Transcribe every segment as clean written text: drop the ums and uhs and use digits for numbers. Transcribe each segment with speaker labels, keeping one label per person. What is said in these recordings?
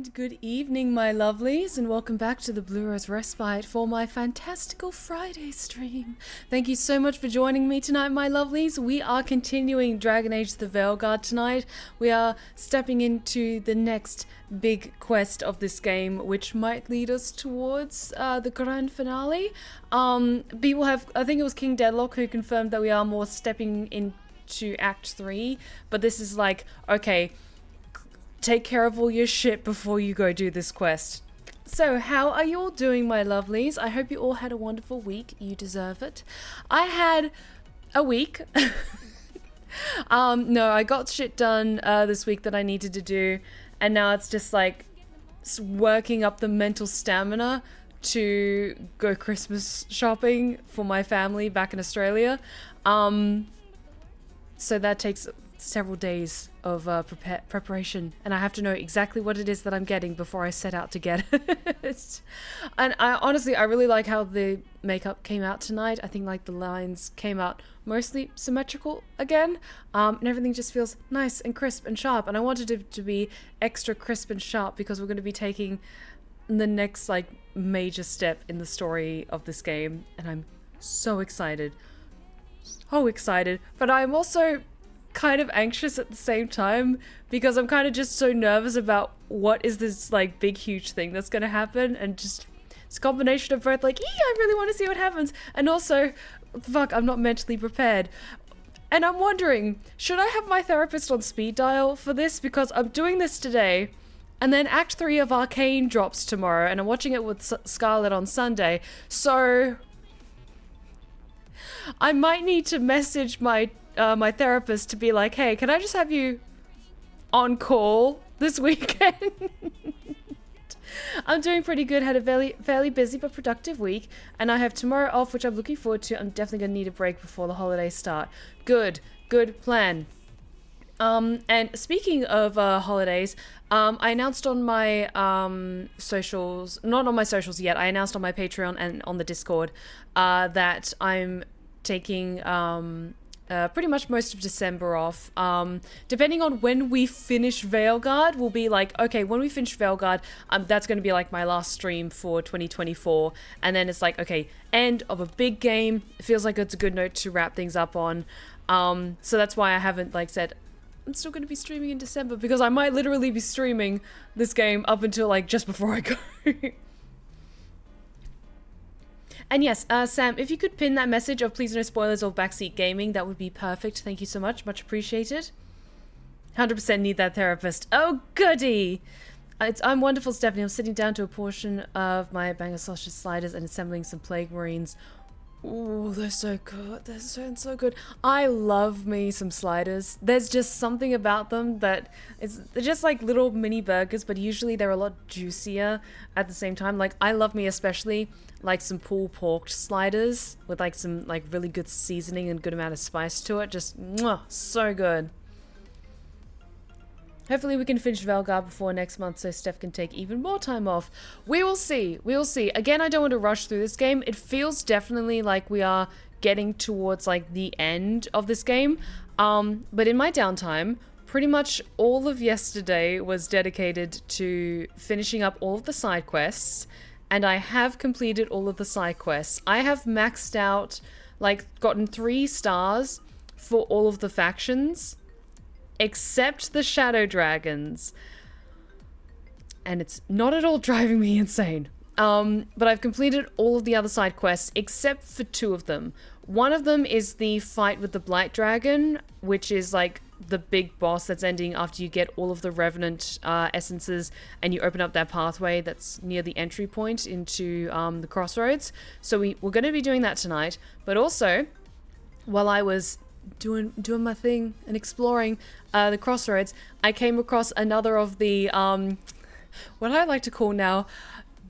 Speaker 1: And good evening, my lovelies, and welcome back to the Blue Rose Respite for my fantastical Friday stream. Thank you so much for joining me tonight, my lovelies. We are continuing Dragon Age the Veilguard tonight. We are stepping into the next big quest of this game, which might lead us towards the grand finale. People have, I think it was King Deadlock who confirmed that we are more stepping into Act 3, but this is like, okay, take care of all your shit before you go do this quest. So, how are you all doing, my lovelies? I hope you all had a wonderful week. You deserve it. I had a week. No, I got shit done this week that I needed to do, and now it's just like working up the mental stamina to go Christmas shopping for my family back in Australia. So that takes several days of preparation, and I have to know exactly what it is that I'm getting before I set out to get it. And I honestly really like how the makeup came out tonight. I think like the lines came out mostly symmetrical again, and everything just feels nice and crisp and sharp, and I wanted it to be extra crisp and sharp because we're going to be taking the next like major step in the story of this game, and I'm so excited. But I'm also kind of anxious at the same time because I'm kind of just so nervous about what is this like big huge thing that's going to happen, and just it's a combination of both like, I really want to see what happens, and also fuck, I'm not mentally prepared. And I'm wondering, should I have my therapist on speed dial for this, because I'm doing this today and then Act 3 of Arcane drops tomorrow and I'm watching it with Scarlett on Sunday, so I might need to message my therapist to be like, hey, can I just have you on call this weekend? I'm doing pretty good. Had a fairly busy but productive week, and I have tomorrow off, which I'm looking forward to. I'm definitely going to need a break before the holidays start. Good plan. And speaking of holidays, I announced on my socials, not on my socials yet, I announced on my Patreon and on the Discord that I'm taking pretty much most of December off. Depending on when we finish Veilguard, we'll be like, okay, when we finish Veilguard, that's going to be like my last stream for 2024. And then it's like, okay, end of a big game. It feels like it's a good note to wrap things up on. So that's why I haven't like said, I'm still going to be streaming in December, because I might literally be streaming this game up until like just before I go. And yes, Sam, if you could pin that message of please no spoilers of Backseat Gaming, that would be perfect. Thank you so much. Much appreciated. 100% need that therapist. Oh, goody! I'm wonderful, Stephanie. I'm sitting down to a portion of my Banger Sausage sliders and assembling some Plague Marines. Ooh, they're so good. They're so good. I love me some sliders. There's just something about them that they're just like little mini burgers, but usually they're a lot juicier at the same time. Like, I love me especially like some pulled pork sliders with like some like really good seasoning and good amount of spice to it. Just so good. Hopefully we can finish Veilguard before next month so Steph can take even more time off. We will see. Again, I don't want to rush through this game. It feels definitely like we are getting towards like the end of this game. But in my downtime, pretty much all of yesterday was dedicated to finishing up all of the side quests. And I have completed all of the side quests. I have maxed out, like gotten 3 stars for all of the factions, except the Shadow Dragons, and it's not at all driving me insane. But I've completed all of the other side quests except for 2 of them. One of them is the fight with the Blight Dragon, which is like the big boss that's ending after you get all of the Revenant essences and you open up that pathway that's near the entry point into the crossroads. So we're going to be doing that tonight. But also, while I was doing my thing and exploring the crossroads, I came across another of the what I like to call now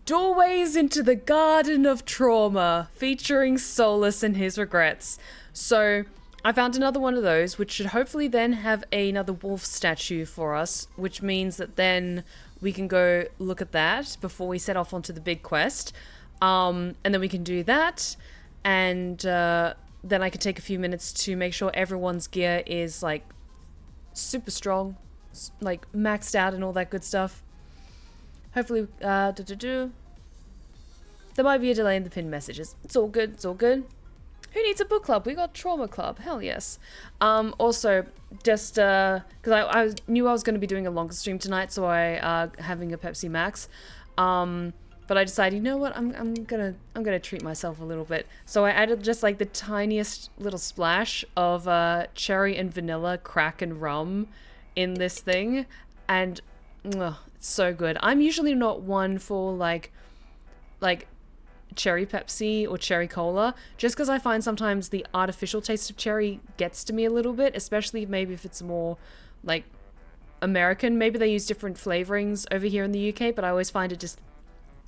Speaker 1: doorways into the Garden of Trauma, featuring Solas and his regrets. So I found another one of those, which should hopefully then have another wolf statue for us, which means that then we can go look at that before we set off onto the big quest, and then we can do that, and then I could take a few minutes to make sure everyone's gear is like super strong, like maxed out and all that good stuff. Hopefully, there might be a delay in the pinned messages. It's all good, it's all good. Who needs a book club? We got Trauma Club. Hell yes. Also, just because I knew I was going to be doing a longer stream tonight, so I having a Pepsi Max. But I decided, you know what? I'm gonna treat myself a little bit. So I added just like the tiniest little splash of cherry and vanilla crack and rum in this thing, and it's so good. I'm usually not one for like cherry Pepsi or cherry cola, just because I find sometimes the artificial taste of cherry gets to me a little bit, especially maybe if it's more like American. Maybe they use different flavorings over here in the UK, but I always find it just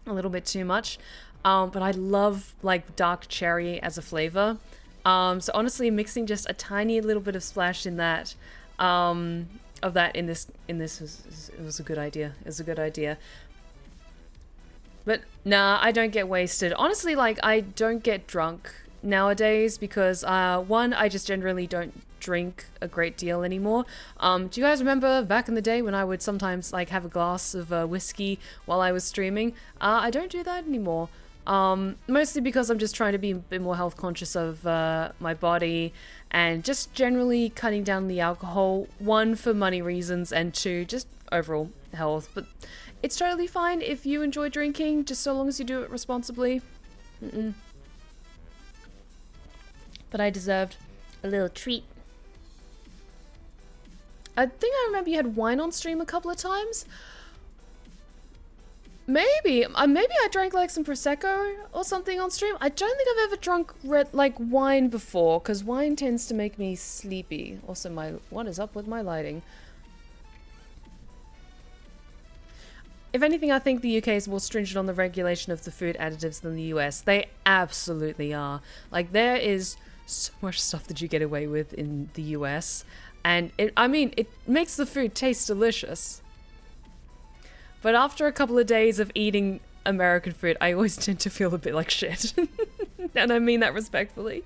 Speaker 1: a little bit too much. But I love like dark cherry as a flavor. So honestly, mixing just a tiny little bit of splash in that of that in this was a good idea. It was a good idea. But nah, I don't get wasted. Honestly, like, I don't get drunk nowadays because, one, I just generally don't drink a great deal anymore. Do you guys remember back in the day when I would sometimes, like, have a glass of whiskey while I was streaming? I don't do that anymore. Mostly because I'm just trying to be a bit more health conscious of my body and just generally cutting down the alcohol. One, for money reasons, and two, just overall health. But it's totally fine if you enjoy drinking, just so long as you do it responsibly. But I deserved a little treat. I think I remember you had wine on stream a couple of times. Maybe I drank like some Prosecco or something on stream. I don't think I've ever drunk wine before, because wine tends to make me sleepy. Also, what is up with my lighting? If anything, I think the UK is more stringent on the regulation of the food additives than the US. They absolutely are. Like, there is so much stuff that you get away with in the US. And it makes the food taste delicious. But after a couple of days of eating American food, I always tend to feel a bit like shit. And I mean that respectfully.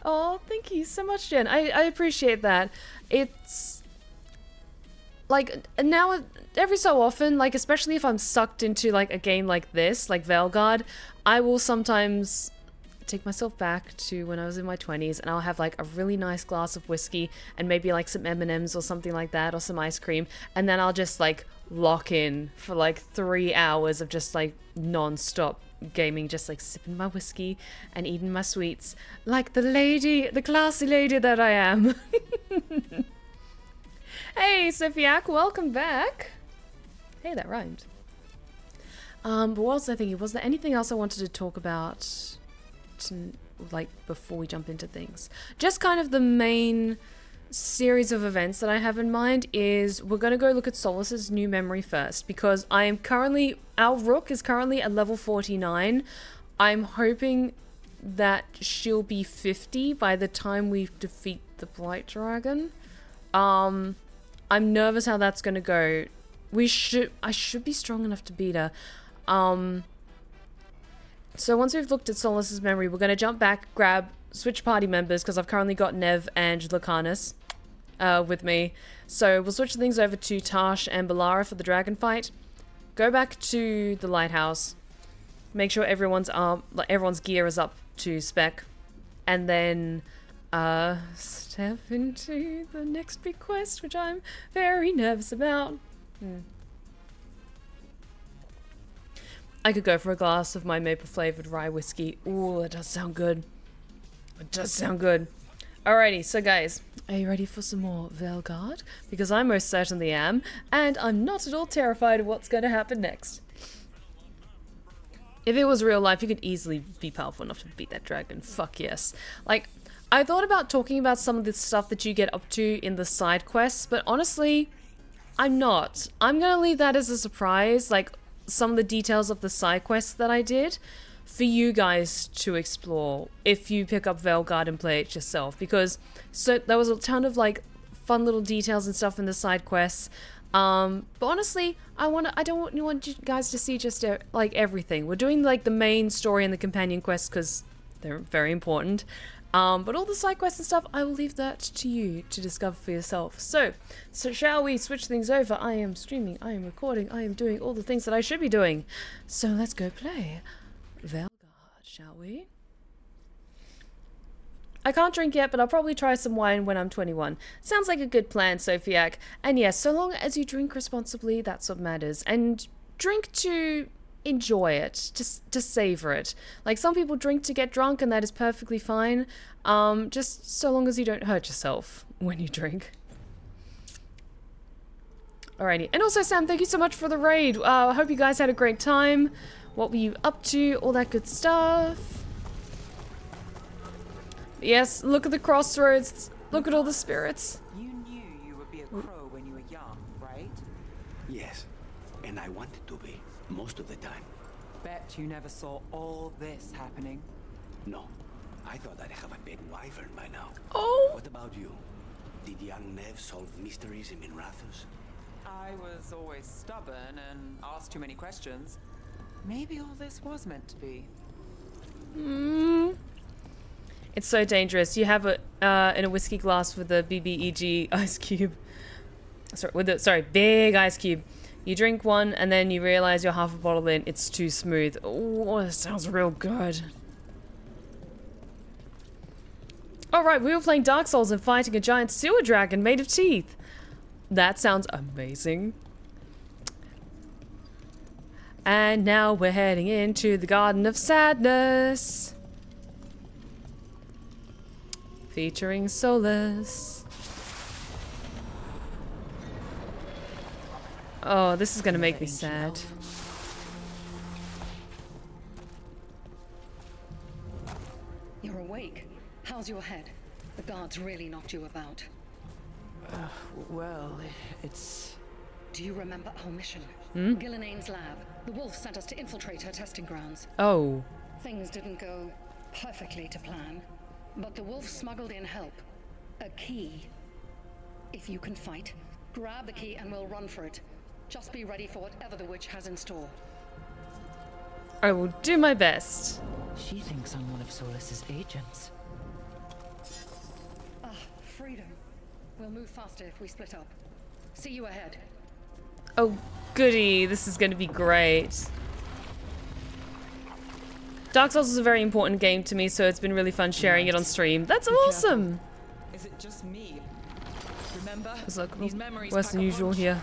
Speaker 1: Oh, thank you so much, Jen. I appreciate that. It's like, now, every so often, like, especially if I'm sucked into, like, a game like this, like Veilguard, I will sometimes take myself back to when I was in my 20s, and I'll have, like, a really nice glass of whiskey, and maybe, like, some M&Ms or something like that, or some ice cream, and then I'll just, like, lock in for, like, 3 hours of just, like, non-stop gaming, just, like, sipping my whiskey and eating my sweets, like the classy lady that I am. Hey, Sophiac, welcome back. Hey, that rhymed. But what was I thinking? Was there anything else I wanted to talk about, like, before we jump into things? Just kind of the main series of events that I have in mind is we're going to go look at Solas's new memory first, because our Rook is currently at level 49. I'm hoping that she'll be 50 by the time we defeat the Blight Dragon. I'm nervous how that's gonna go. I should be strong enough to beat her. So once we've looked at Solas's memory, we're gonna jump back, switch party members, because I've currently got Nev and Lucanus with me. So we'll switch things over to Tash and Balara for the dragon fight. Go back to the lighthouse. Make sure everyone's gear is up to spec. And then step into the next big quest, which I'm very nervous about. I could go for a glass of my maple flavored rye whiskey. Ooh, that does sound good. It does sound good. Alrighty, so guys, are you ready for some more Veilguard? Because I most certainly am, and I'm not at all terrified of what's going to happen next. If it was real life, you could easily be powerful enough to beat that dragon. Fuck yes. Like, I thought about talking about some of the stuff that you get up to in the side quests, but honestly, I'm not. I'm gonna leave that as a surprise, like some of the details of the side quests that I did, for you guys to explore if you pick up Veilguard and play it yourself, because there was a ton of like fun little details and stuff in the side quests. But honestly, I don't want you guys to see just like everything. We're doing like the main story and the companion quests because they're very important. But all the side quests and stuff, I will leave that to you to discover for yourself. So shall we switch things over? I am streaming, I am recording, I am doing all the things that I should be doing. So let's go play Veilguard, shall we? I can't drink yet, but I'll probably try some wine when I'm 21. Sounds like a good plan, Sophiac. And yes, so long as you drink responsibly, that's what matters. And drink to enjoy it, to savor it. Like, some people drink to get drunk, and that is perfectly fine. Just so long as you don't hurt yourself when you drink. Alrighty. And also, Sam, thank you so much for the raid. I hope you guys had a great time. What were you up to? All that good stuff. Yes, look at the crossroads. Look at all the spirits.
Speaker 2: You knew you would be a crow when you were young, right?
Speaker 3: Yes, and I wanted to be, most of the time.
Speaker 2: Bet you never saw all this happening.
Speaker 3: No, I thought I'd have a pet wyvern by now.
Speaker 1: Oh!
Speaker 3: What about you? Did young Nev solve mysteries in Minrathous?
Speaker 2: I was always stubborn and asked too many questions. Maybe all this was meant to be.
Speaker 1: It's so dangerous. You have it in a whiskey glass with a BBEG ice cube. Big ice cube. You drink one and then you realize you're half a bottle in. It's too smooth. Oh, it sounds real good. Alright, we were playing Dark Souls and fighting a giant sewer dragon made of teeth. That sounds amazing. And now we're heading into the Garden of Sadness. Featuring Solas. Oh, this is gonna make me sad.
Speaker 4: You're awake. How's your head? The guards really knocked you about.
Speaker 2: Well, it's...
Speaker 4: Do you remember our mission? Ghilan'nain's lab. The wolf sent us to infiltrate her testing grounds.
Speaker 1: Oh.
Speaker 4: Things didn't go perfectly to plan. But the wolf smuggled in help. A key. If you can fight, grab the key and we'll run for it. Just be ready for whatever the witch has in store.
Speaker 1: I will do my best.
Speaker 5: She thinks I'm one of Solas's agents.
Speaker 4: Freedom. We'll move faster if we split up. See you ahead.
Speaker 1: Oh, goody. This is going to be great. Dark Souls is a very important game to me, so it's been really fun sharing it on stream. That's awesome!
Speaker 2: Is it just me? Remember?
Speaker 1: It's like
Speaker 2: these memories
Speaker 1: worse than usual here.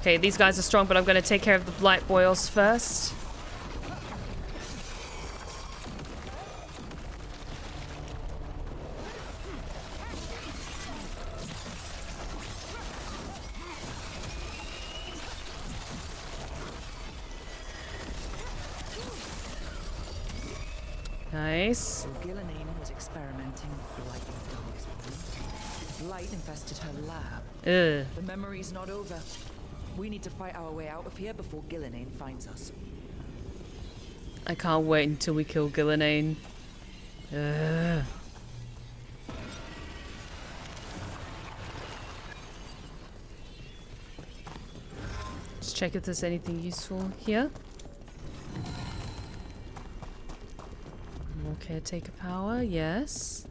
Speaker 1: Okay, these guys are strong, but I'm going to take care of the Blight Boils first. Nice.
Speaker 2: So Ghilan'nain was experimenting with lightning dogs. Light infested her lab.
Speaker 1: Ugh.
Speaker 2: The memory's not over. We need to fight our way out of here before Ghilan'nain finds us.
Speaker 1: I can't wait until we kill Ghilan'nain. Ugh. Let's check if there's anything useful here. More caretaker power, yes.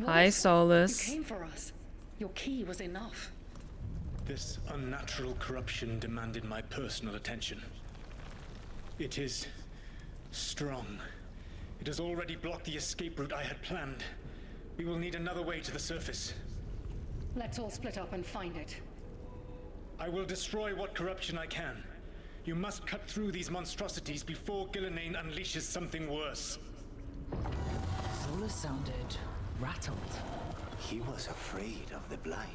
Speaker 1: Hi, Solas.
Speaker 4: You came for us. Your key was enough.
Speaker 6: This unnatural corruption demanded my personal attention. It is strong. It has already blocked the escape route I had planned. We will need another way to the surface.
Speaker 4: Let's all split up and find it.
Speaker 6: I will destroy what corruption I can. You must cut through these monstrosities before Ghilan'nain unleashes something worse.
Speaker 5: Solas sounded rattled.
Speaker 3: He was afraid of the Blight.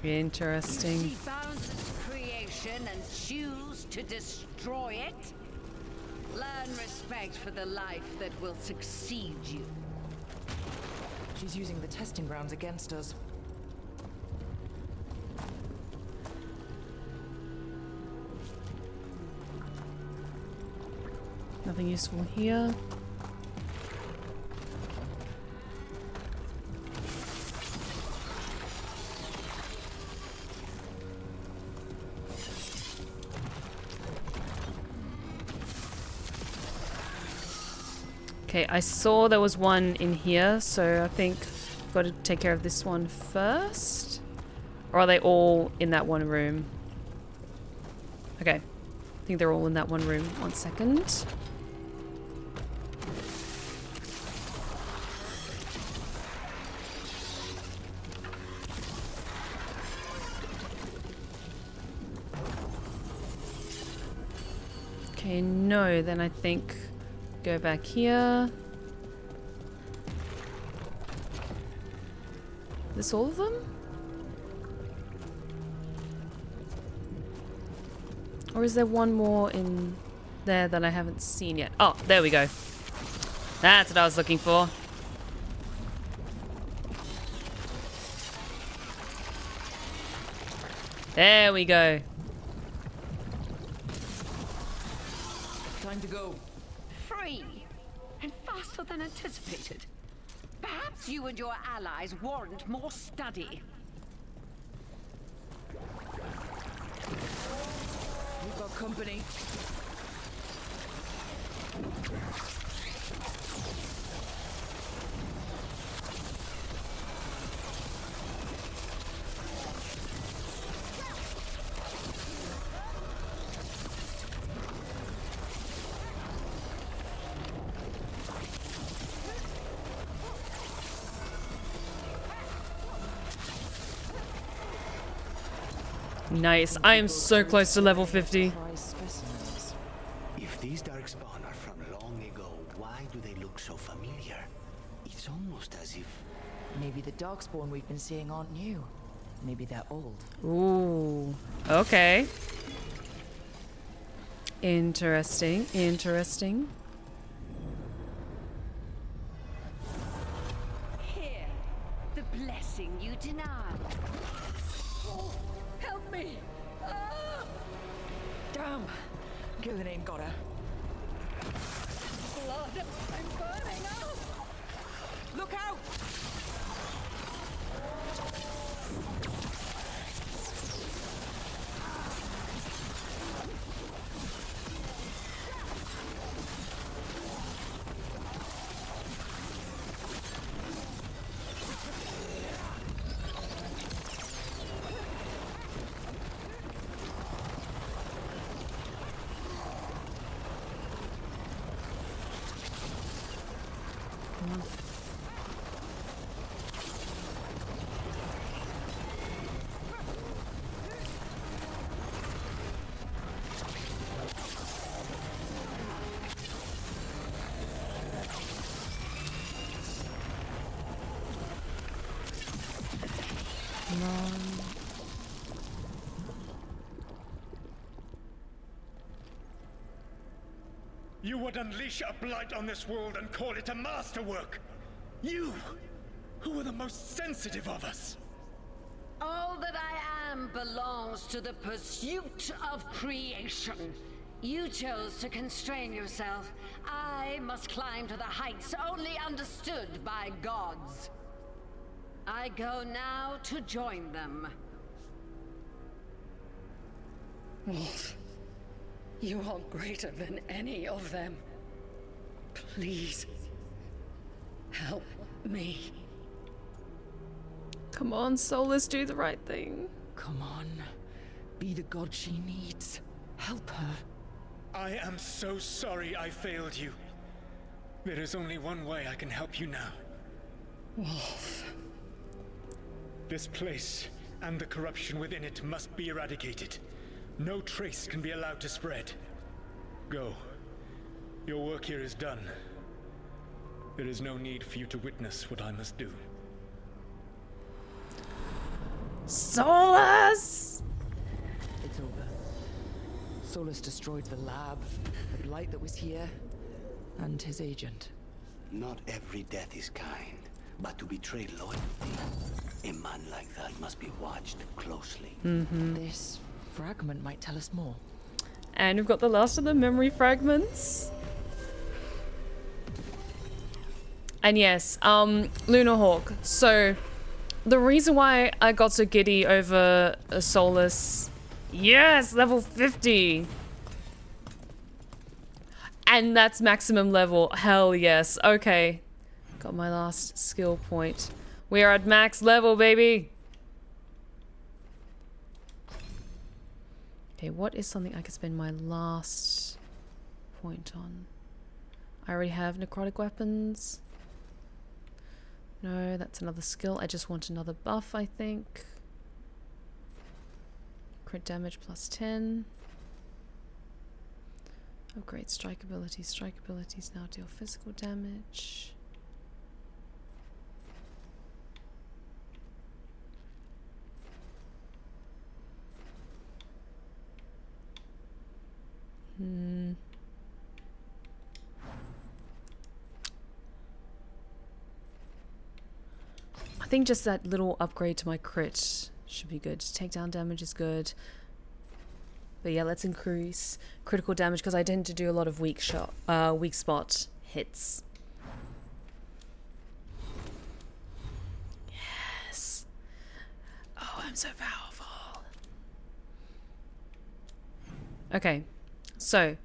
Speaker 1: Interesting.
Speaker 7: She founds its creation and choose to destroy it? Learn respect for the life that will succeed you.
Speaker 2: She's using the testing grounds against us.
Speaker 1: Nothing useful here. Okay, I saw there was one in here, so I think I've got to take care of this one first. Or are they all in that one room? Okay. I think they're all in that one room. 1 second. Okay, no, then I think go back here. This all of them? Or is there one more in there that I haven't seen yet? Oh, there we go. That's what I was looking for. There we go.
Speaker 5: Time to go.
Speaker 7: Free! And faster than anticipated. Perhaps you and your allies warrant more study.
Speaker 5: We've got company.
Speaker 1: Nice. I am so close to level 50.
Speaker 5: Prize specimens.
Speaker 3: If these darkspawn are from long ago, why do they look so familiar? It's almost as if...
Speaker 5: Maybe the darkspawn we've been seeing aren't new. Maybe they're old.
Speaker 1: Ooh. Okay. Interesting. Interesting.
Speaker 7: Here, the blessing you denied. Oh, help me! Ah!
Speaker 5: Damn! Ghilan'nain got her.
Speaker 7: Blood! I'm burning up!
Speaker 5: Look out!
Speaker 6: You would unleash a blight on this world and call it a masterwork! You, who are the most sensitive of us!
Speaker 7: All that I am belongs to the pursuit of creation. You chose to constrain yourself. I must climb to the heights only understood by gods. I go now to join them.
Speaker 4: Wolf, you are greater than any of them. Please, help me.
Speaker 1: Come on, Solas, do the right thing.
Speaker 5: Come on. Be the god she needs. Help her.
Speaker 6: I am so sorry I failed you. There is only one way I can help you now.
Speaker 4: Wolf.
Speaker 6: This place and the corruption within it must be eradicated. No trace can be allowed to spread. Go. Your work here is done. There is no need for you to witness what I must do.
Speaker 1: Solas!
Speaker 5: It's over. Solas destroyed the lab, the blight that was here, and his agent.
Speaker 3: Not every death is kind, but to betray loyalty, a man like that must be watched closely.
Speaker 5: This fragment might tell us more.
Speaker 1: And we've got the last of the memory fragments. And yes, Lunar Hawk. So, the reason why I got so giddy over Solas... Yes! Level 50! And that's maximum level. Hell yes. Okay. Got my last skill point. We are at max level, baby. Okay, what is something I could spend my last point on? I already have necrotic weapons. No, that's another skill. I just want another buff, I think. Crit damage plus 10. Upgrade strike abilities. Strike abilities now deal physical damage. I think just that little upgrade to my crit should be good. Takedown damage is good. But yeah, let's increase critical damage because I tend to do a lot of weak spot hits. Yes. Oh, I'm so powerful. Okay, so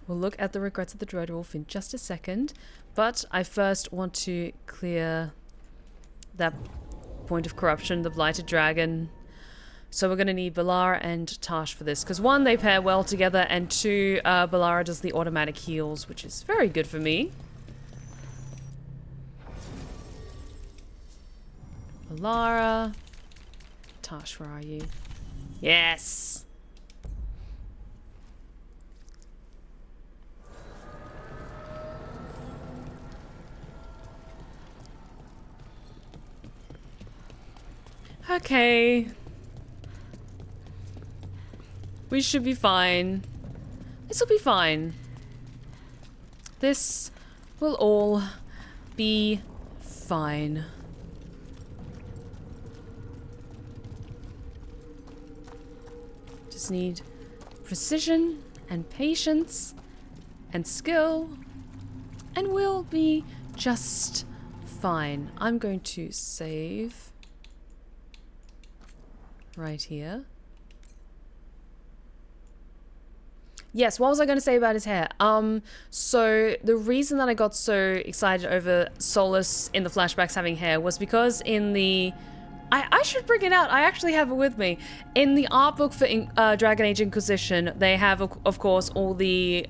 Speaker 1: we'll look at the regrets of the Dreadwolf in just a second, but I first want to clear that point of corruption, the Blighted Dragon. So we're going to need Balara and Tash for this, because one, they pair well together, and two, Balara does the automatic heals, which is very good for me. Balara. Tash, where are you? Yes! Okay. We should be fine. This will be fine. This will all be fine. Just need precision and patience and skill, and we'll be just fine. I'm going to save right here. Yes, what was I going to say about his hair? So the reason that I got so excited over Solas in the flashbacks having hair was because in the... I should bring it out. I actually have it with me. In the art book for Dragon Age Inquisition, they have, of course, all the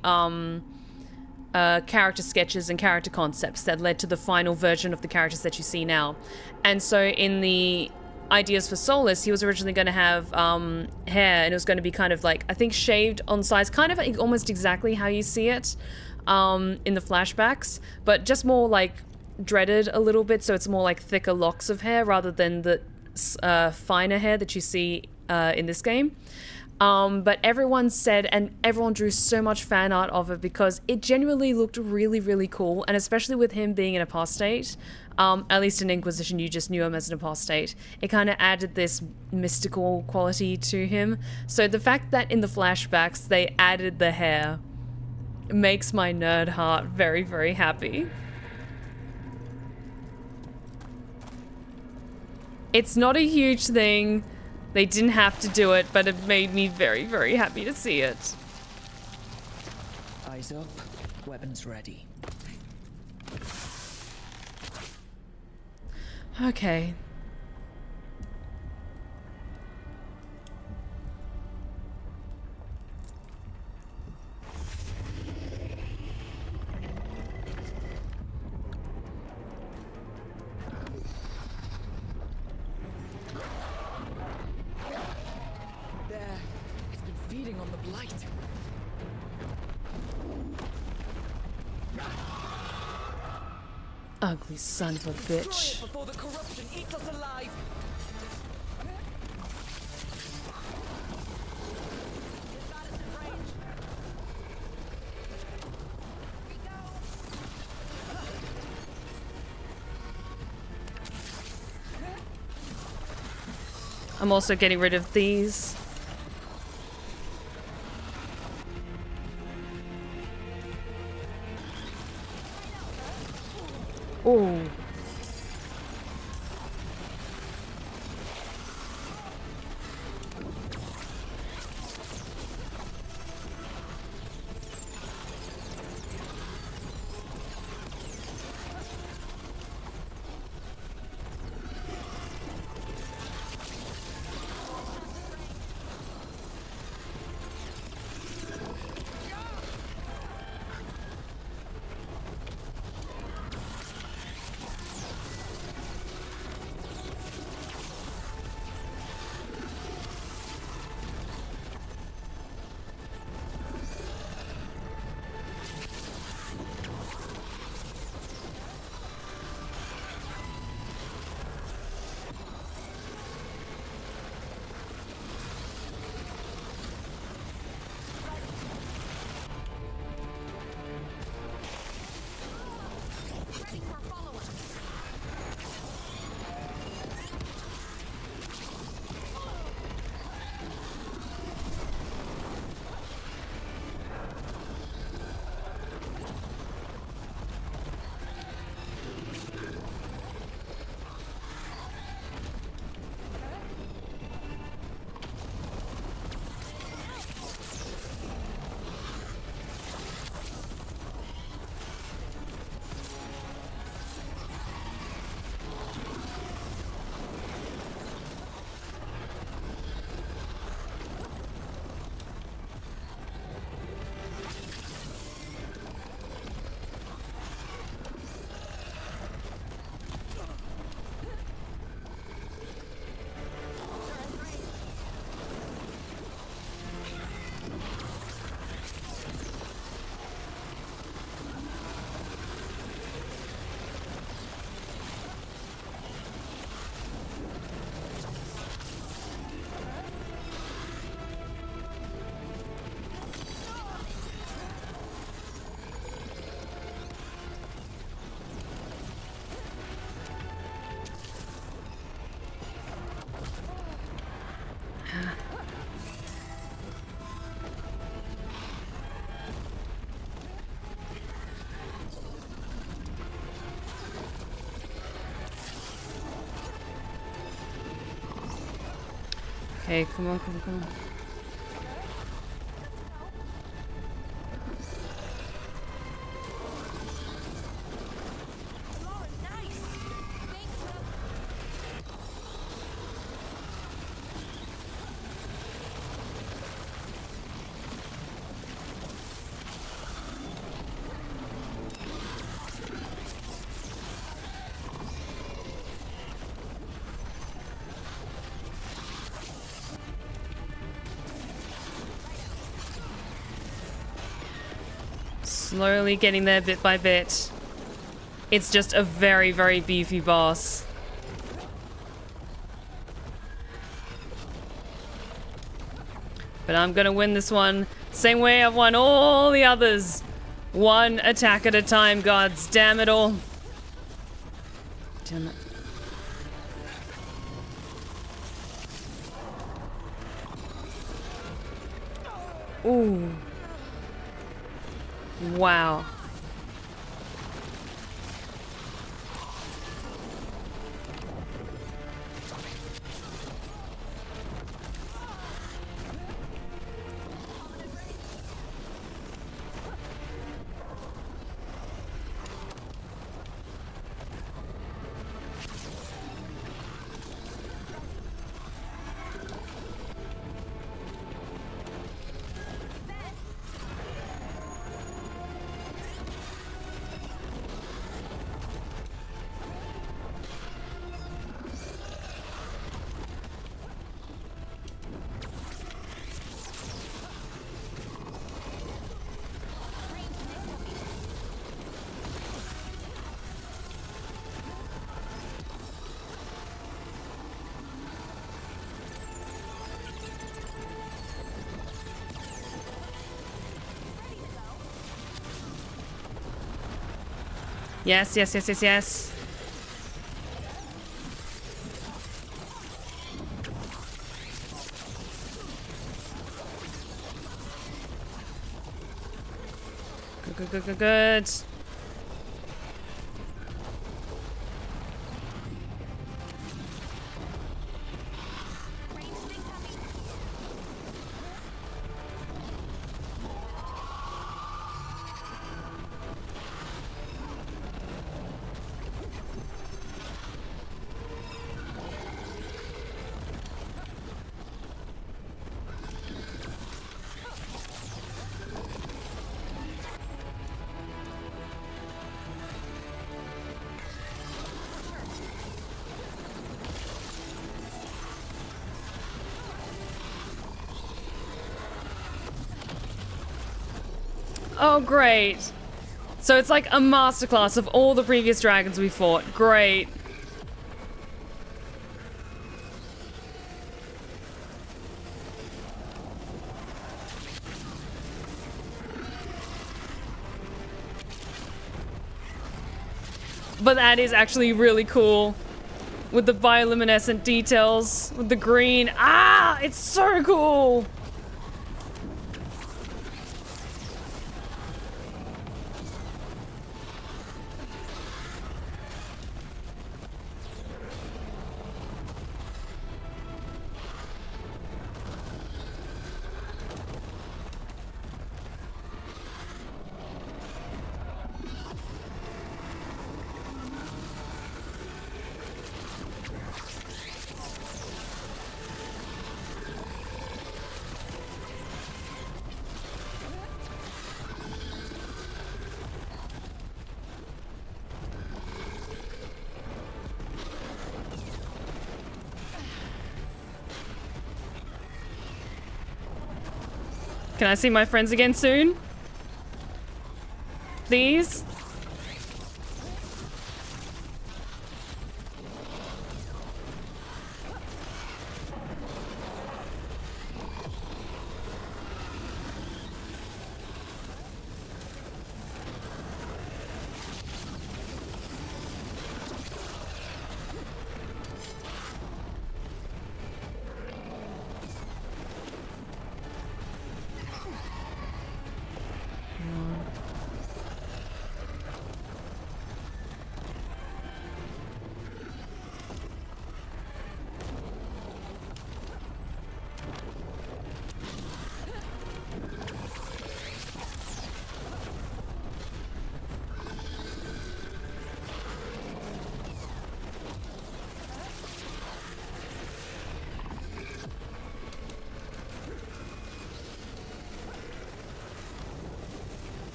Speaker 1: character sketches and character concepts that led to the final version of the characters that you see now. And so in the ideas for Solas, he was originally going to have hair, and it was going to be kind of like, I think, shaved on sides, kind of like almost exactly how you see it in the flashbacks, but just more like dreaded a little bit, so it's more like thicker locks of hair rather than the finer hair that you see in this game. But everyone said, and everyone drew so much fan art of it because it genuinely looked really, really cool, and especially with him being an apostate, at least in Inquisition you just knew him as an apostate, it kind of added this mystical quality to him. So the fact that in the flashbacks they added the hair makes my nerd heart very, very happy. It's not a huge thing. They didn't have to do it, but it made me very, very happy to see it.
Speaker 5: Eyes up, weapons ready.
Speaker 1: Okay.
Speaker 5: On the blight.
Speaker 1: Ugly son of a bitch.
Speaker 5: Before the corruption eats us alive.
Speaker 1: I'm also getting rid of these. Oh. Okay, come on, come on, come on. Slowly getting there bit by bit. It's just a very, very beefy boss. But I'm gonna win this one. Same way I've won all the others. One attack at a time, gods damn it all. Damn it. Ooh. Wow. Yes, yes, yes, yes, yes. Good, good, good, good, good. Oh, great. So it's like a masterclass of all the previous dragons we fought. Great. But that is actually really cool. With the bioluminescent details, with the green. Ah, it's so cool. Can I see my friends again soon? Please?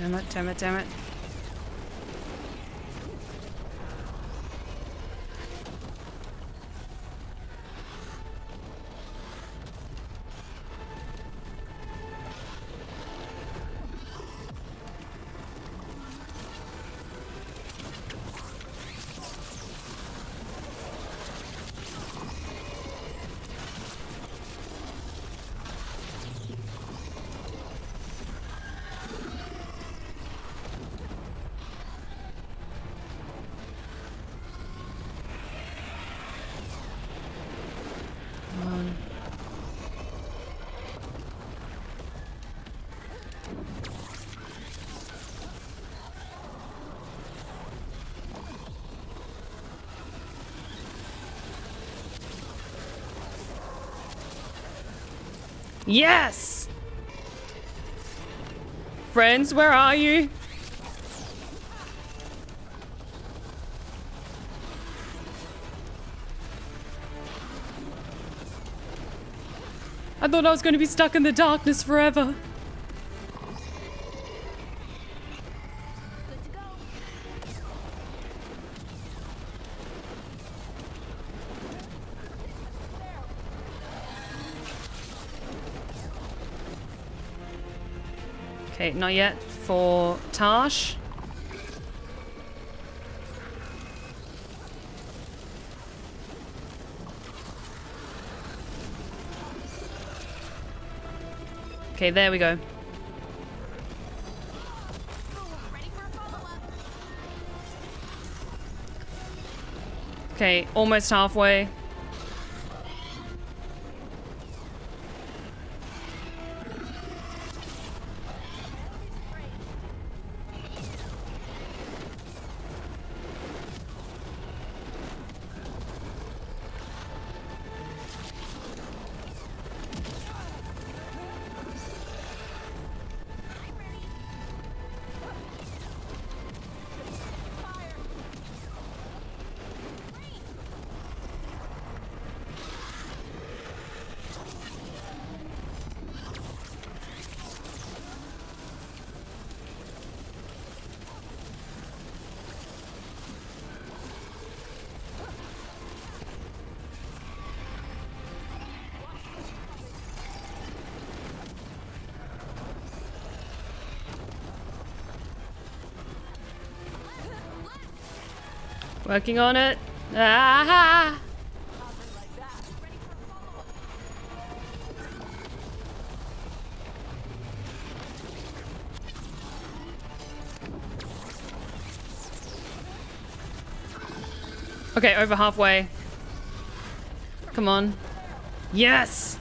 Speaker 1: Damn it, damn it, damn it. Yes! Friends, where are you? I thought I was going to be stuck in the darkness forever. Okay, not yet for Tash. Okay, there we go. Okay, almost halfway. Working on it. Ah! Okay, over halfway. Come on. Yes!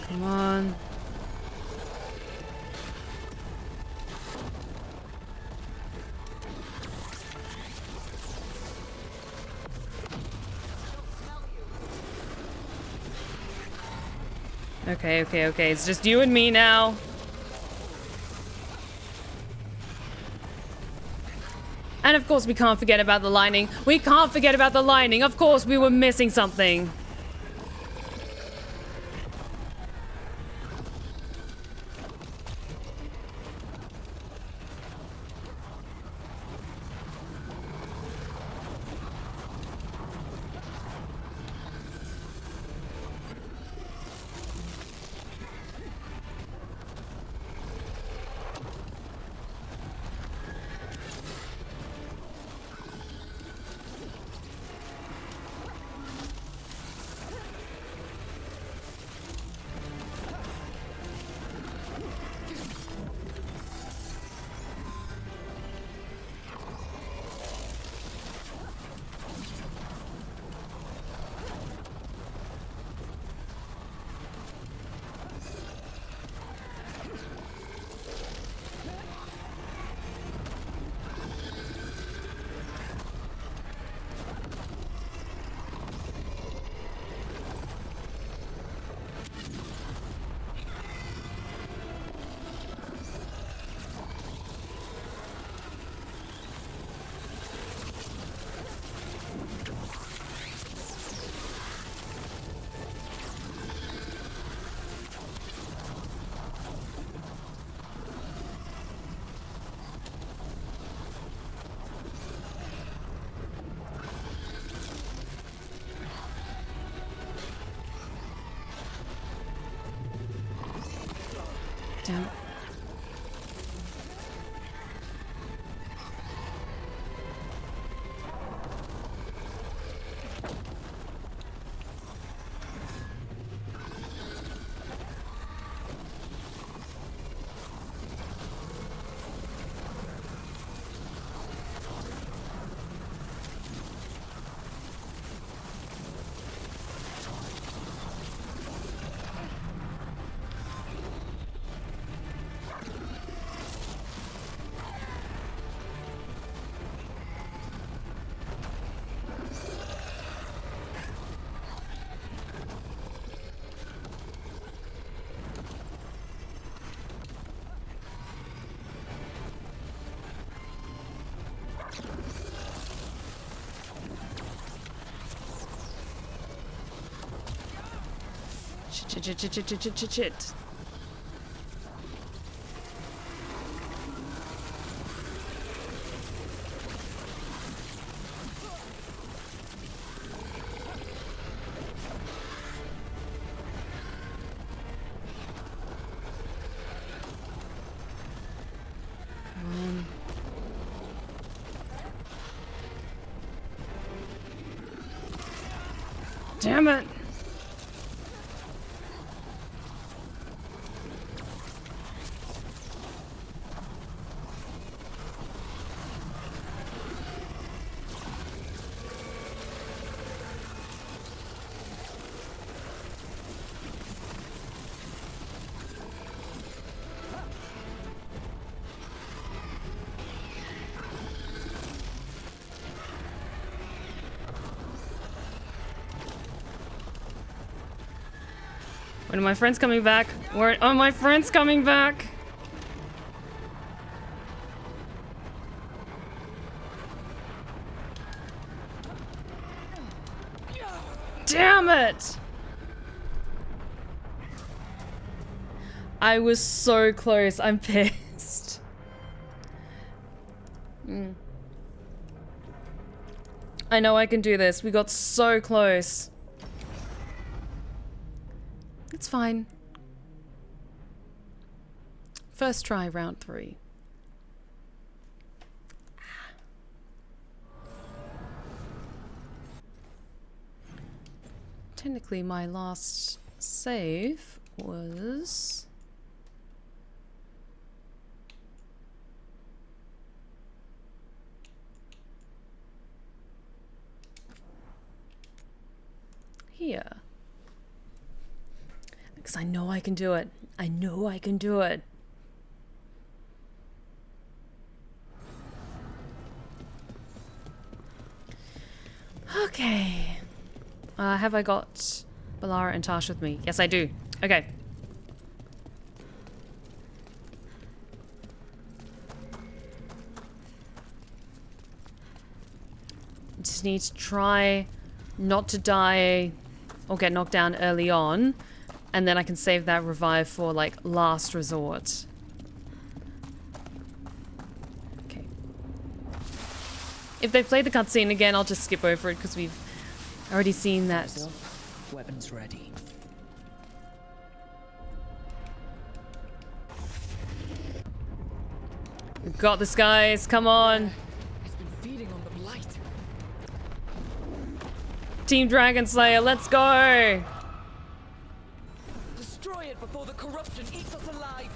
Speaker 1: Come on. Okay, okay, okay. It's just you and me now. And of course we can't forget about the lining. We can't forget about the lining. Of course we were missing something. Damn it. Shit. Damn it! When are my friends coming back? Where are my friends coming back? Damn it! I was so close. I'm pissed. I know I can do this. We got so close. It's fine. First try, round 3. Technically, my last save was... here. Because I know I can do it. I know I can do it. Okay. Have I got Balara and Tash with me? Yes, I do. Okay. Just need to try not to die or get knocked down early on. And then I can save that revive for, like, last resort. Okay. If they play the cutscene again, I'll just skip over it, because we've already seen that.
Speaker 5: Weapons ready.
Speaker 1: We've got this, guys. Come on.
Speaker 5: It's been feeding on the blight.
Speaker 1: Team Dragon Slayer, let's go!
Speaker 5: Destroy it before the corruption eats us alive.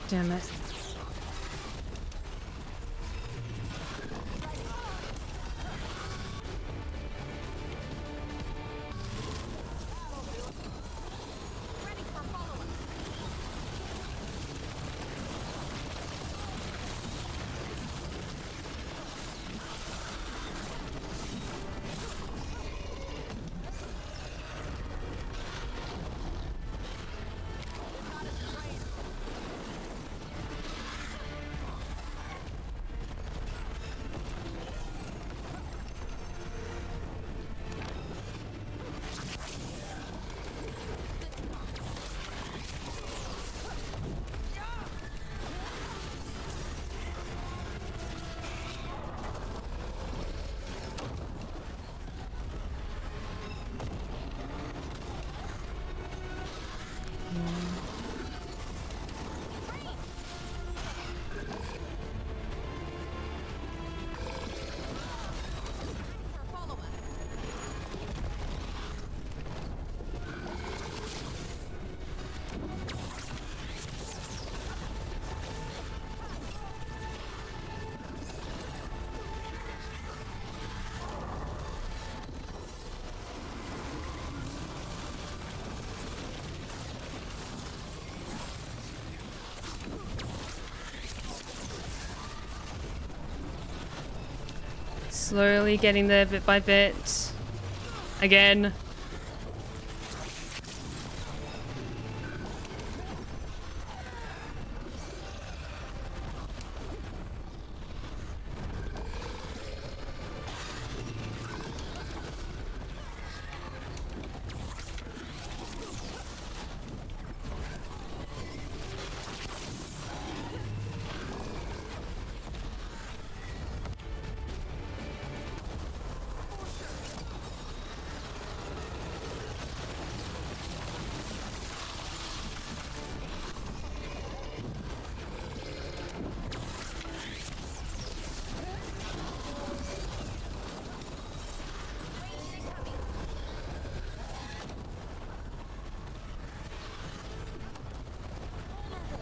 Speaker 8: Damn it.
Speaker 1: Slowly getting there bit by bit. Again.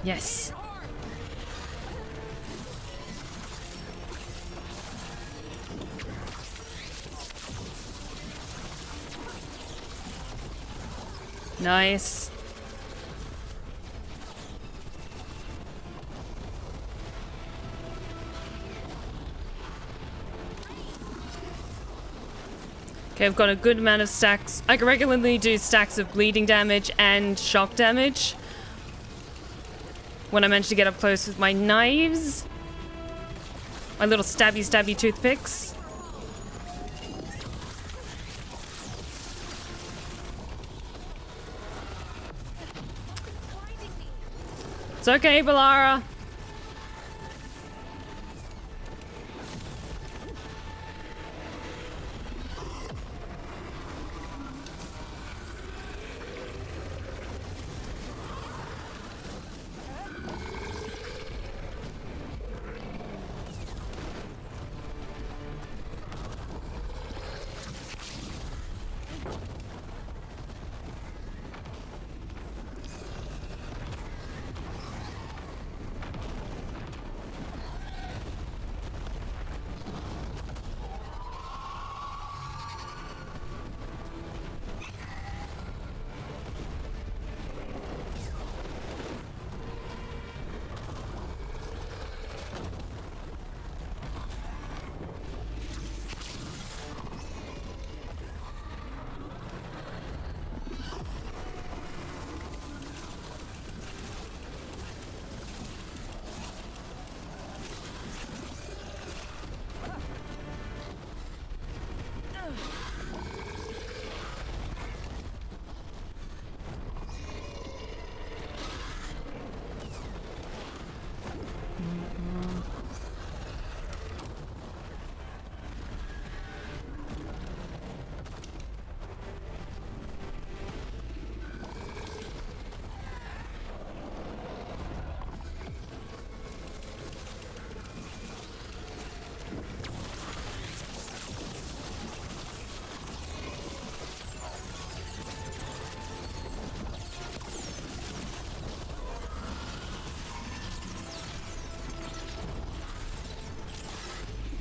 Speaker 1: Yes. Nice. Okay, I've got a good amount of stacks. I can regularly do stacks of bleeding damage and shock damage when I manage to get up close with my knives. My little stabby toothpicks. It's okay, Balara.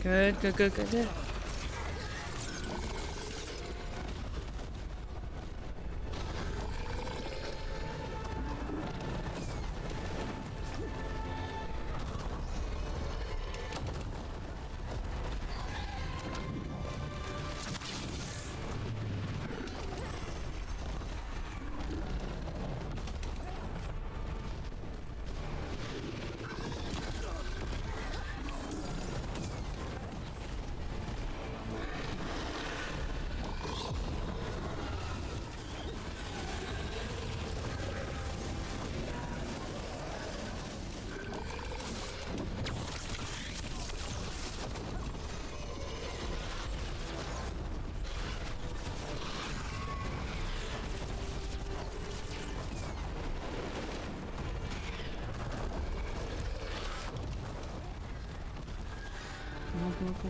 Speaker 1: Good, good, good, good, good.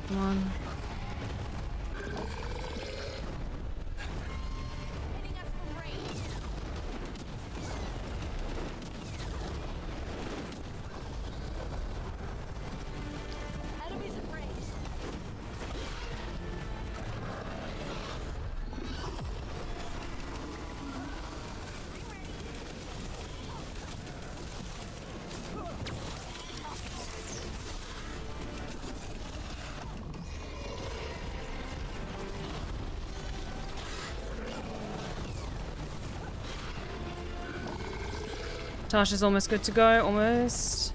Speaker 1: Come on. Tasha's almost good to go, almost.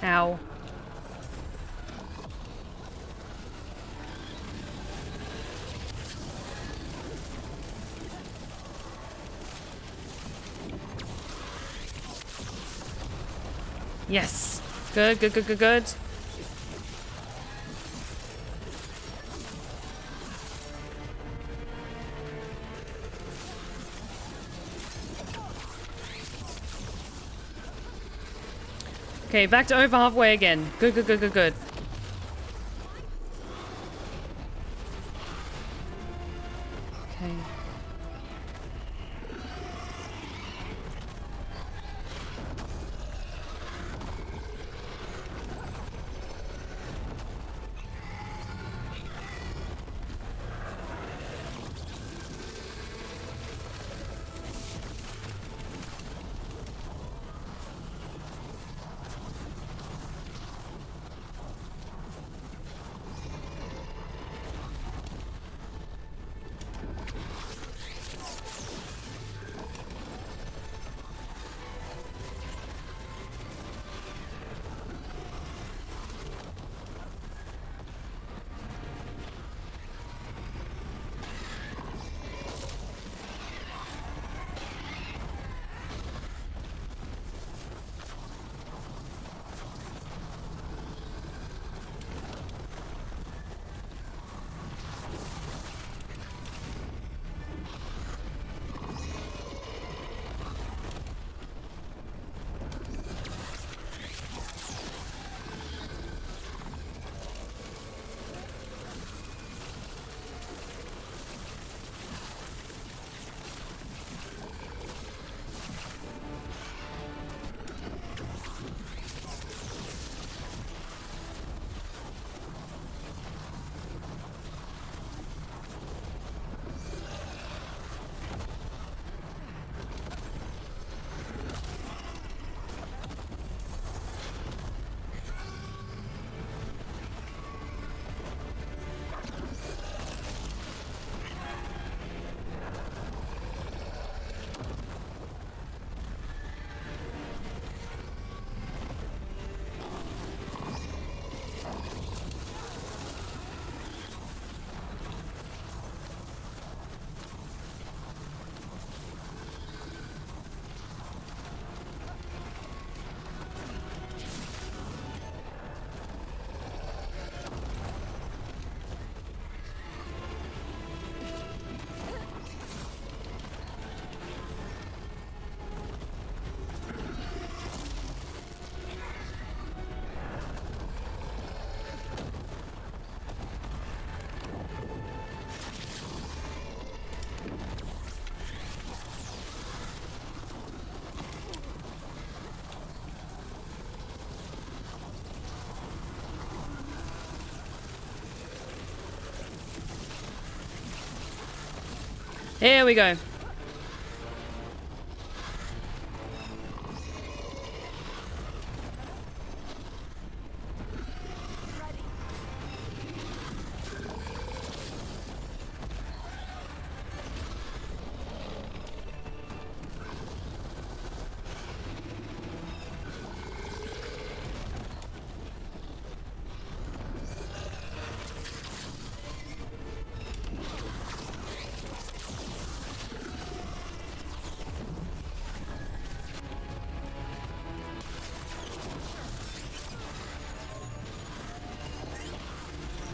Speaker 1: Ow. Yes. Good, good, good, good, good. Okay, back to over halfway again. Good, good, good, good, good. Okay. Here we go.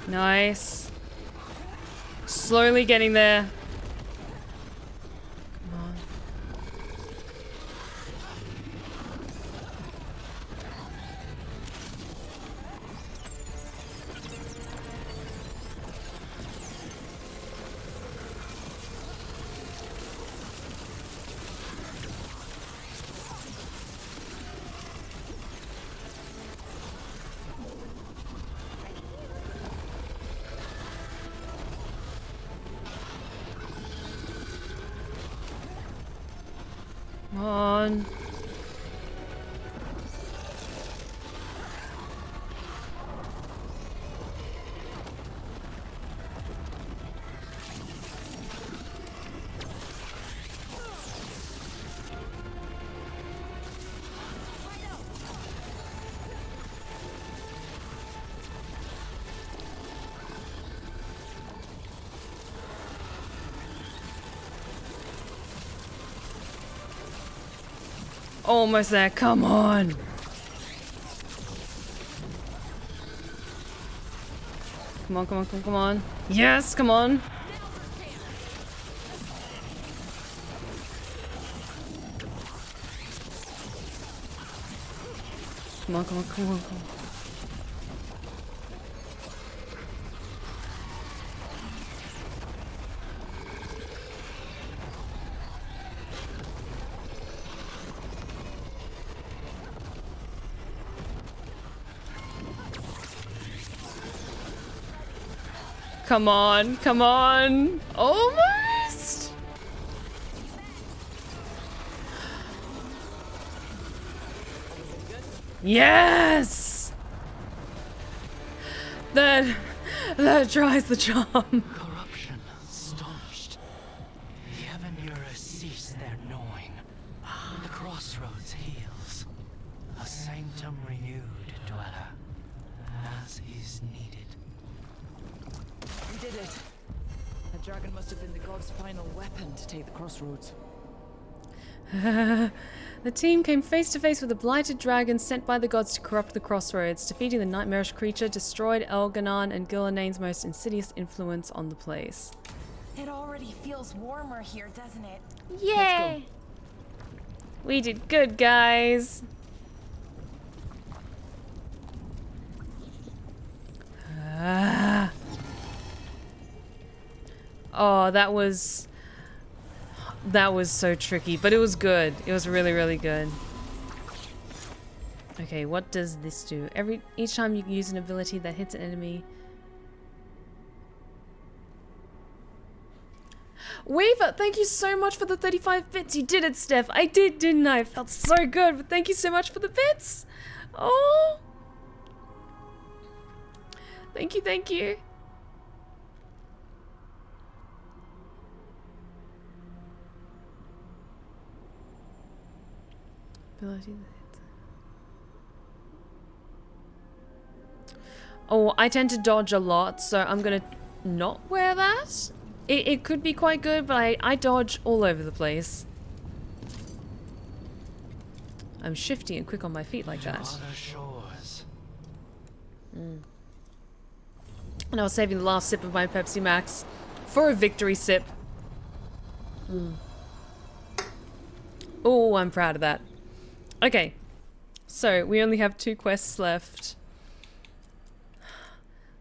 Speaker 1: Nice. Slowly getting there. Come on. Come on. Almost there. Come on. Come on, come on, come on, come on. Yes, come on. Come on, come on, come on, come on. Come on, come on. Almost. Yes. That tries the charm.
Speaker 3: Corruption, astonished. Heaven Ura cease their gnawing. The crossroads heals. A sanctum renewed, dweller, as is needed.
Speaker 5: We did it. That dragon must have been the god's final weapon to take the crossroads.
Speaker 1: The team came face to face with a blighted dragon sent by the gods to corrupt the crossroads. Defeating the nightmarish creature destroyed Elganon and Ghilan'nain's most insidious influence on the place.
Speaker 8: It already feels warmer here, doesn't it?
Speaker 1: Yay! We did good, guys. Oh, that was so tricky, but it was good. It was really, really good. Okay, what does this do? Each time you use an ability that hits an enemy. Weaver, thank you so much for the 35 bits. You did it, Steph. I did, didn't I? It felt so good, but thank you so much for the bits. Oh. Thank you, thank you. Oh, I tend to dodge a lot, so I'm gonna not wear that. It could be quite good, but I dodge all over the place. I'm shifty and quick on my feet like that. And I was saving the last sip of my Pepsi Max for a victory sip. Oh, I'm proud of that. Okay, so we only have 2 quests left.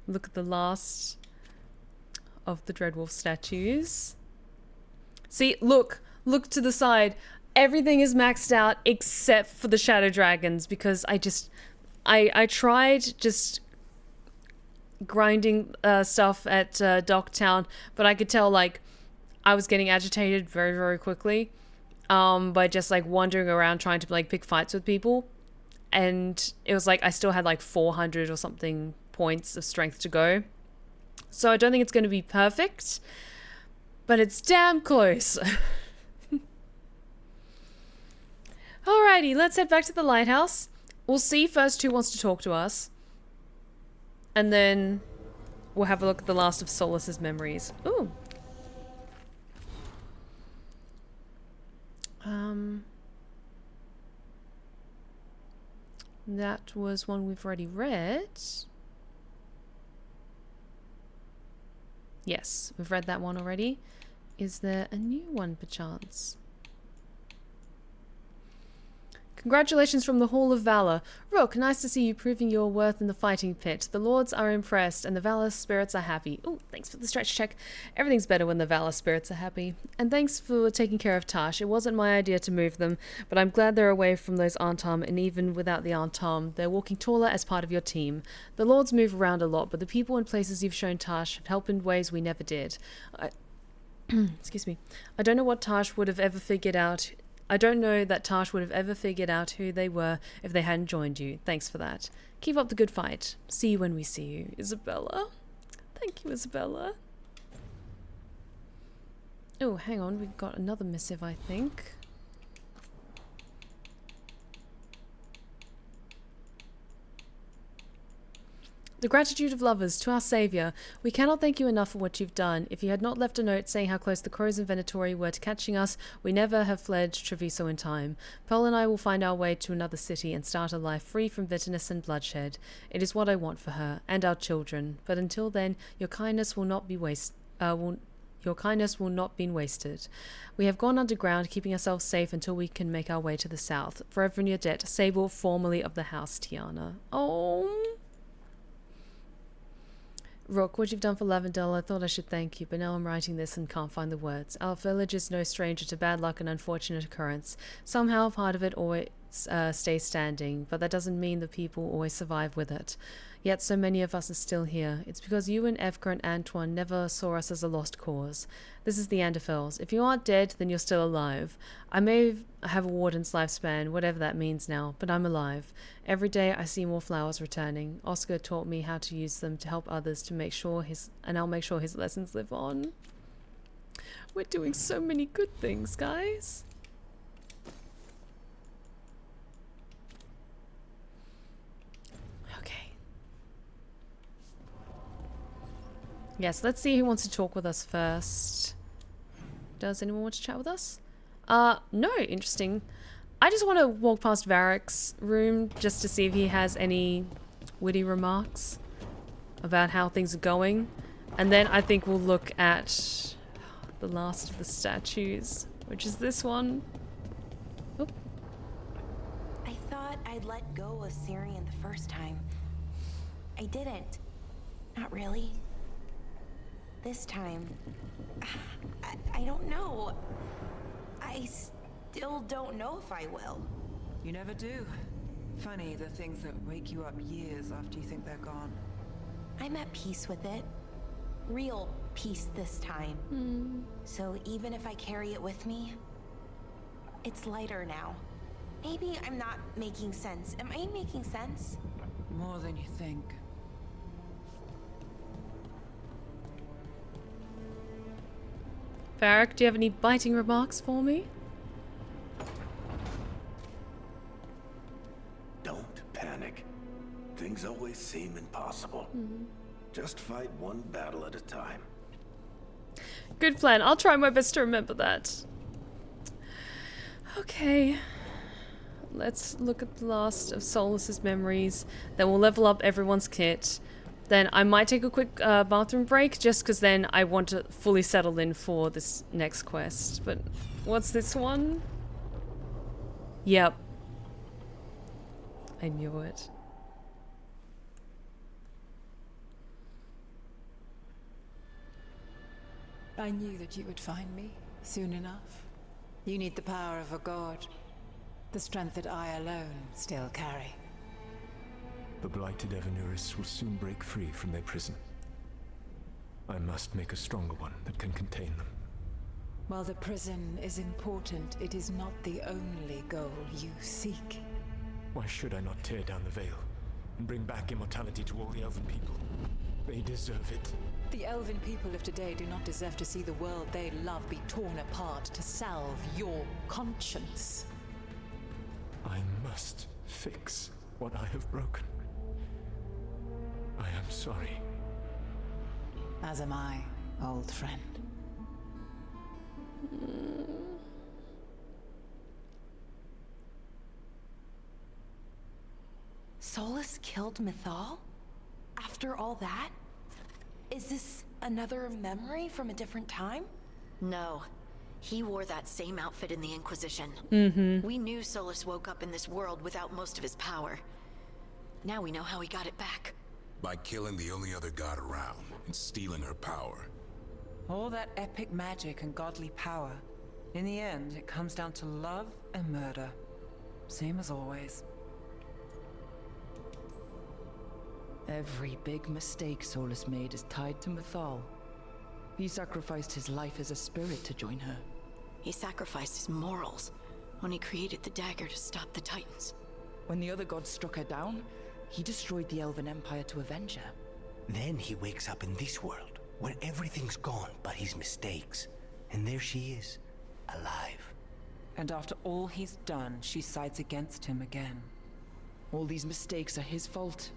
Speaker 1: Look at the last of the Dreadwolf statues. See, look to the side. Everything is maxed out except for the Shadow Dragons because I tried just grinding stuff at Docktown, but I could tell like I was getting agitated very, very quickly by just like wandering around trying to like pick fights with people. And it was like I still had like 400 or something points of strength to go. So I don't think it's going to be perfect, but it's damn close. Alrighty, let's head back to the lighthouse. We'll see first who wants to talk to us. And then we'll have a look at the last of Solas's memories. Ooh. That was one we've already read. Yes, we've read that one already. Is there a new one, perchance? Congratulations from the Hall of Valor. Rook, nice to see you proving your worth in the fighting pit. The lords are impressed and the Valor spirits are happy. Ooh, thanks for the stretch check. Everything's better when the Valor spirits are happy. And thanks for taking care of Tash. It wasn't my idea to move them, but I'm glad they're away from those Arntam, and even without the Arntam, they're walking taller as part of your team. The lords move around a lot, but the people and places you've shown Tash have helped in ways we never did. Excuse me. I don't know what Tash would have ever figured out. I don't know that Tash would have ever figured out who they were if they hadn't joined you. Thanks for that. Keep up the good fight. See you when we see you. Isabella. Thank you, Isabella. Oh, hang on. We've got another missive, I think. The gratitude of lovers to our saviour. We cannot thank you enough for what you've done. If you had not left a note saying how close the crows and Venatori were to catching us, we never have fled Treviso in time. Pearl and I will find our way to another city and start a life free from bitterness and bloodshed. It is what I want for her and our children. But until then, your kindness will not be wasted. Your kindness will not be wasted. We have gone underground, keeping ourselves safe until we can make our way to the south. Forever in your debt, Sable, formerly of the House Tiana. Oh. Rook, what you've done for Lavendel, I thought I should thank you, but now I'm writing this and can't find the words. Our village is no stranger to bad luck and unfortunate occurrence. Somehow part of it always stays standing, but that doesn't mean the people always survive with it. Yet so many of us are still here. It's because you and Evka and Antoine never saw us as a lost cause. This is the Anderfels. If you aren't dead, then you're still alive. I may have a warden's lifespan, whatever that means now, but I'm alive. Every day I see more flowers returning. Oscar taught me how to use them to help others to make sure and I'll make sure his lessons live on. We're doing so many good things, guys. Yes, let's see who wants to talk with us first. Does anyone want to chat with us? No, interesting. I just want to walk past Varric's room just to see if he has any witty remarks about how things are going. And then I think we'll look at the last of the statues, which is this one. Oop.
Speaker 8: I thought I'd let go of Syrian the first time. I didn't. Not really. This time, I don't know. I still don't know if I will.
Speaker 2: You never do. Funny, the things that wake you up years after you think they're gone.
Speaker 8: I'm at peace with it. Real peace this time. So even if I carry it with me, it's lighter now. Maybe I'm not making sense. Am I making sense?
Speaker 2: More than you think.
Speaker 1: Varric, do you have any biting remarks for me?
Speaker 3: Don't panic. Things always seem impossible. Just fight one battle at a time.
Speaker 1: Good plan. I'll try my best to remember that. Okay. Let's look at the last of Solas's memories. Then we'll level up everyone's kit. Then I might take a quick bathroom break, just because then I want to fully settle in for this next quest. But what's this one? Yep. I knew it.
Speaker 5: I knew that you would find me soon enough. You need the power of a god. The strength that I alone still carry.
Speaker 6: The blighted Evanuris will soon break free from their prison. I must make a stronger one that can contain them.
Speaker 5: While the prison is important, it is not the only goal you seek.
Speaker 6: Why should I not tear down the veil and bring back immortality to all the elven people? They deserve it.
Speaker 5: The elven people of today do not deserve to see the world they love be torn apart to salve your conscience.
Speaker 6: I must fix what I have broken. I am sorry.
Speaker 5: As am I, old friend.
Speaker 8: Solas killed Mythal? After all that? Is this another memory from a different time?
Speaker 9: No. He wore that same outfit in the Inquisition. We knew Solas woke up in this world without most of his power. Now we know how he got it back.
Speaker 10: By killing the only other god around and stealing her power.
Speaker 2: All that epic magic and godly power. In the end, it comes down to love and murder. Same as always.
Speaker 11: Every big mistake Solas made is tied to Mythal. He sacrificed his life as a spirit to join her.
Speaker 9: He sacrificed his morals when he created the dagger to stop the Titans.
Speaker 11: When the other gods struck her down, he destroyed the Elven Empire to avenge her.
Speaker 3: Then he wakes up in this world, where everything's gone but his mistakes. And there she is, alive.
Speaker 2: And after all he's done, she sides against him again.
Speaker 11: All these mistakes are his fault.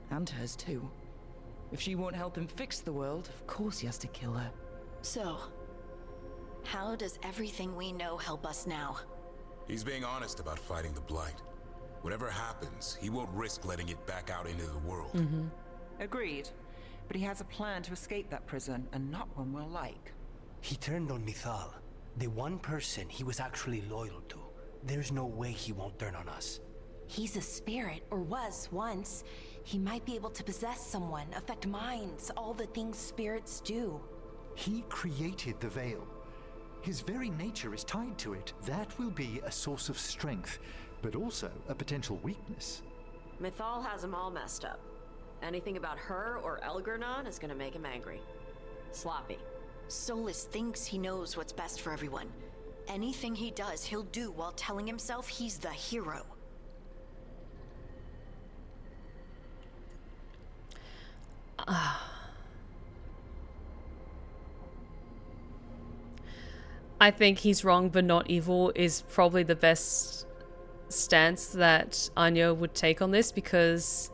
Speaker 11: And hers too. If she won't help him fix the world, of course he has to kill her.
Speaker 9: So, how does everything we know help us now?
Speaker 10: He's being honest about fighting the Blight. Whatever happens, he won't risk letting it back out into the world.
Speaker 2: Agreed. But he has a plan to escape that prison, and not one we'll like.
Speaker 3: He turned on Mythal, the one person he was actually loyal to. There's no way he won't turn on us.
Speaker 8: He's a spirit, or was once. He might be able to possess someone, affect minds, all the things spirits do.
Speaker 12: He created the veil. His very nature is tied to it. That will be a source of strength, but also a potential weakness.
Speaker 13: Mythal has him all messed up. Anything about her or Elgernon is gonna make him angry. Sloppy.
Speaker 9: Solas thinks he knows what's best for everyone. Anything he does, he'll do while telling himself he's the hero.
Speaker 1: I think he's wrong but not evil is probably the best stance that Anya would take on this, because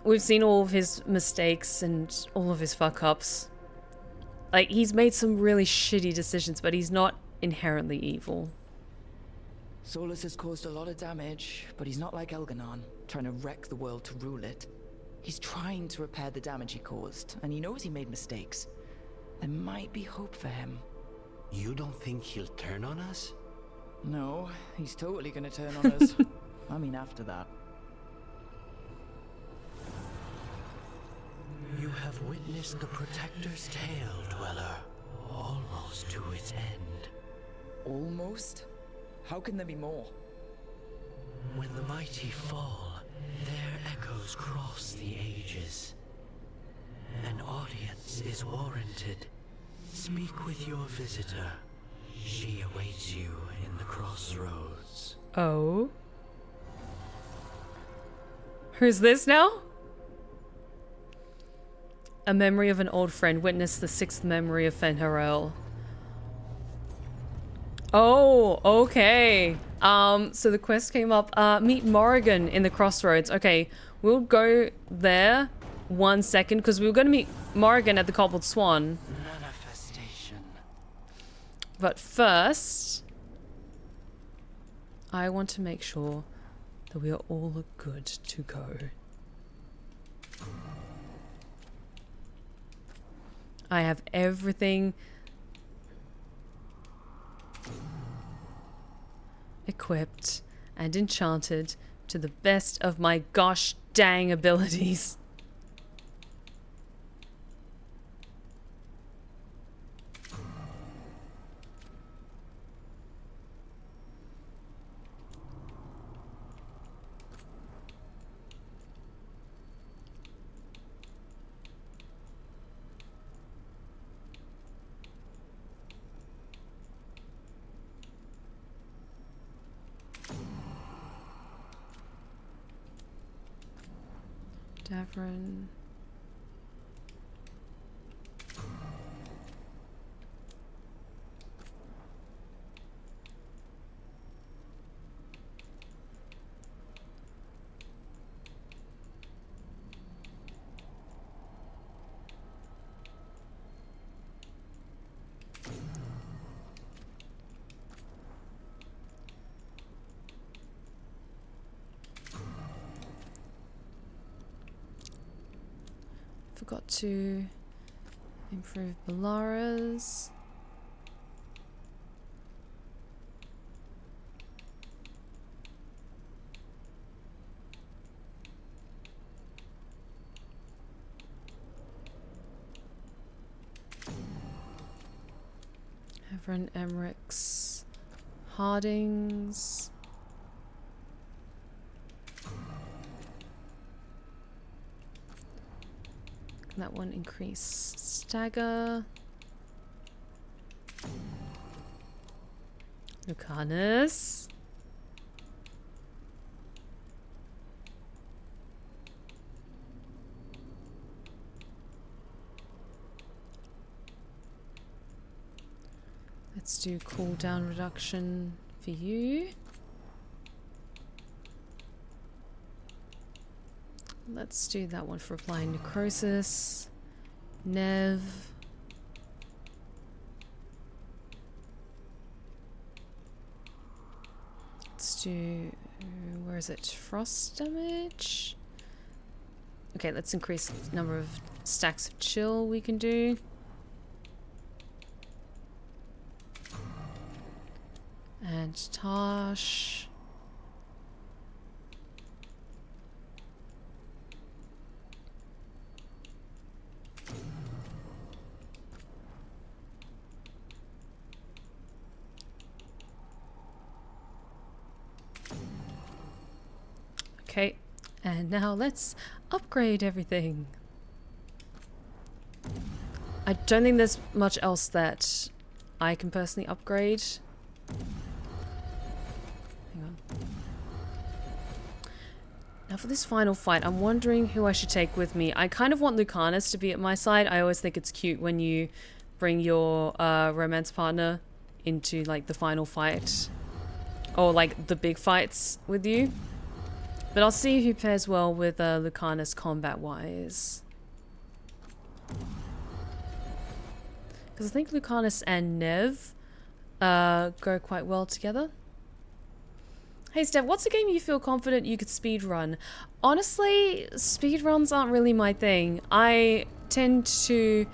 Speaker 1: we've seen all of his mistakes and all of his fuck-ups. Like, he's made some really shitty decisions, but he's not inherently evil.
Speaker 11: Solas has caused a lot of damage, but he's not like Elgernon, trying to wreck the world to rule it. He's trying to repair the damage he caused, and he knows he made mistakes. There might be hope for him.
Speaker 3: You don't think he'll turn on us?
Speaker 11: No, he's totally gonna turn on us. I mean, after that.
Speaker 3: You have witnessed the Protector's tale, Dweller. Almost to its end.
Speaker 11: Almost? How can there be more?
Speaker 3: When the mighty fall, their echoes cross the ages. An audience is warranted. Speak with your visitor. She awaits you in the crossroads.
Speaker 1: Oh? Who's this now? A memory of an old friend. Witness the 6th memory of Fen'Harel. Oh, okay. So the quest came up. Meet Morrigan in the crossroads. Okay, we'll go there 1 second, because we were going to meet Morrigan at the Cobbled Swan.
Speaker 3: Manifestation.
Speaker 1: But first, I want to make sure that we are all good to go. I have everything equipped and enchanted to the best of my gosh dang abilities. Tavern. Forgot to improve Balara's. Everett Emmerich's. Harding's. That one increase stagger. Lucanus. Let's do cooldown reduction for you. Let's do that one for applying necrosis. Nev. Let's do, where is it? Frost damage? Okay, let's increase the number of stacks of chill we can do. And Tosh. Okay, and now let's upgrade everything. I don't think there's much else that I can personally upgrade. Hang on. Now for this final fight, I'm wondering who I should take with me. I kind of want Lucanus to be at my side. I always think it's cute when you bring your romance partner into like the final fight. Or like the big fights with you. But I'll see who pairs well with Lucanus combat-wise. Because I think Lucanus and Nev go quite well together. Hey Steph, what's a game you feel confident you could speedrun? Honestly, speedruns aren't really my thing. I tend to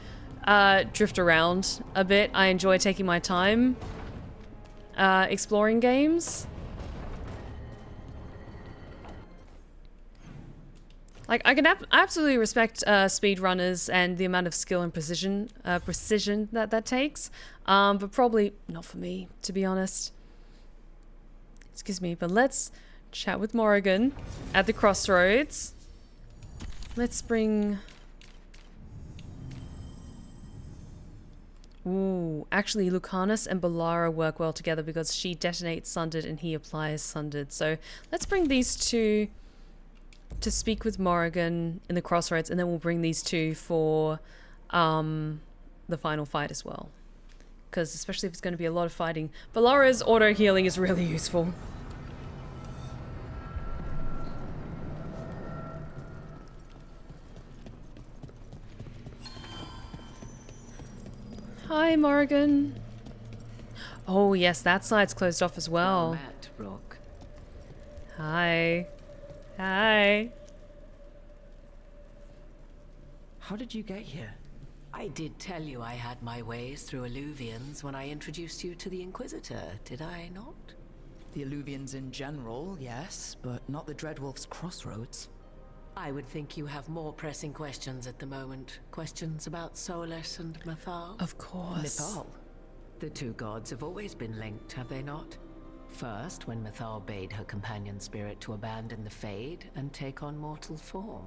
Speaker 1: drift around a bit. I enjoy taking my time exploring games. Like, I can absolutely respect speedrunners and the amount of skill and precision that takes, but probably not for me, to be honest. Excuse me, but let's chat with Morrigan at the crossroads. Let's bring... Ooh, actually Lucanus and Balara work well together because she detonates Sundered and he applies Sundered. So let's bring these two to speak with Morrigan in the crossroads, and then we'll bring these two for the final fight as well. Because especially if it's going to be a lot of fighting, Balara's auto healing is really useful. Hi, Morrigan. Oh yes, that side's closed off as well.
Speaker 14: Matt, Rock.
Speaker 1: Hi. Hi.
Speaker 14: How did you get here? I did tell you I had my ways through Illuvians when I introduced you to the Inquisitor, did I not?
Speaker 11: The Illuvians in general, yes, but not the Dreadwolf's crossroads.
Speaker 14: I would think you have more pressing questions at the moment. Questions about Solas and Mythal?
Speaker 1: Of course.
Speaker 14: Mythal. The two gods have always been linked, have they not? First, when Mythal bade her companion spirit to abandon the Fade and take on mortal form.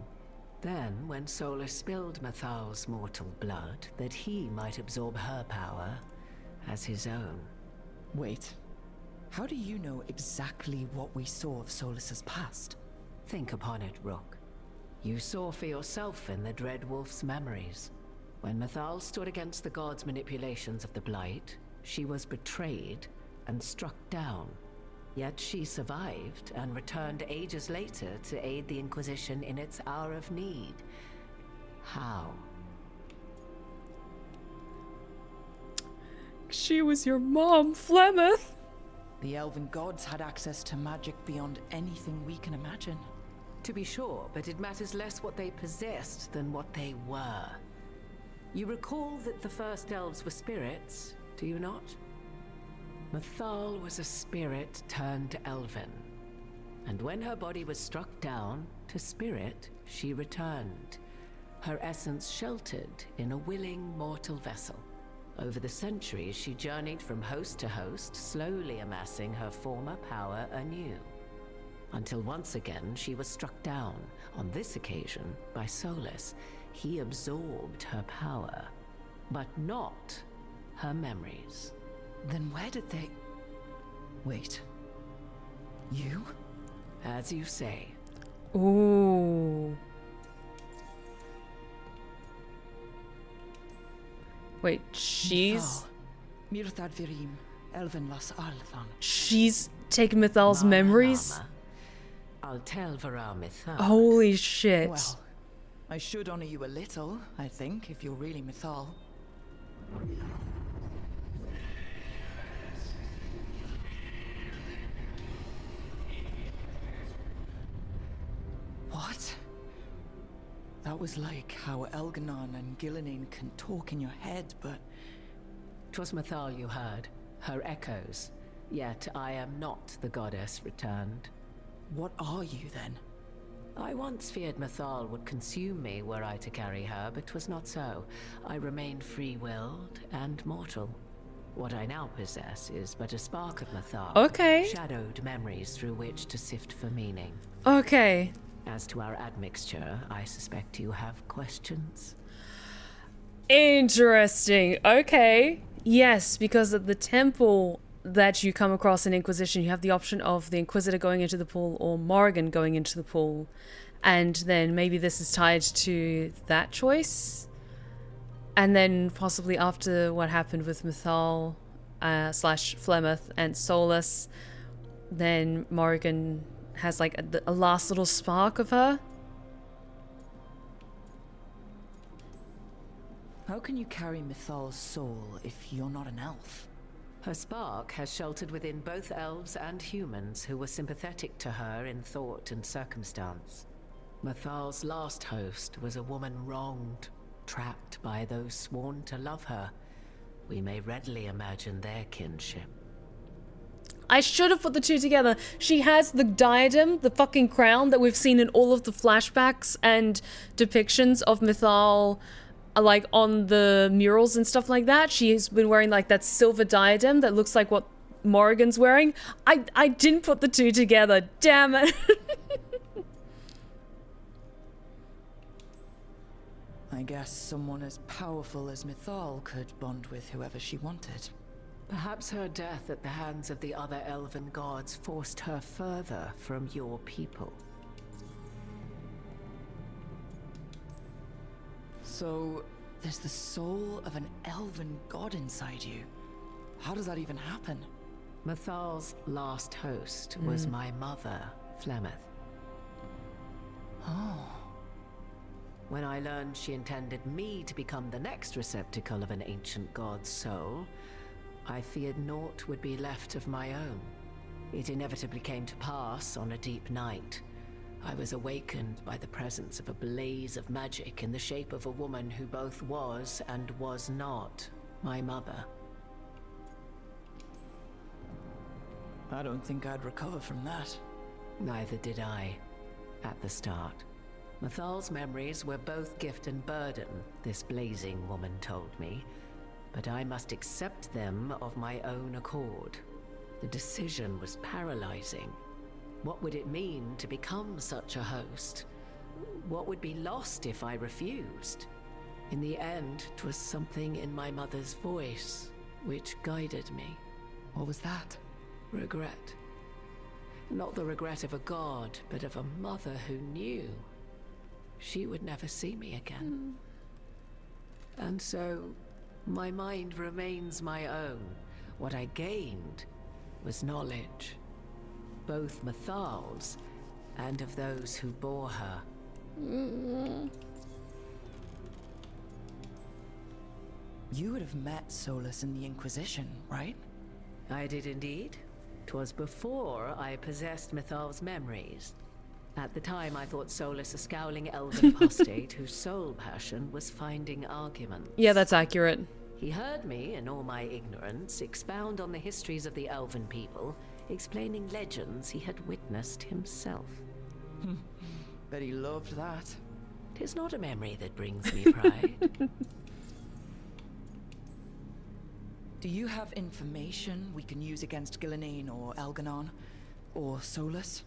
Speaker 14: Then, when Solas spilled Mythal's mortal blood, that he might absorb her power as his own.
Speaker 11: Wait, how do you know exactly what we saw of Solas's past?
Speaker 14: Think upon it, Rook. You saw for yourself in the Dread Wolf's memories. When Mythal stood against the gods' manipulations of the Blight, she was betrayed and struck down. Yet she survived and returned ages later to aid the Inquisition in its hour of need. How?
Speaker 1: She was your mom, Flemeth.
Speaker 11: The elven gods had access to magic beyond anything we can imagine.
Speaker 14: To be sure, but it matters less what they possessed than what they were. You recall that the first elves were spirits, do you not? Mythal was a spirit turned elven. And when her body was struck down, to spirit she returned. Her essence sheltered in a willing mortal vessel. Over the centuries, she journeyed from host to host, slowly amassing her former power anew. Until once again, she was struck down, on this occasion, by Solas. He absorbed her power, but not her memories.
Speaker 11: Then where did they... Wait. You?
Speaker 14: As you say.
Speaker 1: Ooh. Wait, she's...
Speaker 11: Mirthad Virim, Elven Las Althan.
Speaker 1: She's taken Mythal's memories?
Speaker 14: I'll tell Vara Mythal.
Speaker 1: Holy shit.
Speaker 11: Well, I should honor you a little, I think, if you're really Mythal. What? That was like how Elghanan and Ghilan'nain can talk in your head, but...
Speaker 14: 'Twas Mythal you heard, her echoes. Yet I am not the goddess returned.
Speaker 11: What are you then?
Speaker 14: I once feared Mythal would consume me were I to carry her, but 'twas not so. I remain free-willed and mortal. What I now possess is but a spark of Mythal.
Speaker 1: Okay.
Speaker 14: Shadowed memories through which to sift for meaning.
Speaker 1: Okay.
Speaker 14: As to our admixture, I suspect you have questions.
Speaker 1: Interesting. Okay. Yes, because at the temple that you come across in Inquisition, you have the option of the Inquisitor going into the pool or Morrigan going into the pool. And then maybe this is tied to that choice. And then possibly after what happened with Mythal / Flemeth and Solas, then Morrigan has like a last little spark of her.
Speaker 11: How can you carry Mythal's soul if you're not an elf?
Speaker 14: Her spark has sheltered within both elves and humans who were sympathetic to her in thought and circumstance. Mythal's last host was a woman wronged, trapped by those sworn to love her. We may readily imagine their kinship.
Speaker 1: I should have put the two together. She has the diadem, the fucking crown that we've seen in all of the flashbacks and depictions of Mythal, like on the murals and stuff like that. She's been wearing like that silver diadem that looks like what Morrigan's wearing. I didn't put the two together. Damn it.
Speaker 11: I guess someone as powerful as Mythal could bond with whoever she wanted.
Speaker 14: Perhaps her death at the hands of the other elven gods forced her further from your people.
Speaker 11: So, there's the soul of an elven god inside you. How does that even happen?
Speaker 14: Mythal's last host was my mother, Flemeth.
Speaker 11: Oh.
Speaker 14: When I learned she intended me to become the next receptacle of an ancient god's soul, I feared naught would be left of my own. It inevitably came to pass on a deep night. I was awakened by the presence of a blaze of magic in the shape of a woman who both was and was not my mother.
Speaker 11: I don't think I'd recover from that.
Speaker 14: Neither did I, at the start. Mythal's memories were both gift and burden, this blazing woman told me. But I must accept them of my own accord. The decision was paralyzing. What would it mean to become such a host? What would be lost if I refused? In the end, 'twas something in my mother's voice which guided me.
Speaker 11: What was that?
Speaker 14: Regret. Not the regret of a god, but of a mother who knew. she would never see me again. And so, my mind remains my own. What I gained was knowledge, both Mathal's and of those who bore her.
Speaker 11: You would have met Solas in the Inquisition, right?
Speaker 14: I did indeed. 'Twas before I possessed Mathal's memories. At the time, I thought Solas a scowling elven apostate whose sole passion was finding arguments.
Speaker 1: Yeah, that's accurate.
Speaker 14: He heard me, in all my ignorance, expound on the histories of the elven people, explaining legends he had witnessed himself.
Speaker 11: Bet he loved that.
Speaker 14: 'Tis not a memory that brings me pride.
Speaker 11: Do you have information we can use against Ghilan'nain or Elganon? Or Solas?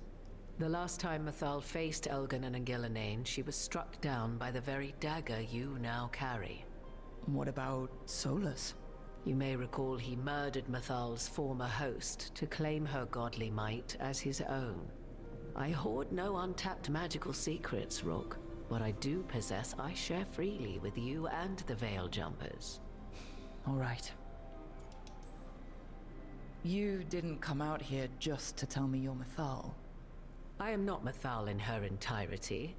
Speaker 14: The last time Mathal faced Elganon and Ghilan'nain, she was struck down by the very dagger you now carry.
Speaker 11: What about Solas?
Speaker 14: You may recall he murdered Mathal's former host to claim her godly might as his own. I hoard no untapped magical secrets, Rook. What I do possess, I share freely with you and the Veil Jumpers.
Speaker 11: All right. You didn't come out here just to tell me you're Mathal.
Speaker 14: I am not Mathal in her entirety,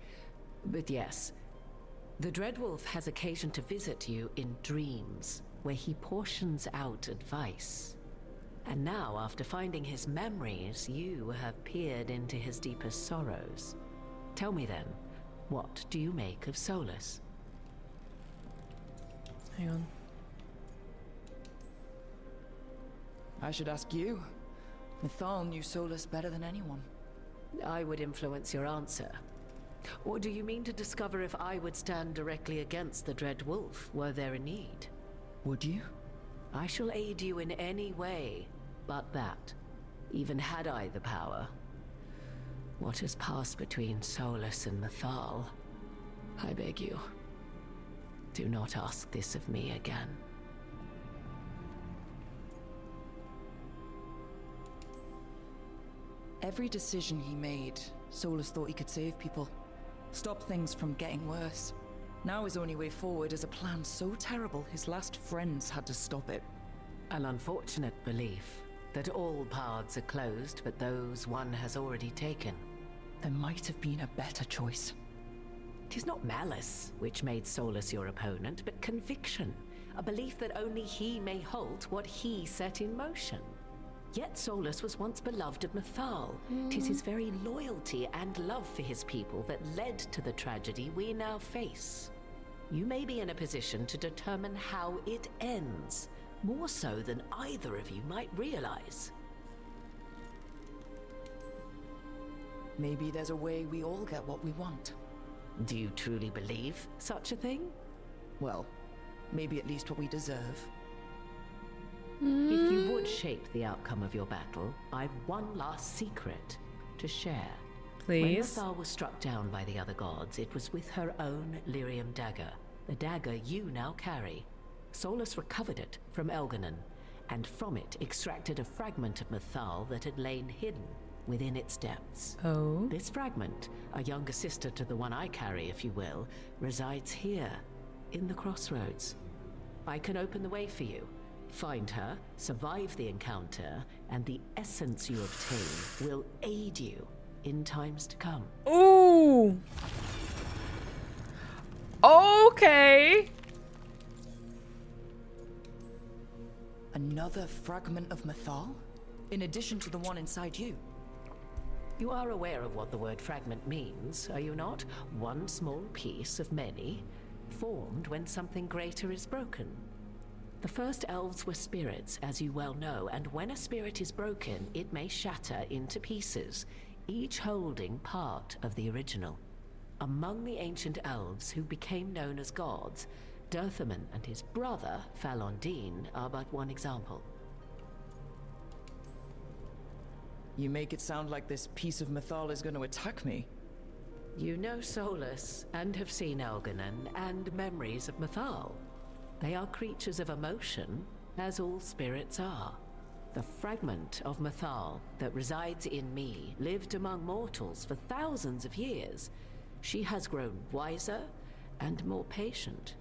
Speaker 14: but yes. The Dreadwolf has occasion to visit you in dreams, where he portions out advice. And now, after finding his memories, you have peered into his deepest sorrows. Tell me then, what do you make of Solas?
Speaker 1: Hang on.
Speaker 11: I should ask you. Mathal knew Solas better than anyone.
Speaker 14: I would influence your answer. Or do you mean to discover if I would stand directly against the Dread Wolf, were there a need?
Speaker 11: Would you?
Speaker 14: I shall aid you in any way, but that, even had I the power. What has passed between Solas and Mathal, I beg you, do not ask this of me again.
Speaker 11: Every decision he made, Solas thought he could save people. Stop things from getting worse. Now his only way forward is a plan so terrible his last friends had to stop it.
Speaker 14: An unfortunate belief that all paths are closed but those one has already taken.
Speaker 11: There might have been a better choice.
Speaker 14: 'Tis not malice which made Solas your opponent, but conviction. A belief that only he may halt what he set in motion. Yet Solas was once beloved of Mathal. 'Tis his very loyalty and love for his people that led to the tragedy we now face. You may be in a position to determine how it ends, more so than either of you might realize.
Speaker 11: Maybe there's a way we all get what we want.
Speaker 14: Do you truly believe such a thing?
Speaker 11: Well, maybe at least what we deserve.
Speaker 14: If you would shape the outcome of your battle, I've one last secret to share.
Speaker 1: Please.
Speaker 14: When Mathal was struck down by the other gods, it was with her own lyrium dagger, the dagger you now carry. Solas recovered it from Elganon, and from it extracted a fragment of Mathal that had lain hidden within its depths.
Speaker 1: Oh.
Speaker 14: This fragment, a younger sister to the one I carry, if you will, resides here, in the crossroads. I can open the way for you. Find her, survive the encounter, and the essence you obtain will aid you in times to come.
Speaker 1: Ooh. Okay.
Speaker 11: Another fragment of Mathal? In addition to the one inside you?
Speaker 14: You are aware of what the word fragment means, are you not? One small piece of many, formed when something greater is broken. The first elves were spirits, as you well know, and when a spirit is broken, it may shatter into pieces, each holding part of the original. Among the ancient elves who became known as gods, Dirthaman and his brother, Falondine, are but one example.
Speaker 11: You make it sound like this piece of Mathal is going to attack me.
Speaker 14: You know Solas, and have seen Elganon, and memories of Mathal. They are creatures of emotion, as all spirits are. The fragment of Mathal that resides in me lived among mortals for thousands of years. She has grown wiser and more patient.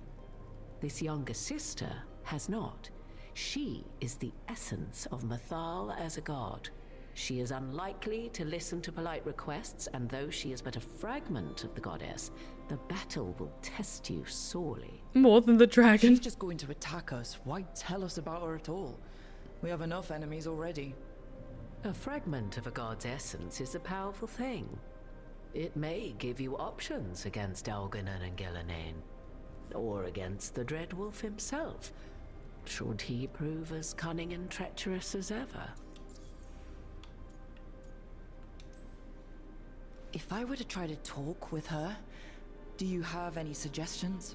Speaker 14: This younger sister has not. She is the essence of Mythal as a god. She is unlikely to listen to polite requests, and though she is but a fragment of the goddess, the battle will test you sorely.
Speaker 1: More than the dragon.
Speaker 11: She's just going to attack us. Why tell us about her at all? We have enough enemies already.
Speaker 14: A fragment of a god's essence is a powerful thing. It may give you options against Elganon and Ghilan'nain, or against the Dread Wolf himself, should he prove as cunning and treacherous as ever.
Speaker 11: If I were to try to talk with her, do you have any suggestions?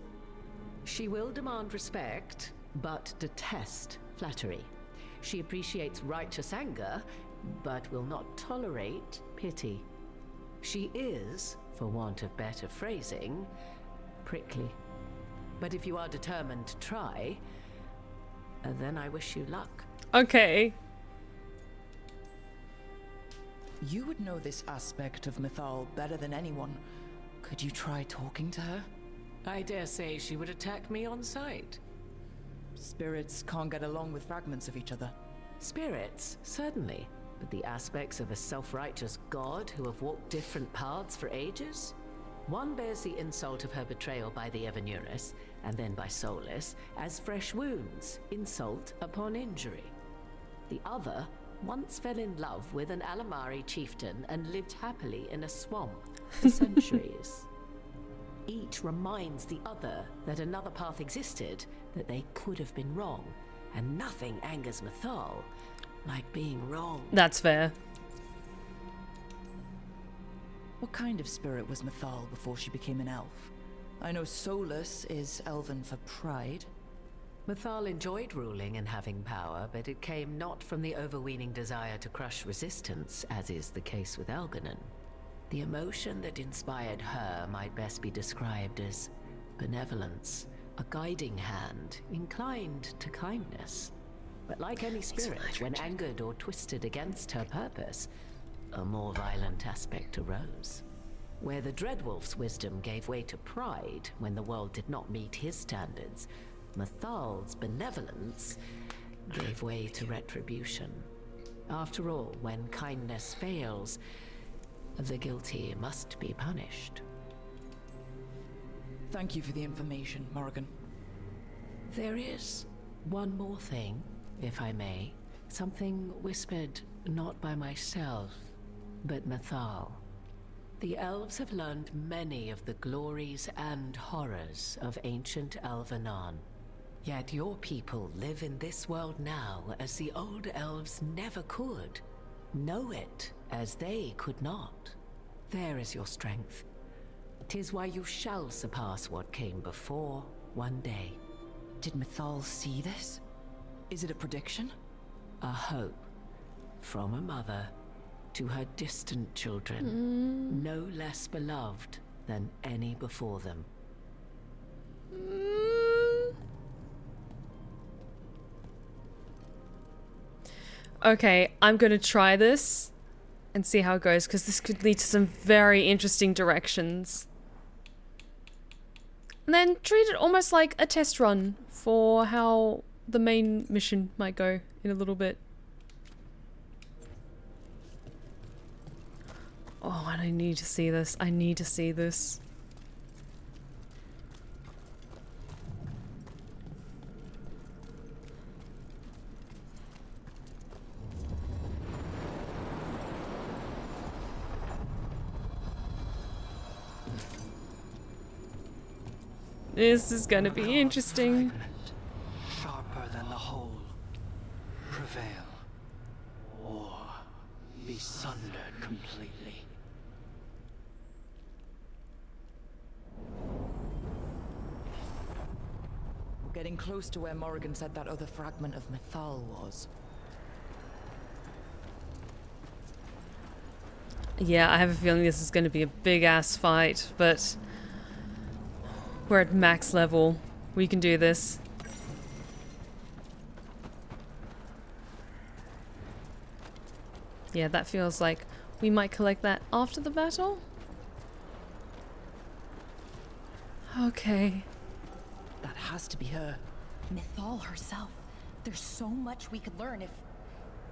Speaker 14: She will demand respect, but detest flattery. She appreciates righteous anger, but will not tolerate pity. She is, for want of better phrasing, prickly. But if you are determined to try, then I wish you luck.
Speaker 1: Okay.
Speaker 11: You would know this aspect of Mythal better than anyone. Could you try talking to her?
Speaker 14: I dare say she would attack me on sight.
Speaker 11: Spirits can't get along with fragments of each other.
Speaker 14: Spirits, certainly. But the aspects of a self-righteous god who have walked different paths for ages? One bears the insult of her betrayal by the Evanurus, and then by Solas, as fresh wounds, insult upon injury. The other once fell in love with an Alamari chieftain and lived happily in a swamp for centuries. Each reminds the other that another path existed, that they could have been wrong, and nothing angers Mythal like being wrong.
Speaker 1: That's fair.
Speaker 11: What kind of spirit was Mythal before she became an elf? I know Solas is elven for pride.
Speaker 14: Mythal enjoyed ruling and having power, but it came not from the overweening desire to crush resistance, as is the case with Elganon. The emotion that inspired her might best be described as benevolence, a guiding hand, inclined to kindness. But like any spirit, when angered or twisted against her purpose, a more violent aspect arose. Where the Dreadwolf's wisdom gave way to pride when the world did not meet his standards, Mythal's benevolence gave way to retribution. After all, when kindness fails, the guilty must be punished.
Speaker 11: Thank you for the information, Morrigan.
Speaker 14: There is one more thing, if I may. Something whispered not by myself, but Mythal. The elves have learned many of the glories and horrors of ancient Elvenon. Yet your people live in this world now as the old elves never could. Know it as they could not. There is your strength. 'Tis why you shall surpass what came before one day.
Speaker 11: Did Mythal see this? Is it a prediction?
Speaker 14: A hope from a mother to her distant children, no less beloved than any before them.
Speaker 1: Okay, I'm gonna try this and see how it goes, because this could lead to some very interesting directions. And then treat it almost like a test run for how the main mission might go in a little bit. Oh, and I need to see this. I need to see this. This is gonna be interesting.
Speaker 3: Sharper than the whole. Prevail. Or be sundered completely.
Speaker 11: We're getting close to where Morrigan said that other fragment of Mythal was.
Speaker 1: Yeah, I have a feeling this is gonna be a big ass fight, but we're at max level. We can do this. Yeah, that feels like we might collect that after the battle. Okay.
Speaker 11: That has to be her.
Speaker 8: Mythal herself. There's so much we could learn if...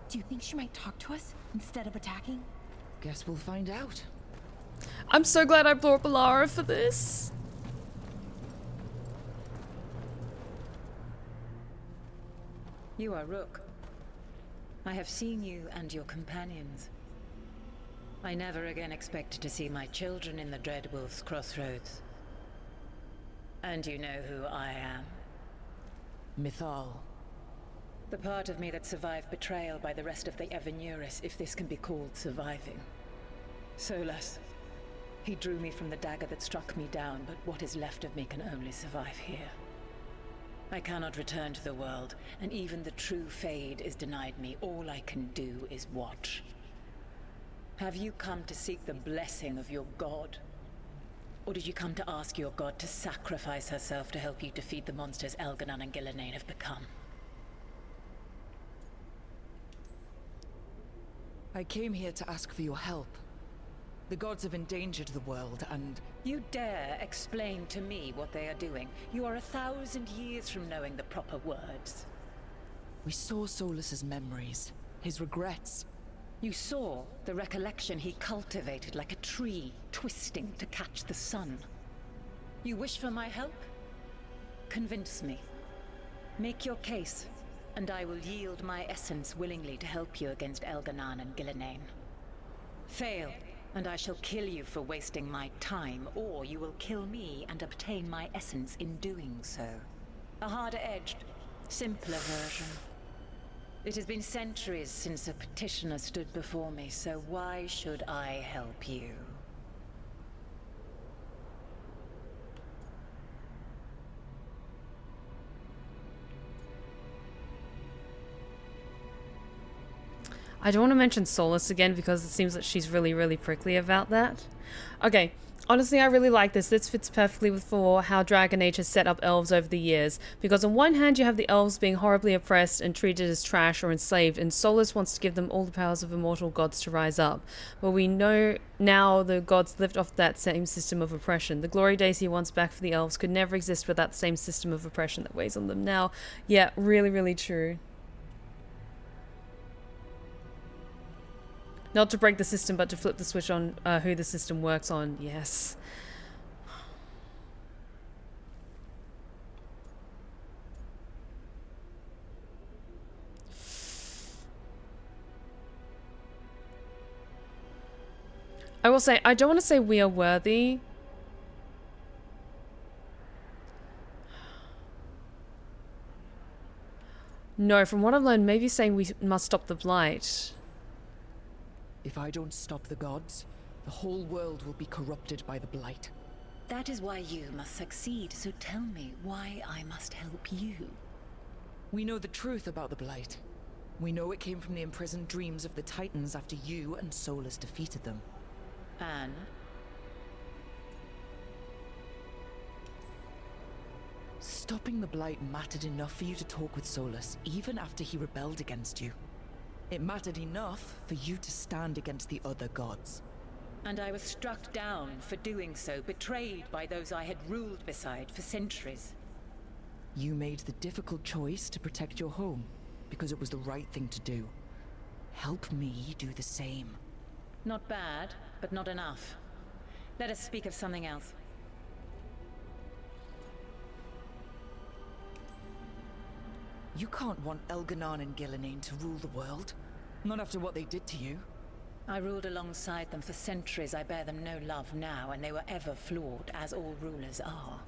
Speaker 8: Do you think she might talk to us instead of attacking?
Speaker 11: Guess we'll find out.
Speaker 1: I'm so glad I brought Balara for this.
Speaker 5: You are Rook. I have seen you and your companions. I never again expect to see my children in the Dreadwolf's crossroads. And you know who I am.
Speaker 11: Mythal.
Speaker 5: The part of me that survived betrayal by the rest of the Evenuris, if this can be called surviving. Solas. He drew me from the dagger that struck me down, but what is left of me can only survive here. I cannot return to the world, and even the true Fade is denied me. All I can do is watch. Have you come to seek the blessing of your god? Or did you come to ask your god to sacrifice herself to help you defeat the monsters Elganon and Ghilan'nain have become?
Speaker 11: I came here to ask for your help. The gods have endangered the world, and...
Speaker 5: You dare explain to me what they are doing? You are 1,000 years from knowing the proper words.
Speaker 11: We saw Solas's memories, his regrets.
Speaker 5: You saw the recollection he cultivated like a tree, twisting to catch the sun. You wish for my help? Convince me. Make your case, and I will yield my essence willingly to help you against Elganon and Ghilan'nain. Fail, and I shall kill you for wasting my time, or you will kill me and obtain my essence in doing so. A harder-edged, simpler version. It has been centuries since a petitioner stood before me, so why should I help you?
Speaker 1: I don't want to mention Solas again because it seems that she's really, really prickly about that. Okay, honestly, I really like this. This fits perfectly with for how Dragon Age has set up elves over the years. Because on one hand, you have the elves being horribly oppressed and treated as trash or enslaved, and Solas wants to give them all the powers of immortal gods to rise up. But we know now the gods lived off that same system of oppression. The glory days he wants back for the elves could never exist without the same system of oppression that weighs on them now. Yeah, really, really true. Not to break the system, but to flip the switch on who the system works on. Yes. I will say, I don't want to say we are worthy. No, from what I've learned, maybe saying we must stop the Blight.
Speaker 11: If I don't stop the gods, the whole world will be corrupted by the Blight.
Speaker 5: That is why you must succeed, so tell me why I must help you.
Speaker 11: We know the truth about the Blight. We know it came from the imprisoned dreams of the Titans after you and Solas defeated them.
Speaker 5: And?
Speaker 11: Stopping the Blight mattered enough for you to talk with Solas, even after he rebelled against you. It mattered enough for you to stand against the other gods.
Speaker 5: And I was struck down for doing so, betrayed by those I had ruled beside for centuries.
Speaker 11: You made the difficult choice to protect your home, because it was the right thing to do. Help me do the same.
Speaker 5: Not bad, but not enough. Let us speak of something else.
Speaker 11: You can't want Elganon and Ghilan'nain to rule the world. Not after what they did to you.
Speaker 5: I ruled alongside them for centuries. I bear them no love now, and they were ever flawed, as all rulers are.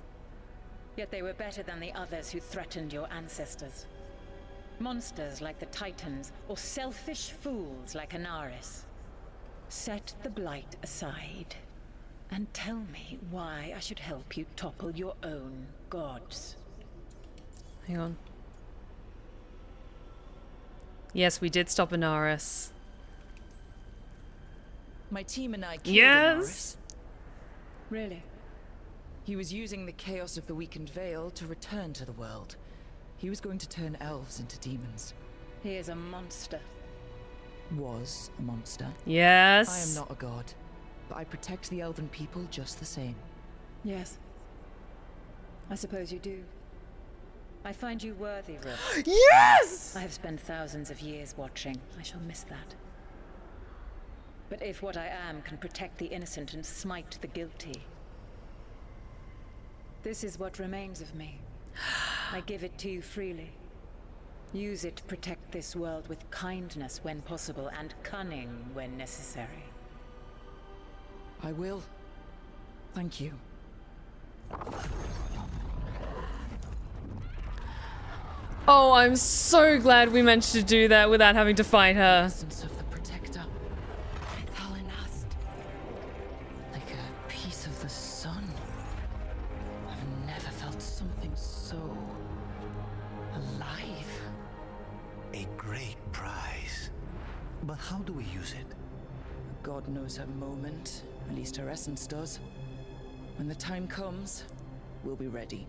Speaker 5: Yet they were better than the others who threatened your ancestors. Monsters like the Titans, or selfish fools like Anaris. Set the Blight aside, and tell me why I should help you topple your own gods.
Speaker 1: Hang on. Yes, we did stop Anaris.
Speaker 11: My team and I killed
Speaker 1: Yes!
Speaker 11: Anaris.
Speaker 5: Really?
Speaker 11: He was using the chaos of the weakened Veil to return to the world. He was going to turn elves into demons.
Speaker 5: He is a monster.
Speaker 11: Was a monster.
Speaker 1: Yes.
Speaker 11: I am not a god, but I protect the elven people just the same.
Speaker 5: Yes. I suppose you do. I find you worthy, Rook.
Speaker 1: Yes!
Speaker 5: I have spent thousands of years watching. I shall miss that. But if what I am can protect the innocent and smite the guilty, this is what remains of me. I give it to you freely. Use it to protect this world with kindness when possible and cunning when necessary.
Speaker 11: I will. Thank you.
Speaker 1: Oh, I'm so glad we managed to do that without having to fight her.
Speaker 11: Essence of the Protector. Ast. Like a piece of the sun. I've never felt something so alive.
Speaker 3: A great prize. But how do we use it?
Speaker 11: God knows her moment. At least her essence does. When the time comes, we'll be ready.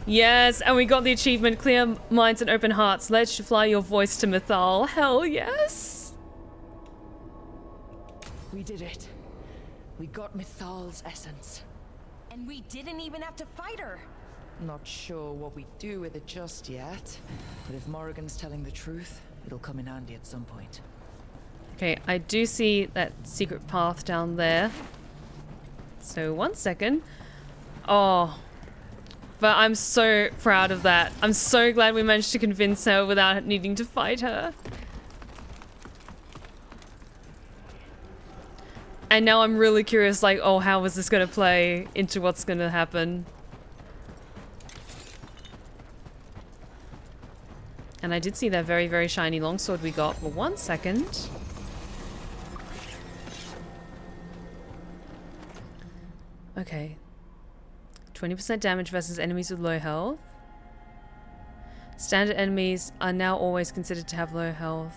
Speaker 1: Yes, and we got the achievement, Clear Minds and Open Hearts. Let's fly your voice to Mythal. Hell yes!
Speaker 11: We did it. We got Mythal's essence.
Speaker 8: And we didn't even have to fight her.
Speaker 11: Not sure what we do with it just yet, but if Morrigan's telling the truth, it'll come in handy at some point.
Speaker 1: Okay, I do see that secret path down there. So, 1 second. Oh... But I'm so proud of that. I'm so glad we managed to convince her without needing to fight her. And now I'm really curious, like, oh, how is this going to play into what's going to happen? And I did see that very, very shiny longsword we got. Well, 1 second. Okay. 20% damage versus enemies with low health. Standard enemies are now always considered to have low health.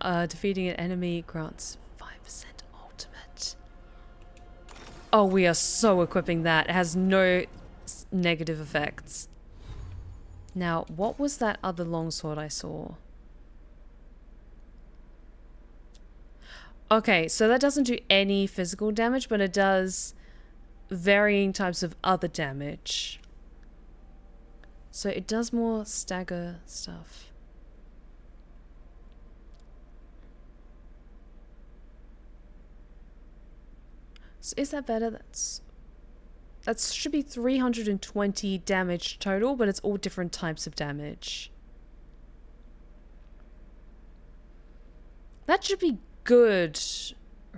Speaker 1: Defeating an enemy grants 5% ultimate. Oh, we are so equipping that. It has no negative effects. Now, what was that other longsword I saw? Okay, so that doesn't do any physical damage, but it does varying types of other damage. So it does more stagger stuff. So is that better? That should be 320 damage total, but it's all different types of damage. That should be good,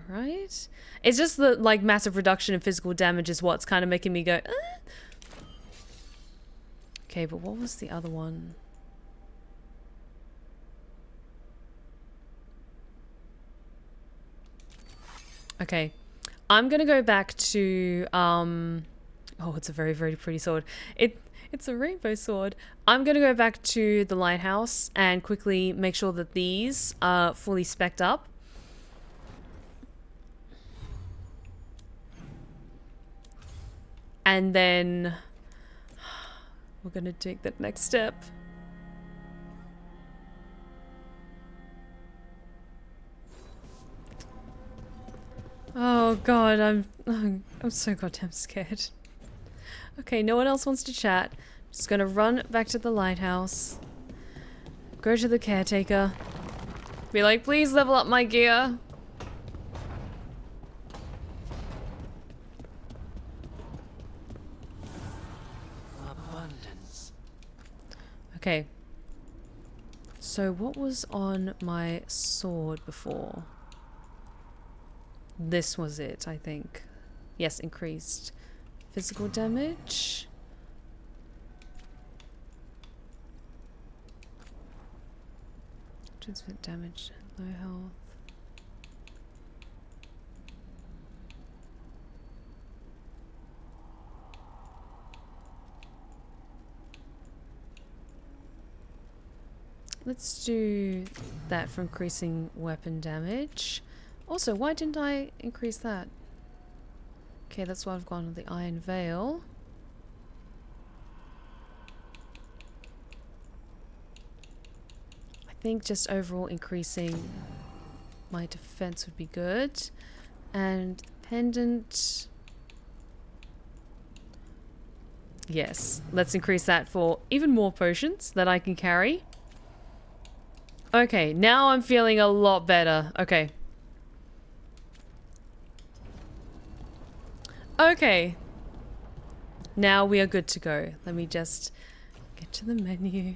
Speaker 1: right? It's just the like massive reduction in physical damage is what's kind of making me go, Okay, but what was the other one? Okay, I'm gonna go back to oh, it's a very, very pretty sword. It's a rainbow sword. I'm gonna go back to the lighthouse and quickly make sure that these are fully spec'd up. And then we're gonna take that next step. Oh god, I'm so goddamn scared. Okay, no one else wants to chat. Just gonna run back to the lighthouse. Go to the caretaker. Be like, please level up my gear. Okay. So what was on my sword before? This was it, I think. Yes, increased physical damage. Transmit damage, low health. Let's do that for increasing weapon damage. Also, why didn't I increase that? Okay, that's why I've gone with the Iron Veil. I think just overall increasing my defense would be good. And Pendant. Yes, let's increase that for even more potions that I can carry. Okay, now I'm feeling a lot better. Okay. Okay. Now we are good to go. Let me just get to the menu.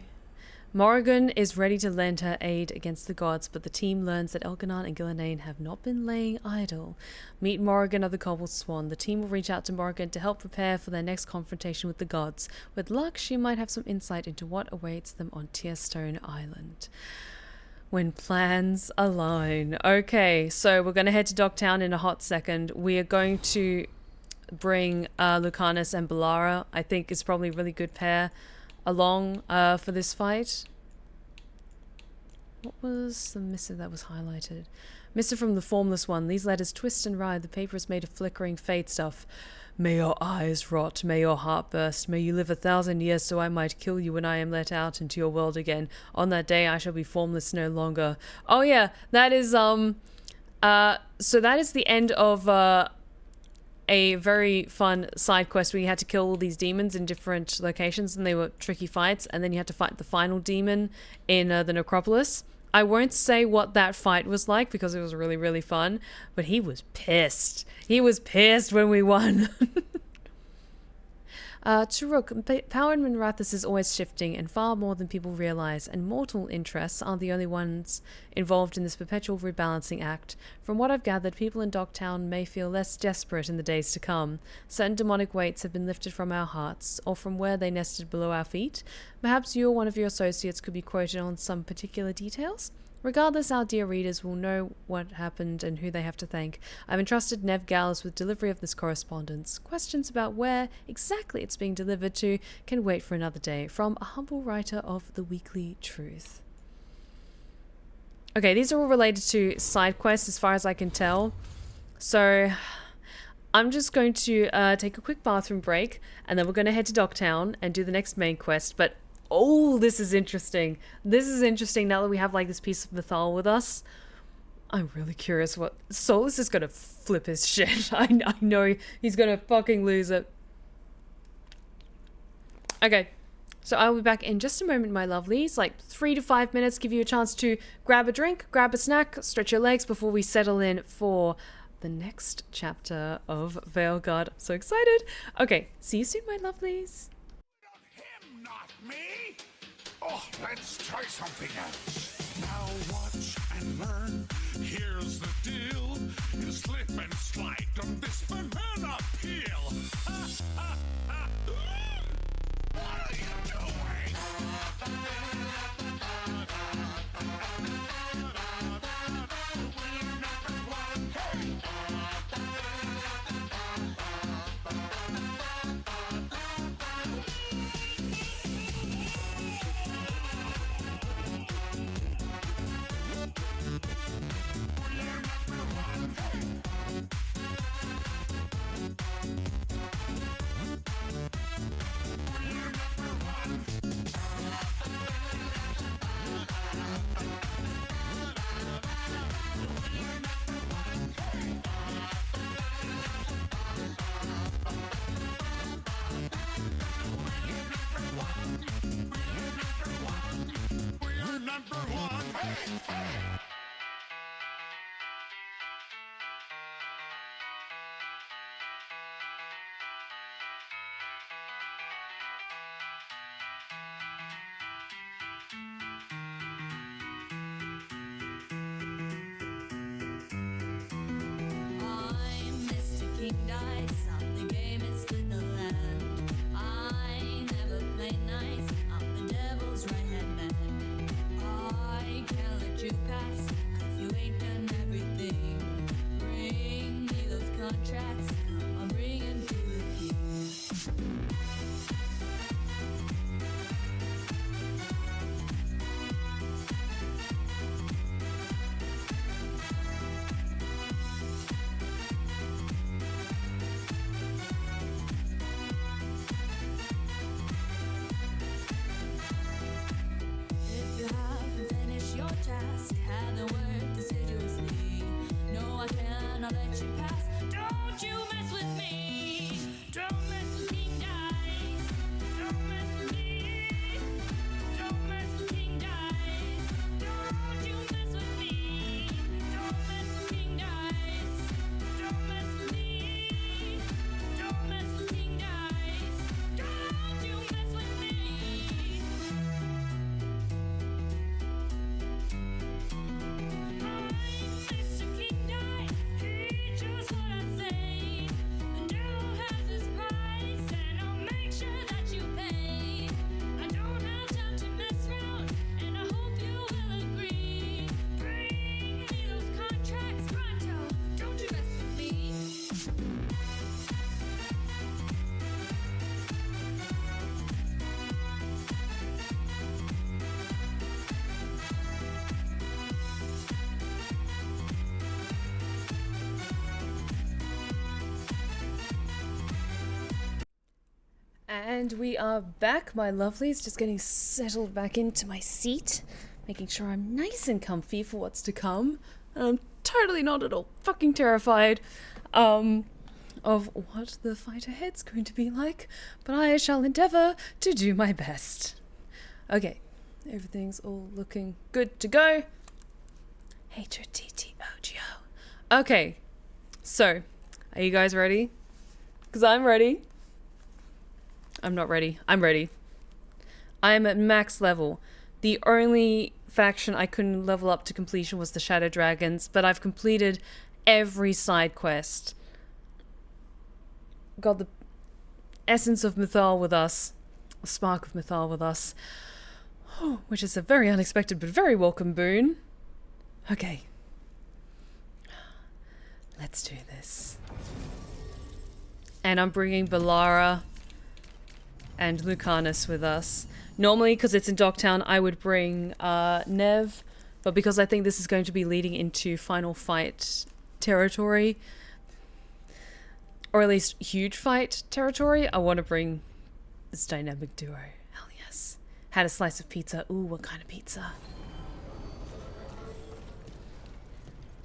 Speaker 1: Morrigan is ready to lend her aid against the gods, but the team learns that Elganon and Ghilan'nain have not been laying idle. Meet Morrigan of the Cobbled Swan. The team will reach out to Morrigan to help prepare for their next confrontation with the gods. With luck, she might have some insight into what awaits them on Tearstone Island. When plans align. Okay, so we're going to head to Dogtown in a hot second. We are going to bring Lucanus and Bellara. I think it's probably a really good pair along for this fight. What was the missive that was highlighted? Missive from the Formless One. These letters twist and writhe. The paper is made of flickering fade stuff. May your eyes rot. May your heart burst. That you live 1,000 years so I might kill you when I am let out into your world again. On that day I shall be formless no longer. Oh yeah, that is so that is the end of a very fun side quest where you had to kill all these demons in different locations, and they were tricky fights, and then you had to fight the final demon in the necropolis. I won't say what that fight was like because it was really, really fun, but he was pissed. He was pissed when we won. Turuk, power in Minrathous is always shifting and far more than people realize, and mortal interests aren't the only ones involved in this perpetual rebalancing act. From what I've gathered, people in Dogtown may feel less desperate in the days to come. Certain demonic weights have been lifted from our hearts, or from where they nested below our feet. Perhaps you or one of your associates could be quoted on some particular details? Regardless, our dear readers will know what happened and who they have to thank. I've entrusted Nev Gallus with delivery of this correspondence. Questions about where exactly it's being delivered to can wait for another day. From a humble writer of the Weekly Truth. Okay, these are all related to side quests as far as I can tell. So I'm just going to take a quick bathroom break, and then we're going to head to Dogtown and do the next main quest. But oh, this is interesting. This is interesting now that we have like this piece of Mythal with us. I'm really curious what... Solas is going to flip his shit. I know he's going to fucking lose it. Okay, so I'll be back in just a moment, my lovelies. Like 3 to 5 minutes, give you a chance to grab a drink, grab a snack, stretch your legs before we settle in for the next chapter of Veilguard. I'm so excited. Okay, see you soon, my lovelies.
Speaker 15: Me? Oh, let's try something else. Now watch and learn. Here's the deal. You slip and slide on this banana peel. What are you doing?
Speaker 16: Have the word deciduously. No, I cannot let you pass. Don't
Speaker 1: And we are back, my lovelies. Just getting settled back into my seat. Making sure I'm nice and comfy for what's to come. I'm totally not at all fucking terrified of what the fight ahead's going to be like. But I shall endeavour to do my best. Okay. Everything's all looking good to go. H-O-T-T-O-G-O. Okay. So, are you guys ready? Because I'm ready. I'm not ready. I'm ready. I am at max level. The only faction I couldn't level up to completion was the Shadow Dragons, but I've completed every side quest. Got the essence of Mythal with us. A spark of Mythal with us. Which is a very unexpected but very welcome boon. Okay. Let's do this. And I'm bringing Balara and Lucanus with us. Normally, because it's in Docktown, I would bring Nev, but because I think this is going to be leading into final fight territory, or at least huge fight territory, I want to bring this dynamic duo. Hell yes. Had a slice of pizza. Ooh, what kind of pizza?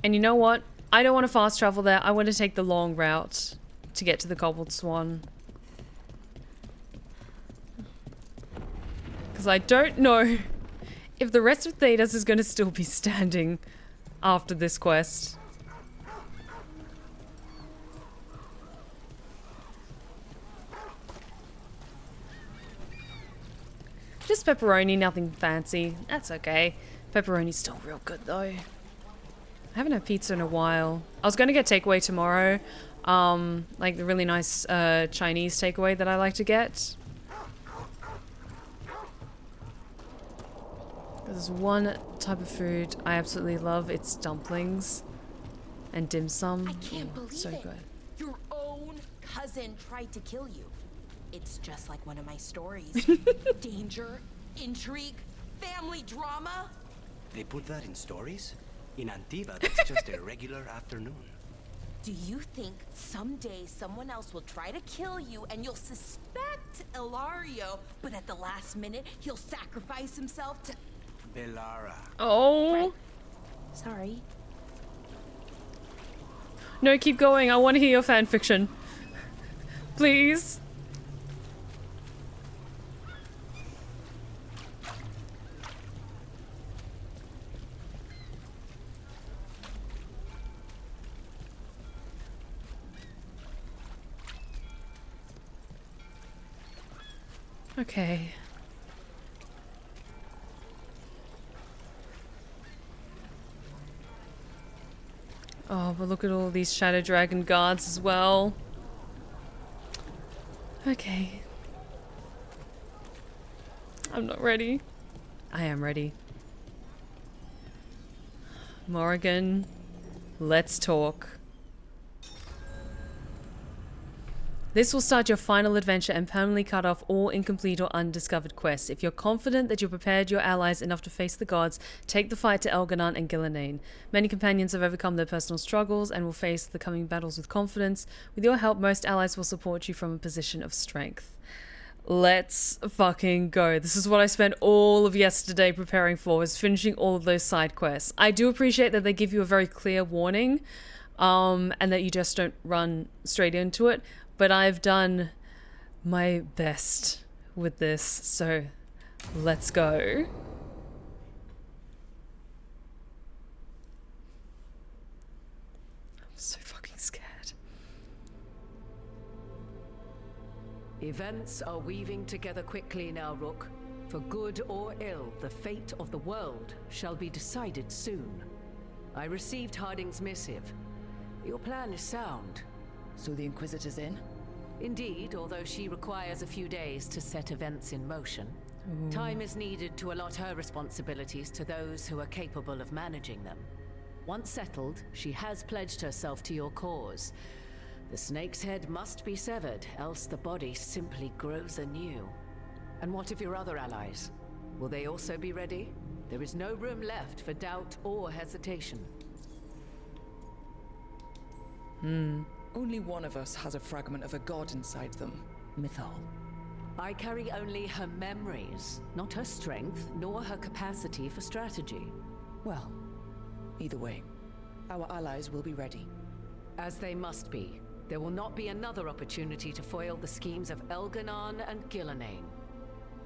Speaker 1: And you know what? I don't want to fast travel there. I want to take the long route to get to the Cobbled Swan. Because I don't know if the rest of Thedas is going to still be standing after this quest. Just pepperoni, nothing fancy. That's okay. Pepperoni's still real good though. I haven't had pizza in a while. I was going to get takeaway tomorrow. Like the really nice Chinese takeaway that I like to get. There's one type of food I absolutely love. It's dumplings and dim sum.
Speaker 8: I can't believe
Speaker 1: so
Speaker 8: it.
Speaker 1: good.
Speaker 8: Your own cousin tried to kill you. It's just like one of my stories. Danger, intrigue, family drama.
Speaker 16: They put that in stories? In Antiva, that's just a regular afternoon.
Speaker 8: Do you think someday someone else will try to kill you and you'll suspect Ilario, but at the last minute he'll sacrifice himself to...
Speaker 16: Bellara.
Speaker 1: Oh.
Speaker 8: Right. Sorry.
Speaker 1: No, keep going. I want to hear your fanfiction. Please. Okay. Oh, but look at all these Shadow Dragon guards as well. Okay. I'm not ready. I am ready. Morrigan, let's talk. This will start your final adventure and permanently cut off all incomplete or undiscovered quests. If you're confident that you've prepared your allies enough to face the gods, take the fight to Elganon and Ghilan'nain. Many companions have overcome their personal struggles and will face the coming battles with confidence. With your help, most allies will support you from a position of strength. Let's fucking go. This is what I spent all of yesterday preparing for, is finishing all of those side quests. I do appreciate that they give you a very clear warning, and that you just don't run straight into it. But I've done my best with this, so let's go. I'm so fucking scared.
Speaker 14: Events are weaving together quickly now, Rook. For good or ill, the fate of the world shall be decided soon. I received Harding's missive. Your plan is sound.
Speaker 11: So the Inquisitor's in?
Speaker 14: Indeed, although she requires a few days to set events in motion. Time is needed to allot her responsibilities to those who are capable of managing them. Once settled, she has pledged herself to your cause. The snake's head must be severed, else the body simply grows anew. And what of your other allies? Will they also be ready? There is no room left for doubt or hesitation.
Speaker 11: Only one of us has a fragment of a god inside them. Mythal.
Speaker 14: I carry only her memories, not her strength, nor her capacity for strategy.
Speaker 11: Well, either way, our allies will be ready.
Speaker 14: As they must be. There will not be another opportunity to foil the schemes of Elganon and Ghilan'nain.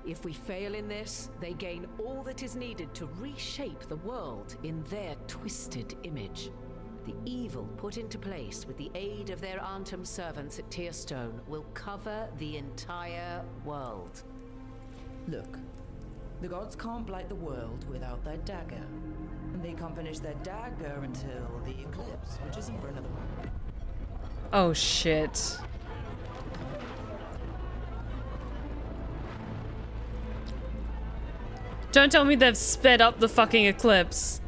Speaker 14: If we fail in this, they gain all that is needed to reshape the world in their twisted image. The evil put into place with the aid of their Arnhem servants at Tearstone will cover the entire world.
Speaker 11: Look, the gods can't blight the world without their dagger. And they can't finish their dagger until the eclipse, which isn't for another one.
Speaker 1: Oh shit. Don't tell me they've sped up the fucking eclipse.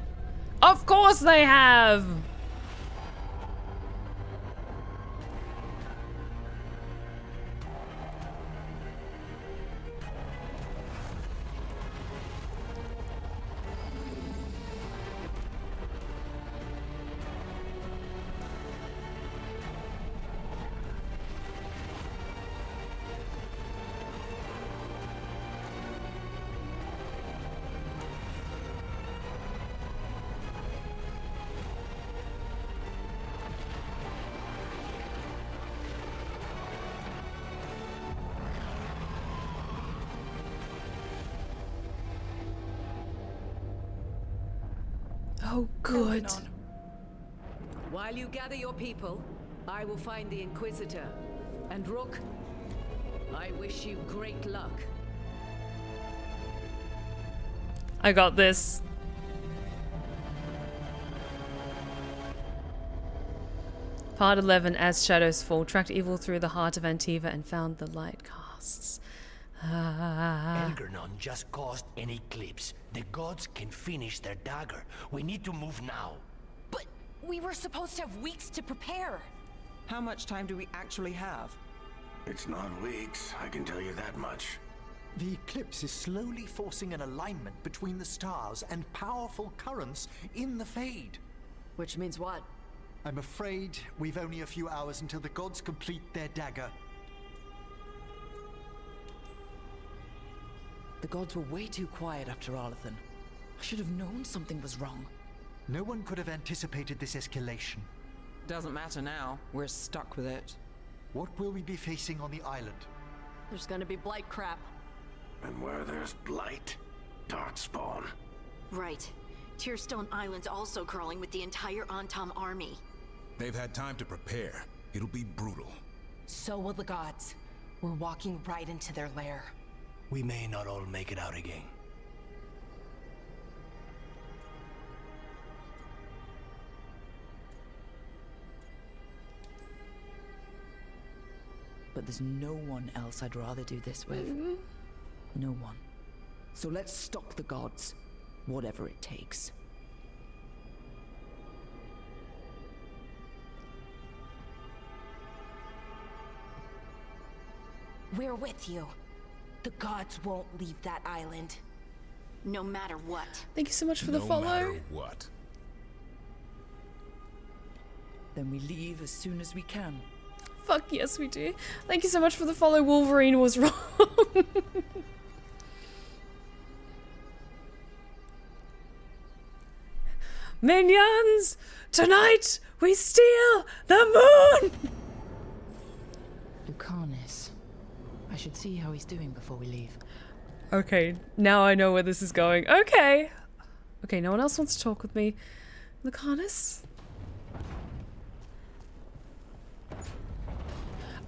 Speaker 1: Of course they have! Oh, good.
Speaker 14: While you gather your people, I will find the Inquisitor. And Rook, I wish you great luck.
Speaker 1: I got this. Part 11, As Shadows Fall. Tracked evil through the heart of Antiva and found the light casts.
Speaker 3: Elganon just caused an eclipse. The gods can finish their dagger. We need to move now.
Speaker 17: But we were supposed to have weeks to prepare.
Speaker 2: How much time do we actually have?
Speaker 15: It's not weeks, I can tell you that much.
Speaker 12: The eclipse is slowly forcing an alignment between the stars and powerful currents in the Fade.
Speaker 13: Which means what?
Speaker 12: I'm afraid we've only a few hours until the gods complete their dagger.
Speaker 11: The gods were way too quiet after Arlathan. I should have known something was wrong.
Speaker 12: No one could have anticipated this escalation.
Speaker 2: Doesn't matter now. We're stuck with it.
Speaker 12: What will we be facing on the island?
Speaker 13: There's gonna be blight crap.
Speaker 15: And where there's blight, dark spawn.
Speaker 9: Right. Tearstone Island's also crawling with the entire Antam army.
Speaker 10: They've had time to prepare. It'll be brutal.
Speaker 17: So will the gods. We're walking right into their lair.
Speaker 3: We may not all make it out again.
Speaker 11: But there's no one else I'd rather do this with. No one. So let's stop the gods, whatever it takes.
Speaker 17: We're with you. The gods won't leave that island.
Speaker 9: No matter what.
Speaker 1: Thank you so much for the follow.
Speaker 10: No matter what.
Speaker 11: Then we leave as soon as we can.
Speaker 1: Fuck yes we do. Thank you so much for the follow. Wolverine was wrong. Minions! Tonight we steal the moon!
Speaker 11: Lucanus. I should see how he's doing before we leave.
Speaker 1: Okay, now I know where this is going. Okay. Okay, no one else wants to talk with me. Lucanus?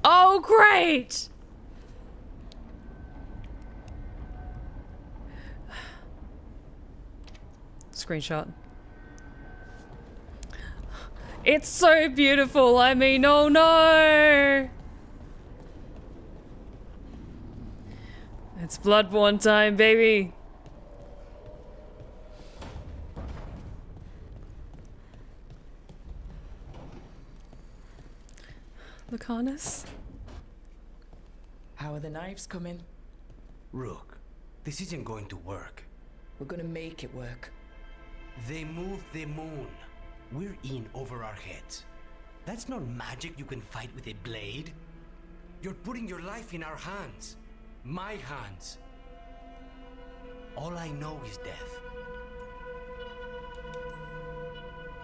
Speaker 1: Oh, great! Screenshot. It's so beautiful. I mean, oh no! It's Bloodborne time, baby. Lucanus?
Speaker 11: How are the knives coming?
Speaker 3: Rook, this isn't going to work.
Speaker 11: We're gonna make it work.
Speaker 3: They moved the moon. We're in over our heads. That's not magic you can fight with a blade. You're putting your life in our hands.
Speaker 16: My hands. All I know is death.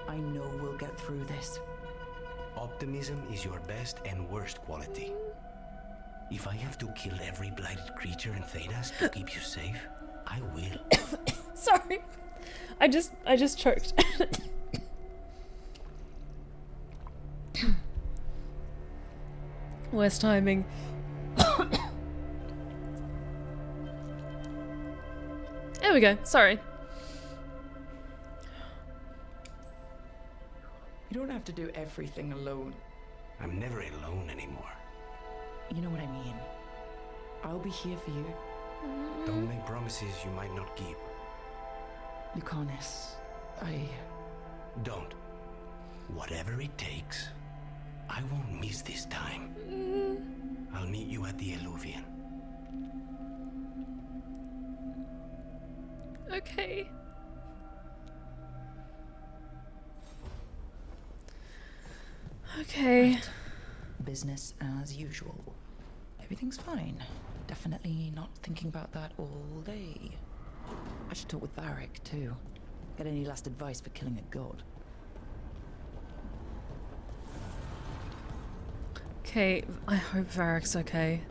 Speaker 11: I know we'll get through this.
Speaker 16: Optimism is your best and worst quality. If I have to kill every blighted creature in Thedas to keep you safe, I will.
Speaker 1: Sorry. I just choked. Worst timing. There we go. Sorry.
Speaker 11: You don't have to do everything alone.
Speaker 16: I'm never alone anymore.
Speaker 11: You know what I mean. I'll be here for you.
Speaker 16: Don't make promises you might not keep.
Speaker 11: Lucanus,
Speaker 16: Don't. Whatever it takes, I won't miss this time. I'll meet you at the Eluvian.
Speaker 1: Okay. Okay.
Speaker 11: Right. Business as usual. Everything's fine. Definitely not thinking about that all day. I should talk with Varric too. Get any last advice for killing a god.
Speaker 1: Okay, I hope Varric's okay.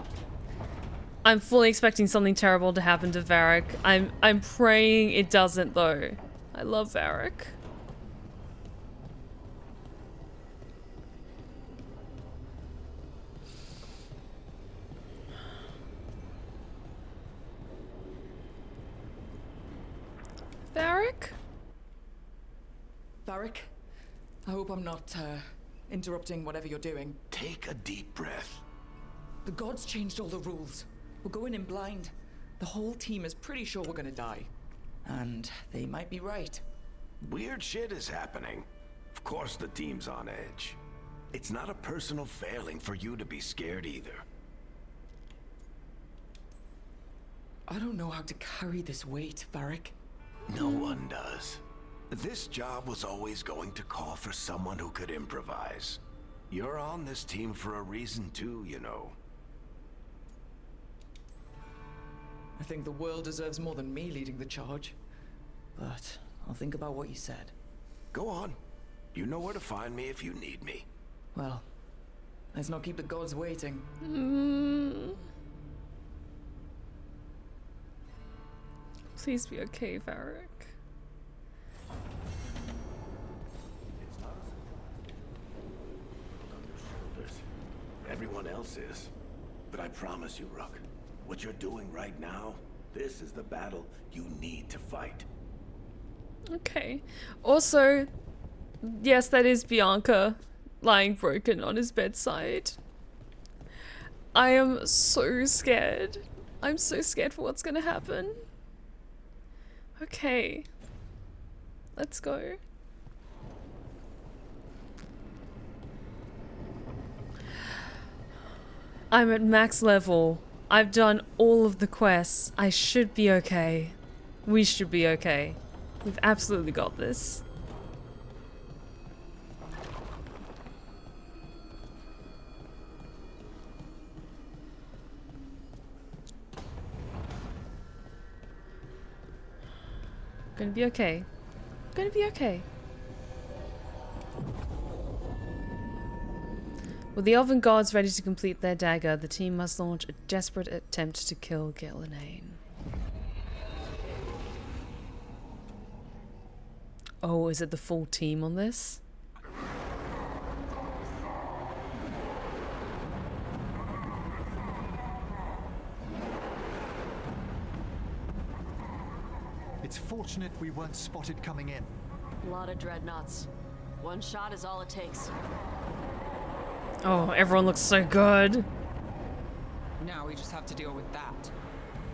Speaker 1: I'm fully expecting something terrible to happen to Varric. I'm praying it doesn't though. I love Varric. Varric?
Speaker 11: Varric? I hope I'm not, interrupting whatever you're doing.
Speaker 15: Take a deep breath.
Speaker 11: The gods changed all the rules. We're going in blind. The whole team is pretty sure we're gonna die. And they might be right.
Speaker 15: Weird shit is happening. Of course the team's on edge. It's not a personal failing for you to be scared either.
Speaker 11: I don't know how to carry this weight, Varric.
Speaker 15: No one does. This job was always going to call for someone who could improvise. You're on this team for a reason too, you know.
Speaker 11: I think the world deserves more than me leading the charge. But I'll think about what you said.
Speaker 15: Go on. You know where to find me if you need me.
Speaker 11: Well, let's not keep the gods waiting.
Speaker 1: Please be okay, Varric.
Speaker 15: Everyone else is. But I promise you, Rook, what you're doing right now, this is the battle you need to fight.
Speaker 1: Okay. Also, yes, that is Bianca lying broken on his bedside. I am so scared. I'm so scared for what's gonna happen. Okay. Let's go. I'm at max level. I've done all of the quests. I should be okay. We should be okay. We've absolutely got this. Gonna be okay. Gonna be okay. With the elven gods ready to complete their dagger, the team must launch a desperate attempt to kill Ghilan'nain. Oh, is it the full team on this?
Speaker 12: It's fortunate we weren't spotted coming in.
Speaker 13: A lot of dreadnoughts. One shot is all it takes.
Speaker 1: Oh, everyone looks so good.
Speaker 17: Now we just have to deal with that.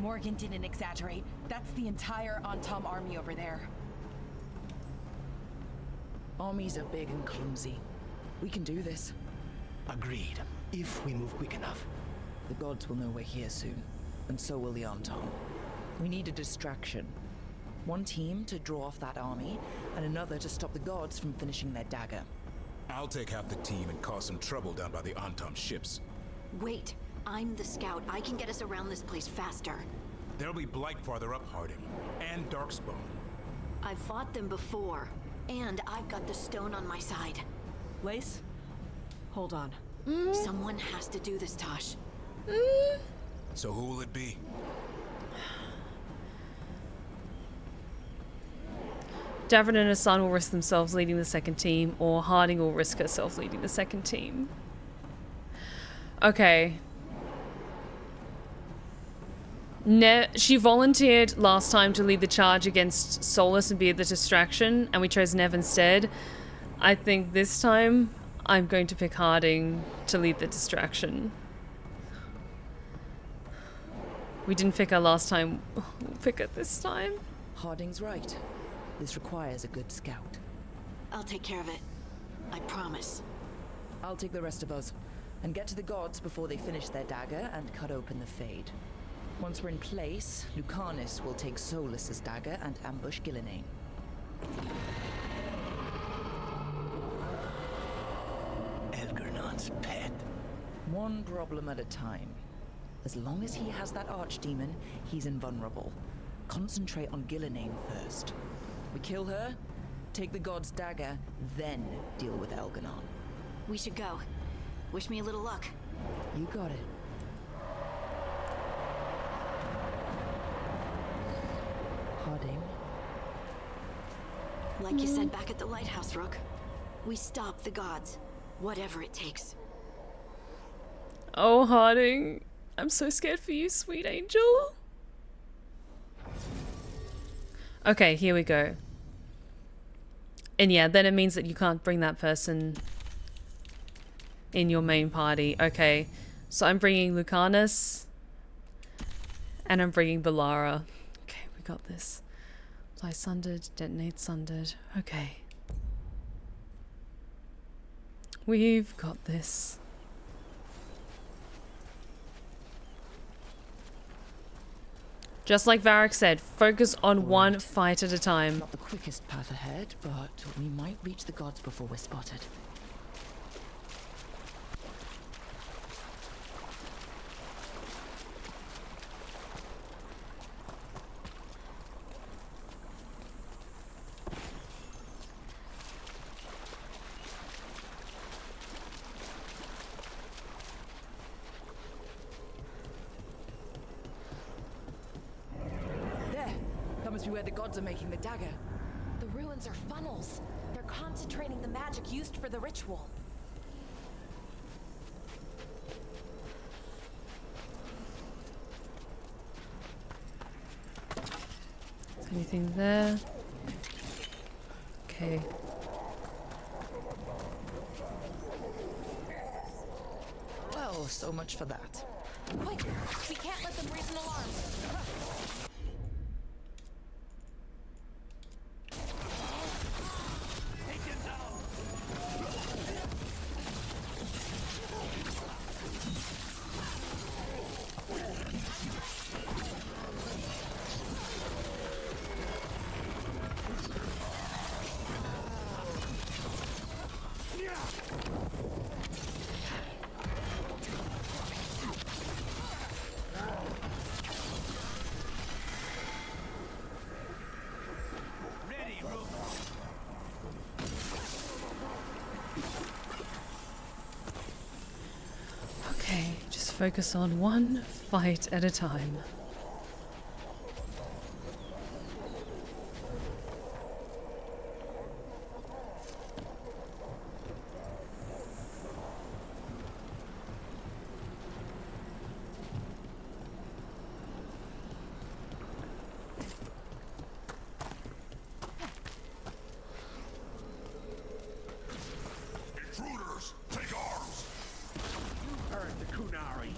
Speaker 17: Morgan didn't exaggerate. That's the entire Antom army over there.
Speaker 11: Armies are big and clumsy. We can do this.
Speaker 16: Agreed. If we move quick enough.
Speaker 11: The gods will know we're here soon. And so will the Antom. We need a distraction. One team to draw off that army, and another to stop the gods from finishing their dagger.
Speaker 10: I'll take half the team and cause some trouble down by the Antom ships.
Speaker 9: Wait, I'm the scout. I can get us around this place faster.
Speaker 10: There'll be Blight farther up, Harding. And Darkspawn.
Speaker 9: I've fought them before. And I've got the stone on my side.
Speaker 13: Lace? Hold on.
Speaker 9: Someone has to do this, Tosh.
Speaker 10: So who will it be?
Speaker 1: Davin and Hassan will risk themselves leading the second team, or Harding will risk herself leading the second team. Okay. She volunteered last time to lead the charge against Solas and be the distraction, and we chose Nev instead. I think this time I'm going to pick Harding to lead the distraction. We didn't pick her last time. We'll pick her this time.
Speaker 11: Harding's right. This requires a good scout.
Speaker 9: I'll take care of it. I promise.
Speaker 11: I'll take the rest of us and get to the gods before they finish their dagger and cut open the Fade. Once we're in place, Lucanus will take Solas's dagger and ambush Ghilan'nain.
Speaker 16: Elgernon's pet.
Speaker 11: One problem at a time. As long as he has that archdemon, he's invulnerable. Concentrate on Ghilan'nain first. We kill her, take the god's dagger, then deal with Elgernon.
Speaker 9: We should go. Wish me a little luck.
Speaker 11: You got it. Harding.
Speaker 9: Like you said back at the lighthouse, Rook. We stop the gods. Whatever it takes.
Speaker 1: Oh, Harding. I'm so scared for you, sweet angel. Okay, here we go. And yeah, then it means that you can't bring that person in your main party. Okay, so I'm bringing Lucanus. And I'm bringing Bellara. Okay, we got this. Fly sundered, detonate sundered. Okay. We've got this. Just like Varric said, focus on one fight at a time.
Speaker 11: Not the quickest path ahead, but we might reach the gods before we're spotted. Must be where the gods are making the dagger.
Speaker 8: The ruins are funnels. They're concentrating the magic used for the ritual.
Speaker 1: Is anything there? Okay.
Speaker 11: Well, so much for that.
Speaker 8: Quick! We can't let them raise an alarm.
Speaker 1: Focus on one fight at a time.
Speaker 15: Intruders, take arms!
Speaker 3: You heard the Kunari.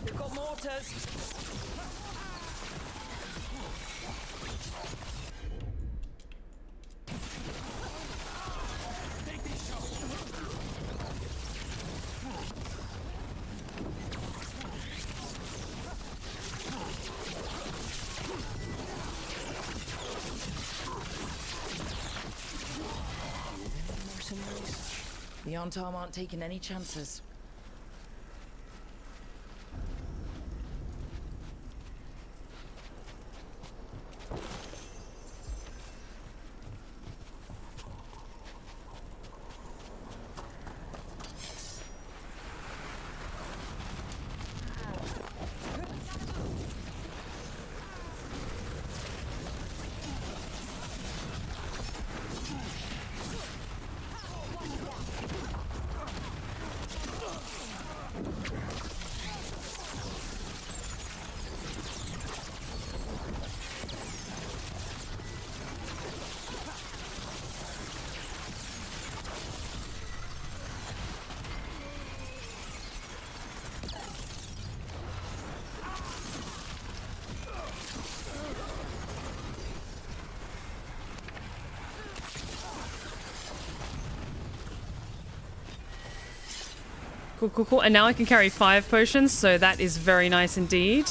Speaker 11: They've got mortars!
Speaker 15: Take these shots!
Speaker 11: The Antam aren't taking any chances.
Speaker 1: Cool, cool, cool. And now I can carry 5 potions, so that is very nice indeed.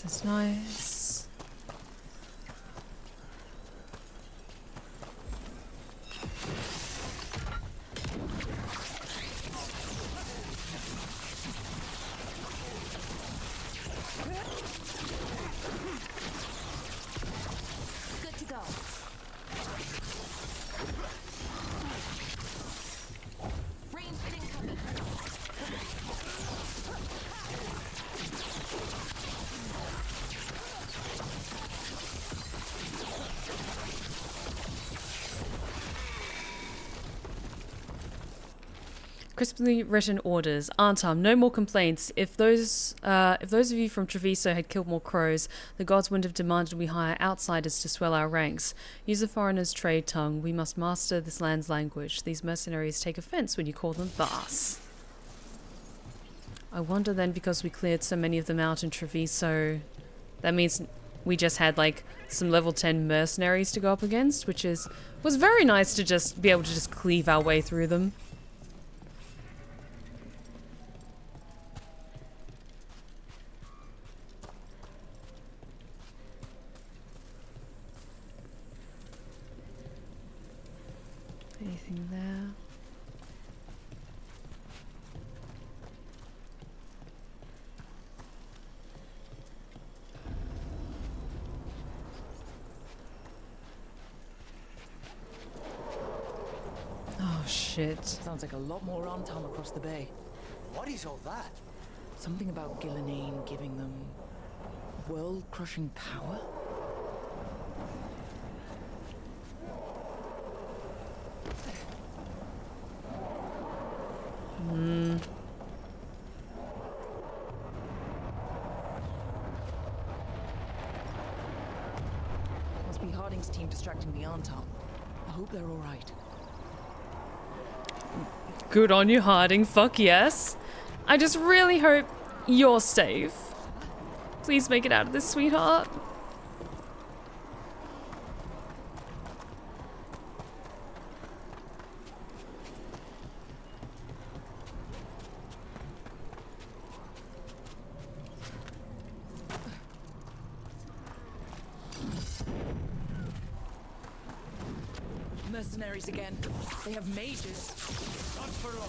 Speaker 1: This is nice.
Speaker 8: Good to go. Ranged incoming.
Speaker 1: Crisply written orders. Arntam, no more complaints. If those of you from Treviso had killed more crows, the gods wouldn't have demanded we hire outsiders to swell our ranks. Use a foreigner's trade tongue. We must master this land's language. These mercenaries take offense when you call them Bas. I wonder then, because we cleared so many of them out in Treviso, that means we just had like some level 10 mercenaries to go up against, which was very nice to just be able to just cleave our way through them. Anything there? Oh shit.
Speaker 11: Sounds like a lot more Arntam across the bay.
Speaker 16: What is all that?
Speaker 11: Something about Ghilan'nain giving them world-crushing power? Must be Harding's team distracting the Arntam. I hope they're all right.
Speaker 1: Good on you, Harding. Fuck yes. I just really hope you're safe. Please make it out of this, sweetheart.
Speaker 11: Mercenaries again. They have mages.
Speaker 16: Not for long.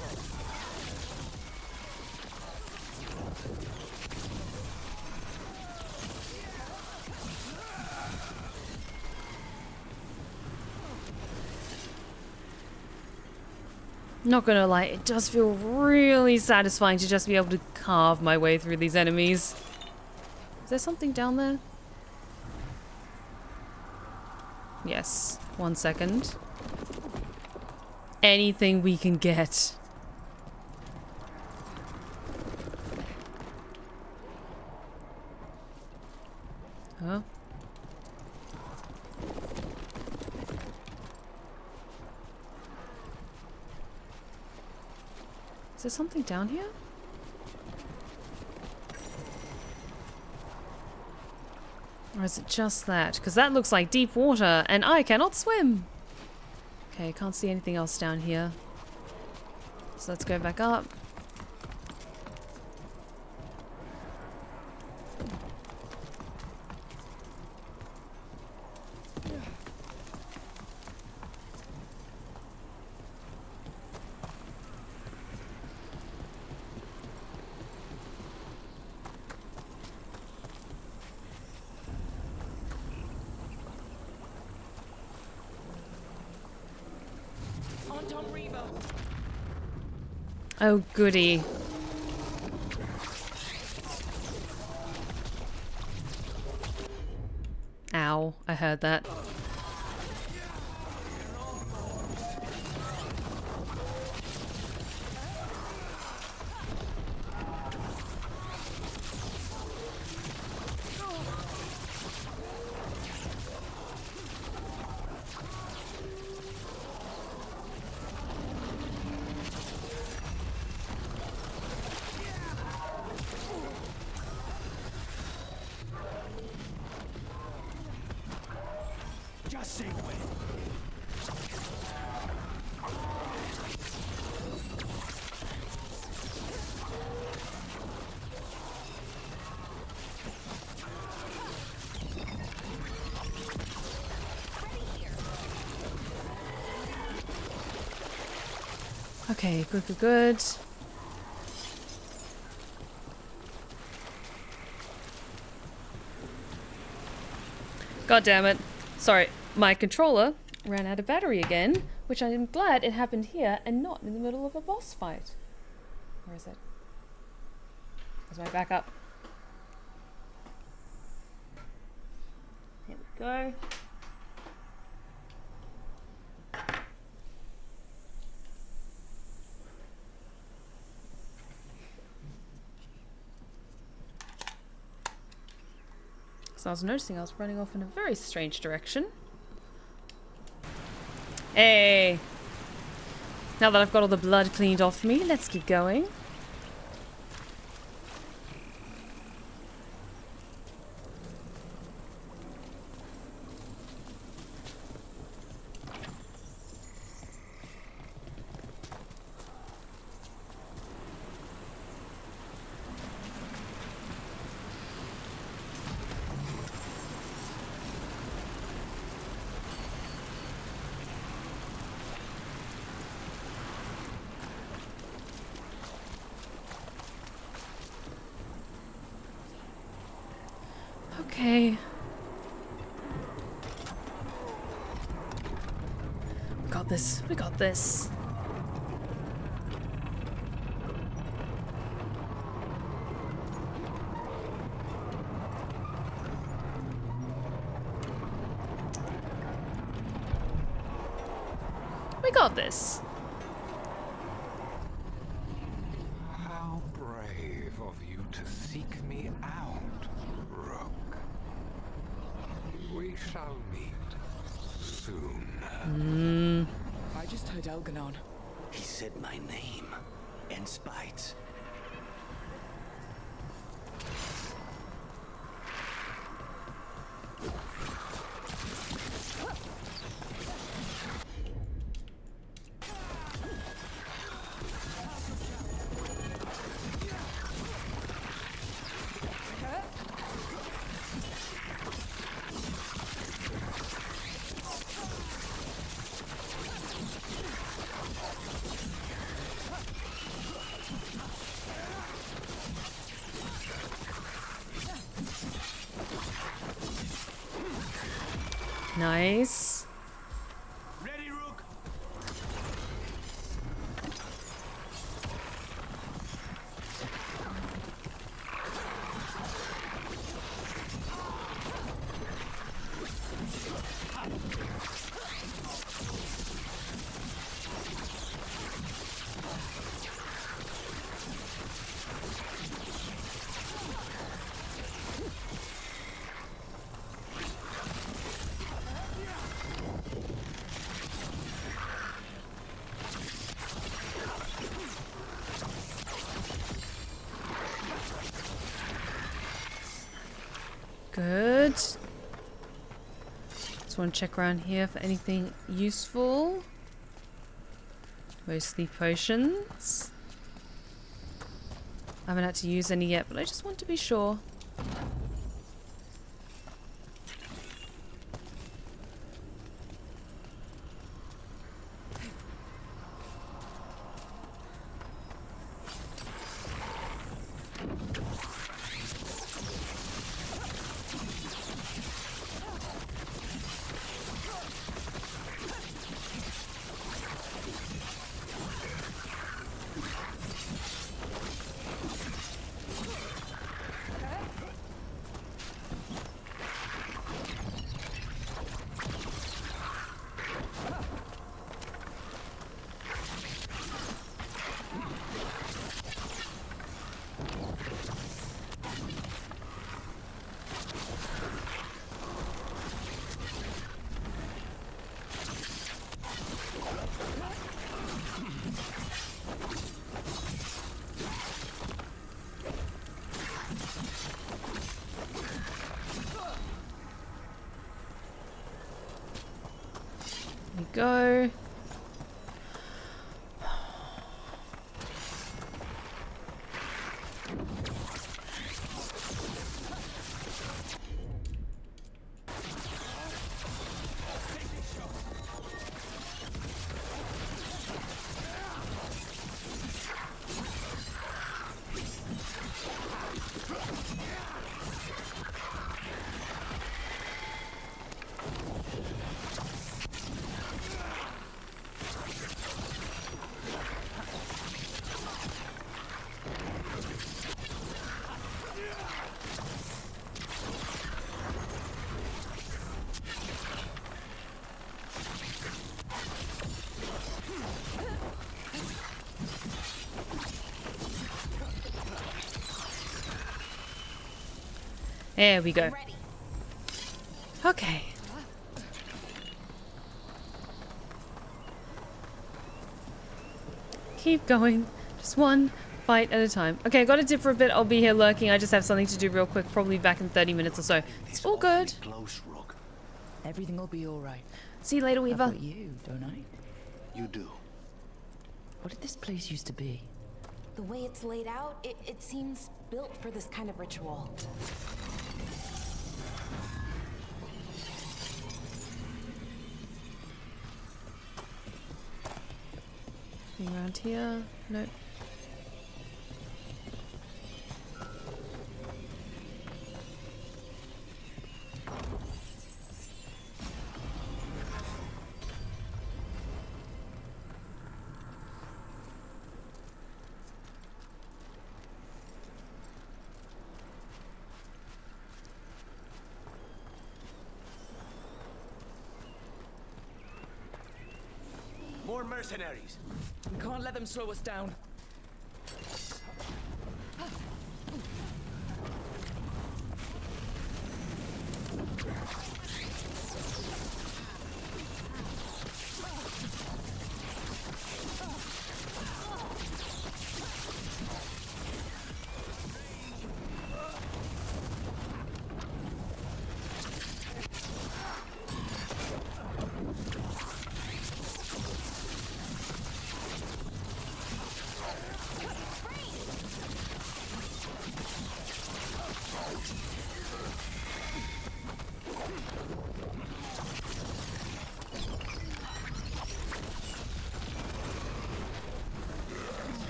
Speaker 1: Not gonna lie, it does feel really satisfying to just be able to carve my way through these enemies. Is there something down there? Yes. 1 second. Anything we can get. Huh? Is there something down here? Or is it just that? Because that looks like deep water, and I cannot swim! Okay, can't see anything else down here. So let's go back up. Oh, goody. Ow, I heard that. Okay, good, good, good. God damn it. Sorry, my controller ran out of battery again, which I am glad it happened here and not in the middle of a boss fight. Where is it? Where's my backup? Here we go. So I was noticing I was running off in a very strange direction. Hey! Now that I've got all the blood cleaned off me, let's keep going. Okay. We got this. We got this. We got this.
Speaker 15: How brave of you to seek me out, Rook. We shall meet soon.
Speaker 11: I just heard Elganon.
Speaker 16: He said my name and Spite.
Speaker 1: Nice.
Speaker 15: Ready, Rook?
Speaker 1: Good. Just want to check around here for anything useful. Mostly potions. I haven't had to use any yet, but I just want to be sure. go. There we go. Okay. Keep going. Just one fight at a time. Okay, I got to dip for a bit. I'll be here lurking. I just have something to do real quick. Probably back in 30 minutes or so. It's all good.
Speaker 11: Everything will be all right.
Speaker 1: See you later, Weaver.
Speaker 11: I've got you, don't I?
Speaker 16: You do.
Speaker 11: What did this place used to be?
Speaker 8: The way it's laid out, it seems built for this kind of ritual.
Speaker 1: Anything around here? Nope.
Speaker 16: More mercenaries.
Speaker 11: We can't let them slow us down.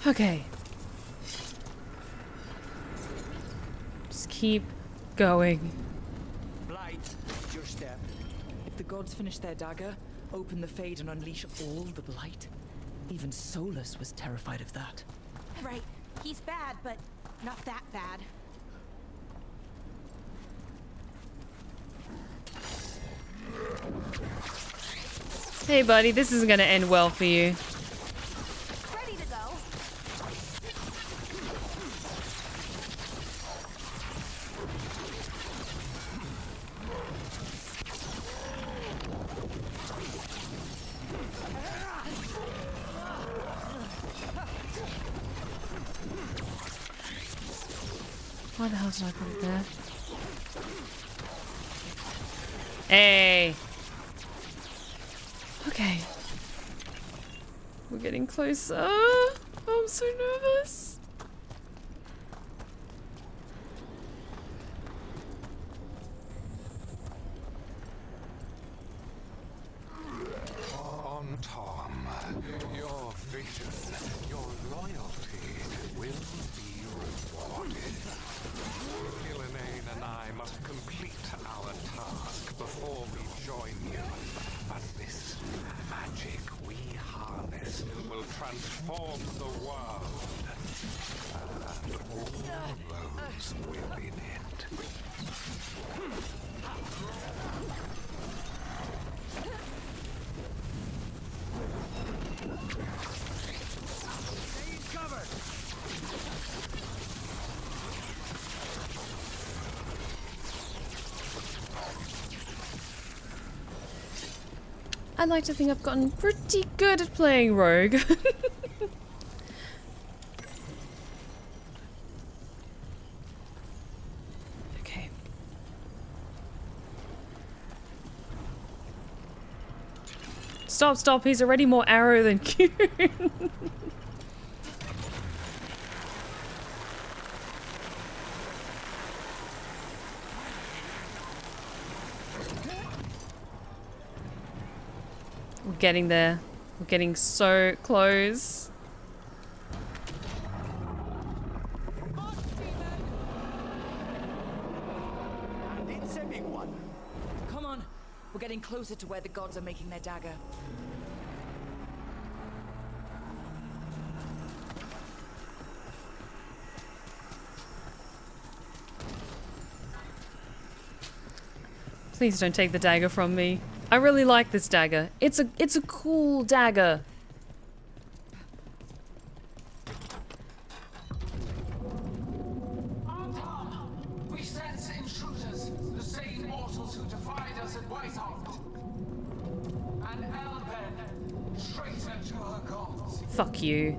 Speaker 11: Okay. Just keep going. Blight, your step. If the gods finish their dagger, open the Fade and unleash all the Blight. Even Solas was terrified of that.
Speaker 8: Right. He's bad, but not that bad.
Speaker 1: Hey buddy, this isn't gonna end well for you.
Speaker 8: Ready to go.
Speaker 1: Why the hell did I put it there? Hey! Okay. We're getting closer. Oh, I'm so nervous.
Speaker 15: On Tom, your vision, your loyalty will be rewarded. Ghilan'nain and I must complete our task before we join you. But this magic we harness will transform the world. And all those within it.
Speaker 16: Stay covered.
Speaker 1: I like to think I've gotten pretty good at playing rogue. Okay. Stop, stop, he's already more arrow than Q. We're getting there. We're getting so close.
Speaker 11: It's a big one. Come on. We're getting closer to where the gods are making their dagger.
Speaker 1: Please don't take the dagger from me. I really like this dagger. It's a cool dagger.
Speaker 15: We sense intruders, the same mortals who defied us at Whitehart. An Elven, traitor to her gods.
Speaker 1: Fuck you.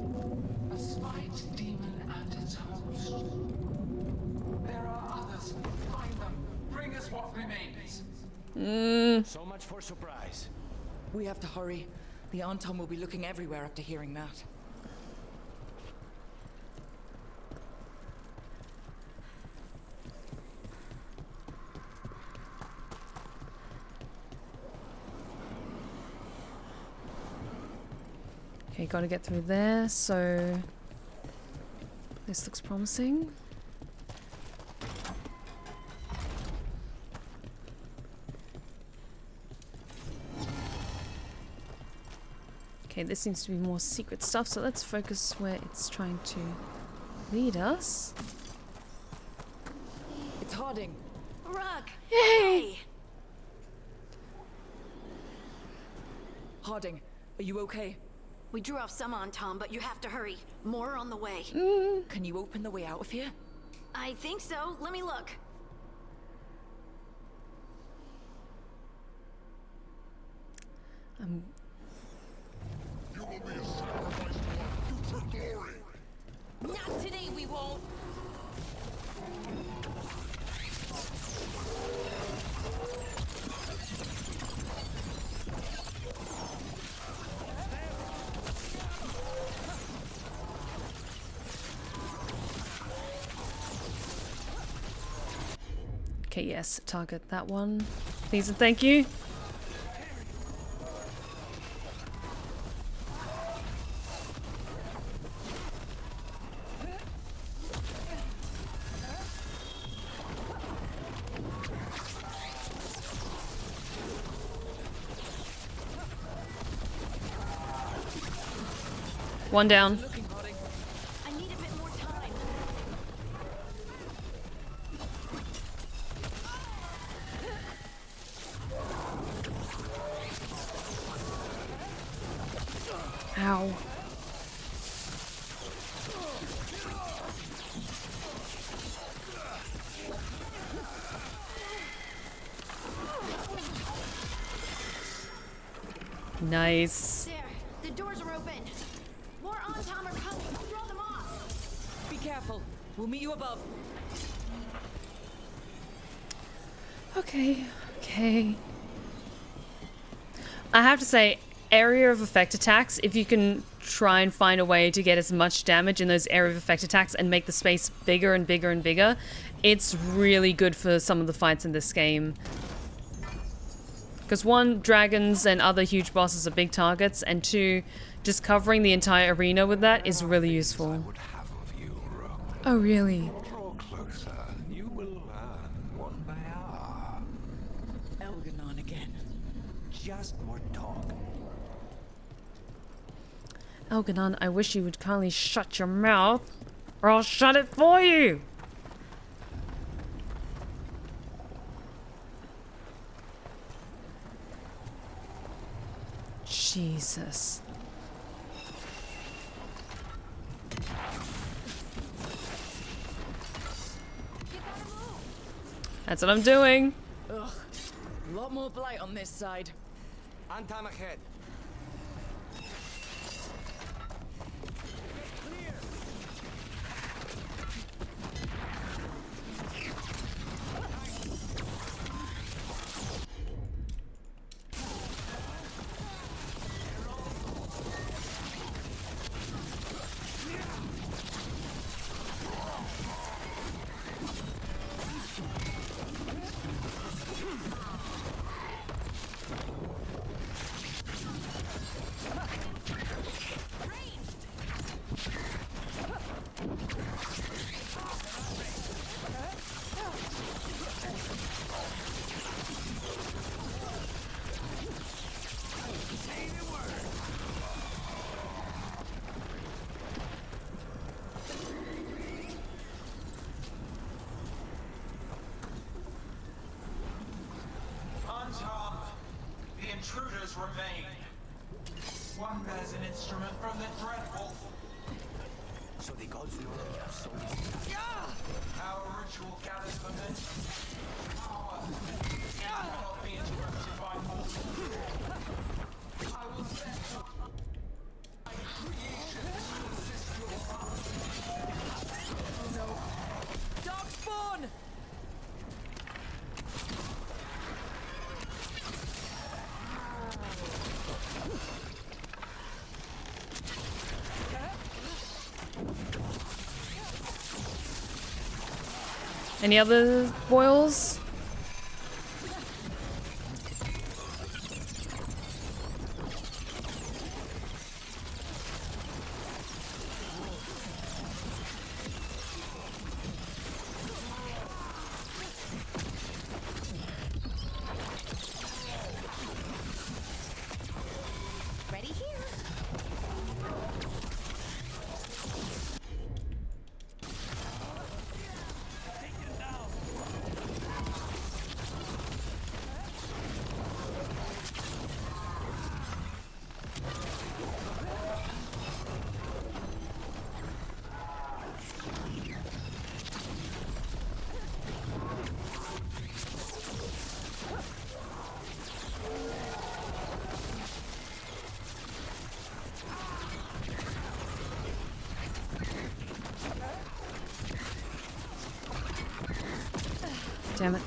Speaker 15: A spite demon and its host. There are others. Find them. Bring us what remains.
Speaker 16: So much for surprise.
Speaker 11: We have to hurry. The Anton will be looking everywhere after hearing that.
Speaker 1: Okay, gotta get through there, so this looks promising. Okay, this seems to be more secret stuff, so let's focus where it's trying to lead us.
Speaker 11: It's Harding.
Speaker 9: Rock!
Speaker 1: Yay!
Speaker 11: Harding, are you okay?
Speaker 9: We drew off some on Tom, but you have to hurry. More on the way.
Speaker 11: Can you open the way out of here?
Speaker 9: I think so. Let me look.
Speaker 15: You will be a sacrifice to our future glory.
Speaker 17: Not today, we won't.
Speaker 1: Okay, yes, target that one. Please and thank you. One down.
Speaker 9: I need a bit more time.
Speaker 1: Ow. Nice.
Speaker 9: There, the doors are open. More on Tom are coming. Throw them off.
Speaker 11: Be careful. We'll meet you above.
Speaker 1: Okay, okay. I have to say, area of effect attacks, if you can try and find a way to get as much damage in those area of effect attacks and make the space bigger and bigger and bigger, it's really good for some of the fights in this game. Because one, dragons and other huge bosses are big targets, and two, just covering the entire arena with that is really useful. Oh, really?
Speaker 15: Draw closer. You will learn what they are.
Speaker 11: Elghanan again.
Speaker 16: Just more talk.
Speaker 1: Elghanan, I wish you would kindly shut your mouth, or I'll shut it for you! Jesus. That's what I'm doing.
Speaker 11: Ugh. A lot more blight on this side.
Speaker 18: Anton ahead.
Speaker 19: Intruders remain. One bears an instrument from the dreadful.
Speaker 16: So the gods know that we have Solas.
Speaker 19: Our ritual gathers momentum. Power cannot be interrupted by mortals. I will set my creation to assist your path.
Speaker 17: No. Darkspawn!
Speaker 1: Any other boils?
Speaker 8: Ready here.
Speaker 1: Damn it.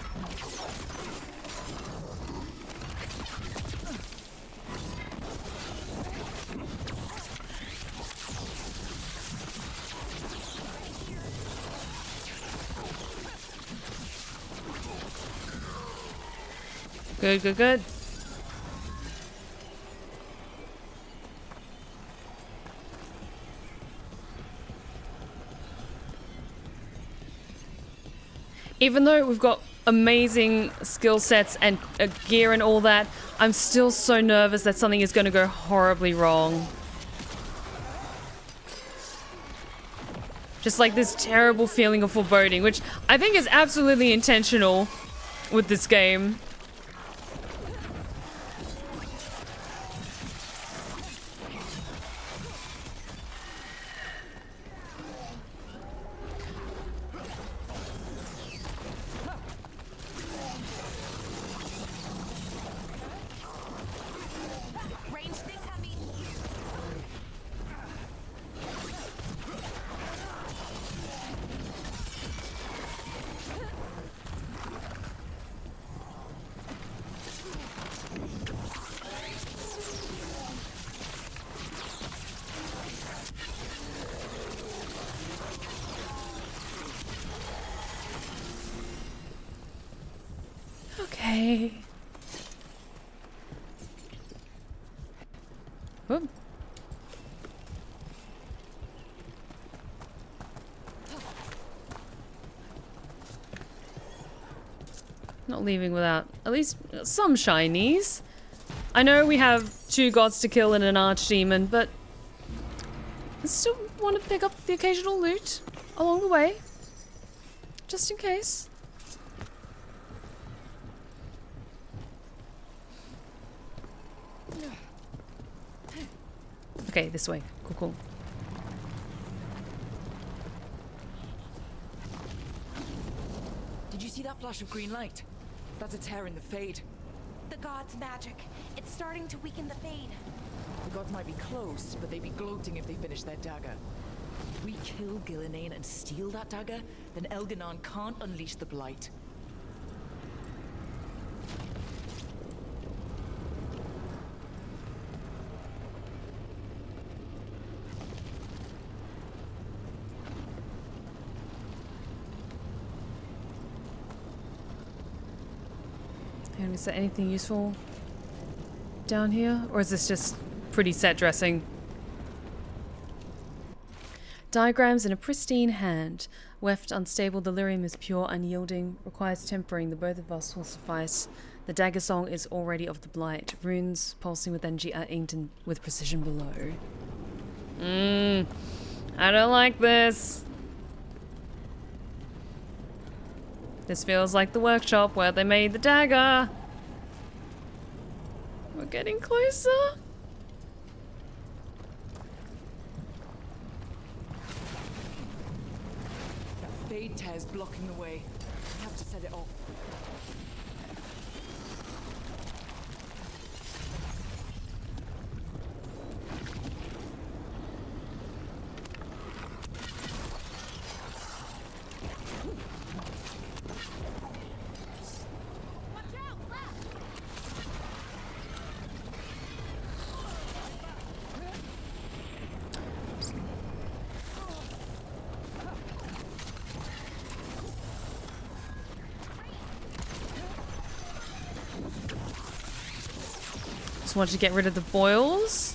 Speaker 1: Good, good, good. Even though we've got amazing skill sets and gear and all that, I'm still so nervous that something is going to go horribly wrong. Just like this terrible feeling of foreboding, which I think is absolutely intentional with this game. Okay. Whoop. Not leaving without at least some shinies. I know we have 2 gods to kill and an archdemon, but I still want to pick up the occasional loot along the way. Just in case. Okay, this way. Cool, cool.
Speaker 11: Did you see that flash of green light? That's a tear in the Fade.
Speaker 8: The gods' magic. It's starting to weaken the Fade.
Speaker 11: The gods might be close, but they'd be gloating if they finish their dagger. If we kill Ghilan'nain and steal that dagger, then Elganon can't unleash the Blight.
Speaker 1: And is there anything useful down here? Or is this just pretty set dressing? Diagrams in a pristine hand. Weft unstable, the lyrium is pure, unyielding. Requires tempering, the both of us will suffice. The dagger song is already of the Blight. Runes pulsing with energy are inked in with precision below. I don't like this. This feels like the workshop where they made the dagger. We're getting closer.
Speaker 11: That Fade tear's blocking the way. I have to set it off.
Speaker 1: Just wanted to get rid of the boils.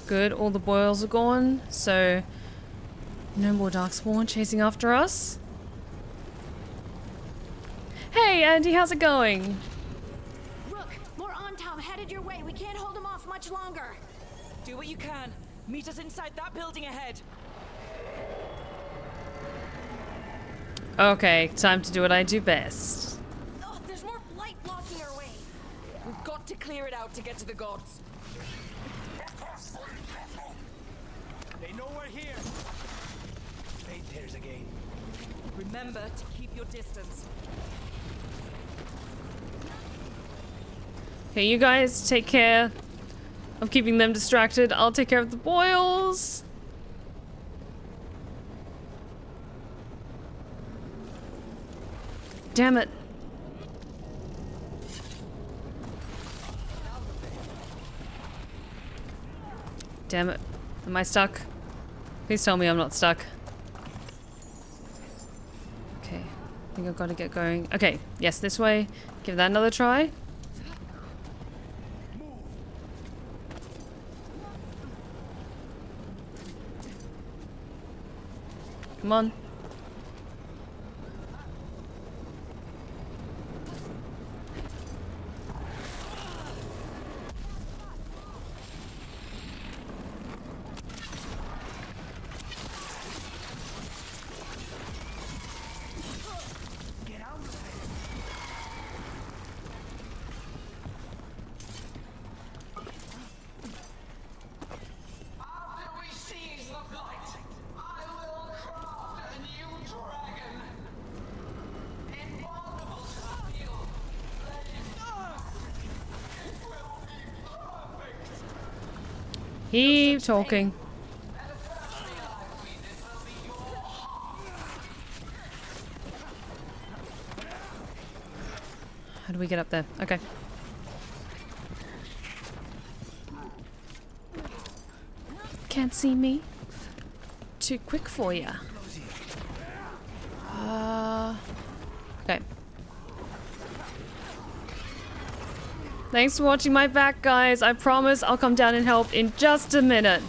Speaker 1: Good, all the boils are gone, so no more darkspawn chasing after us. Hey Andy, how's it going?
Speaker 8: Rook, more Antom headed your way. We can't hold them off much longer.
Speaker 11: Do what you can. Meet us inside that building ahead.
Speaker 1: Okay, time to do what I do best.
Speaker 8: Oh, there's more Blight blocking our way.
Speaker 11: We've got to clear it out to get to the gods.
Speaker 16: They know we're here. Fade tears again.
Speaker 11: Remember to keep your distance.
Speaker 1: Okay, you guys take care of keeping them distracted. I'll take care of the boils. Damn it. Damn it. Am I stuck? Please tell me I'm not stuck. Okay. I think I've got to get going. Okay. Yes, this way. Give that another try. Come on. Keep talking. How do we get up there? Okay. Can't see me. Too quick for ya. Okay. Thanks for watching my back, guys. I promise I'll come down and help in just a minute.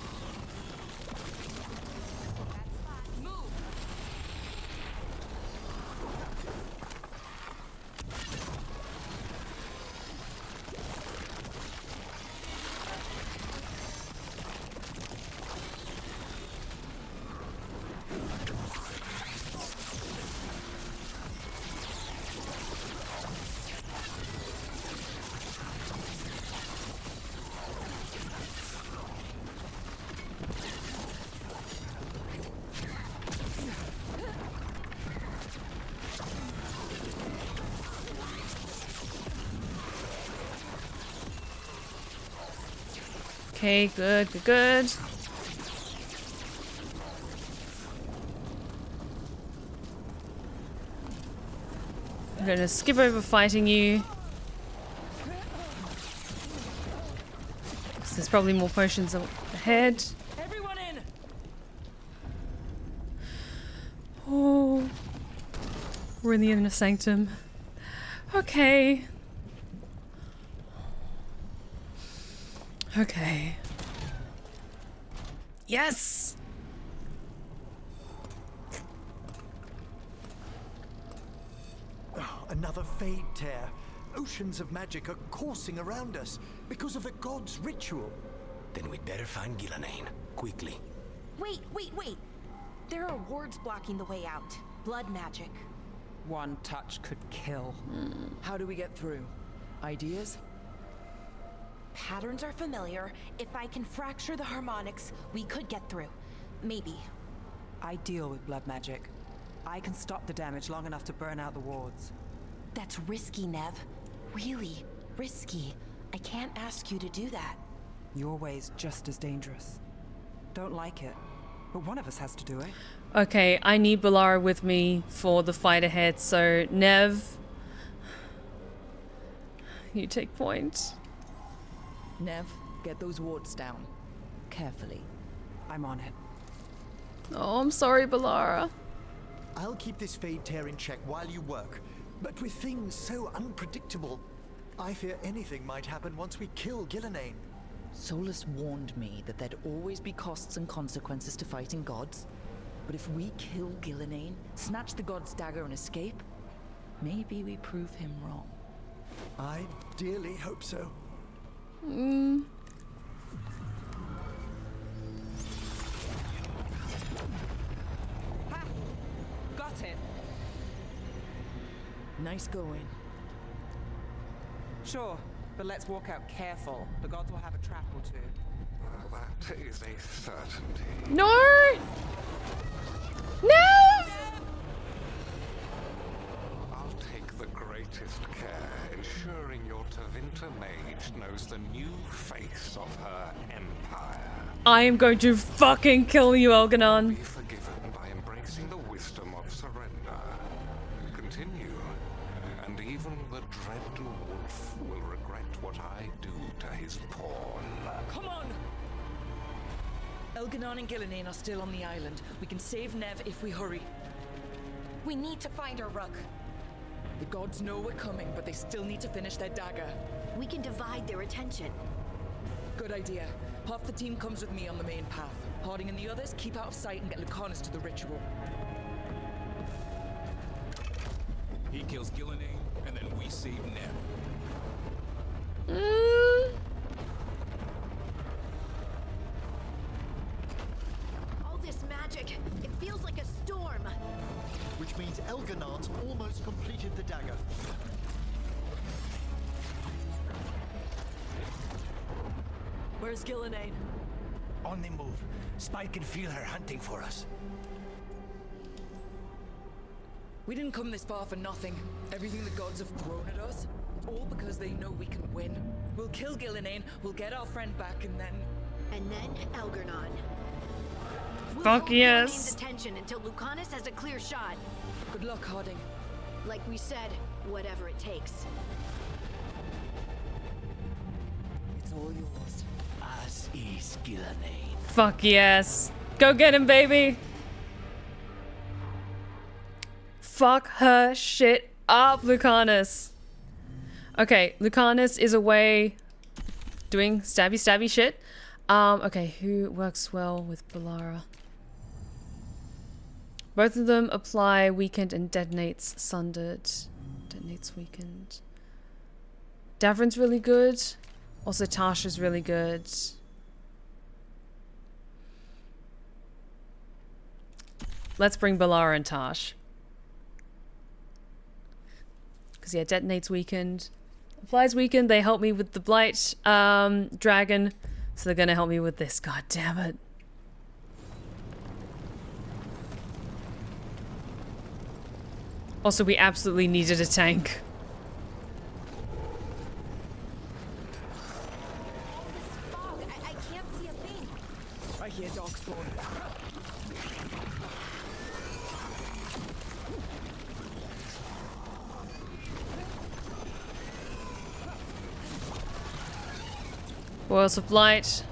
Speaker 1: Okay, good, good, good. I'm gonna skip over fighting you. So there's probably more potions ahead.
Speaker 11: Everyone in.
Speaker 1: Oh, we're in the inner sanctum. Okay. Okay. Yes!
Speaker 12: Oh, another fade tear. Oceans of magic are coursing around us because of the god's ritual.
Speaker 16: Then we'd better find Ghilan'nain, quickly.
Speaker 8: Wait. There are wards blocking the way out. Blood magic.
Speaker 17: One touch could kill.
Speaker 11: How do we get through? Ideas?
Speaker 8: Patterns are familiar. If I can fracture the harmonics, we could get through. Maybe.
Speaker 2: I deal with blood magic. I can stop the damage long enough to burn out the wards.
Speaker 8: That's risky, Nev. Really risky. I can't ask you to do that.
Speaker 2: Your way's just as dangerous. Don't like it, but one of us has to do it.
Speaker 1: Okay, I need Balara with me for the fight ahead, so Nev, you take point.
Speaker 11: Nev, get those wards down. Carefully.
Speaker 2: I'm on it.
Speaker 1: Oh, I'm sorry, Balara.
Speaker 12: I'll keep this fade tear in check while you work. But with things so unpredictable, I fear anything might happen once we kill Ghilan'nain.
Speaker 11: Solas warned me that there'd always be costs and consequences to fighting gods. But if we kill Ghilan'nain, snatch the god's dagger and escape, maybe we prove him wrong.
Speaker 12: I dearly hope so.
Speaker 17: Ha! Got it.
Speaker 11: Nice going.
Speaker 2: Sure, but let's walk out careful. The gods will have a trap or two.
Speaker 15: That is a certainty.
Speaker 1: No! No!
Speaker 15: I'll take the greatest care, ensuring your Tevinter mage knows the new face of her empire.
Speaker 1: I am going to fucking kill you, Elganon.
Speaker 15: Be forgiven by embracing the wisdom of surrender. Continue, and even the dread wolf will regret what I do to his pawn.
Speaker 11: Come on! Elganon and Ghilan'nain are still on the island. We can save Nev if we hurry.
Speaker 8: We need to find her, Rook.
Speaker 11: The gods know we're coming, but they still need to finish their dagger.
Speaker 9: We can divide their attention.
Speaker 11: Good idea. Half the team comes with me on the main path. Harding and the others keep out of sight and get Lucanus to the ritual.
Speaker 10: He kills Ghilan'nain, and then we save Nev.
Speaker 9: All this magic, it feels like a storm.
Speaker 12: Which means Elganon's almost completed the dagger.
Speaker 11: Where's Ghilan'nain?
Speaker 16: On the move. Spike can feel her hunting for us.
Speaker 11: We didn't come this far for nothing. Everything the gods have thrown at us, it's all because they know we can win. We'll kill Ghilan'nain, we'll get our friend back, and then...
Speaker 9: And then Elgarnon. We'll
Speaker 1: Fuck
Speaker 9: hold
Speaker 1: yes.
Speaker 9: Ghilan'nain's attention until Lucanus has a clear shot.
Speaker 11: Good luck, Harding.
Speaker 9: Like we said, whatever it takes.
Speaker 11: It's all yours.
Speaker 16: As is Ghilan'nain.
Speaker 1: Fuck yes. Go get him, baby. Fuck her shit up, Lucanus. Okay, Lucanus is away doing stabby shit. Okay, who works well with Balara? Both of them apply weakened and detonates sundered. Detonates weakened. Davrin's really good. Also Tasha's really good. Let's bring Balara and Tash. Because yeah, detonates weakened. Applies weakened, they help me with the Blight Dragon. So they're gonna help me with this, god damn it. Also, we absolutely needed a tank.
Speaker 8: All this fog, I can't
Speaker 11: I hear Darkspawn.
Speaker 1: Boils of Blight.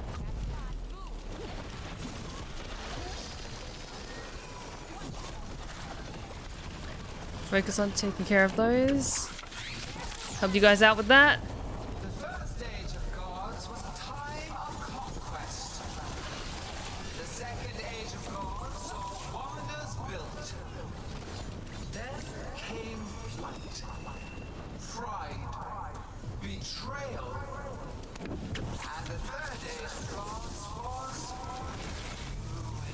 Speaker 1: Focus on taking care of those. Help you guys out with that.
Speaker 19: The first age of gods was a time of conquest. The second age of gods saw wonders built. Then came flight, pride, betrayal. And the third age of gods was ruin.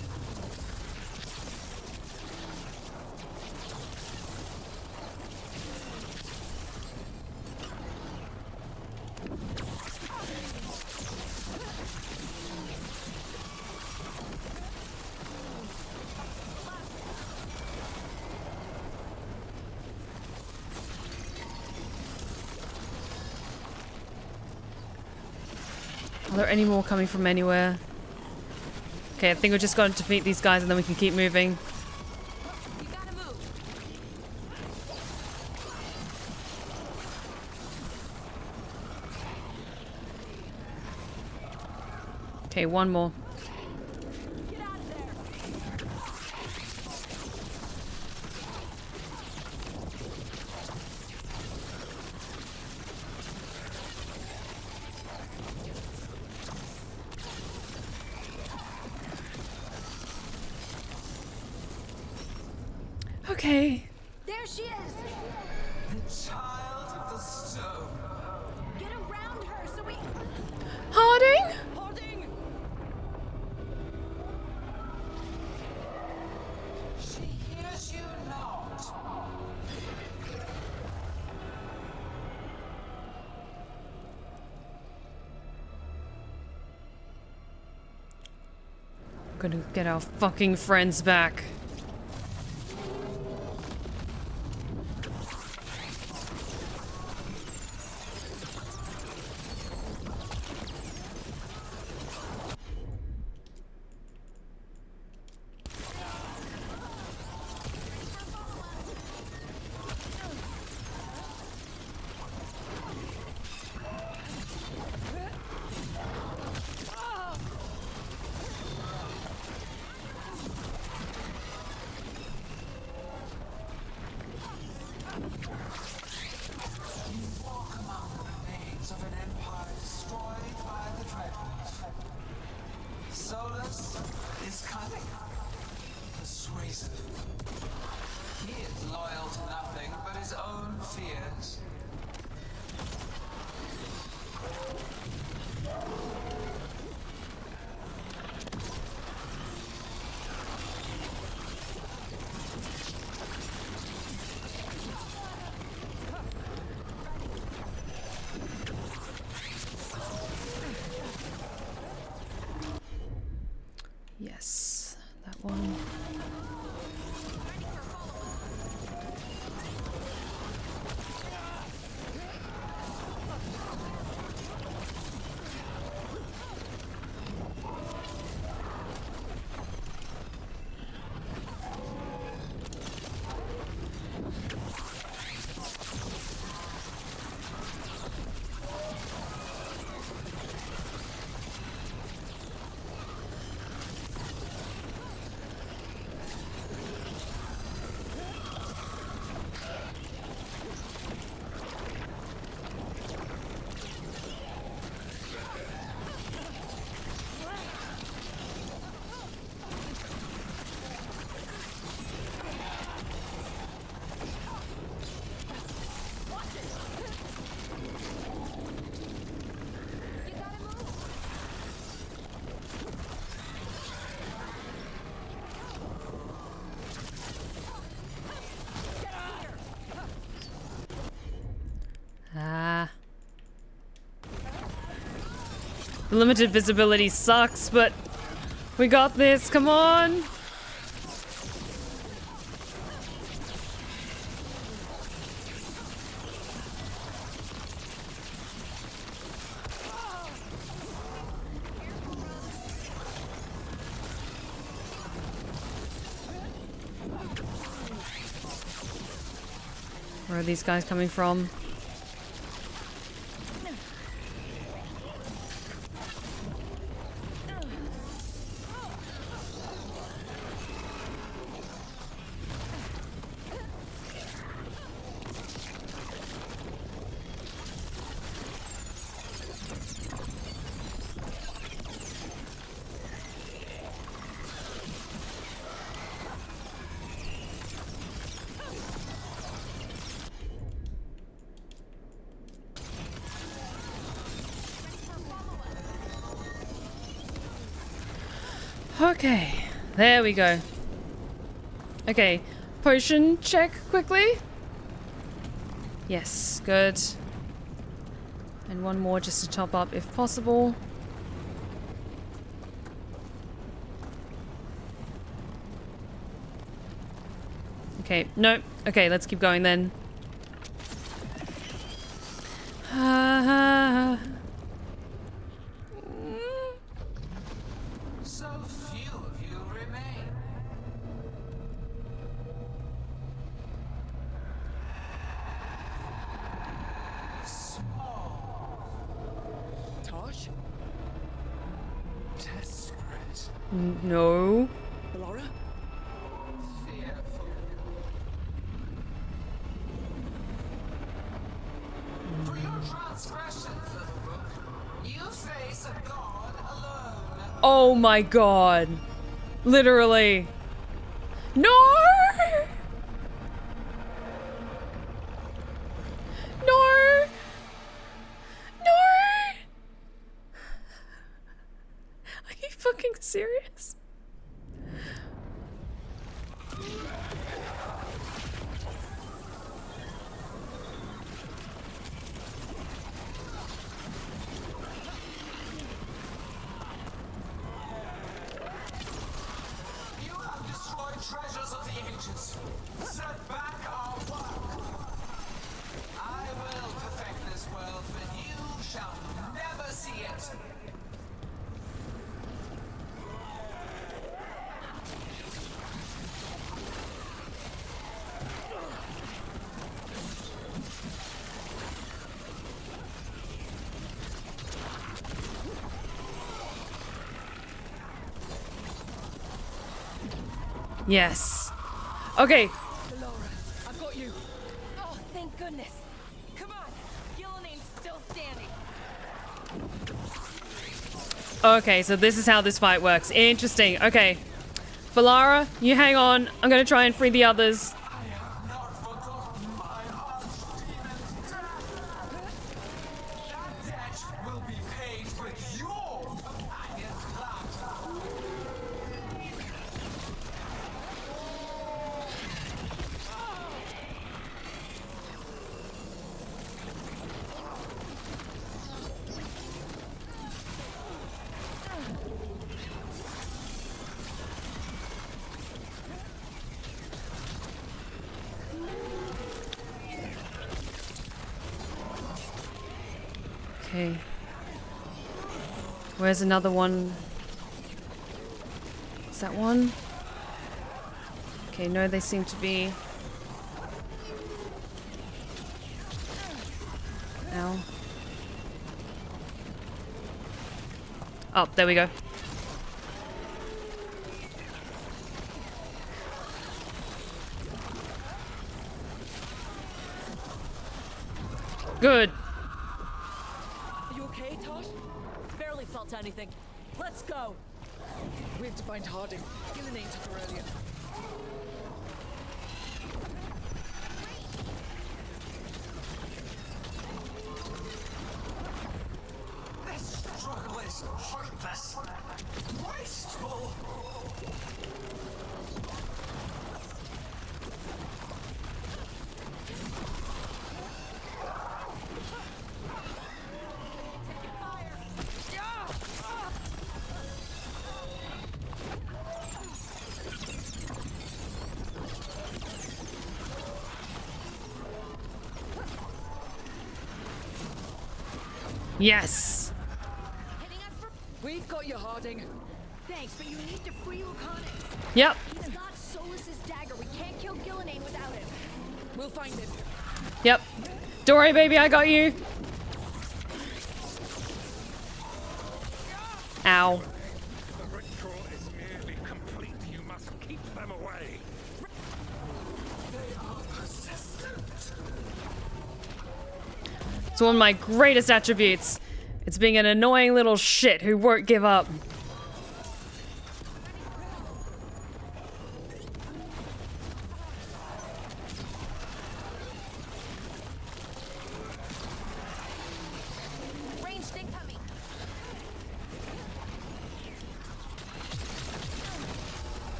Speaker 1: Are there any more coming from anywhere? Okay, I think we're just going to defeat these guys and then we can keep moving. Okay, one more. Okay.
Speaker 7: There she is!
Speaker 19: The child of the stone.
Speaker 7: Get around her so we...
Speaker 1: Harding?
Speaker 7: Harding!
Speaker 19: She hears you not.
Speaker 1: Gonna get our fucking friends back.
Speaker 19: Solas is cunning, persuasive. He is loyal to nothing but his own fears.
Speaker 1: Yes, that one. Limited visibility sucks, but we got this. Come on. Where are these guys coming from? Okay, there we go. Okay, potion check quickly. Yes, good. And one more just to top up if possible. Okay, no. Okay, let's keep going then.
Speaker 19: So few of you remain. Small.
Speaker 11: Tosh?
Speaker 19: Desperate.
Speaker 1: No.
Speaker 11: Laura?
Speaker 19: Fearful. For your transgressions, little book, you face a god alone.
Speaker 1: Oh my god. Literally. No! No! No! Are you fucking serious?
Speaker 19: You have destroyed treasures of the ages. Set back our work. I will perfect this world, but you shall never see it.
Speaker 1: Yes. Okay.
Speaker 17: Laura, I've got you. Oh, thank goodness. Come on. Ghilan'nain's still standing.
Speaker 1: Okay, so this is how this fight works. Interesting. Okay. Valara, you hang on. I'm gonna try and free the others.
Speaker 19: That debt will be paid with your companion's blood.
Speaker 1: Okay. Where's another one? Is that one? Okay, no, they seem to be... Ow. Oh, there we go. Good.
Speaker 17: Are you okay, Tosh? Barely felt anything. Let's go.
Speaker 11: We have to find Harding. Ghilan'nain took her earlier.
Speaker 19: This struggle is heartless. Wasteful.
Speaker 1: Yes.
Speaker 17: We've got you, Harding.
Speaker 18: Thanks, but you need to free Lockhart.
Speaker 1: Yep.
Speaker 18: He's got Solas' dagger. We can't kill Ghilan'nain without him.
Speaker 17: We'll find him.
Speaker 1: Yep. Don't worry, baby, I got you. Ow.
Speaker 15: The ritual is nearly complete. You must keep them away.
Speaker 19: They are persistent.
Speaker 1: It's one of my greatest attributes. It's being an annoying little shit who won't give up.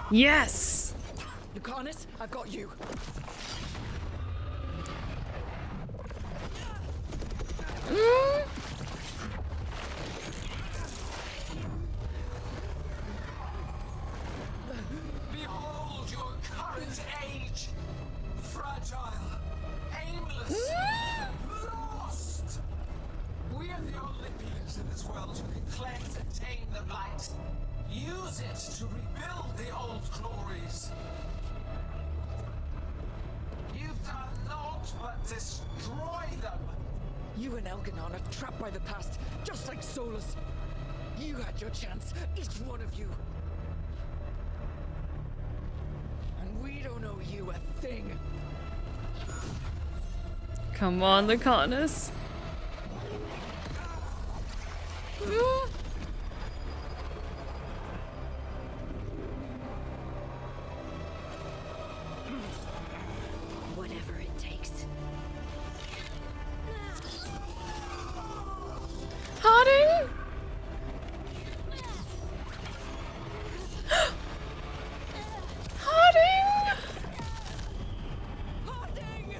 Speaker 1: Yes!
Speaker 11: Lucanus, I've got you.
Speaker 19: Behold your current age. Fragile, aimless, lost. We are the only beings in this world who can claim to tame the blight. Use it to rebuild the old glories. You've done naught but destroy them.
Speaker 11: You and Elganon are trapped by the past, just like Solas. You had your chance, each one of you. And we don't owe you a thing.
Speaker 1: Come on, Lucanus.
Speaker 9: Whatever it takes.
Speaker 1: Harding? Harding?
Speaker 11: Harding!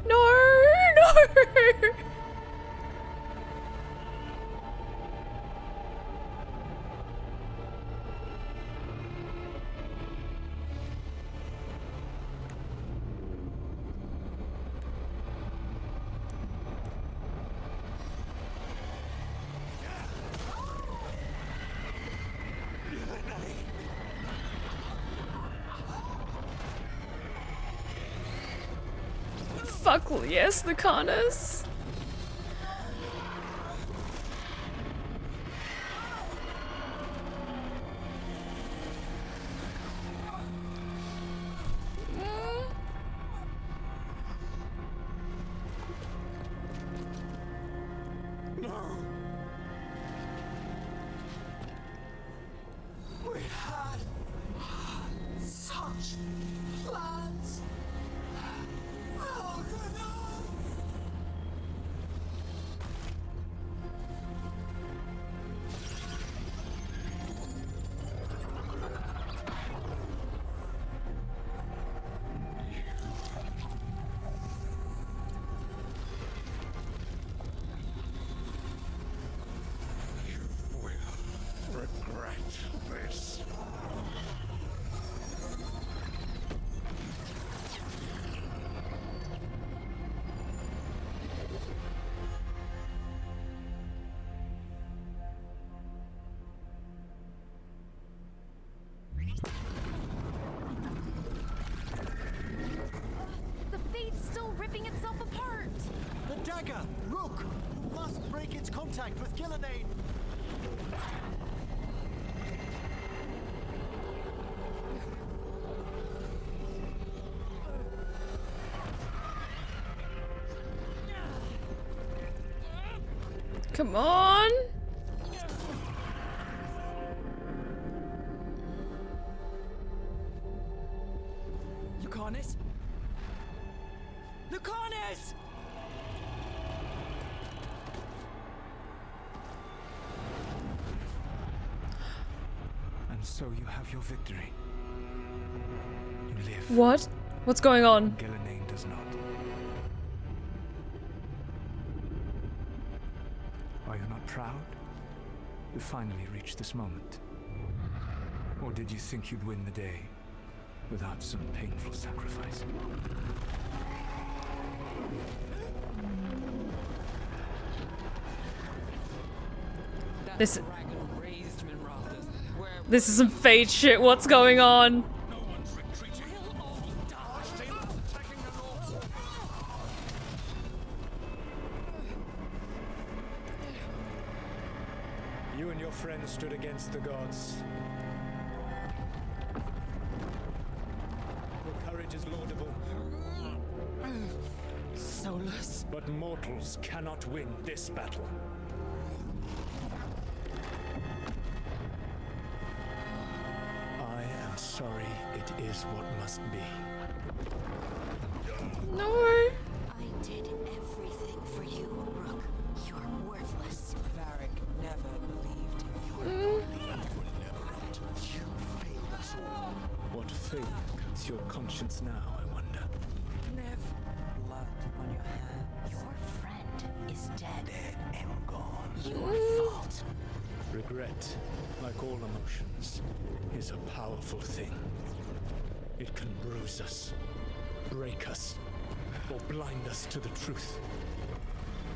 Speaker 1: No! No! Fuck yes, Lucanus.
Speaker 19: We had such plans. Oh, good.
Speaker 15: Regret this.
Speaker 18: The fate's still ripping itself apart.
Speaker 12: The dagger! Rook! Must break its contact with Ghilan'nain!
Speaker 1: Come on.
Speaker 11: Lucanus? Lucanus!
Speaker 6: And so you have your victory. You live.
Speaker 1: What? What's going on?
Speaker 6: Ghilan'nain does not. proud? To finally reach this moment? Or did you think you'd win the day without some painful sacrifice?
Speaker 1: This is some Fate shit. What's going on?
Speaker 6: You and your friends stood against the gods. Your courage is laudable.
Speaker 11: Solas.
Speaker 6: But mortals cannot win this battle. I am sorry, it is what must be.
Speaker 1: No.
Speaker 9: I did everything for you, Rook. You're worthless.
Speaker 2: Varric never believed in you.
Speaker 6: What fate cuts your conscience now, I wonder?
Speaker 2: Never. Blood on your hands.
Speaker 9: Your friend is dead.
Speaker 16: Dead and gone.
Speaker 9: Your fault.
Speaker 6: Regret, like all emotions, is a powerful thing. It can bruise us, break us, or blind us to the truth.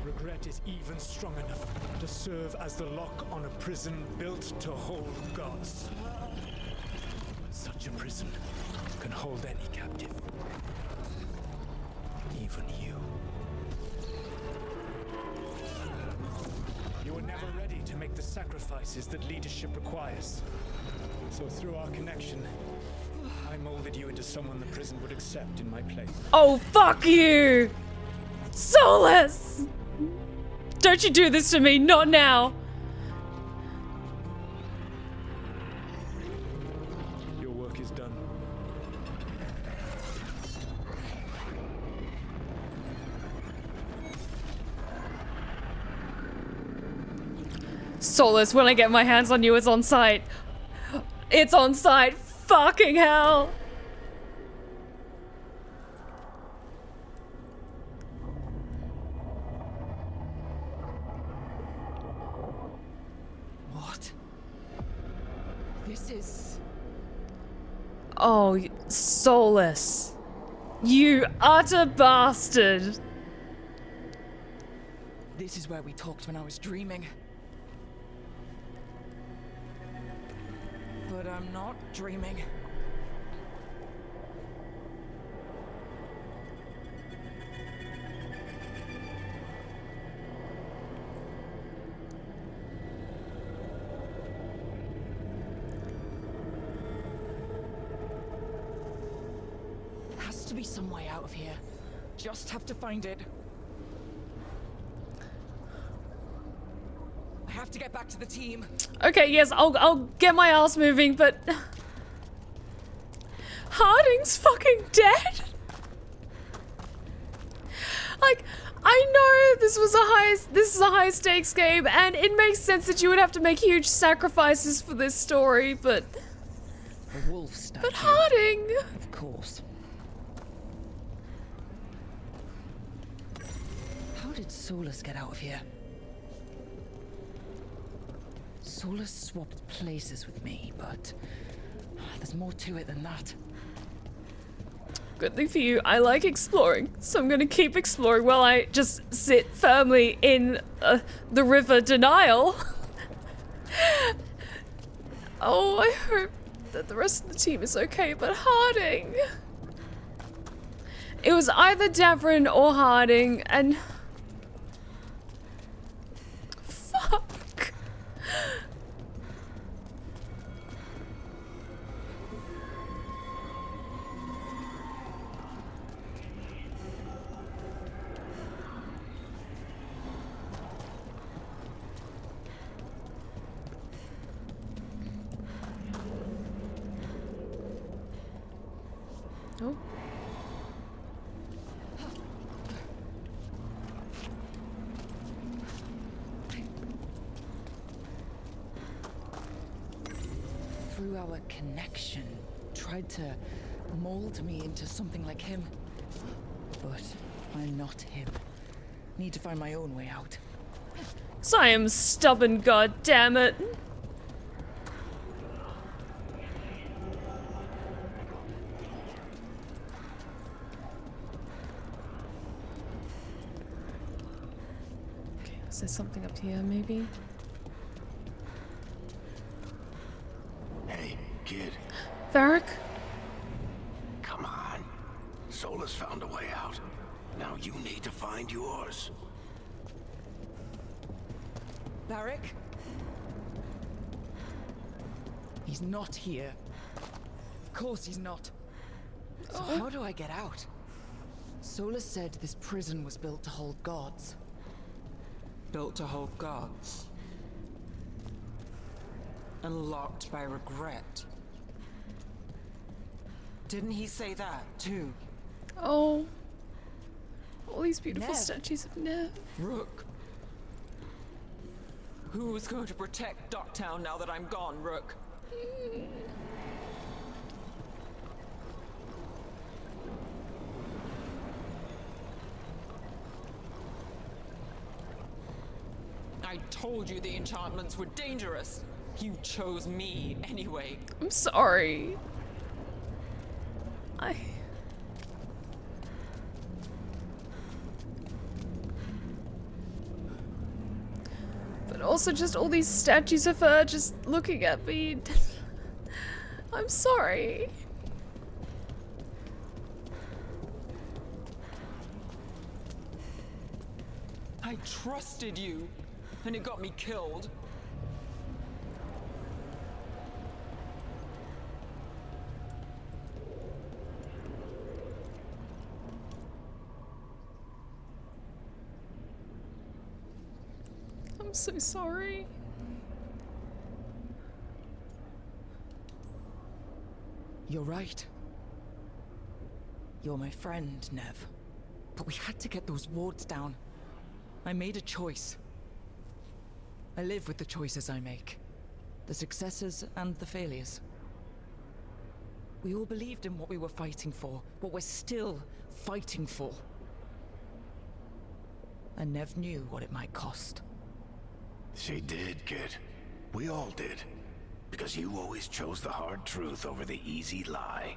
Speaker 6: Regret is even strong enough to serve as the lock on a prison built to hold gods. Such a prison can hold any captive. Even you. You were never ready to make the sacrifices that leadership requires. So through our connection, I molded you into someone the prison would accept in my place.
Speaker 1: Oh, fuck you! Solas! Don't you do this to me, not now!
Speaker 6: Your work is done.
Speaker 1: Solas, when I get my hands on you, it's on sight. It's on sight. Fucking hell.
Speaker 11: What? This is...
Speaker 1: Oh, Solas. You utter bastard.
Speaker 11: This is where we talked when I was dreaming. But I'm not dreaming. Has to be some way out of here. Just have to find it. I have to get back to the team.
Speaker 1: Okay, yes, I'll get my ass moving, but Harding's fucking dead. Like, I know this is a high stakes game, and it makes sense that you would have to make huge sacrifices for this story, but
Speaker 11: A wolf statue.
Speaker 1: But Harding!
Speaker 11: Of course. How did Solas get out of here? Solas swapped places with me, but there's more to it than that.
Speaker 1: Good thing for you, I like exploring, so I'm gonna keep exploring while I just sit firmly in the river denial. Oh, I hope that the rest of the team is okay, but Harding... It was either Davrin or Harding, and... Fuck. Oh.
Speaker 11: Through our connection, tried to mold me into something like him. But I'm not him. Need to find my own way out.
Speaker 1: So I am stubborn, god damn it. Okay, is there something up here maybe?
Speaker 16: Hey, kid.
Speaker 1: Varric?
Speaker 16: Come on. Solas found a way out. Now you need to find yours.
Speaker 11: Varric? He's not here. Of course he's not. So how do I get out? Solas said this prison was built to hold gods.
Speaker 2: Built to hold gods. And locked by regret. Didn't he say that, too?
Speaker 1: Oh. All these beautiful
Speaker 2: Nev.
Speaker 1: statues of Nev.
Speaker 2: Rook. Who's going to protect Ducktown now that I'm gone, Rook? I told you the enchantments were dangerous. You chose me anyway.
Speaker 1: I'm sorry. But also just all these statues of her just looking at me. I'm sorry.
Speaker 2: I trusted you, and it got me killed.
Speaker 1: I'm so sorry.
Speaker 11: You're right. You're my friend, Nev. But we had to get those wards down. I made a choice. I live with the choices I make. The successes and the failures. We all believed in what we were fighting for, what we're still fighting for. And Nev knew what it might cost.
Speaker 16: She did, kid. We all did. Because you always chose the hard truth over the easy lie.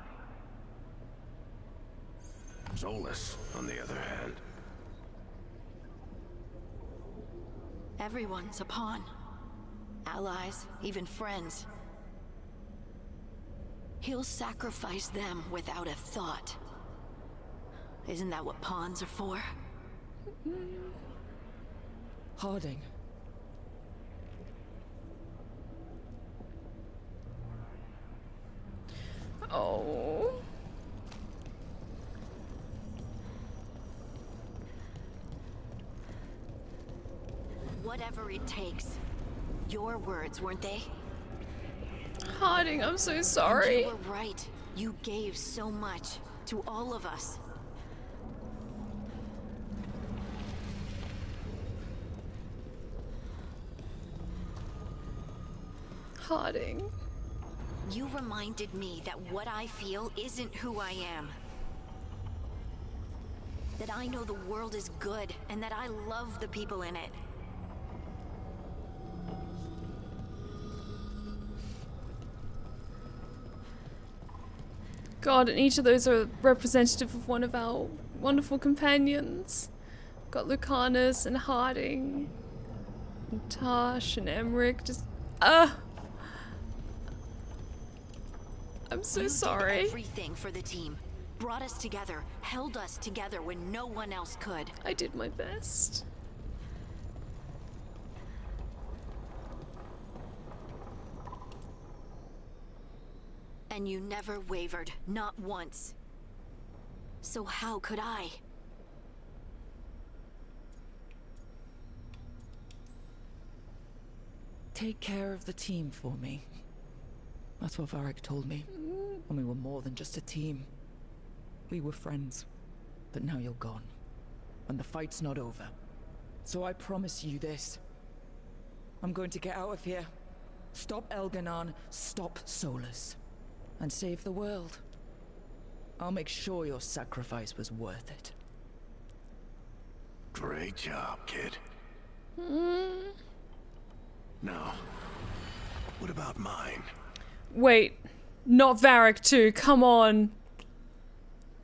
Speaker 16: Solas, on the other hand.
Speaker 9: Everyone's a pawn. Allies, even friends. He'll sacrifice them without a thought. Isn't that what pawns are for?
Speaker 11: Harding.
Speaker 1: Oh.
Speaker 9: Whatever it takes. Your words, weren't they?
Speaker 1: Harding, I'm so
Speaker 9: And
Speaker 1: sorry.
Speaker 9: you were right. You gave so much to all of us.
Speaker 1: Harding.
Speaker 9: You reminded me that what I feel isn't who I am. That I know the world is good and that I love the people in it.
Speaker 1: God, and each of those are representative of one of our wonderful companions. Got Lucanus and Harding, and Tash and Emmerich. Just, I'm so sorry.
Speaker 9: You did everything for the team. Brought us together, held us together when no one else could.
Speaker 1: I did my best.
Speaker 9: And you never wavered, not once. So how could I?
Speaker 11: Take care of the team for me. That's what Varric told me. And we were more than just a team. We were friends. But now you're gone. And the fight's not over. So I promise you this. I'm going to get out of here. Stop Ghilan'nain, stop Solas. And save the world. I'll make sure your sacrifice was worth it.
Speaker 16: Great job, kid.
Speaker 15: Now, what about mine?
Speaker 1: Wait, not Varric too. Come on.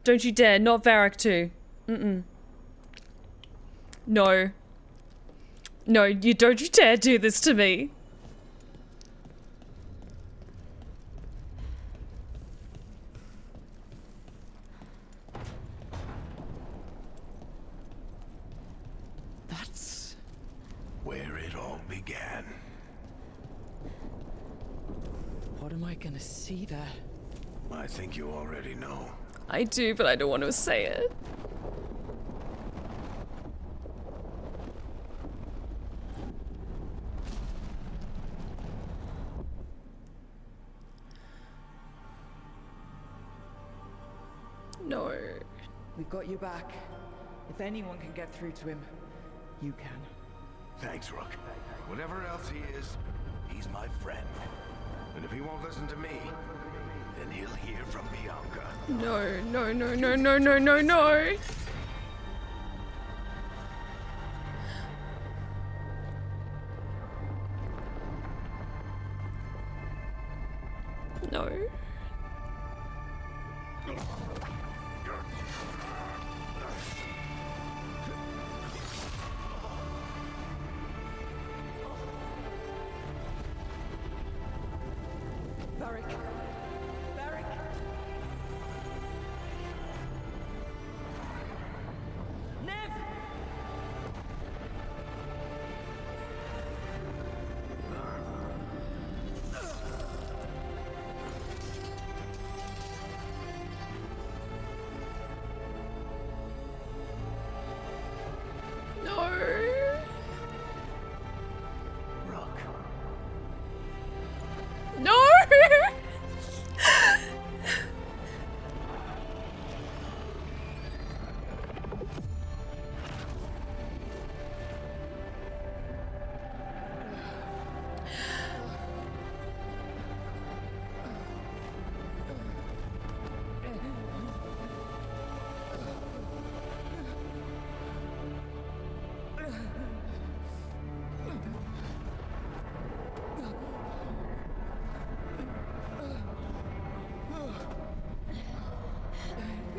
Speaker 1: Don't you dare. Not Varric too. No. No, you don't you dare do this to me.
Speaker 15: That's where it all began.
Speaker 11: What am I gonna see there?
Speaker 15: I think you already know.
Speaker 1: I do, but I don't want to say it. No.
Speaker 11: We've got you back. If anyone can get through to him, you can.
Speaker 15: Thanks, Rook. Whatever else he is, he's my friend. And if he won't listen to me, then he'll hear from Bianca.
Speaker 1: No, no, no, no, no, no, no, no. No.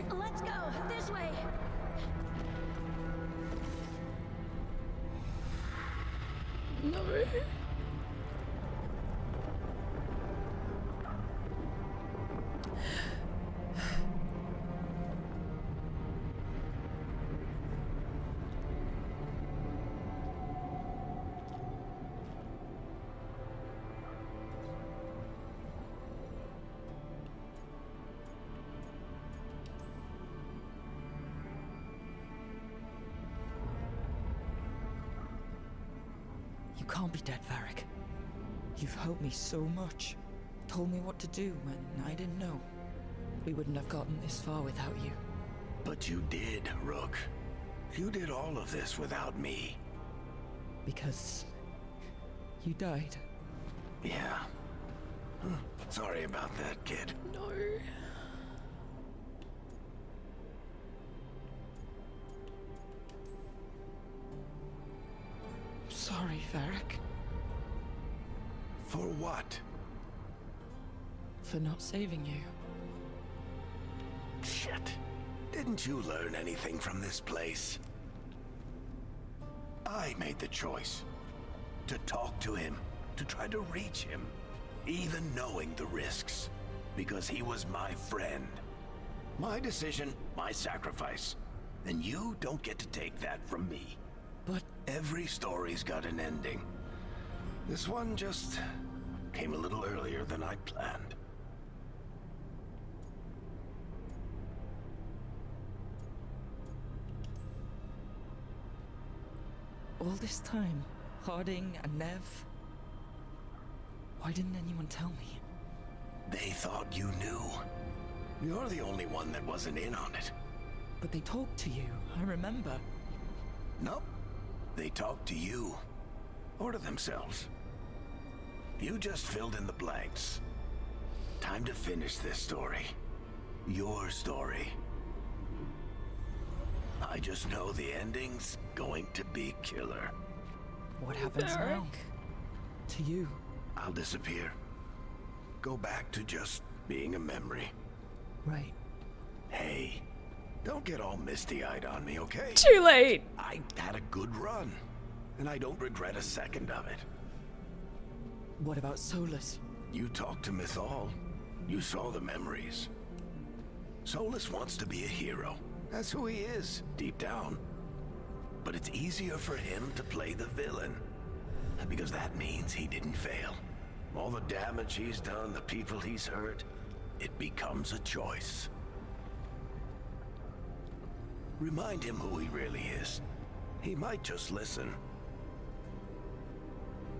Speaker 18: Let's go this way.
Speaker 1: No.
Speaker 11: You can't be dead, Varric. You've helped me so much. Told me what to do when I didn't know. We wouldn't have gotten this far without you.
Speaker 15: But you did, Rook. You did all of this without me.
Speaker 11: Because you died.
Speaker 15: Yeah. Sorry about that, kid.
Speaker 1: No.
Speaker 11: Sorry, Varric.
Speaker 15: For what?
Speaker 11: For not saving you.
Speaker 15: Shit. Didn't you learn anything from this place? I made the choice. To talk to him. To try to reach him. Even knowing the risks. Because he was my friend. My decision, my sacrifice. And you don't get to take that from me.
Speaker 11: But
Speaker 15: every story's got an ending. This one just came a little earlier than I'd planned.
Speaker 11: all this time, Harding and Nev, why didn't anyone tell me?
Speaker 15: They thought you knew. You're the only one that wasn't in on it.
Speaker 11: But they talked to you, I remember.
Speaker 15: Nope. They talked to you. Or to themselves. You just filled in the blanks. Time to finish this story. Your story. I just know the ending's going to be killer.
Speaker 11: What happens now? To you?
Speaker 15: I'll disappear. Go back to just being a memory.
Speaker 11: Right.
Speaker 15: Hey, don't get all misty-eyed on me, okay?
Speaker 1: Too late!
Speaker 15: I had a good run, and I don't regret a second of it.
Speaker 11: What about Solas?
Speaker 15: You talked to Mythal. You saw the memories. Solas wants to be a hero. That's who he is, deep down. But it's easier for him to play the villain. Because that means he didn't fail. All the damage he's done, the people he's hurt, it becomes a choice. Remind him who he really is. He might just listen.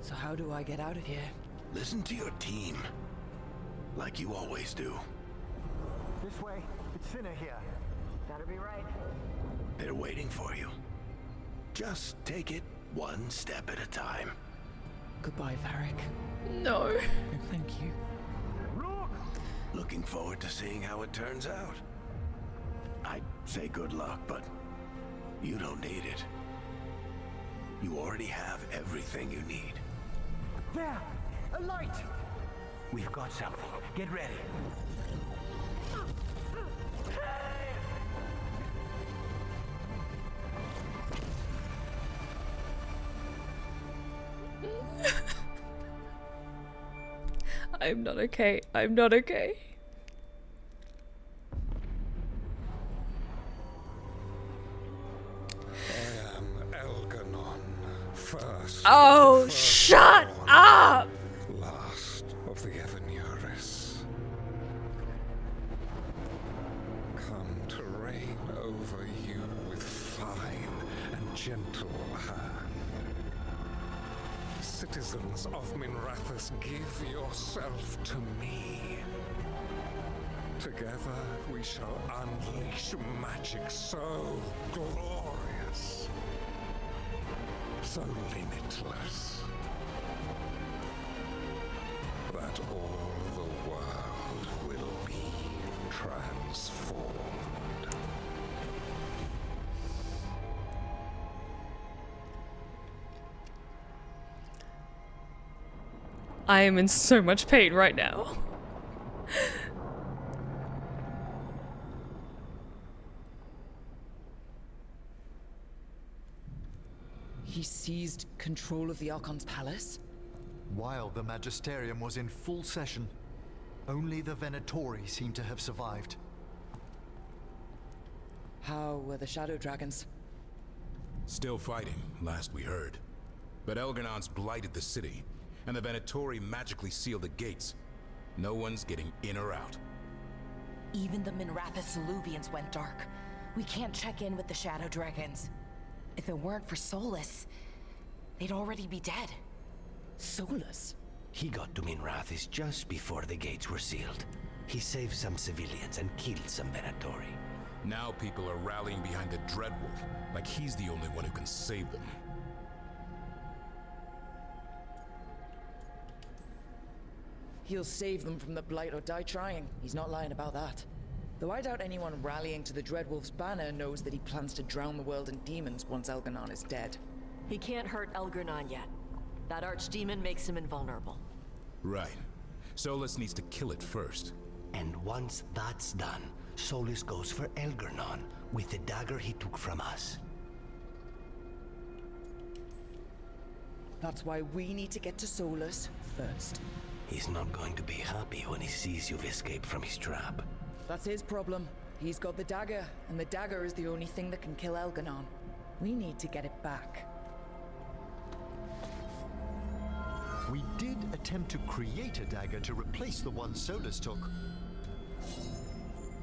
Speaker 11: So how do I get out of here?
Speaker 15: Listen to your team. Like you always do.
Speaker 12: This way. It's thinner here.
Speaker 13: Better be right.
Speaker 15: They're waiting for you. Just take it one step at a time.
Speaker 11: Goodbye, Varric.
Speaker 1: No.
Speaker 11: Thank you.
Speaker 15: Looking forward to seeing how it turns out. I'd say good luck, but you don't need it. You already have everything you need.
Speaker 12: There! A light!
Speaker 16: We've got something. Get ready.
Speaker 1: I'm not okay. I'm not okay.
Speaker 20: I am Elganon, first.
Speaker 1: Oh,
Speaker 20: first
Speaker 1: shut
Speaker 20: born,
Speaker 1: up!
Speaker 20: Last of the Evanuris. Come to reign over you with fine and gentle hand. Citizens of Minrathous, give yourself to me. Together we shall unleash magic so glorious, so limitless, that all the world will be transformed.
Speaker 1: I am in so much pain right now.
Speaker 11: He seized control of the Archon's palace?
Speaker 12: While the Magisterium was in full session, only the Venatori seem to have survived.
Speaker 11: How were the Shadow Dragons?
Speaker 10: Still fighting, last we heard. But Elgernon's blighted the city, and the Venatori magically sealed the gates. No one's getting in or out.
Speaker 8: Even the Minrathous Illuvians went dark. We can't check in with the Shadow Dragons. If it weren't for Solas, they'd already be dead.
Speaker 11: Solas?
Speaker 16: He got to Minrathous just before the gates were sealed. He saved some civilians and killed some Venatori.
Speaker 10: Now people are rallying behind the Dreadwolf, like he's the only one who can save them.
Speaker 11: He'll save them from the Blight or die trying. He's not lying about that. Though I doubt anyone rallying to the Dreadwolf's banner knows that he plans to drown the world in demons once Elgernon is dead.
Speaker 13: He can't hurt Elgernon yet. That archdemon makes him invulnerable.
Speaker 10: Right. Solas needs to kill it first.
Speaker 16: And once that's done, Solas goes for Elgernon with the dagger he took from us.
Speaker 11: That's why we need to get to Solas first.
Speaker 16: He's not going to be happy when he sees you've escaped from his trap.
Speaker 11: That's his problem. He's got the dagger, and the dagger is the only thing that can kill Elgernon. We need to get it back.
Speaker 12: We did attempt to create a dagger to replace the one Solas took.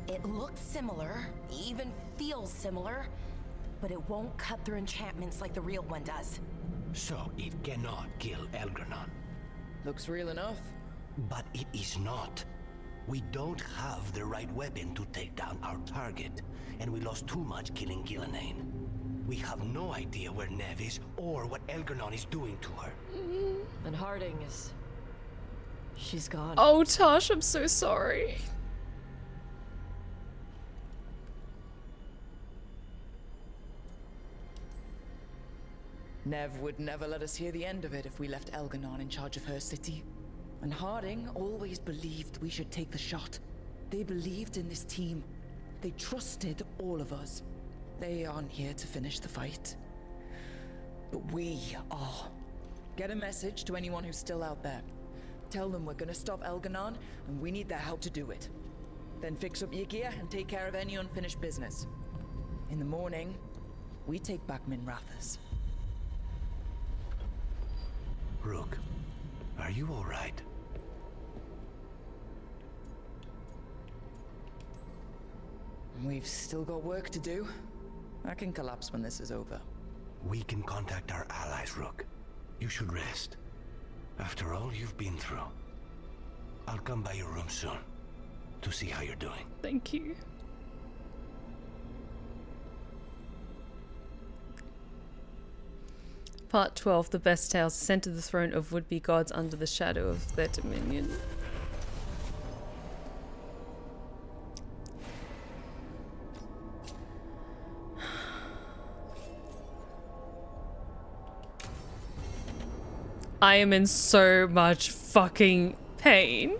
Speaker 8: It looks similar, even feels similar, but it won't cut through enchantments like the real one does.
Speaker 16: So it cannot kill Elgernon.
Speaker 11: Looks real enough.
Speaker 16: But it is not. We don't have the right weapon to take down our target, and we lost too much killing Ghilan'nain. We have no idea where Neve is or what Elgernon is doing to her.
Speaker 13: And Harding is... she's gone.
Speaker 1: Oh, Tosh, I'm so sorry.
Speaker 11: Nev would never let us hear the end of it if we left Elganon in charge of her city. And Harding always believed we should take the shot. They believed in this team. They trusted all of us. They aren't here to finish the fight. But we are. Get a message to anyone who's still out there. Tell them we're gonna stop Elganon, and we need their help to do it. Then fix up your gear and take care of any unfinished business. In the morning, we take back Minrathous.
Speaker 16: Rook, are you all right?
Speaker 11: We've still got work to do. I can collapse when this is over.
Speaker 16: We can contact our allies, Rook. You should rest. After all you've been through. I'll come by your room soon to see how you're doing.
Speaker 1: Thank you. Part 12, The Best Tales, ascend to the throne of would-be gods under the shadow of their dominion. I am in so much fucking pain.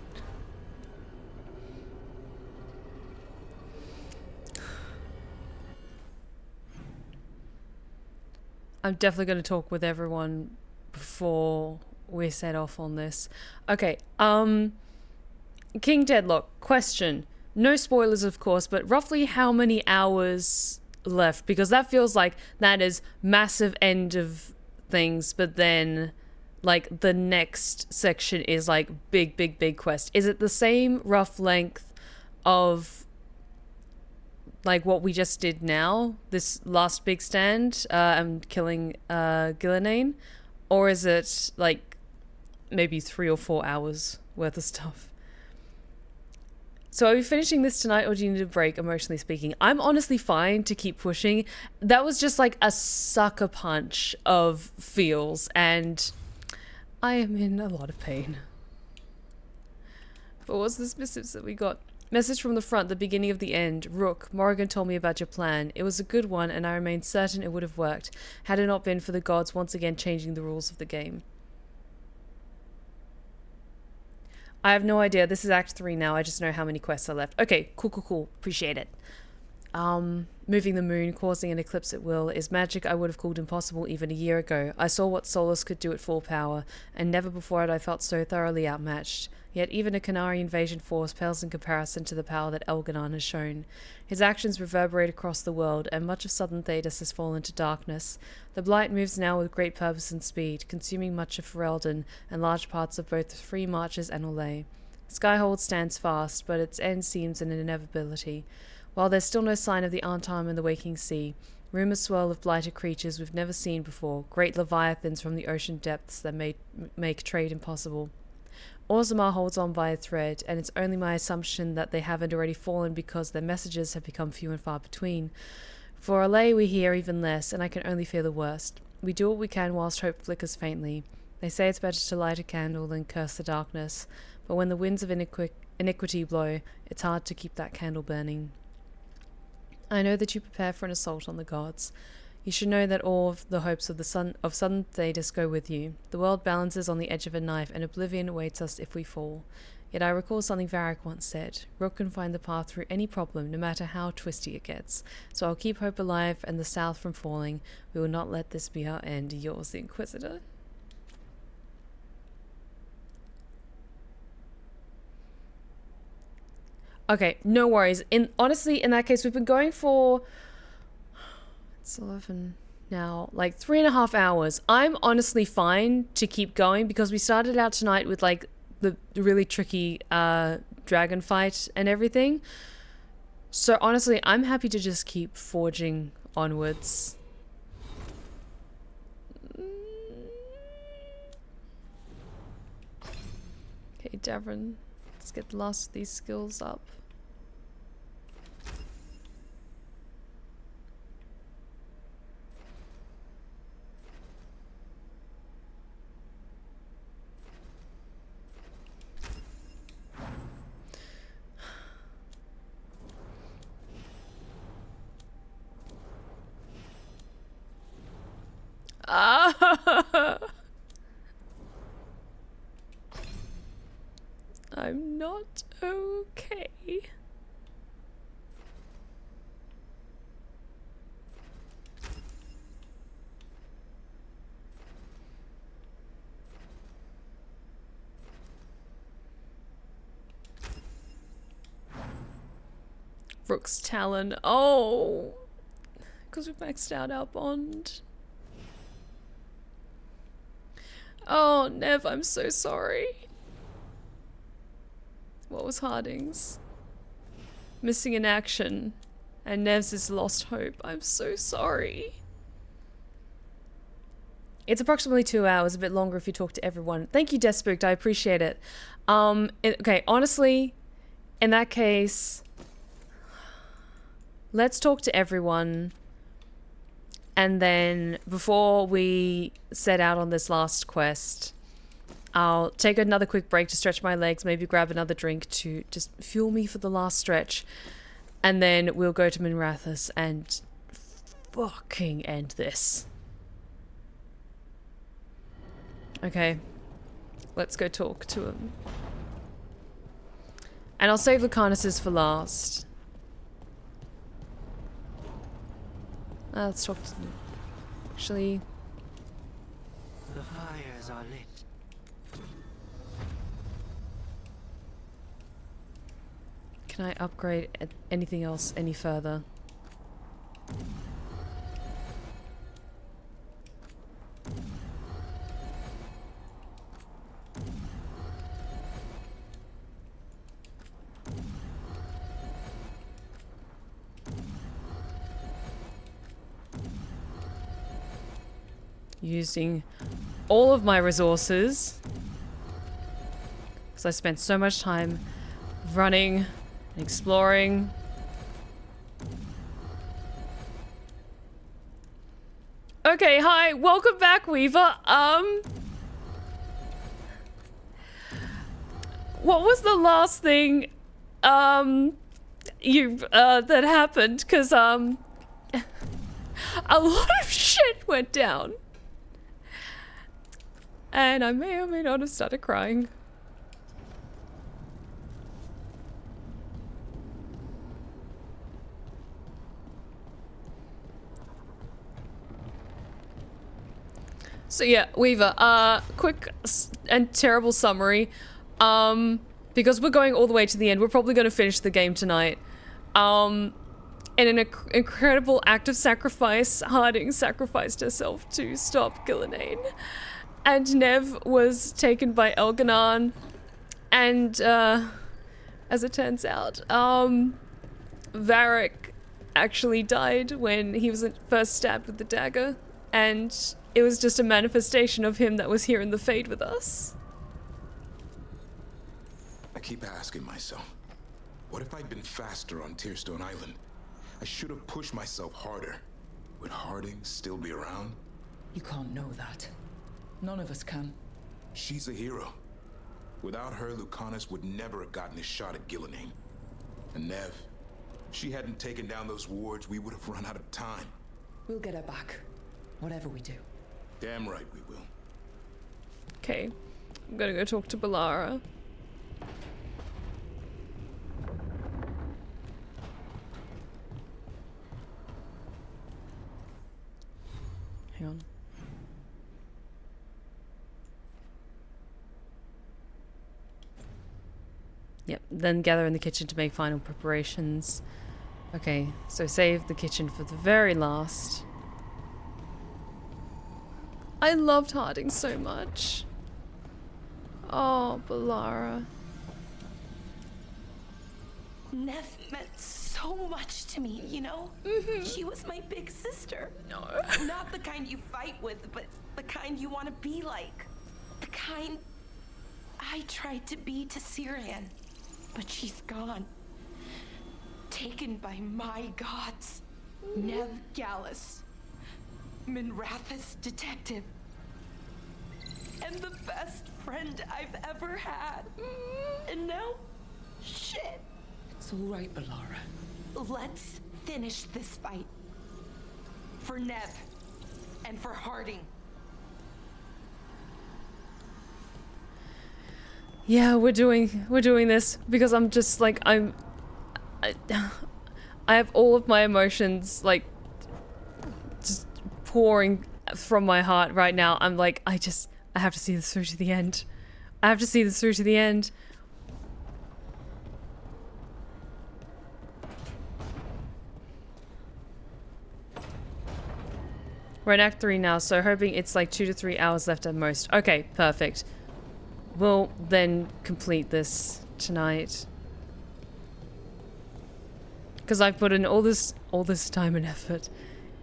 Speaker 1: I'm definitely going to talk with everyone before we set off on this. Okay, King Deadlock, question. No spoilers, of course, but roughly how many hours left? Because that feels like that is massive end of things, but then like the next section is like big quest. Is it the same rough length of like what we just did now, this last big stand and killing Ghilan'nain, or is it like maybe 3 or 4 hours worth of stuff? So are we finishing this tonight, or do you need a break, emotionally speaking? I'm honestly fine to keep pushing. That was just like a sucker punch of feels, and I am in a lot of pain. But what was this message that we got? Message from the front, the beginning of the end. Rook, Morrigan told me about your plan. It was a good one, and I remain certain it would have worked, had it not been for the gods once again changing the rules of the game. I have no idea. This is Act 3 now. I just know how many quests are left. Okay, cool. Appreciate it. Moving the moon, causing an eclipse at will, is magic I would have called impossible even a year ago. I saw what Solas could do at full power, and never before had I felt so thoroughly outmatched. Yet even a Canary invasion force pales in comparison to the power that Elganon has shown. His actions reverberate across the world, and much of southern Thedas has fallen to darkness. The Blight moves now with great purpose and speed, consuming much of Ferelden and large parts of both the Free Marches and Orlais. Skyhold stands fast, but its end seems an inevitability. While there's still no sign of the Antarm in the waking sea, rumors swirl of blighted creatures we've never seen before, great leviathans from the ocean depths that make trade impossible. Orzammar holds on by a thread, and it's only my assumption that they haven't already fallen because their messages have become few and far between. For Orlais we hear even less, and I can only fear the worst. We do what we can whilst hope flickers faintly. They say it's better to light a candle than curse the darkness, but when the winds of iniquity blow, it's hard to keep that candle burning. I know that you prepare for an assault on the gods. You should know that all of the hopes of southern Thedas go with you. The world balances on the edge of a knife, and oblivion awaits us if we fall. Yet I recall something Varric once said. Rook can find the path through any problem, no matter how twisty it gets. So I'll keep hope alive and the south from falling. We will not let this be our end. Yours, the Inquisitor. Okay, no worries. Honestly, in that case, we've been going for... It's 11 now. Like 3.5 hours. I'm honestly fine to keep going because we started out tonight with like the really tricky dragon fight and everything. So honestly, I'm happy to just keep forging onwards. Okay, Davrin. Let's get the last of these skills up. Rook's Talon. Oh, because we maxed out our bond. Oh, Nev, I'm so sorry. What was Harding's? Missing in action. And Nev's is lost hope. I'm so sorry. It's approximately 2 hours, a bit longer if you talk to everyone. Thank you, Despooked. I appreciate it. Okay, honestly, in that case, let's talk to everyone. And then before we set out on this last quest, I'll take another quick break to stretch my legs, maybe grab another drink to just fuel me for the last stretch. And then we'll go to Minrathous and fucking end this. Okay. Let's go talk to him. And I'll save Lucanus's for last. Let's talk to them. Actually...
Speaker 3: The fires are lit.
Speaker 1: Can I upgrade anything else any further? Using all of my resources because I spent so much time running, exploring. Okay, hi, welcome back, Weaver. What was the last thing you that happened? Because a lot of shit went down. And I may or may not have started crying. So yeah, Weaver, quick and terrible summary. Because we're going all the way to the end, we're probably going to finish the game tonight. In an incredible act of sacrifice, Harding sacrificed herself to stop Ghilan'nain. And Nev was taken by Elganon. And, as it turns out, Varric actually died when he was first stabbed with the dagger. And it was just a manifestation of him that was here in the Fade with us.
Speaker 10: I keep asking myself, what if I'd been faster on Tearstone Island? I should have pushed myself harder. Would Harding still be around?
Speaker 11: You can't know that. None of us can.
Speaker 10: She's a hero. Without her, Lucanus would never have gotten his shot at Ghilan'nain. And Nev, if she hadn't taken down those wards, we would have run out of time.
Speaker 11: We'll get her back. Whatever we do.
Speaker 10: Damn right we will.
Speaker 1: Okay. I'm gonna go talk to Balara. Hang on. Yep, then gather in the kitchen to make final preparations. Okay, so save the kitchen for the very last. I loved Harding so much. Oh, Balara.
Speaker 8: Nev meant so much to me, you know? She was my big sister.
Speaker 1: No.
Speaker 8: Not the kind you fight with, but the kind you want to be like. The kind I tried to be to Syrian. But she's gone. Taken by my gods. Nev Gallus. Minrathous detective. And the best friend I've ever had. And now, shit.
Speaker 11: It's all right, Balara.
Speaker 8: Let's finish this fight. For Nev. And for Harding.
Speaker 1: Yeah, we're doing this because I'm just like I have all of my emotions like just pouring from my heart right now. I'm like I have to see this through to the end. I have to see this through to the end. We're in Act 3 now, so hoping it's like 2 to 3 hours left at most. Okay, perfect. We'll then complete this tonight. Because I've put in all this time and effort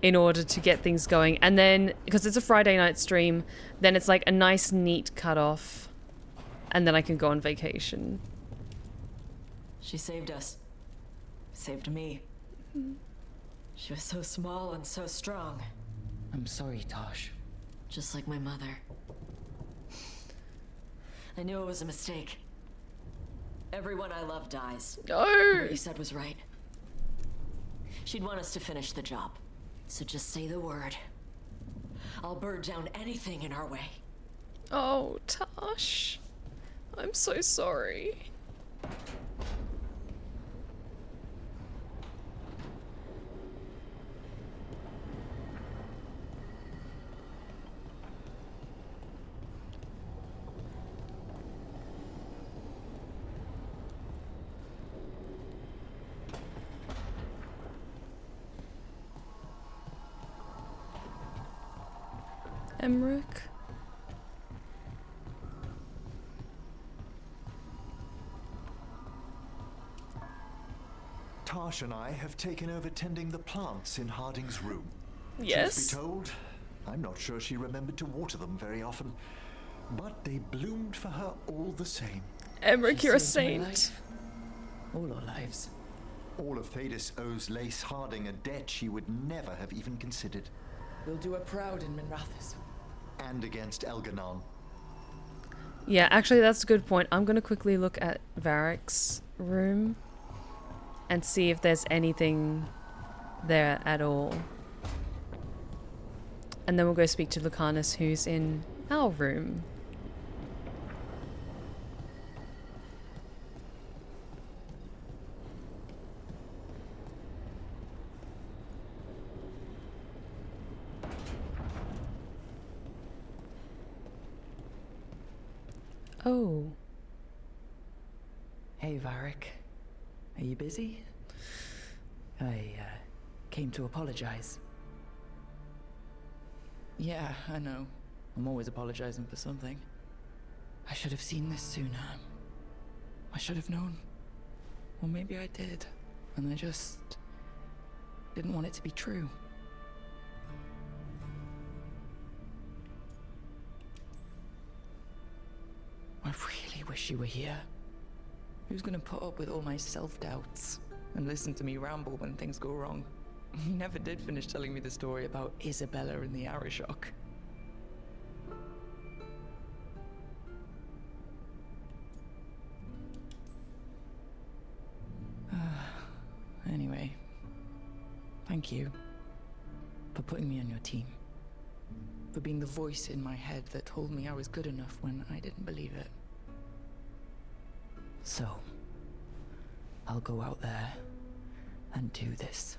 Speaker 1: in order to get things going. And then, because it's a Friday night stream, then it's like a nice, neat cutoff. And then I can go on vacation.
Speaker 13: She saved us. Saved me. She was so small and so strong.
Speaker 11: I'm sorry, Tosh.
Speaker 13: Just like my mother. I knew it was a mistake. Everyone I love dies.
Speaker 1: No!
Speaker 13: What you said was right. She'd want us to finish the job. So just say the word. I'll burn down anything in our way.
Speaker 1: Oh, Tosh. I'm so sorry. Emmerich.
Speaker 12: Tosh and I have taken over tending the plants in Harding's room.
Speaker 1: Yes.
Speaker 12: Truth be told, I'm not sure she remembered to water them very often, but they bloomed for her all the same.
Speaker 1: Emmerich, you're a saint.
Speaker 11: All our lives.
Speaker 12: All of Thedas owes Lace Harding a debt she would never have even considered.
Speaker 11: We'll do her proud in Minrathis.
Speaker 12: And against Elghanan.
Speaker 1: Yeah, actually that's a good point. I'm gonna quickly look at Varric's room and see if there's anything there at all. And then we'll go speak to Lucanus, who's in our room. Oh.
Speaker 11: Hey, Varric. Are you busy? I came to apologize. Yeah, I know. I'm always apologizing for something. I should have seen this sooner. I should have known. Or maybe I did, and I just didn't want it to be true. I really wish you were here. Who's gonna put up with all my self-doubts and listen to me ramble when things go wrong? He never did finish telling me the story about Isabella and the Arashok. Anyway, thank you for putting me on your team. For being the voice in my head that told me I was good enough when I didn't believe it. So, I'll go out there and do this.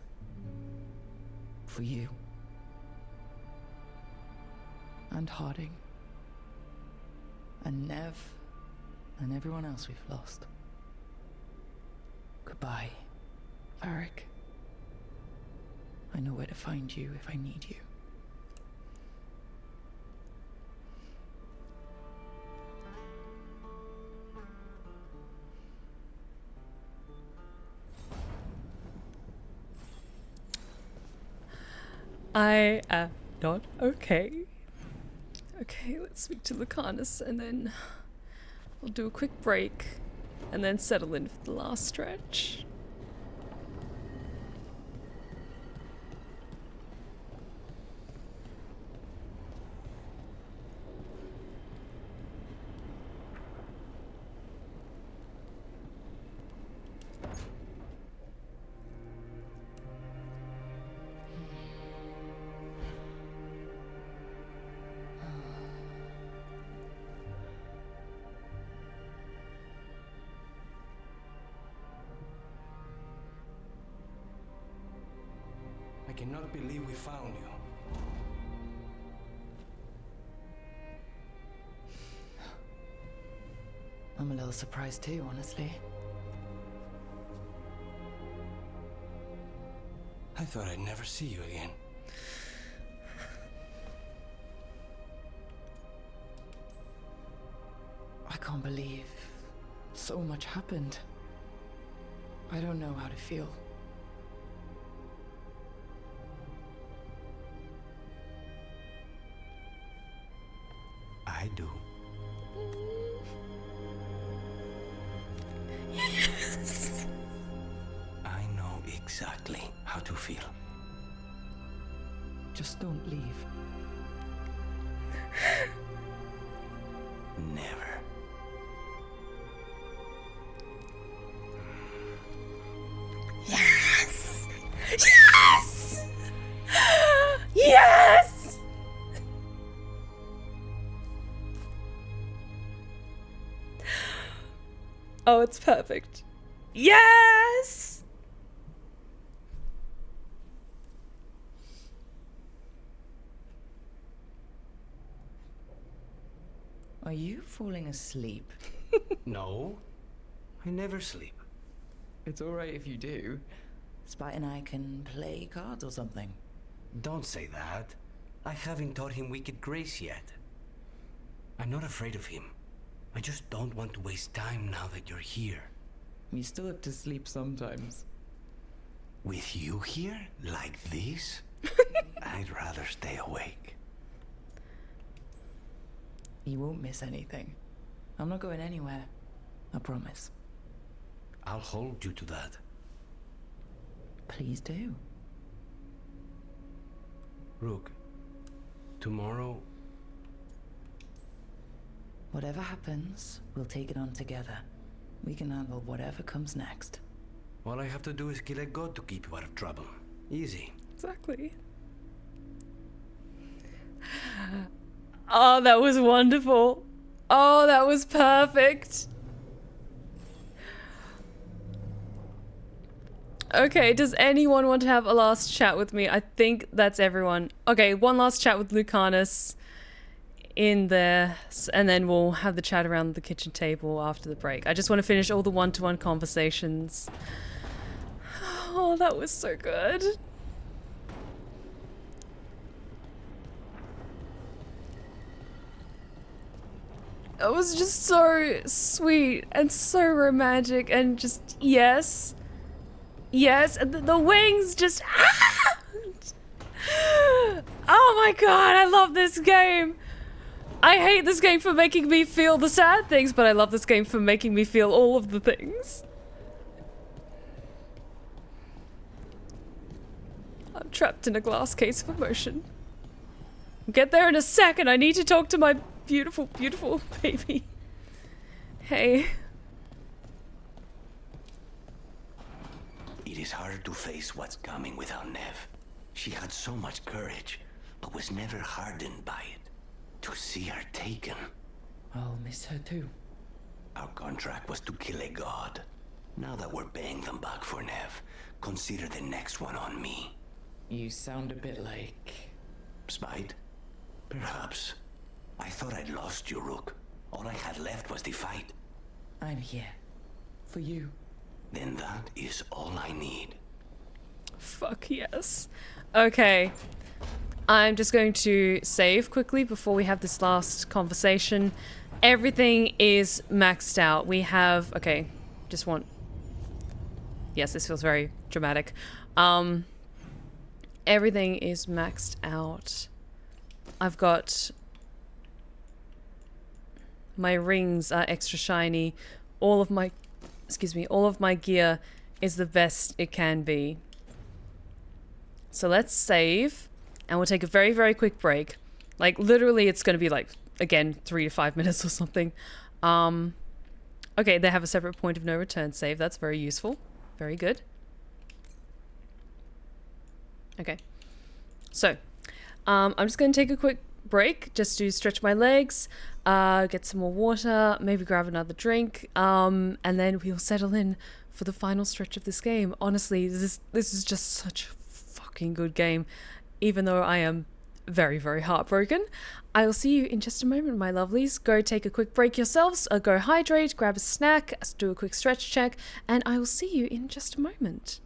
Speaker 11: For you. And Harding. And Nev. And everyone else we've lost. Goodbye, Varric. I know where to find you if I need you.
Speaker 1: I am not okay. Okay, let's speak to Lucanus and then we'll do a quick break and then settle in for the last stretch.
Speaker 21: I cannot believe we found you.
Speaker 11: I'm a little surprised too, honestly.
Speaker 21: I thought I'd never see you again.
Speaker 11: can't believe so much happened. I don't know how to feel.
Speaker 16: I do.
Speaker 1: Yes.
Speaker 16: I know exactly how to feel.
Speaker 11: Just don't leave.
Speaker 16: Never.
Speaker 1: Yes! Yes! Yes! Oh, it's perfect. Yes!
Speaker 11: Are you falling asleep?
Speaker 16: No, I never sleep.
Speaker 11: It's alright if you do. Spite and I can play cards or something.
Speaker 16: Don't say that. I haven't taught him wicked grace yet. I'm not afraid of him. I just don't want to waste time now that you're here.
Speaker 11: You still have to sleep sometimes.
Speaker 16: With you here? Like this? I'd rather stay awake.
Speaker 11: You won't miss anything. I'm not going anywhere. I promise.
Speaker 16: I'll hold you to that.
Speaker 11: Please do.
Speaker 16: Rook, tomorrow...
Speaker 11: Whatever happens, we'll take it on together. We can handle whatever comes next.
Speaker 16: All I have to do is kill a god to keep you out of trouble. Easy.
Speaker 1: Exactly. Oh, that was wonderful. Oh, that was perfect. Okay, does anyone want to have a last chat with me? I think that's everyone. Okay, one last chat with Lucanus in there, and then we'll have the chat around the kitchen table after the break. I just want to finish all the one-to-one conversations. Oh, that was so good. It was just so sweet and so romantic and just, yes. Yes, and the wings just, ah! Oh my god, I love this game. I hate this game for making me feel the sad things, but I love this game for making me feel all of the things. I'm trapped in a glass case of emotion. I'll get there in a second. I need to talk to my beautiful, beautiful baby. Hey.
Speaker 16: It is hard to face what's coming without Nev. She had so much courage, but was never hardened by it. To see her taken.
Speaker 11: I'll miss her too.
Speaker 16: Our contract was to kill a god. Now that we're paying them back for Nev, consider the next one on me.
Speaker 11: You sound a bit like...
Speaker 16: Spite? Perhaps. I thought I'd lost you, Rook. All I had left was the fight.
Speaker 11: I'm here. For you.
Speaker 16: Then that is all I need.
Speaker 1: Fuck yes. Okay. I'm just going to save quickly before we have this last conversation. Everything is maxed out. We have... Okay. Just want... Yes, this feels very dramatic. Everything is maxed out. I've got... My rings are extra shiny. All of my... Excuse me. All of my gear is the best it can be. So let's save. And we'll take a very, very quick break. Like, literally, it's going to be, like, again, 3 to 5 minutes or something. Okay, they have a separate point of no return save. That's very useful. Very good. Okay. So, I'm just going to take a quick break just to stretch my legs, get some more water, maybe grab another drink, and then we'll settle in for the final stretch of this game. Honestly, this is just such a fucking good game. Even though I am very, very heartbroken. I will see you in just a moment, my lovelies. Go take a quick break yourselves, go hydrate, grab a snack, do a quick stretch check, and I will see you in just a moment.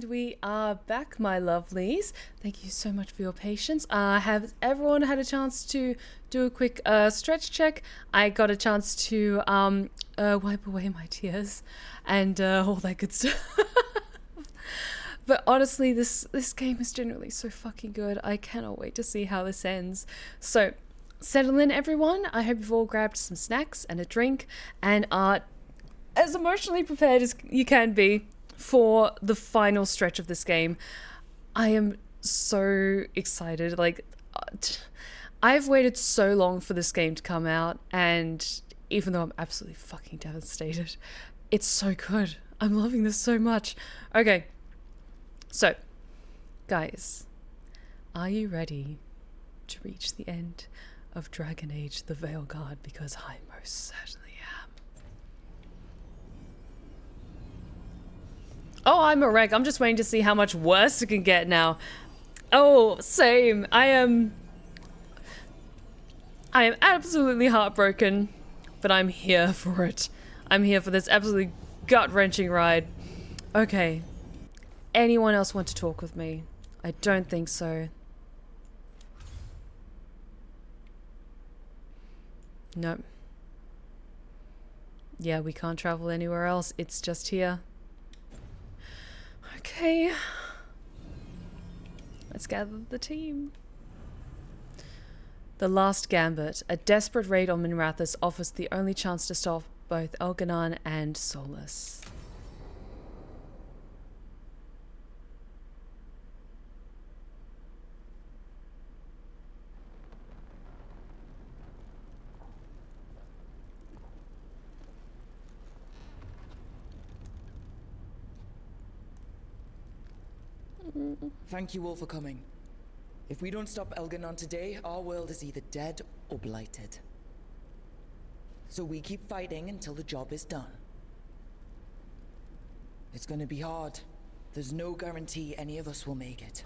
Speaker 1: And we are back, my lovelies. Thank you so much for your patience. Have everyone had a chance to do a quick stretch check? I got a chance to wipe away my tears and all that good stuff. But honestly, this game is generally so fucking good. I cannot wait to see how this ends. So, settle in, everyone. I hope you've all grabbed some snacks and a drink and are as emotionally prepared as you can be for the final stretch of this game. I am so excited. Like, I've waited so long for this game to come out, and even though I'm absolutely fucking devastated, it's so good. I'm loving this so much. Okay. So, guys, are you ready to reach the end of Dragon Age the Veilguard? Because I most certainly am. Oh, I'm a wreck. I'm just waiting to see how much worse it can get now. Oh, same. I am absolutely heartbroken, but I'm here for it. I'm here for this absolutely gut-wrenching ride. Okay. Anyone else want to talk with me? I don't think so. Nope. Yeah, we can't travel anywhere else. It's just here. Okay. Let's gather the team. The Last Gambit. A desperate raid on Minrathous offers the only chance to stop both Ghilan'nain and Solas.
Speaker 11: Thank you all for coming. If we don't stop Ghilan'nain today, our world is either dead or blighted. So we keep fighting until the job is done. It's gonna be hard. There's no guarantee any of us will make it.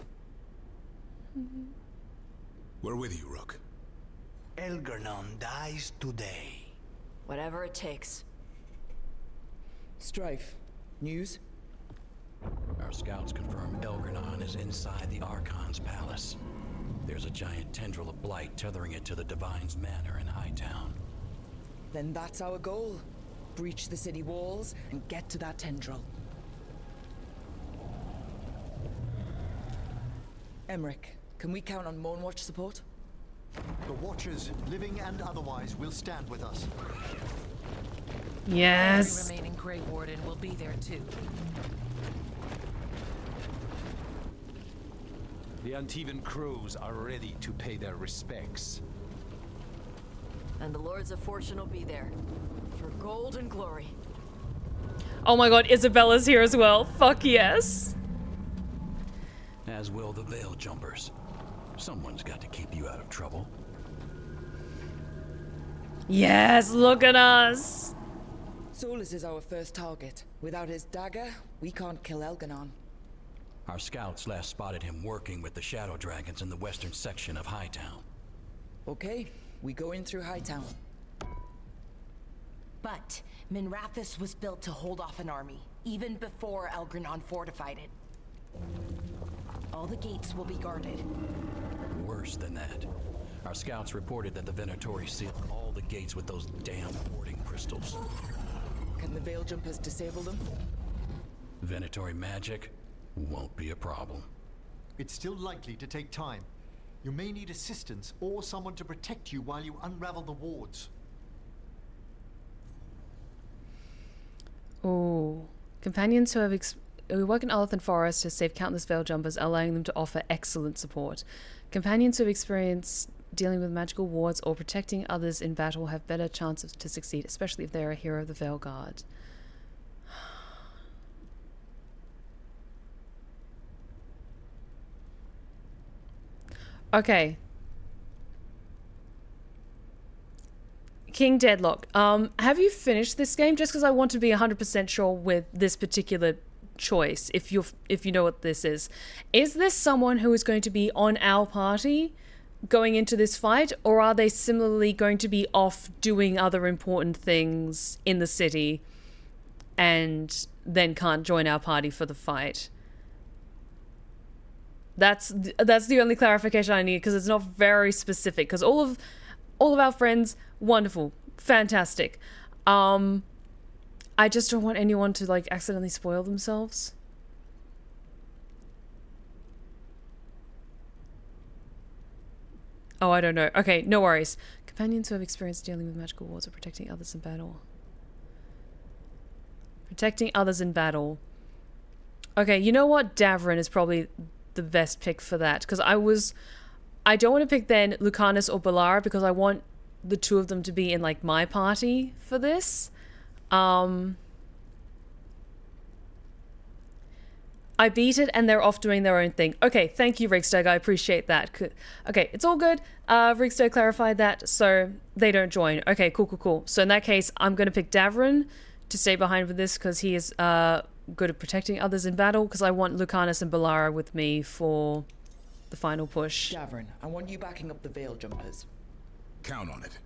Speaker 10: We're with you, Rook.
Speaker 16: Ghilan'nain dies today.
Speaker 13: Whatever it takes.
Speaker 11: Strife, news?
Speaker 4: Our scouts confirm Ghilan'nain is inside the Archon's palace. There's a giant tendril of blight tethering it to the Divine's manor in Hightown.
Speaker 11: Then that's our goal. Breach the city walls and get to that tendril. Emmerich, can we count on Moonwatch support?
Speaker 12: The Watchers, living and otherwise, will stand with us.
Speaker 1: Yes.
Speaker 17: Every remaining Grey Warden will be there too.
Speaker 22: The Antivan crews are ready to pay their respects.
Speaker 13: And the Lords of Fortune will be there. For gold and glory.
Speaker 1: Oh my god, Isabella's here as well. Fuck yes.
Speaker 4: As will the Veil Jumpers. Someone's got to keep you out of trouble.
Speaker 1: Yes, look at us.
Speaker 11: Solas is our first target. Without his dagger, we can't kill Ghilan'nain.
Speaker 4: Our scouts last spotted him working with the Shadow Dragons in the western section of Hightown.
Speaker 11: Okay, we go in through Hightown.
Speaker 17: But Minrathous was built to hold off an army, even before Ghilan'nain fortified it. All the gates will be guarded.
Speaker 4: Worse than that. Our scouts reported that the Venatori sealed all the gates with those damn warding crystals.
Speaker 11: Can the Veil Jumpers disable them?
Speaker 4: Venatori magic won't be a problem.
Speaker 12: It's still likely to take time. You may need assistance or someone to protect you while you unravel the wards.
Speaker 1: Oh, companions who work in Earth and Forest to save countless Veil Jumpers, allowing them to offer excellent support. Companions who have experience dealing with magical wards or protecting others in battle have better chances to succeed, especially if they are a hero of the Veilguard. Okay. King Deadlock. Have you finished this game? Just because I want to be 100% sure with this particular choice, if you know what this is. Is this someone who is going to be on our party going into this fight, or are they similarly going to be off doing other important things in the city and then can't join our party for the fight? That's the only clarification I need, because it's not very specific. Because all of our friends, wonderful, fantastic. I just don't want anyone to like accidentally spoil themselves. Oh, I don't know. Okay, no worries. Companions who have experience dealing with magical wars or protecting others in battle. Protecting others in battle. Okay, you know what? Davrin is probably the best pick for that. Because I don't want to pick then Lucanus or Balara, because I want the two of them to be in like my party for this. I beat it and they're off doing their own thing. Okay, thank you, Rickstag. I appreciate that. Okay, it's all good. Rickstag clarified that, so they don't join. Okay, cool. So in that case, I'm going to pick Davrin to stay behind with this, because he is good at protecting others in battle, because I want Lucanus and Balara with me for the final push.
Speaker 11: Davrin, I want you backing up the Veil Jumpers.
Speaker 10: Count on it.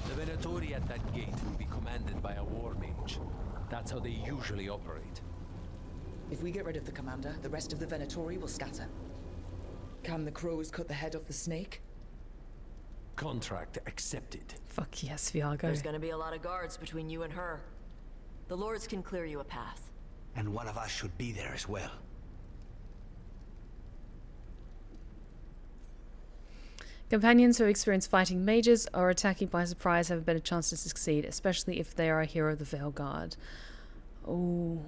Speaker 22: The Venatori at that gate will be commanded by a war mage. That's how they usually operate.
Speaker 11: If we get rid of the commander, the rest of the Venatori will scatter. Can the crows cut the head off the snake?
Speaker 22: Contract accepted.
Speaker 1: Fuck yes, Viago.
Speaker 13: There's gonna be a lot of guards between you and her. The lords can clear you a path.
Speaker 16: And one of us should be there as well.
Speaker 1: Companions who experience fighting mages or attacking by surprise have a better chance to succeed, especially if they are a hero of the Veilguard. Oh.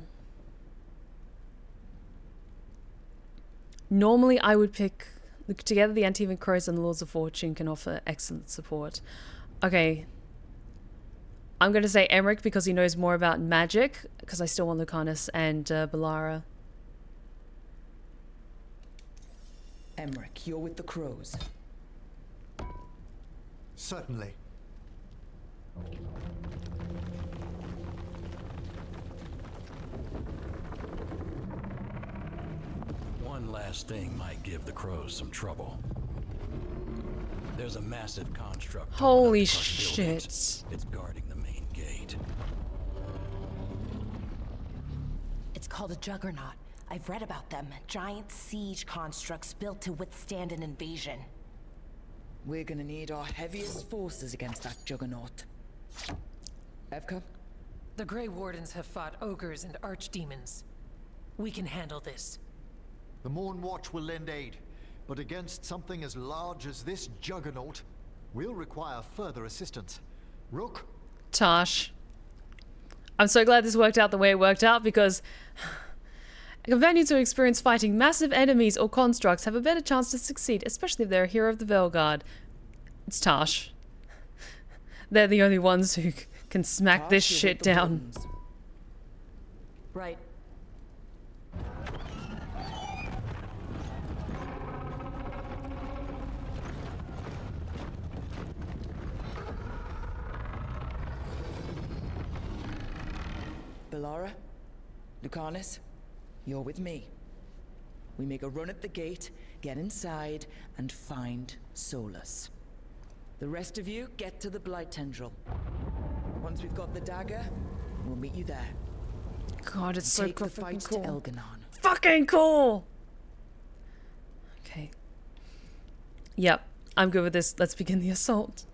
Speaker 1: Normally I would pick... Together the Antivan Crows and the Lords of Fortune can offer excellent support. Okay. I'm going to say Emmerich because he knows more about magic, because I still want Lucanus and Balara.
Speaker 11: Emmerich, you're with the crows.
Speaker 12: Certainly.
Speaker 4: One last thing might give the crows some trouble. There's a massive construct.
Speaker 1: Holy shit.
Speaker 4: It's guarding the main gate.
Speaker 17: It's called a juggernaut. I've read about them. Giant siege constructs built to withstand an invasion.
Speaker 11: We're gonna need our heaviest forces against that juggernaut. Evka?
Speaker 5: The Grey Wardens have fought ogres and archdemons. We can handle this.
Speaker 12: The Morn Watch will lend aid, but against something as large as this juggernaut, we'll require further assistance. Rook?
Speaker 1: Tosh. I'm so glad this worked out the way it worked out, because companions who experience fighting massive enemies or constructs have a better chance to succeed, especially if they're a hero of the Veilguard. It's Tosh. They're the only ones who can smack
Speaker 11: Tosh,
Speaker 1: this shit down.
Speaker 11: Buttons.
Speaker 13: Right.
Speaker 11: Balara? Lucanus? You're with me. We make a run at the gate, get inside, and find Solas. The rest of you get to the Blight Tendril. Once we've got the dagger, we'll meet you there.
Speaker 1: God, it's so
Speaker 11: Take the
Speaker 1: fucking
Speaker 11: fight
Speaker 1: cool.
Speaker 11: to Elghanan.
Speaker 1: Fucking cool! Okay. Yep, I'm good with this. Let's begin the assault.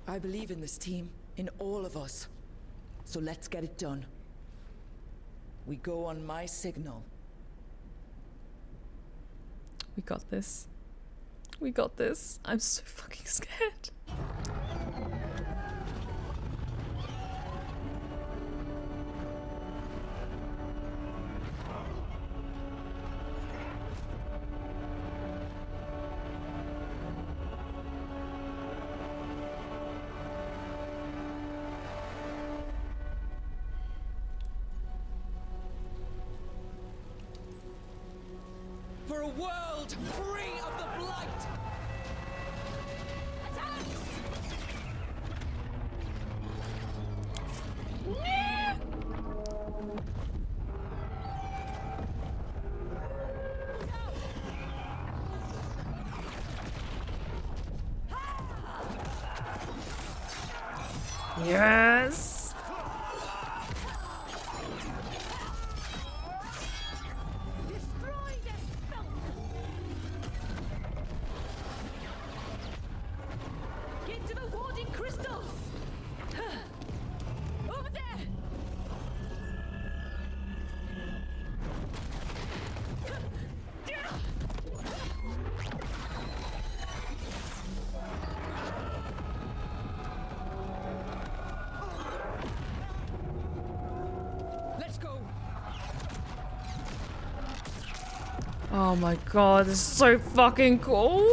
Speaker 11: I believe in this team, in all of us. So let's get it done. We go on my signal.
Speaker 1: We got this. We got this. I'm so fucking scared.
Speaker 19: For a world free of the Blight!
Speaker 1: Yes! Oh my god, this is so fucking cool.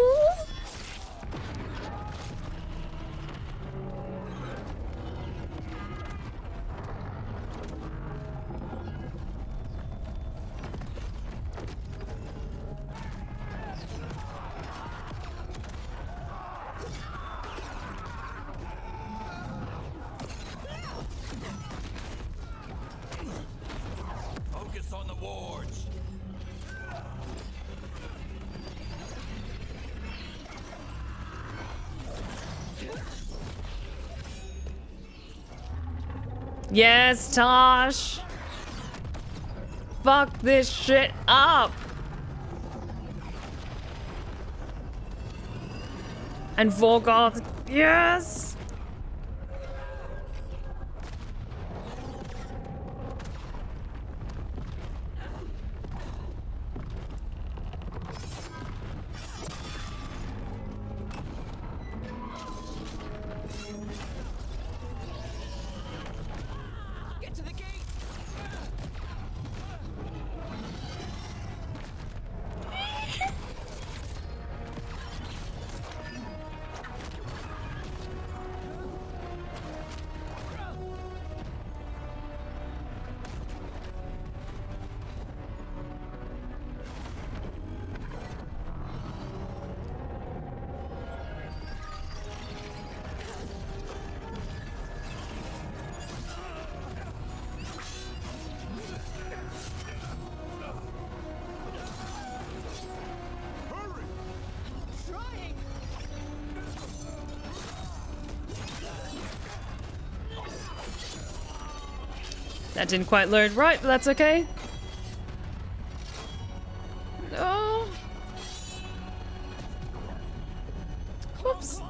Speaker 4: Focus on the wards.
Speaker 1: Yes, Tosh. Fuck this shit up. And Veilguard. Yes.
Speaker 19: Get to the gate!
Speaker 1: That didn't quite load right, but that's okay. Oh. Whoops.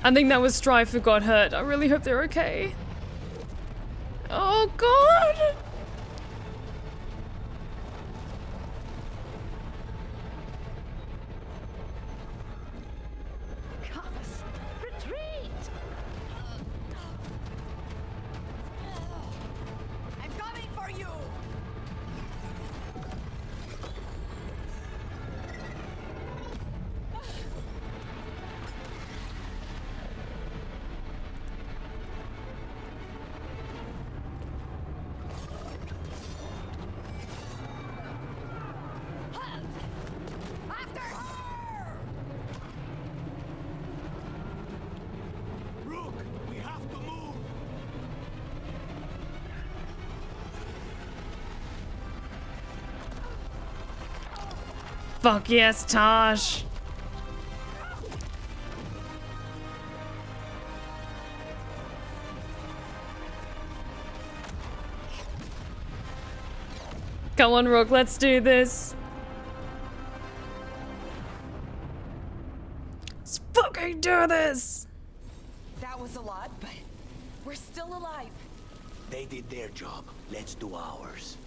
Speaker 1: I think that was Strife who got hurt. I really hope they're okay. Oh god!
Speaker 18: Cause, retreat! I'm coming for you!
Speaker 1: Fuck yes, Tosh. Come on, Rook, let's do this. Let's fucking do this.
Speaker 17: That was a lot, but we're still alive.
Speaker 16: They did their job. Let's do ours.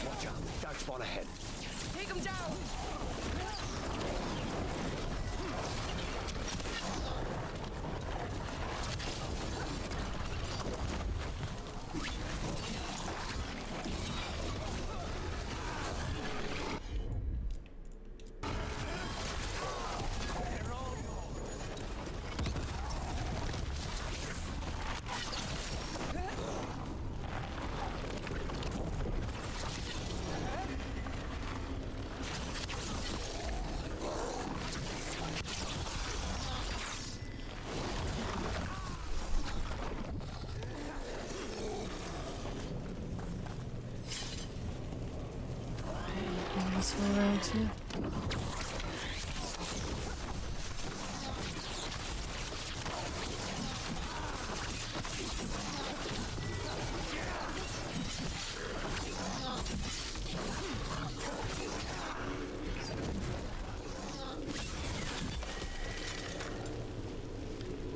Speaker 15: Watch out. Dark spawn ahead.
Speaker 17: Take him down!
Speaker 1: Around here.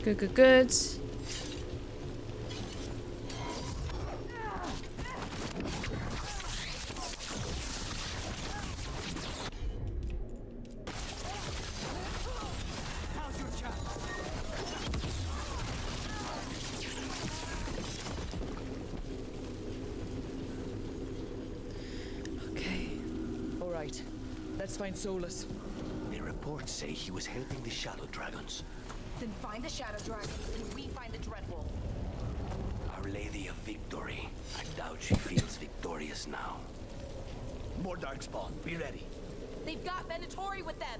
Speaker 1: Good, good, good.
Speaker 11: Let's find Solas.
Speaker 16: The reports say he was helping the Shadow Dragons.
Speaker 17: Then find the Shadow Dragons and we find the Dreadwolf.
Speaker 16: Our Lady of Victory. I doubt she feels victorious now. More Darkspawn. Be ready.
Speaker 17: They've got Venatori with them.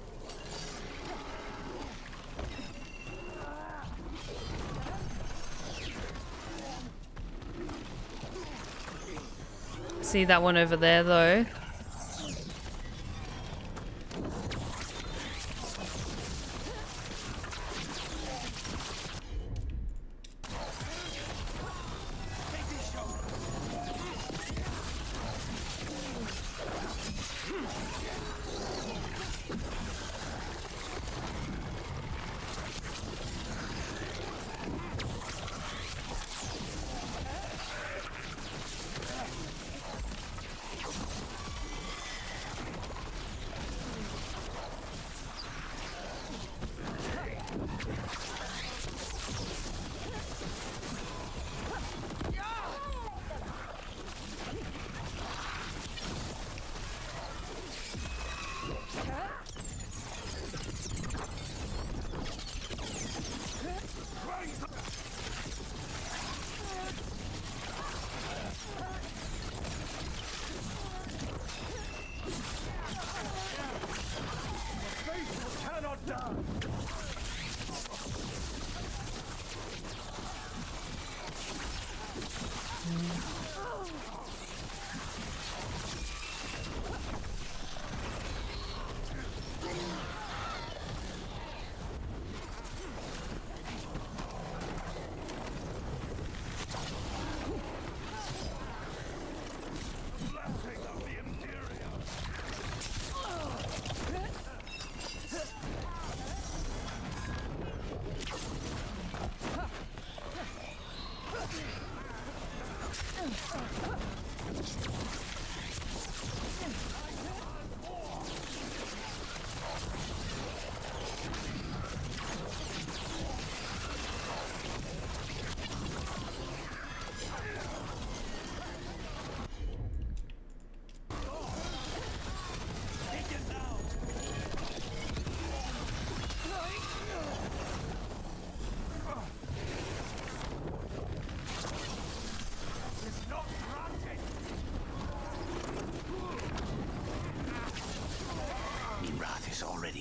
Speaker 1: See that one over there, though.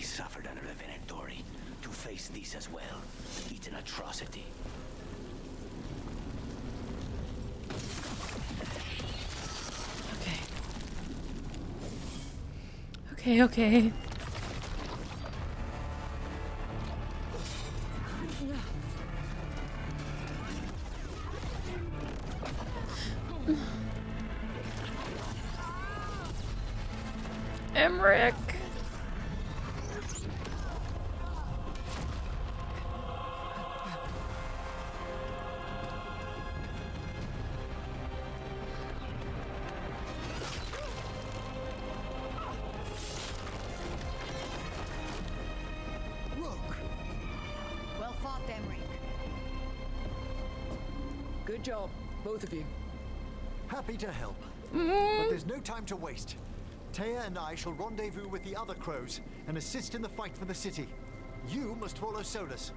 Speaker 16: Suffered under the Venatori. To face these as well, it's an atrocity.
Speaker 1: Okay. Okay. Emmerich.
Speaker 11: Good job, both of you.
Speaker 12: Happy to help. But there's no time to waste. Taya and I shall rendezvous with the other crows and assist in the fight for the city. You must follow Solas.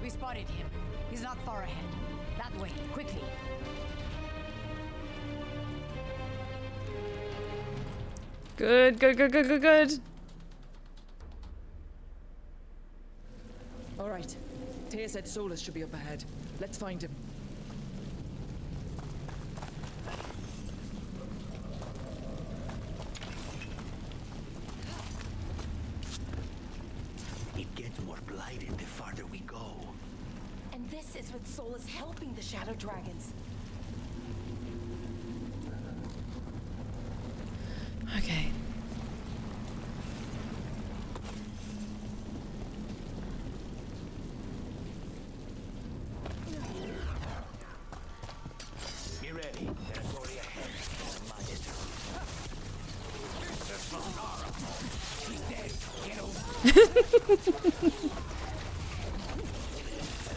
Speaker 18: We spotted him. He's not far ahead. That way, quickly.
Speaker 1: Good, good, good, good, good, good.
Speaker 11: All right. Taya said Solas should be up ahead. Let's find him.
Speaker 16: It gets more blighted the farther we go.
Speaker 17: And this is with Solas helping the Shadow Dragons.
Speaker 1: Okay.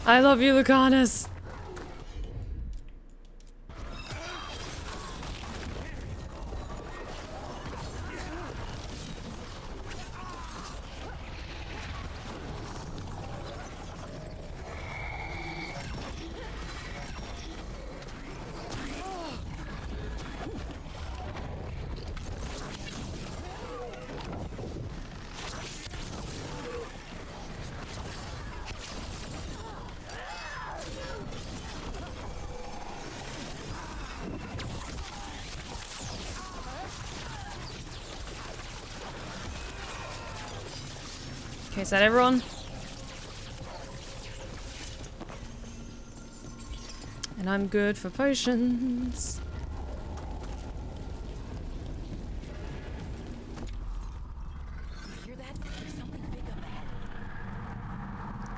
Speaker 1: I love you, Lucanus. Okay, is that everyone? And I'm good for potions.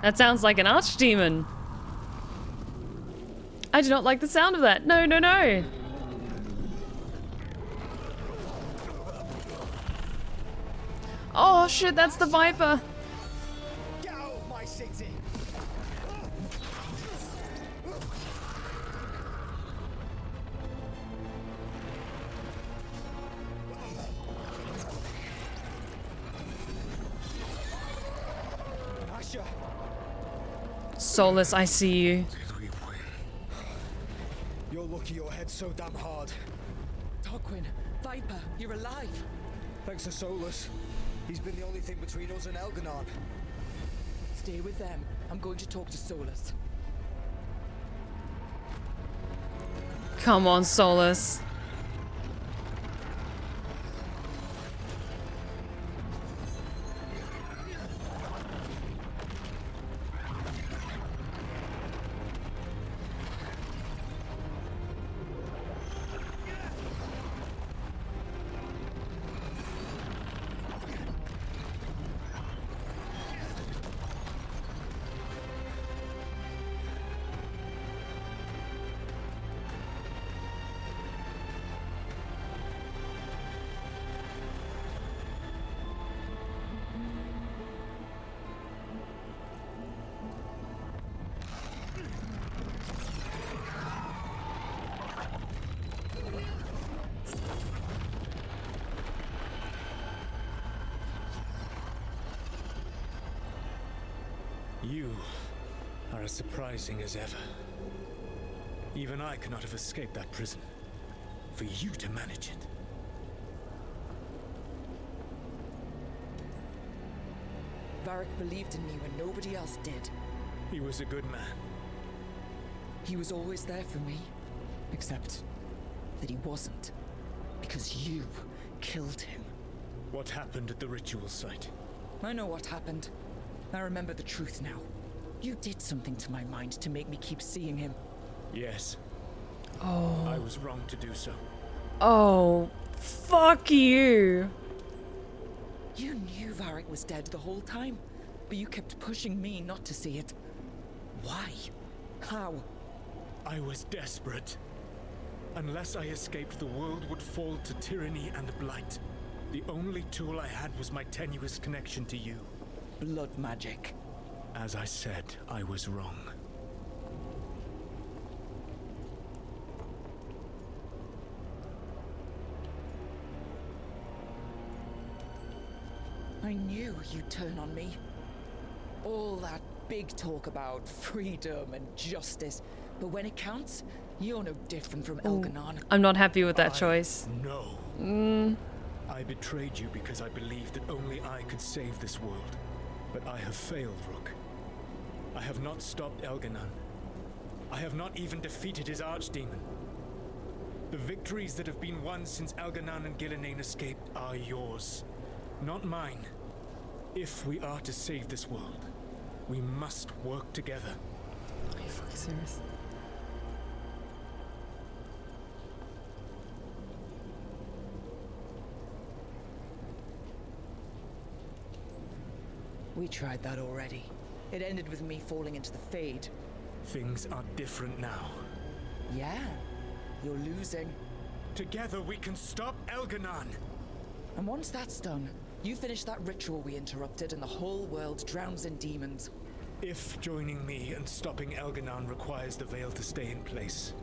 Speaker 1: That sounds like an archdemon. I do not like the sound of that. No, no, no. Oh shit, that's the Viper.
Speaker 12: Get out of my city. Asher.
Speaker 1: Solas, I see you.
Speaker 12: You're lucky your head's so damn hard.
Speaker 11: Tarquin, Viper, you're alive.
Speaker 12: Thanks to Solas. He's been the only thing between us and Elghanan.
Speaker 11: Stay with them. I'm going to talk to Solas.
Speaker 1: Come on, Solas.
Speaker 6: You are as surprising as ever. Even I could not have escaped that prison. For you to manage it.
Speaker 11: Varric believed in me when nobody else did.
Speaker 6: He was a good man.
Speaker 11: He was always there for me. Except that he wasn't. Because you killed him.
Speaker 6: What happened at the ritual site?
Speaker 11: I know what happened. I remember the truth now. You did something to my mind to make me keep seeing him.
Speaker 6: Yes.
Speaker 1: Oh.
Speaker 6: I was wrong to do so.
Speaker 1: Oh, fuck you.
Speaker 11: You knew Varric was dead the whole time, but you kept pushing me not to see it. Why? How?
Speaker 6: I was desperate. Unless I escaped, the world would fall to tyranny and blight. The only tool I had was my tenuous connection to you.
Speaker 11: Blood magic.
Speaker 6: As I said, I was wrong.
Speaker 11: I knew you'd turn on me. All that big talk about freedom and justice, but when it counts, you're no different from Elghanan.
Speaker 1: I'm not happy with that choice.
Speaker 6: No. I betrayed you because I believed that only I could save this world. But I have failed, Rook. I have not stopped Elghanan. I have not even defeated his archdemon. The victories that have been won since Elghanan and Ghilan'nain escaped are yours, not mine. If we are to save this world, we must work together.
Speaker 1: Are you fucking serious?
Speaker 11: We tried that already. It ended with me falling into the Fade.
Speaker 6: Things are different now.
Speaker 11: Yeah, you're losing.
Speaker 6: Together we can stop Elghanan.
Speaker 11: And once that's done, You finish that ritual we interrupted and the whole world drowns in demons.
Speaker 6: If joining me and stopping Elghanan requires the veil to stay in place,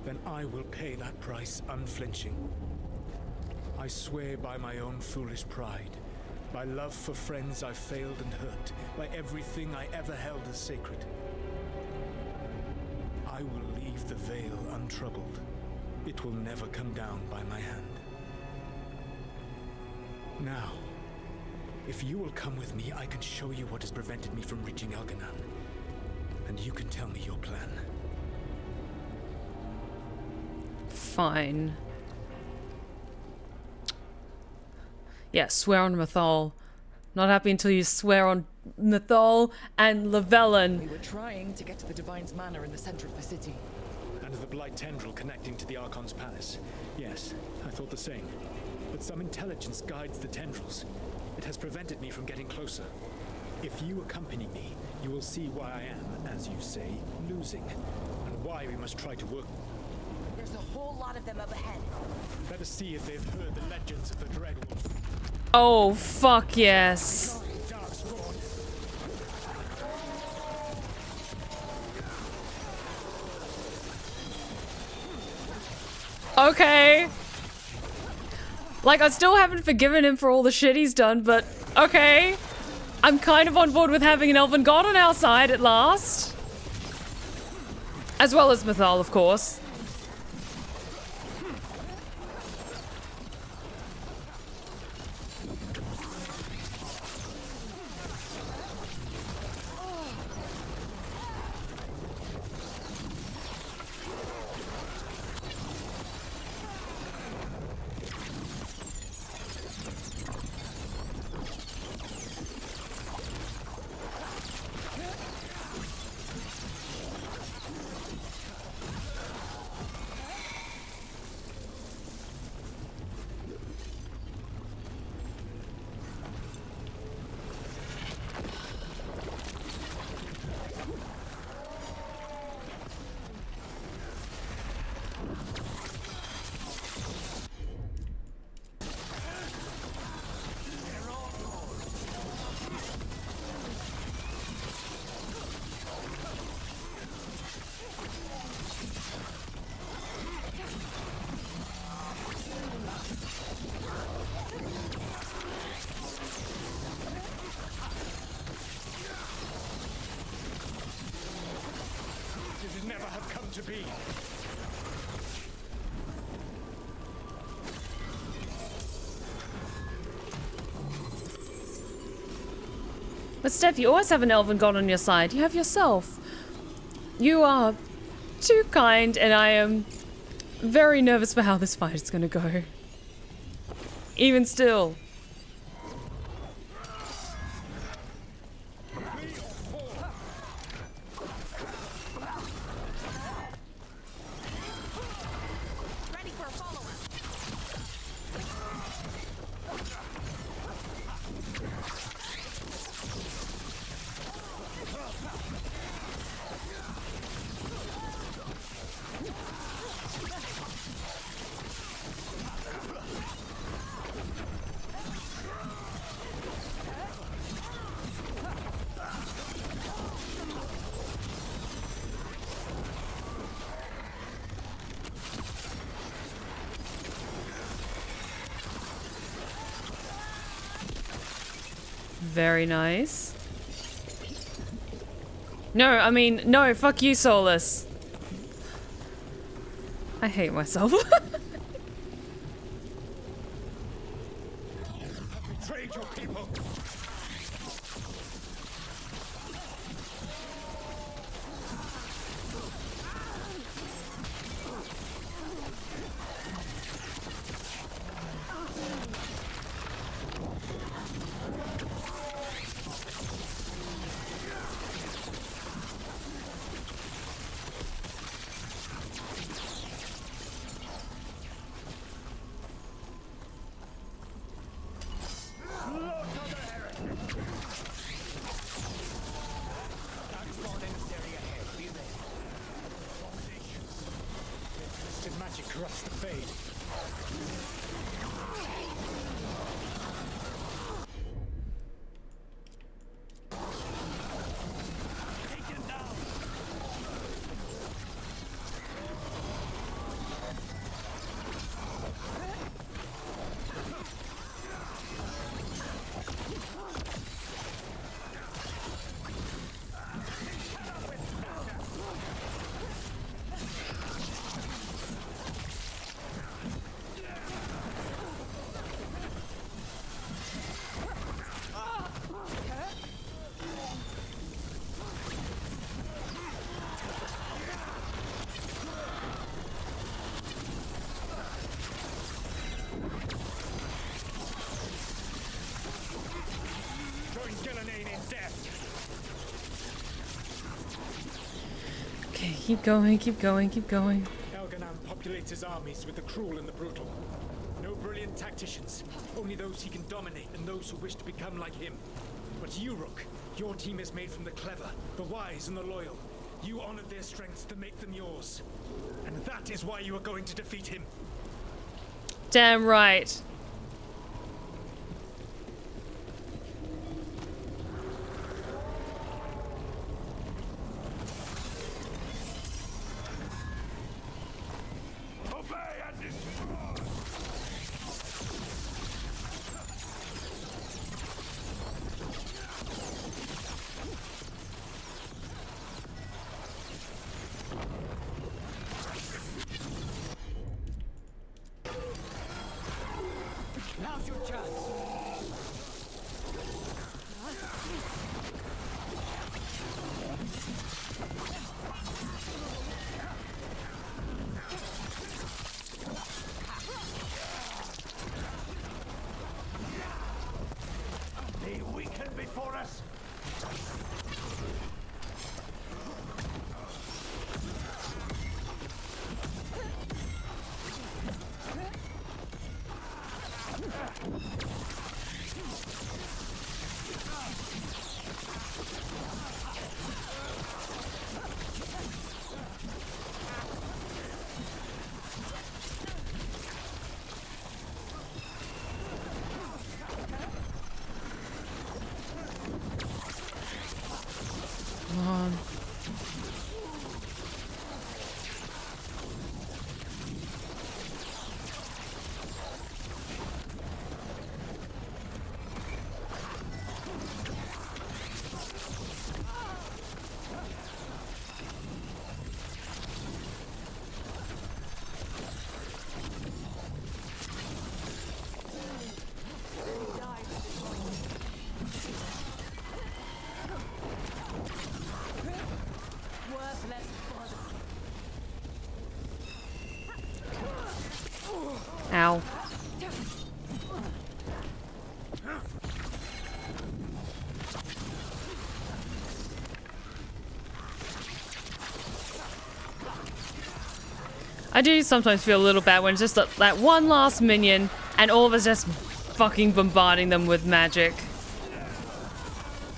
Speaker 6: then I will pay that price unflinching. I swear by my own foolish pride, by love for friends I failed and hurt, by everything I ever held as sacred. I will leave the veil untroubled. It will never come down by my hand. Now, if you will come with me, I can show you what has prevented me from reaching Elghanan, and you can tell me your plan.
Speaker 1: Fine. Yeah, swear on Mythal. Not happy until you swear on Mythal and Llewellyn.
Speaker 11: We were trying to get to the Divine's Manor in the center of the city.
Speaker 6: And the Blight tendril connecting to the Archon's palace. Yes, I thought the same. But some intelligence guides the tendrils. It has prevented me from getting closer. If you accompany me, you will see why I am, as you say, losing. And why we must try to work.
Speaker 17: There's a whole lot of them up ahead.
Speaker 6: Let us see if they've heard the legends of the Dreadwolf.
Speaker 1: Oh, fuck yes. Okay. Like, I still haven't forgiven him for all the shit he's done, but okay. I'm kind of on board with having an elven god on our side at last. As well as Mythal, of course.
Speaker 6: To be.
Speaker 1: But Steph, you always have an elven god on your side. You have yourself. You are too kind, and I am very nervous for how this fight is going to go. Even still. Very nice. No, I mean, no, fuck you, Solas. I hate myself.
Speaker 6: Betrayed your people. Ghilan'nain in death.
Speaker 1: Okay, keep going, keep going, keep going.
Speaker 6: Elganan populates his armies with the cruel and the brutal. No brilliant tacticians, only those he can dominate and those who wish to become like him. But you, Rook, your team is made from the clever, the wise, and the loyal. You honored their strengths to make them yours. And that is why you are going to defeat him.
Speaker 1: Damn right.
Speaker 21: Now's your chance.
Speaker 15: They weaken before us.
Speaker 1: Come on. Ow. I do sometimes feel a little bad when it's just that one last minion and all of us just fucking bombarding them with magic.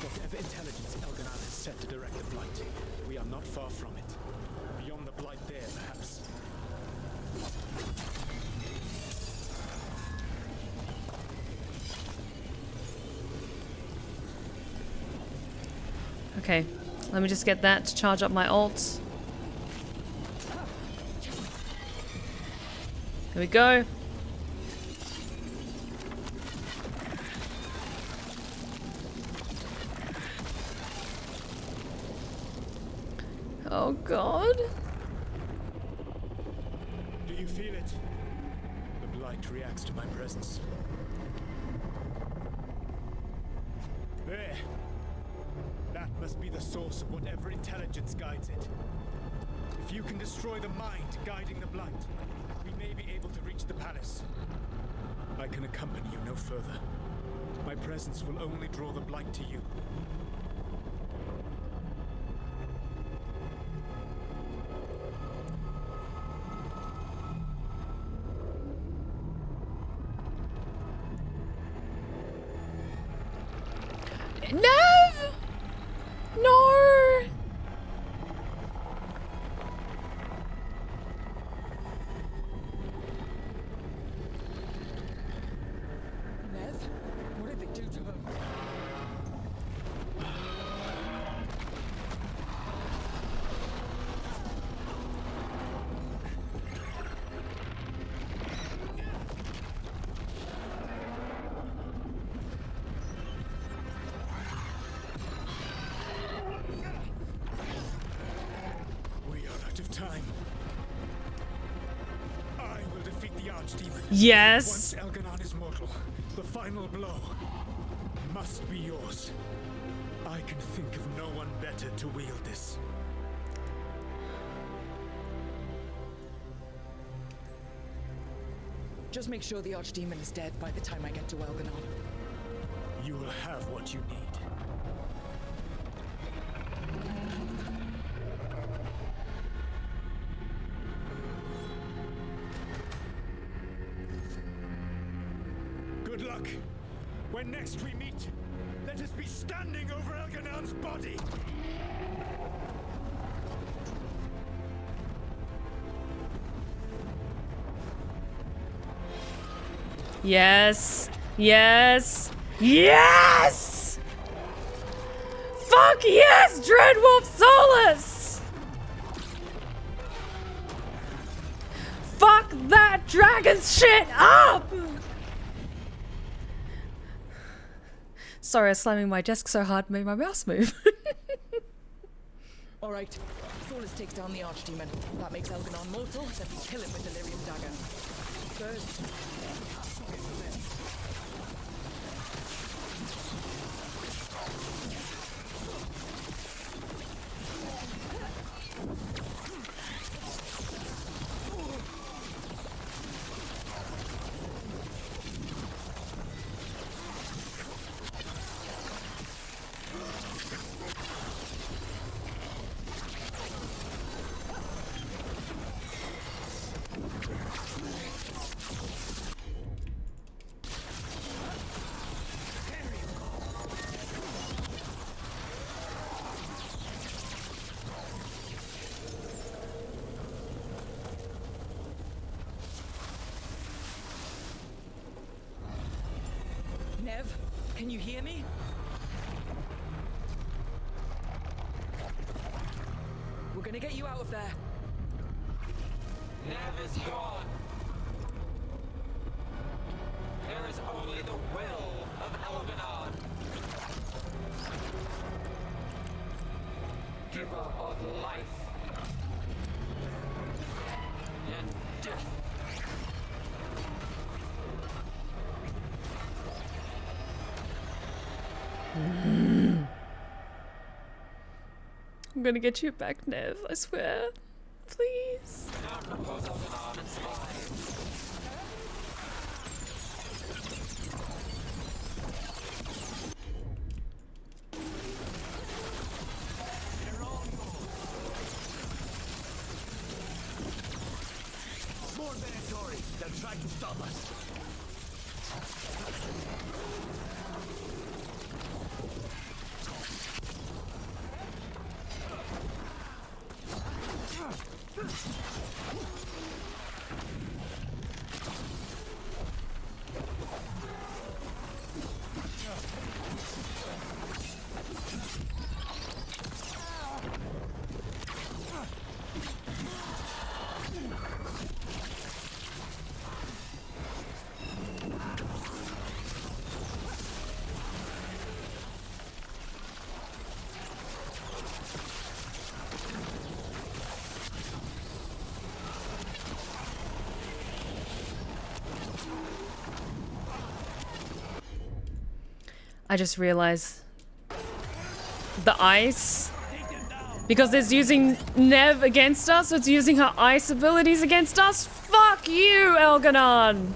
Speaker 6: Whatever intelligence Elganan has set to direct the Blight, we are not far from it. Beyond the Blight there, perhaps.
Speaker 1: Okay, let me just get that to charge up my ult. Here we go. Oh god.
Speaker 6: Do you feel it? The Blight reacts to my presence. There. That must be the source of whatever intelligence guides it. If you can destroy the mind guiding the Blight, we may be able to reach the palace. I can accompany you no further. My presence will only draw the Blight to you.
Speaker 1: Nev! No!
Speaker 11: Nev? What did they do to her?
Speaker 6: Time. I will defeat the Archdemon.
Speaker 1: Yes.
Speaker 6: Once Elganan is mortal, the final blow must be yours. I can think of no one better to wield this.
Speaker 11: Just make sure the Archdemon is dead by the time I get to Elganon.
Speaker 6: You will have what you need.
Speaker 7: When next we meet, let us be standing over Elganaan's body.
Speaker 1: Yes! Yes! Yes! Fuck yes, Dreadwolf Solas! Fuck that dragon shit up! Sorry, I was slamming my desk so hard made my mouse move.
Speaker 11: Alright, Solas takes down the Archdemon. That makes Elganon mortal, then we kill him with the Lyrium dagger. First. Nev, can you hear me? We're gonna get you out of there.
Speaker 19: Nev is gone. There is only the will of Elganaun. Giver of life and death.
Speaker 1: I'm gonna get you back, Nev, I swear. Please.
Speaker 7: More Venatori, they'll try to stop us.
Speaker 1: I just realized the ice, because it's using Nev against us, so it's using her ice abilities against us. Fuck you, Elganaun!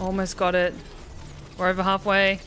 Speaker 1: Almost got it. We're over halfway.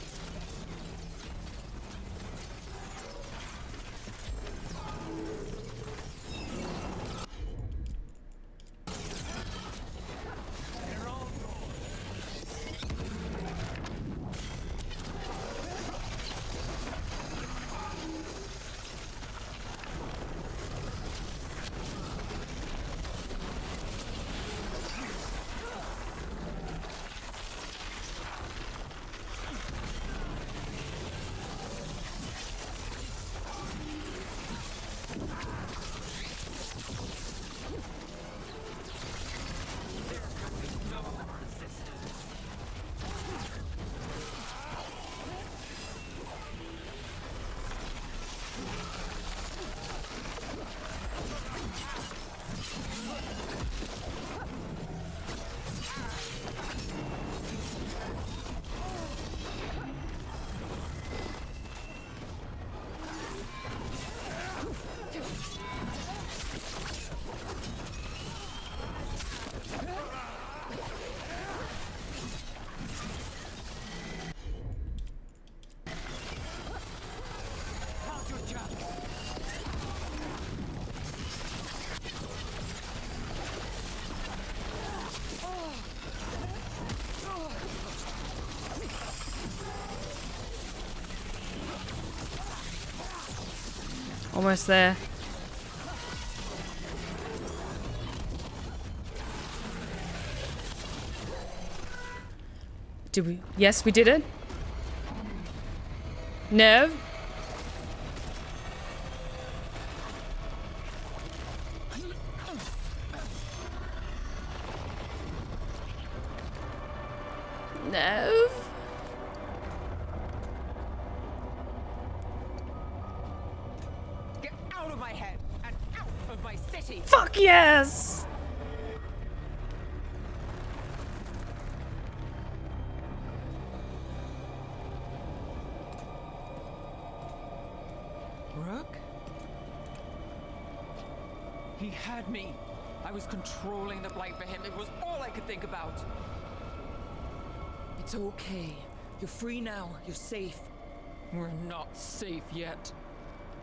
Speaker 1: Almost there. Did we? Yes, we did it. No. No.
Speaker 17: Get out of my head and out of my city.
Speaker 1: Fuck yes.
Speaker 11: Rook? He had me. I was controlling the Blight for him. It was all I could think about. It's okay. You're free now. You're safe. We're not safe yet.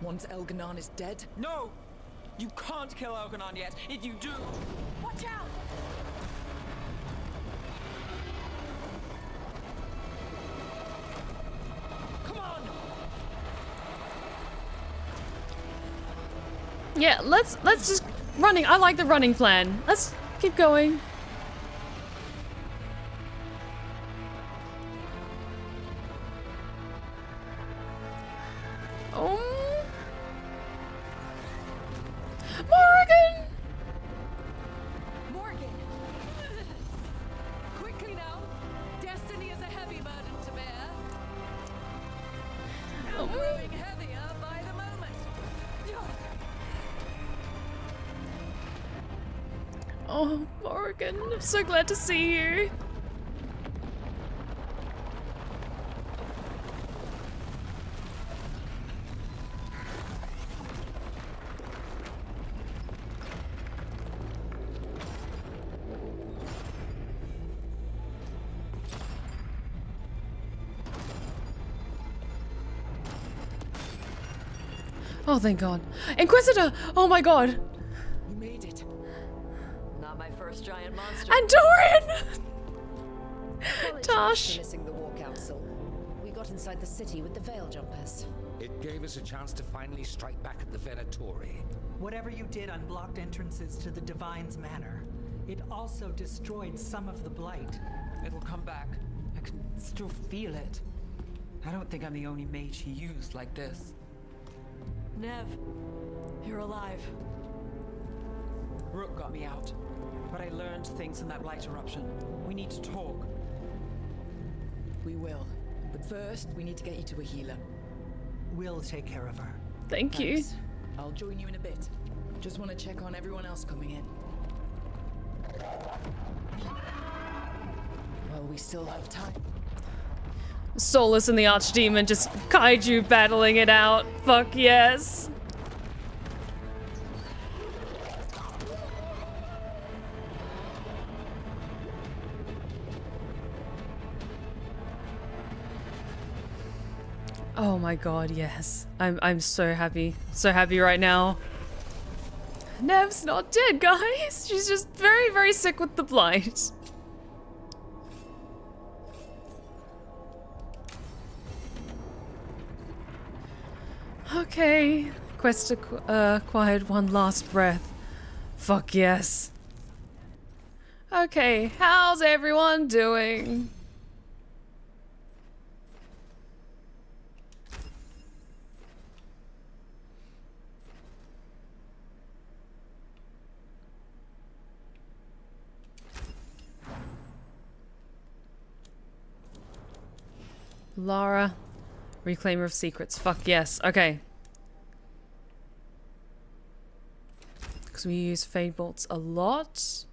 Speaker 11: Once Ghilan'nain is dead? No! You can't kill Ghilan'nain yet. If you do... Watch out! Come on!
Speaker 1: Yeah, let's just running. I like the running plan. Let's keep going. Oh, Morgan!
Speaker 5: Morgan! Quickly now! Destiny is a heavy burden to bear. And growing heavier by the moment.
Speaker 1: Oh, Morgan, I'm so glad to see you. Oh, thank God. Inquisitor! Oh my God!
Speaker 11: You made it.
Speaker 13: Not my first giant monster.
Speaker 1: And Dorian!
Speaker 2: Tosh! Missing the War Council. We got inside the city with the Veil Jumpers.
Speaker 14: It gave us a chance to finally strike back at the Venatori.
Speaker 23: Whatever you did unblocked entrances to the Divine's Manor. It also destroyed some of the Blight.
Speaker 11: It'll come back. I can still feel it. I don't think I'm the only mage he used like this.
Speaker 13: Nev, you're alive.
Speaker 11: Rook got me out, but I learned things in that Blight eruption. We need to talk. We will. But first, we need to get you to a healer.
Speaker 23: We'll take care of her.
Speaker 1: Thank you.
Speaker 11: Thanks. I'll join you in a bit. Just want to check on everyone else coming in. Well, we still have time.
Speaker 1: Solas and the Archdemon just kaiju battling it out. Fuck yes. Oh my god, yes. I'm so happy. So happy right now. Nev's not dead, guys. She's just very, very sick with the blight. Okay. Quest acquired one last breath. Fuck yes. Okay, how's everyone doing? Lara, Reclaimer of Secrets. Fuck yes. Okay. Because we use Fade Bolts a lot.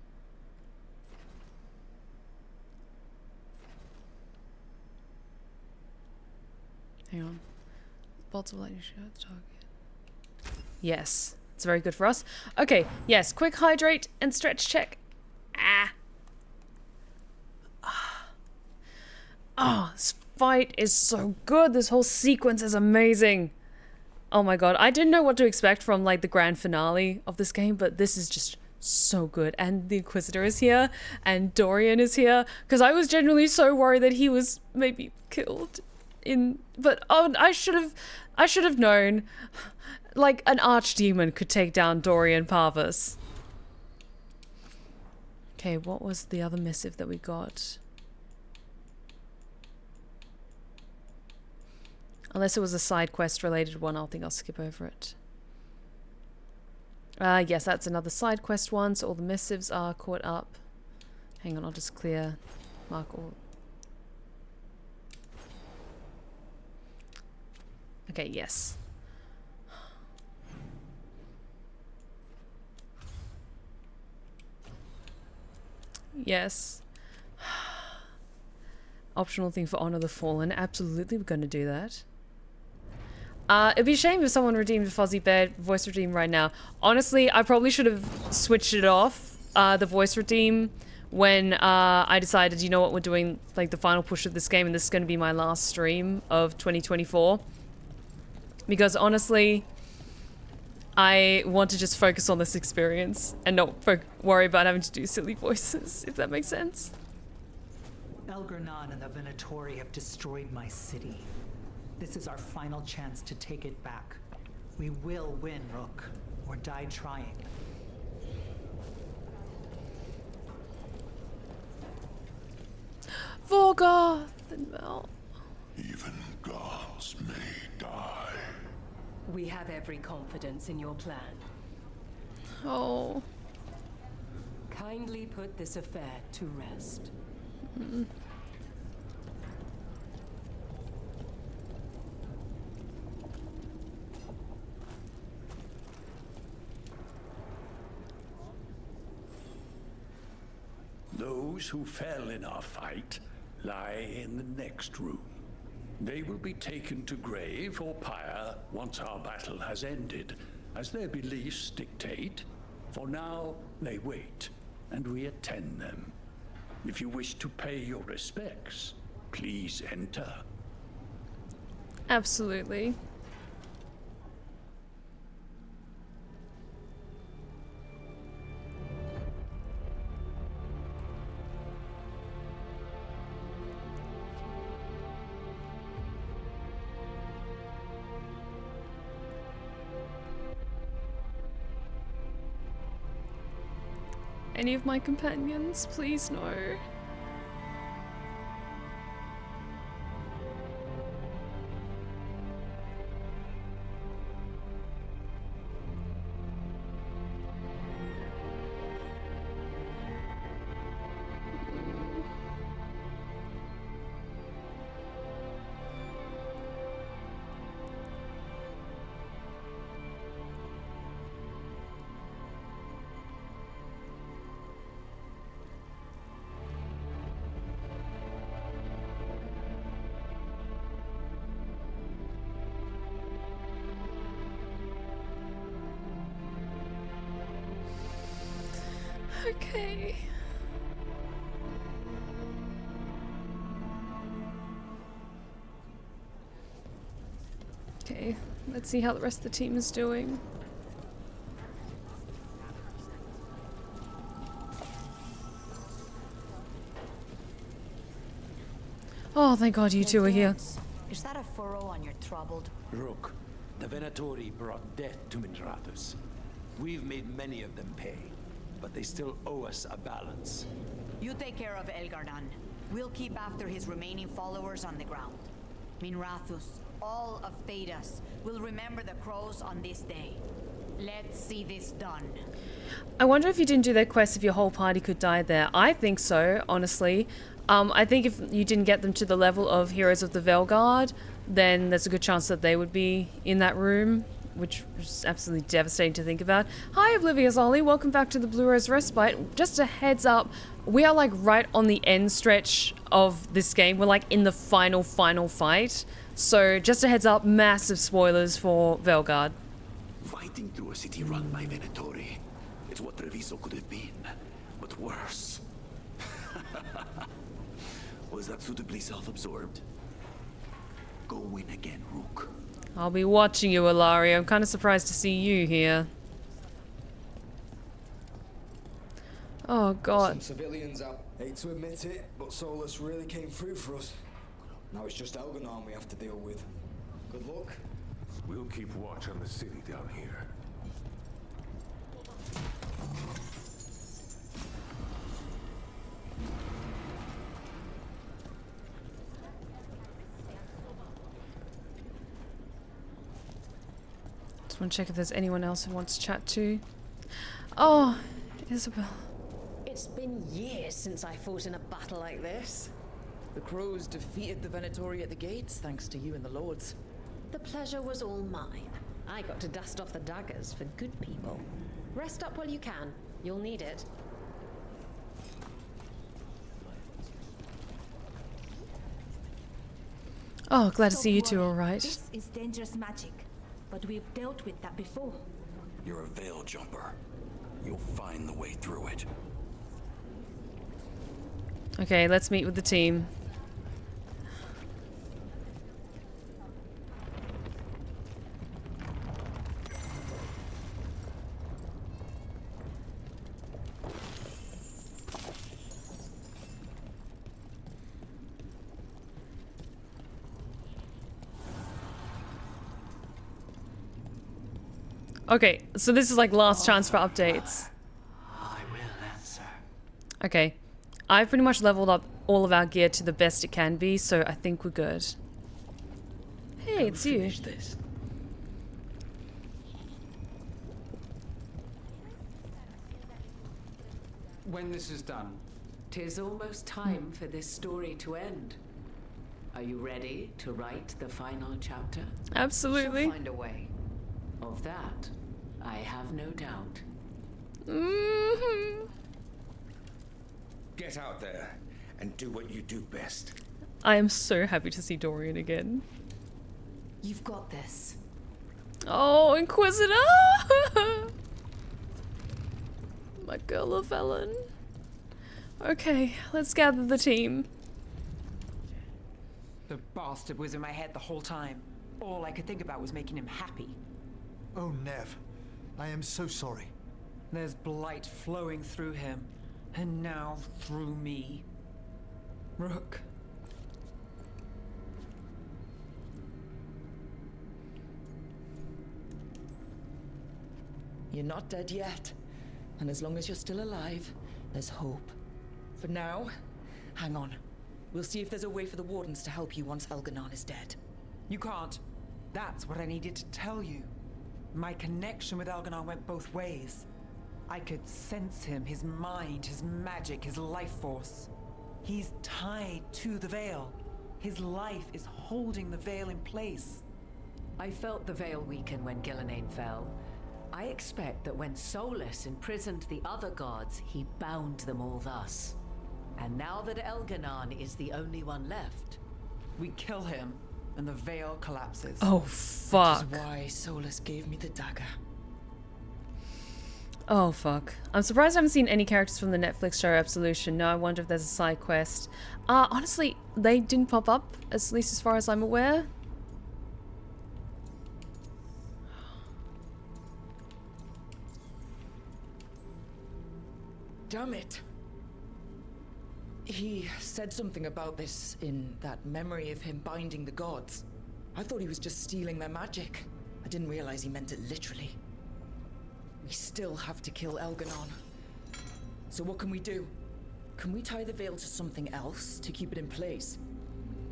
Speaker 1: Hang on. Bolts of lightning shoot at the target. Yes. It's very good for us. Okay. Yes. Quick hydrate and stretch check. Ah. Oh, this fight is so good. This whole sequence is amazing. Oh my god. I didn't know what to expect from like the grand finale of this game, but this is just so good. And the Inquisitor is here and Dorian is here, because I was genuinely so worried that he was maybe killed in, but oh, I should have known. Like an archdemon could take down Dorian Parvis. Okay, what was the other missive that we got? Unless it was a side quest related one, I think I'll skip over it. Yes, that's another side quest one, so all the missives are caught up. Hang on, I'll just mark all. Okay, yes. Yes. Optional thing for Honor the Fallen. Absolutely, we're going to do that. It'd be a shame if someone redeemed Fuzzy Bear voice redeem right now. Honestly, I probably should have switched it off, the voice redeem, when I decided, you know what, we're doing like the final push of this game and this is going to be my last stream of 2024. Because honestly, I want to just focus on this experience and not worry about having to do silly voices, if that makes sense.
Speaker 23: Elgurnon and the Venatori have destroyed my city. This is our final chance to take it back. We will win, Rook, or die trying.
Speaker 1: Vorgoth and Mel.
Speaker 3: Even gods may die.
Speaker 13: We have every confidence in your plan.
Speaker 1: Oh.
Speaker 13: Kindly put this affair to rest.
Speaker 1: Mm.
Speaker 15: Those who fell in our fight lie in the next room. They will be taken to grave or pyre once our battle has ended, as their beliefs dictate. For now, they wait, and we attend them. If you wish to pay your respects, please enter.
Speaker 1: Absolutely. Any of my companions, please no. Okay. Let's see how the rest of the team is doing. Oh, thank God you two are here.
Speaker 18: Is that a furrow on your troubled?
Speaker 15: Rook, the Venatori brought death to Minrathus. We've made many of them pay, but they still owe us a balance.
Speaker 18: You take care of Elgar'nan. We'll keep after his remaining followers on the ground. Minrathus, all of Thedas, will remember the crows on this day. Let's see this done.
Speaker 1: I wonder if you didn't do that quest if your whole party could die there. I think so, honestly. I think if you didn't get them to the level of Heroes of the Veilguard, then there's a good chance that they would be in that room, which is absolutely devastating to think about. Hi, Oblivious Ollie. Welcome back to the Blue Rose Respite. Just a heads up, we are like right on the end stretch of this game. We're like in the final fight. So just a heads up, massive spoilers for Veilguard.
Speaker 15: Fighting through a city run by Venatori. It's what Treviso could have been, but worse. Was that suitably self-absorbed? Go win again, Rook.
Speaker 1: I'll be watching you, Ilaria. I'm kind of surprised to see you here. Oh, God.
Speaker 8: Some civilians out. Hate to admit it, but Solas really came through for us. Now it's just Elgernarn we have to deal with. Good luck.
Speaker 3: We'll keep watch on the city down here.
Speaker 1: Just want to check if there's anyone else who wants to chat to. Oh, Isabel.
Speaker 2: It's been years since I fought in a battle like this.
Speaker 11: The crows defeated the Venatori at the gates, thanks to you and the lords.
Speaker 2: The pleasure was all mine. I got to dust off the daggers for good people. Rest up while you can. You'll need it.
Speaker 1: Oh, glad to see you two all right.
Speaker 18: This is dangerous magic, but we've dealt with that before.
Speaker 4: You're a veil jumper. You'll find the way through it.
Speaker 1: Okay, let's meet with the team. Okay, so this is like last chance for updates.
Speaker 16: I will answer.
Speaker 1: Okay, I've pretty much leveled up all of our gear to the best it can be, so I think we're good. Hey, it's you.
Speaker 16: Finish this.
Speaker 21: When this is done,
Speaker 13: 'Tis almost time for this story to end. Are you ready to write the final chapter?
Speaker 1: Absolutely.
Speaker 13: She'll find a way. Of that, I have no doubt.
Speaker 14: Get out there and do what you do best.
Speaker 1: I am so happy to see Dorian again.
Speaker 18: You've got this.
Speaker 1: Oh, Inquisitor! My girl of Ellen. Okay, let's gather the team.
Speaker 11: The bastard was in my head the whole time. All I could think about was making him happy.
Speaker 12: Oh, Nev. I am so sorry.
Speaker 11: There's blight flowing through him, and now through me. Rook. You're not dead yet. And as long as you're still alive, there's hope. For now, hang on. We'll see if there's a way for the Wardens to help you once Elgernarn is dead. You can't. That's what I needed to tell you. My connection with Elgernarn went both ways. I could sense him, his mind, his magic, his life force. He's tied to the Veil. His life is holding the Veil in place.
Speaker 13: I felt the Veil weaken when Ghilan'nain fell. I expect that when Solas imprisoned the other gods, he bound them all thus. And now that Elgernarn is the only one left,
Speaker 11: we kill him, and the Veil collapses.
Speaker 1: Oh, fuck.
Speaker 11: Which is why Solas gave me the dagger.
Speaker 1: Oh, fuck. I'm surprised I haven't seen any characters from the Netflix show Absolution. No, I wonder if there's a side quest. Honestly, they didn't pop up, at least as far as I'm aware.
Speaker 11: damn it. He said something about this in that memory of him binding the gods. I thought he was just stealing their magic. I didn't realize he meant it literally. We still have to kill Elganon. So what can we do? Can we tie the veil to something else to keep it in place?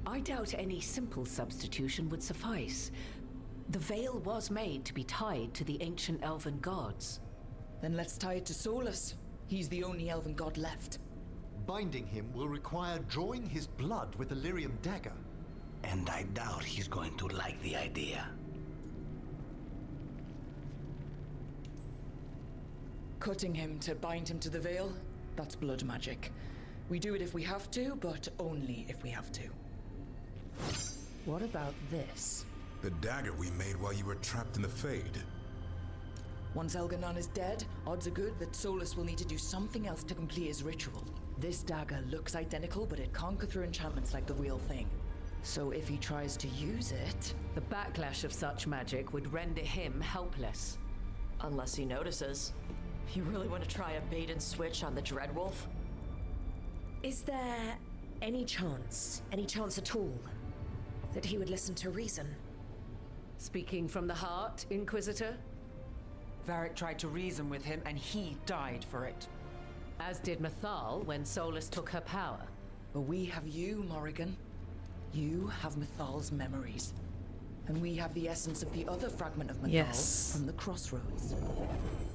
Speaker 13: I doubt any simple substitution would suffice. The veil was made to be tied to the ancient elven gods.
Speaker 11: Then let's tie it to Solas. He's the only elven god left.
Speaker 12: Binding him will require drawing his blood with a lyrium dagger.
Speaker 16: And I doubt he's going to like the idea.
Speaker 11: Cutting him to bind him to the veil? That's blood magic. We do it if we have to, but only if we have to.
Speaker 13: What about this?
Speaker 3: The dagger we made while you were trapped in the Fade.
Speaker 11: Once Elganon is dead, odds are good that Solas will need to do something else to complete his ritual. This dagger looks identical, but it can't go through enchantments like the real thing. So if he tries to use it...
Speaker 13: The backlash of such magic would render him helpless.
Speaker 9: Unless he notices. You really want to try a bait and switch on the Dreadwolf? Is there any chance at all, that he would listen to reason?
Speaker 13: Speaking from the heart, Inquisitor?
Speaker 10: Varric tried to reason with him, and he died for it.
Speaker 13: As did Mythal when Solas took her power.
Speaker 11: But we have you, Morrigan. You have Mythal's memories. And we have the essence of the other fragment of Mythal from the Crossroads.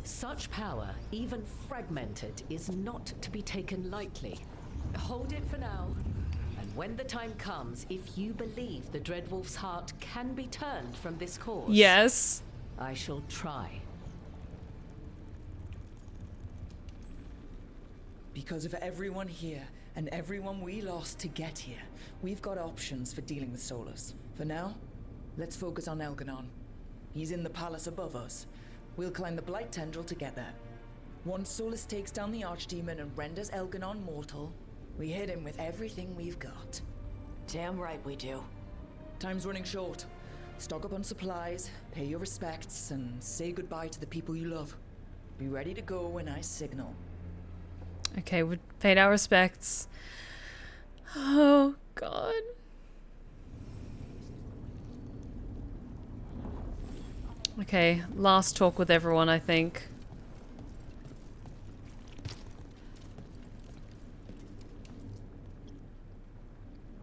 Speaker 13: Such power, even fragmented, is not to be taken lightly. Hold it for now. And when the time comes, if you believe the Dreadwolf's heart can be turned from this course...
Speaker 1: Yes.
Speaker 13: I shall try.
Speaker 11: Because of everyone here, and everyone we lost to get here, we've got options for dealing with Solas. For now, let's focus on Elganon. He's in the palace above us. We'll climb the Blight Tendril to get there. Once Solas takes down the Archdemon and renders Elganon mortal, we hit him with everything we've got.
Speaker 9: Damn right we do.
Speaker 11: Time's running short. Stock up on supplies, pay your respects, and say goodbye to the people you love. Be ready to go when I signal.
Speaker 1: Okay, we paid our respects. Oh, God. Okay, last talk with everyone, I think.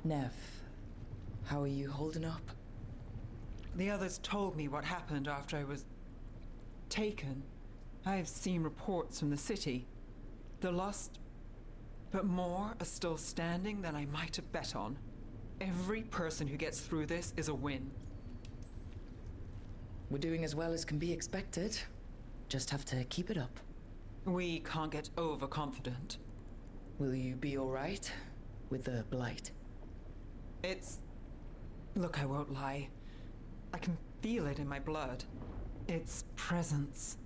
Speaker 11: Nev, how are you holding up?
Speaker 23: The others told me what happened after I was taken. I've seen reports from the city. They're lost, but more are still standing than I might have bet on. Every person who gets through this is a win.
Speaker 11: We're doing as well as can be expected. Just have to keep it up.
Speaker 23: We can't get overconfident.
Speaker 11: Will you be alright with the Blight?
Speaker 23: Look, I won't lie. I can feel it in my blood. Its presence.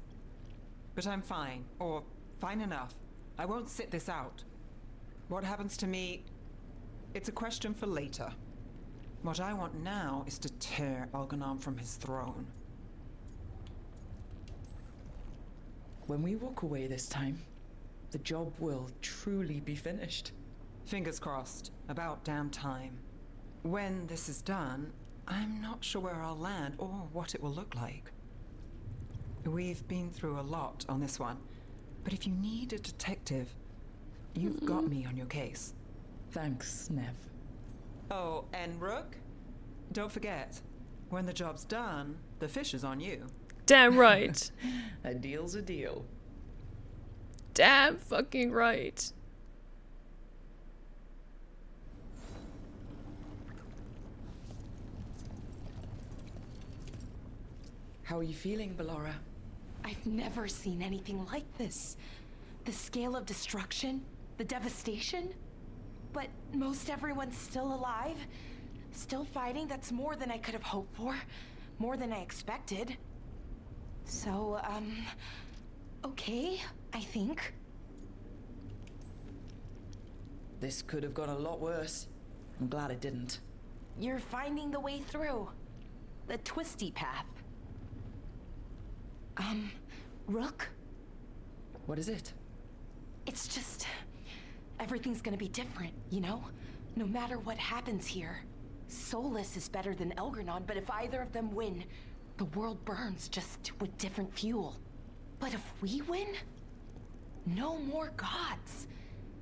Speaker 23: But I'm fine, or fine enough. I won't sit this out. What happens to me, it's a question for later. What I want now is to tear Elganon from his throne.
Speaker 11: When we walk away this time, the job will truly be finished.
Speaker 23: Fingers crossed. About damn time. When this is done, I'm not sure where I'll land or what it will look like. We've been through a lot on this one, but if you need a detective, you've got me on your case.
Speaker 11: Thanks, Nev.
Speaker 23: Oh, and Rook? Don't forget, when the job's done, the fish is on you.
Speaker 1: Damn right.
Speaker 11: A deal's a deal.
Speaker 1: Damn fucking right.
Speaker 11: How are you feeling, Ballora?
Speaker 17: I've never seen anything like this. The scale of destruction, the devastation. But most everyone's still alive, still fighting. That's more than I could have hoped for, more than I expected. So, okay, I think.
Speaker 11: This could have gone a lot worse. I'm glad it didn't.
Speaker 17: You're finding the way through. The twisty path. Rook?
Speaker 11: What is it?
Speaker 17: It's just... everything's gonna be different, you know? No matter what happens here. Solas is better than Elgar'nan, but if either of them win, the world burns, just with different fuel. But if we win, no more gods.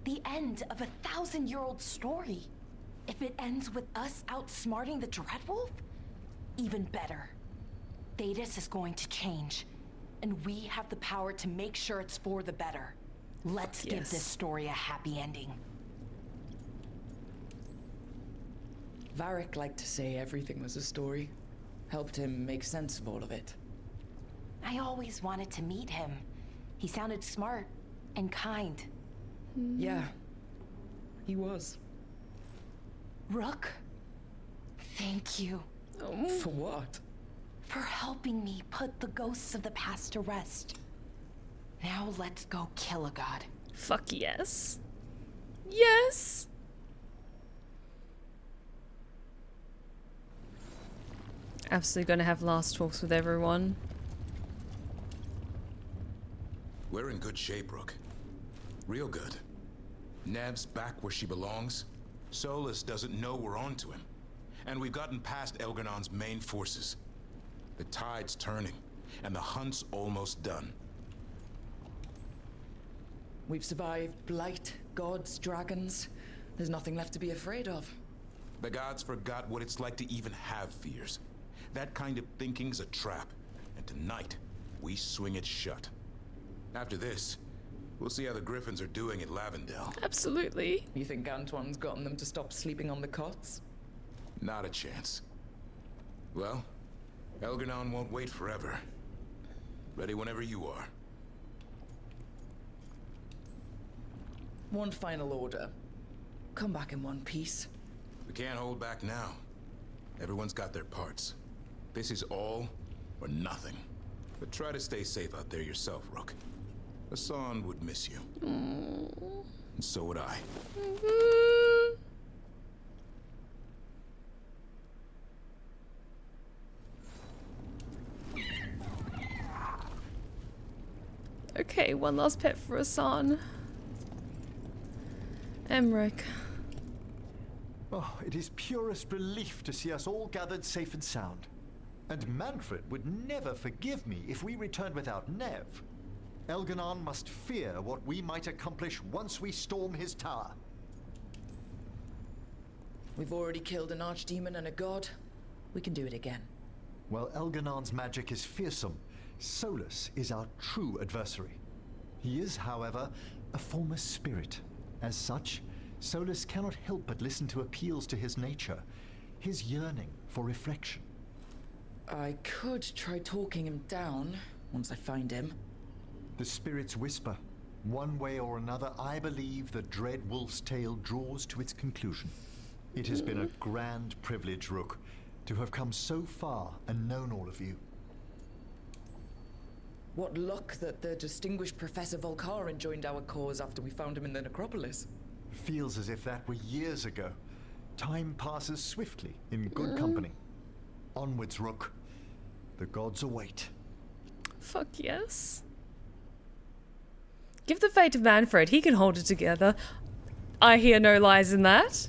Speaker 17: The end of a 1,000-year-old story. If it ends with us outsmarting the Dreadwolf, even better. Thedas is going to change, and we have the power to make sure it's for the better. Let's give this story a happy ending.
Speaker 11: Varric liked to say everything was a story. Helped him make sense of all of it.
Speaker 17: I always wanted to meet him. He sounded smart and kind.
Speaker 11: Yeah, he was.
Speaker 17: Rook, thank you.
Speaker 11: For what?
Speaker 17: For helping me put the ghosts of the past to rest. Now let's go kill a god.
Speaker 1: Fuck yes. Yes! Absolutely gonna have last talks with everyone.
Speaker 3: We're in good shape, Rook. Real good. Nev's back where she belongs. Solas doesn't know we're onto him. And we've gotten past Elgar'nan's main forces. The tide's turning, and the hunt's almost done.
Speaker 11: We've survived Blight, gods, dragons. There's nothing left to be afraid of.
Speaker 3: The gods forgot what it's like to even have fears. That kind of thinking's a trap, and tonight, we swing it shut. After this, we'll see how the Griffins are doing at Lavendel.
Speaker 1: Absolutely.
Speaker 11: You think Antoine's gotten them to stop sleeping on the cots?
Speaker 3: Not a chance. Well, Elgar'nan won't wait forever. Ready whenever you are.
Speaker 11: One final order. Come back in one piece.
Speaker 3: We can't hold back now. Everyone's got their parts. This is all or nothing. But try to stay safe out there yourself, Rook. Hassan would miss you.
Speaker 1: Aww.
Speaker 3: And so would I.
Speaker 1: Okay, one last pet for Hassan. Emmerich.
Speaker 12: Oh, it is purest relief to see us all gathered safe and sound. And Manfred would never forgive me if we returned without Nev. Elgar'nan must fear what we might accomplish once we storm his tower.
Speaker 11: We've already killed an archdemon and a god. We can do it again.
Speaker 12: While Elgar'nan's magic is fearsome, Solas is our true adversary. He is, however, a former spirit. As such, Solas cannot help but listen to appeals to his nature, his yearning for reflection.
Speaker 11: I could try talking him down once I find him.
Speaker 12: The spirits whisper. One way or another, I believe the dread wolf's tale draws to its conclusion. It has been a grand privilege, Rook, to have come so far and known all of you.
Speaker 11: What luck that the distinguished Professor Volkaren joined our cause after we found him in the necropolis.
Speaker 12: Feels as if that were years ago. Time passes swiftly in good company. Onwards, Rook. The gods await.
Speaker 1: Fuck yes. Give the fate to Manfred. He can hold it together. I hear no lies in that.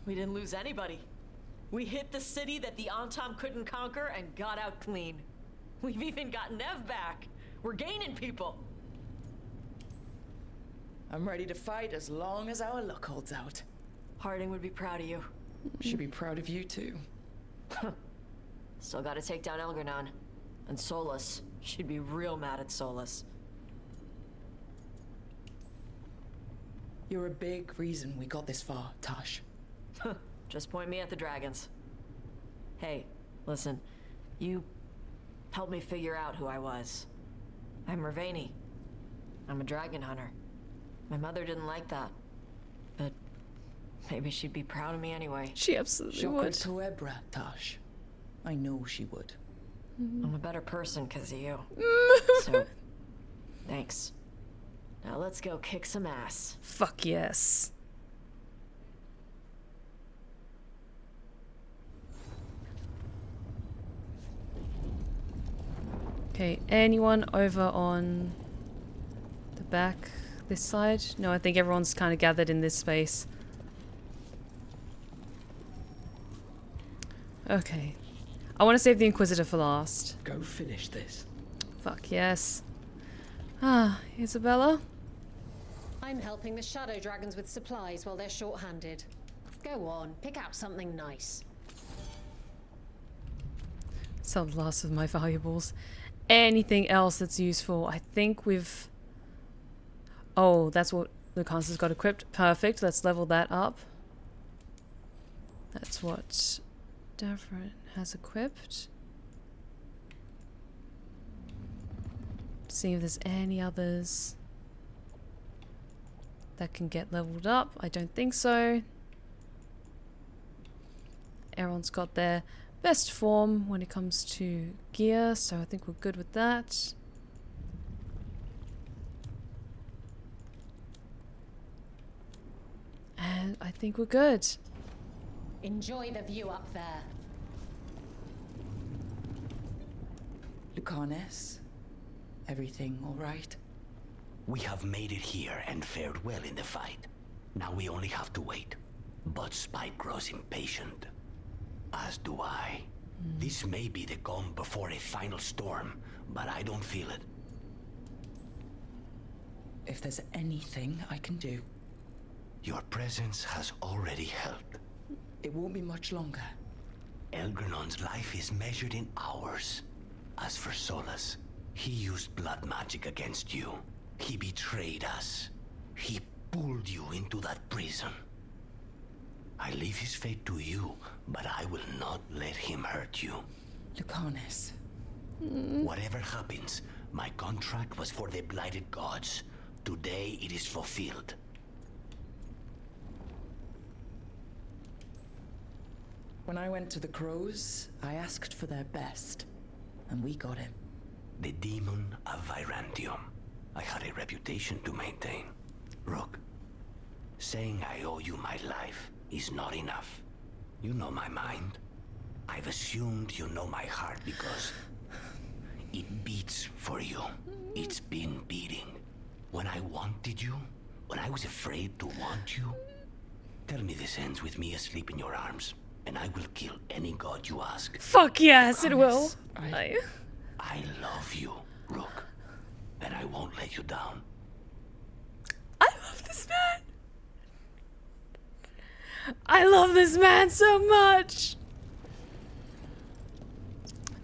Speaker 9: We didn't lose anybody. We hit the city that the Antam couldn't conquer and got out clean. We've even got Nev back. We're gaining people.
Speaker 11: I'm ready to fight as long as our luck holds out.
Speaker 9: Harding would be proud of you.
Speaker 11: Should be proud of you too.
Speaker 9: Still gotta take down Elgar'nan. And Solas. She'd be real mad at Solas.
Speaker 11: You're a big reason we got this far, Tosh.
Speaker 9: Just point me at the dragons. Hey, listen. You helped me figure out who I was. I'm Ravani. I'm a dragon hunter. My mother didn't like that. But maybe she'd be proud of me anyway.
Speaker 1: She absolutely would.
Speaker 11: Toebra, Tosh. I know she would.
Speaker 9: I'm a better person because of you. So, thanks. Now let's go kick some ass.
Speaker 1: Fuck yes. Okay, anyone over on the back this side? No, I think everyone's kind of gathered in this space. Okay. I want to save the Inquisitor for last.
Speaker 14: Go finish this.
Speaker 1: Fuck yes. Ah, Isabella?
Speaker 2: I'm helping the Shadow Dragons with supplies while they're short-handed. Go on, pick out something nice.
Speaker 1: Sell the last of my valuables. Anything else that's useful? I think we've... Oh, that's what Lucanus has got equipped. Perfect, let's level that up. That's what Davrin has equipped. See if there's any others that can get leveled up. I don't think so. Everyone's got their best form when it comes to gear, so I think we're good with that. And I think we're good.
Speaker 2: Enjoy the view up there.
Speaker 11: Lucanus, everything all right?
Speaker 16: We have made it here and fared well in the fight. Now we only have to wait. But Spike grows impatient. As do I. This may be the calm before a final storm, but I don't feel it.
Speaker 11: If there's anything I can do...
Speaker 16: Your presence has already helped.
Speaker 11: It won't be much longer.
Speaker 16: Elgernon's life is measured in hours. As for Solas, he used blood magic against you. He betrayed us. He pulled you into that prison. I leave his fate to you, but I will not let him hurt you.
Speaker 11: Lucanus.
Speaker 16: Whatever happens, my contract was for the blighted gods. Today it is fulfilled.
Speaker 11: When I went to the Crows, I asked for their best, and we got him.
Speaker 16: The demon of Virantium. I had a reputation to maintain. Rook, saying I owe you my life is not enough. You know my mind. I've assumed you know my heart because it beats for you. It's been beating. When I wanted you, when I was afraid to want you, tell me this ends with me asleep in your arms, and I will kill any god you ask.
Speaker 1: Fuck yes, it will.
Speaker 16: I love you, Rook, and I won't let you down.
Speaker 1: I love this man. I love this man so much.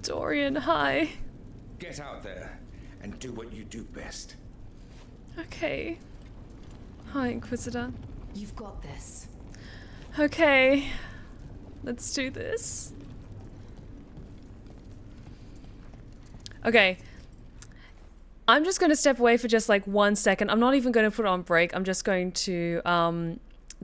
Speaker 1: Dorian, hi.
Speaker 14: Get out there and do what you do best.
Speaker 1: Okay. Hi, Inquisitor.
Speaker 2: You've got this.
Speaker 1: Okay. Let's do this. Okay. I'm just going to step away for just like 1 second. I'm not even going to put it on break. I'm just going to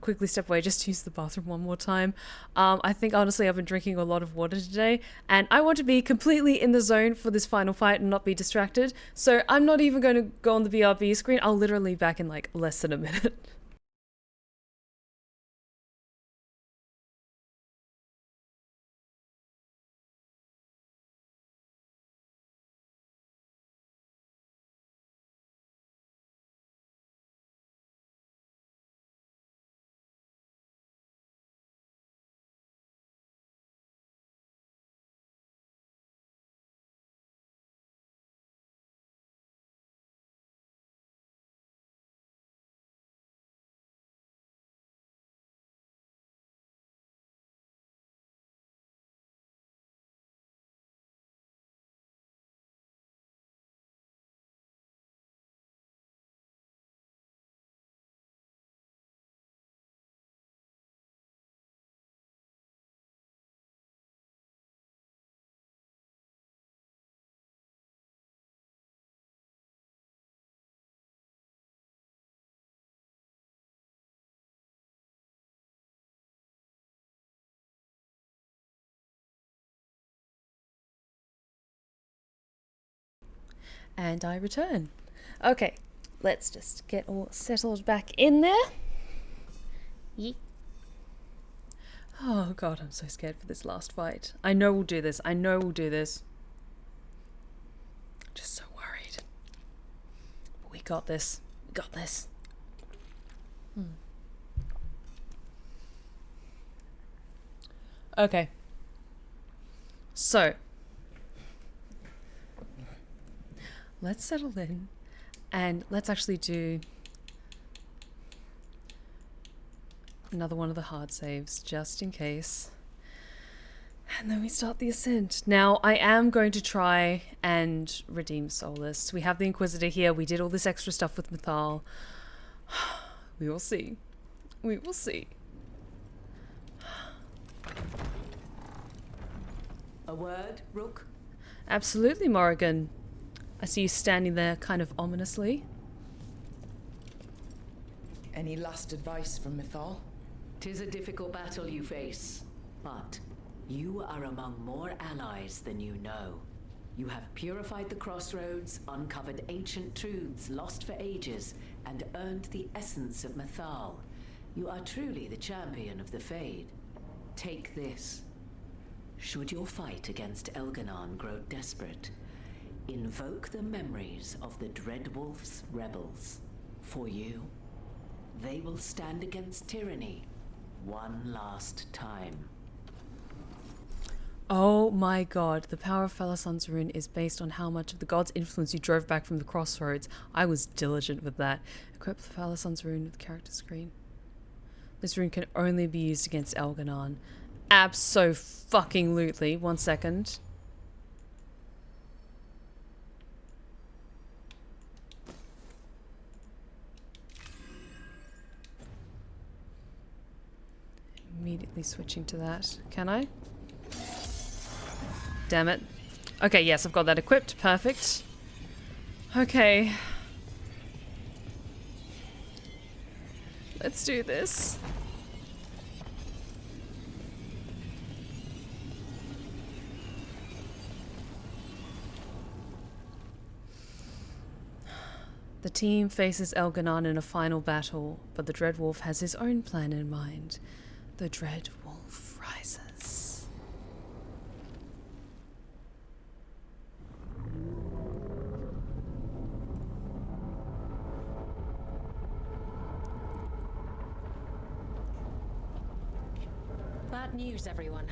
Speaker 1: quickly step away just to use the bathroom one more time. I think honestly I've been drinking a lot of water today and I want to be completely in the zone for this final fight and not be distracted. So I'm not even going to go on the BRB screen. I'll literally be back in like less than a minute. And I return. Okay, let's just get all settled back in there. Yeet. Oh god, I'm so scared for this last fight. I know we'll do this. I know we'll do this. I'm just so worried. But we got this. Got this. Okay. So, let's settle in and let's actually do another one of the hard saves just in case. And then we start the ascent. Now, I am going to try and redeem Solas. We have the Inquisitor here. We did all this extra stuff with Mythal. We will see. We will see.
Speaker 13: A word, Rook?
Speaker 1: Absolutely, Morrigan. I see you standing there kind of ominously.
Speaker 11: Any last advice from Mythal?
Speaker 13: 'Tis a difficult battle you face, but you are among more allies than you know. You have purified the crossroads, uncovered ancient truths lost for ages, and earned the essence of Mythal. You are truly the champion of the Fade. Take this. Should your fight against Elganon grow desperate, invoke the memories of the Dreadwolf's rebels. For you, they will stand against tyranny one last time.
Speaker 1: Oh my god, the power of Felison's rune is based on how much of the god's influence you drove back from the crossroads. I was diligent with that. Equip the Felison's rune with the character screen. This rune can only be used against Elganon. Abso-fucking-lutely. 1 second. Immediately switching to that. Can I? Damn it. Okay, yes, I've got that equipped. Perfect. Okay. Let's do this. The team faces Elganon in a final battle, but the Dreadwolf has his own plan in mind. The Dreadwolf rises.
Speaker 2: Bad news, everyone.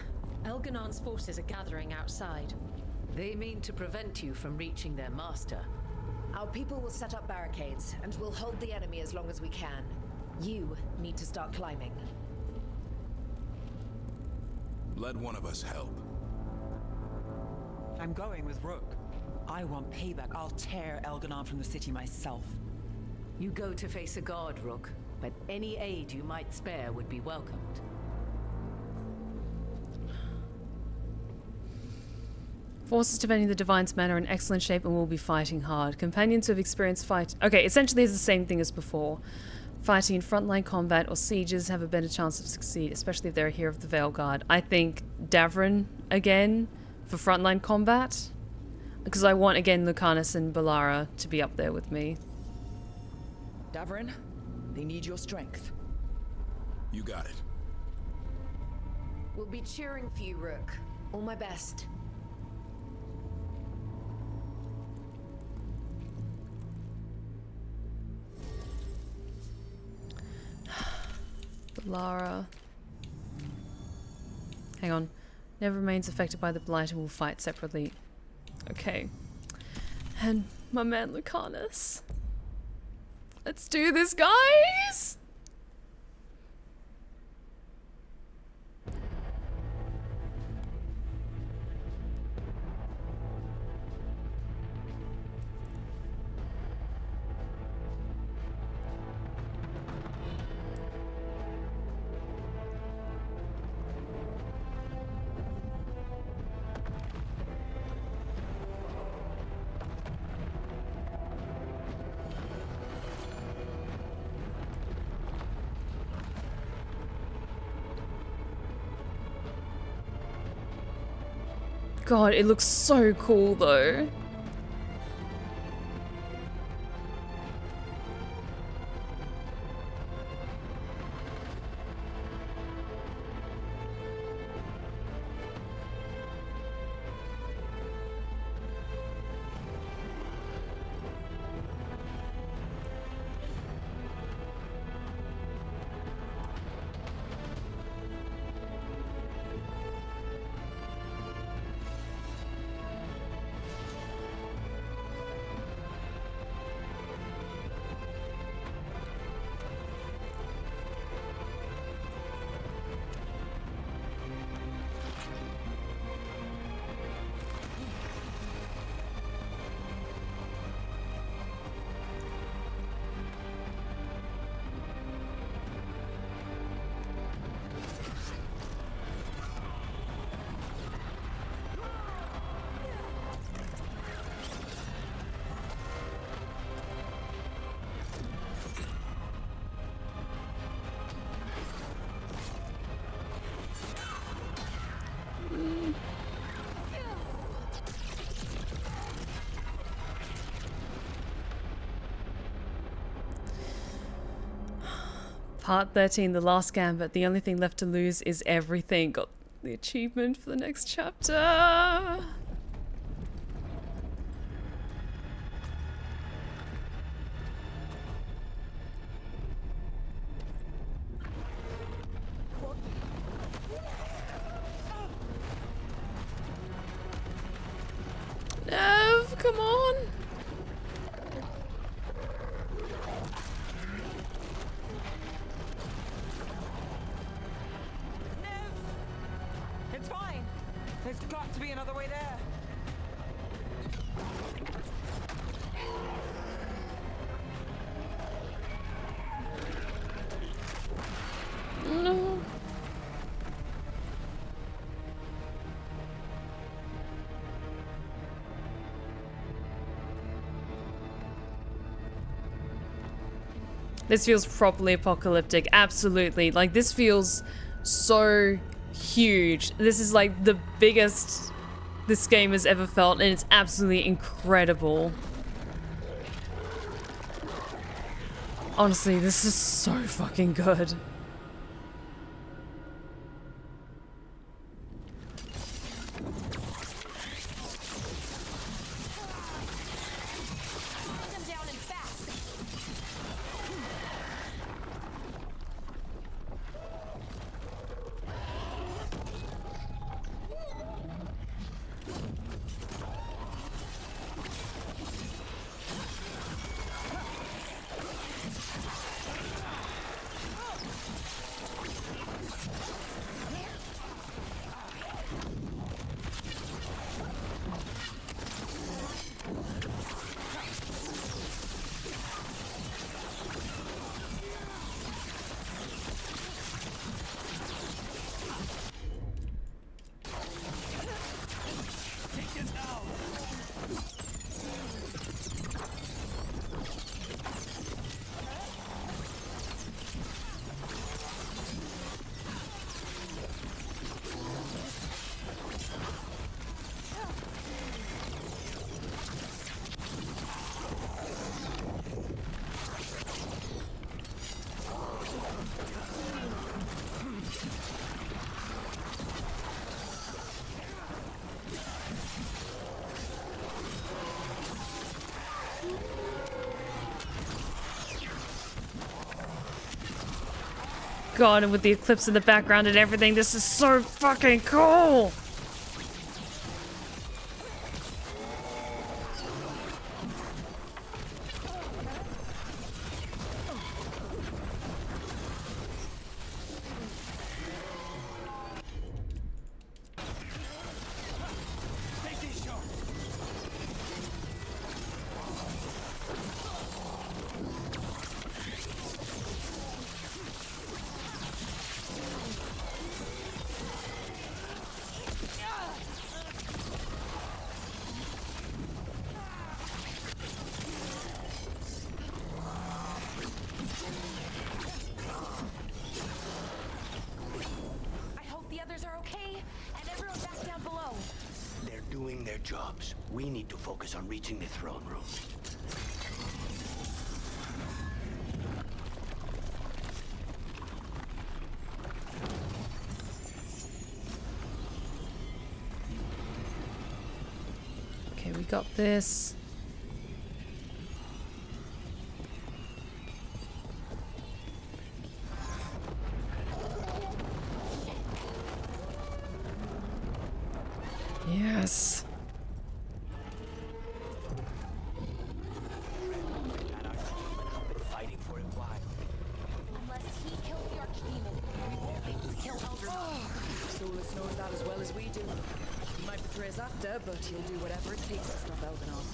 Speaker 2: Elganon's forces are gathering outside.
Speaker 13: They mean to prevent you from reaching their master.
Speaker 9: Our people will set up barricades, and we'll hold the enemy as long as we can. You need to start climbing.
Speaker 3: Let one of us help.
Speaker 23: I'm going with Rook. I want payback. I'll tear Elganon from the city myself.
Speaker 13: You go to face a god, Rook, but any aid you might spare would be welcomed.
Speaker 1: Forces defending the Divine's Manor are in excellent shape and will be fighting hard. Companions who have experienced fight... Okay, essentially it's the same thing as before. Fighting in frontline combat or sieges have a better chance of succeed, especially if they're a hero of the Veilguard. I think Davrin, again, for frontline combat. Because I want, again, Lucanus and Balara to be up there with me.
Speaker 11: Davrin, they need your strength.
Speaker 3: You got it.
Speaker 9: We'll be cheering for you, Rook. All my best.
Speaker 1: Balara. Hang on. Never remains affected by the blight and will fight separately. Okay. And my man Lucanus. Let's do this, guys! God, it looks so cool though. Part 13, the last gambit. The only thing left to lose is everything. Got the achievement for the next chapter. Nev, come on.
Speaker 23: It's fine. There's got to be another way there.
Speaker 1: No. This feels properly apocalyptic. Absolutely. Like, this feels so huge. This is like the biggest this game has ever felt, and it's absolutely incredible. Honestly, this is so fucking good. God, and with the eclipse in the background and everything, this is so fucking cool!
Speaker 16: Jobs. We need to focus on reaching the throne room.
Speaker 1: Okay, we got this. Yes.
Speaker 11: Solas knows that as well as we do. He might betray us after, but he'll do whatever it takes to stop Elganon.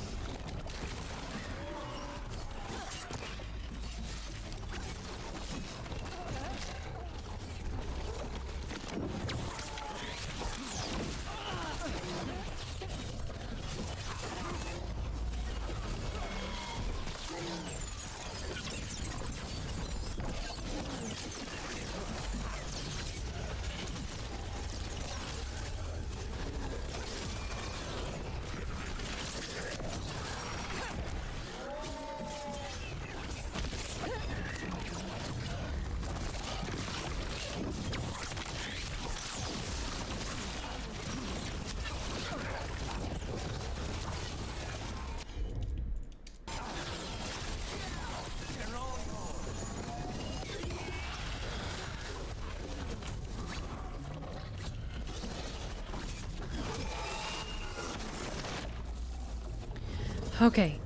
Speaker 1: Okay.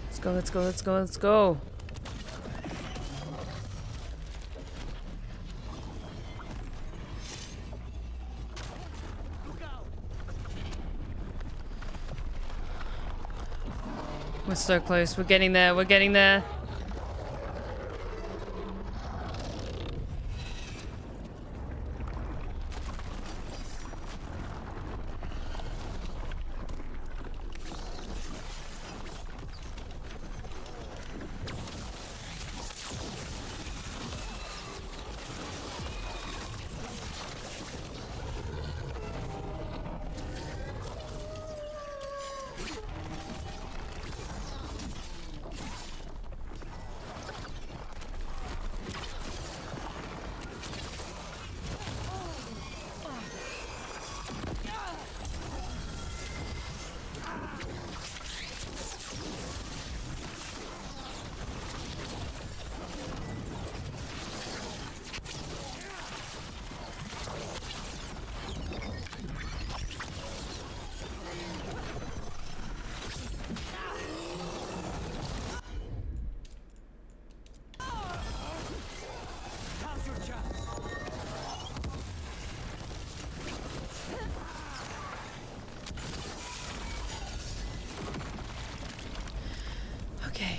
Speaker 1: Let's go, let's go, let's go, let's go. We're so close. We're getting there. We're getting there.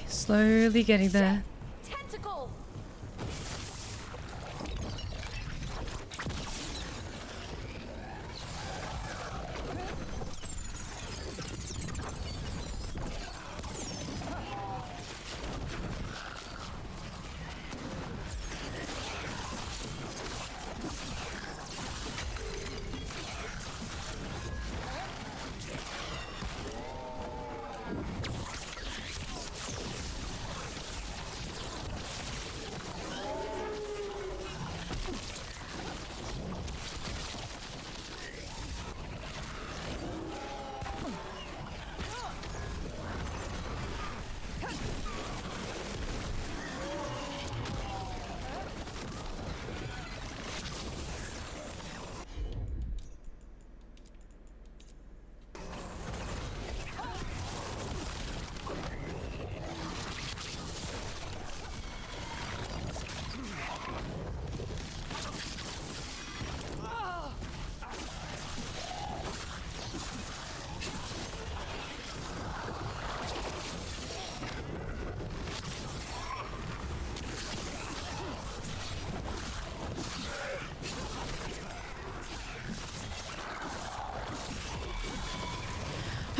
Speaker 1: Slowly getting there.
Speaker 17: Tentacle!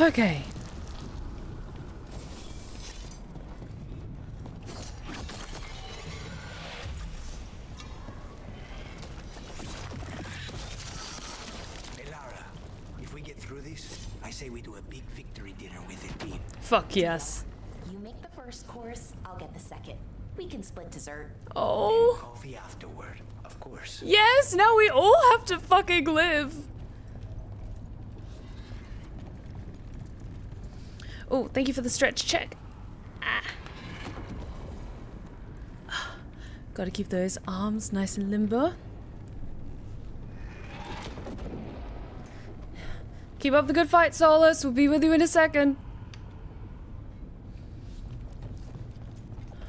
Speaker 1: Okay.
Speaker 16: Hey Lara, if we get through this, I say we do a big victory dinner with the team.
Speaker 1: Fuck yes.
Speaker 6: You make the first course, I'll get the second. We can split dessert.
Speaker 1: Oh.
Speaker 16: And coffee afterward, of course.
Speaker 1: Yes, now we all have to fucking live. Oh, thank you for the stretch check. Gotta keep those arms nice and limber. Keep up the good fight, Solas. We'll be with you in a second.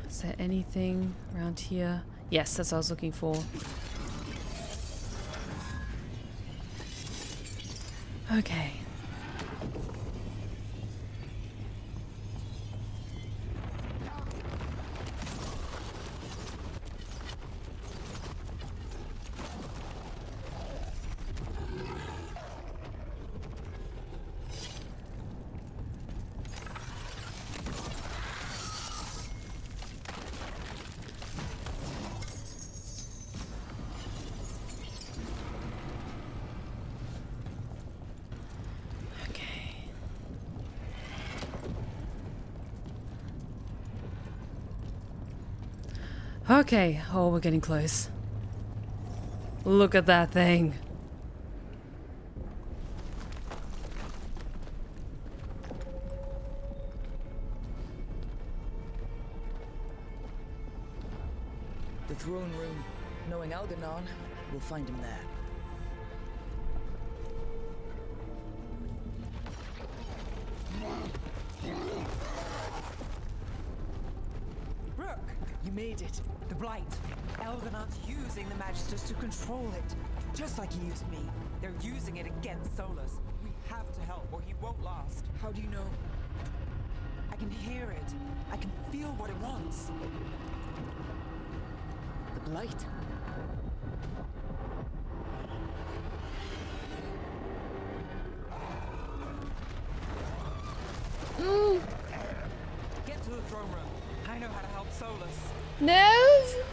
Speaker 1: Is there anything around here? Yes, that's what I was looking for. Okay. Okay, oh, we're getting close. Look at that thing.
Speaker 11: The throne room. Knowing Algernon, we'll find him there.
Speaker 23: made it. The Blight. Elganon's using the Magisters to control it. Just like he used me. They're using it against Solas. We have to help or he won't last. How do you know? I can hear it. I can feel what it wants.
Speaker 9: The Blight.
Speaker 23: Get to the throne room. I know how to help Solas.
Speaker 1: Nev?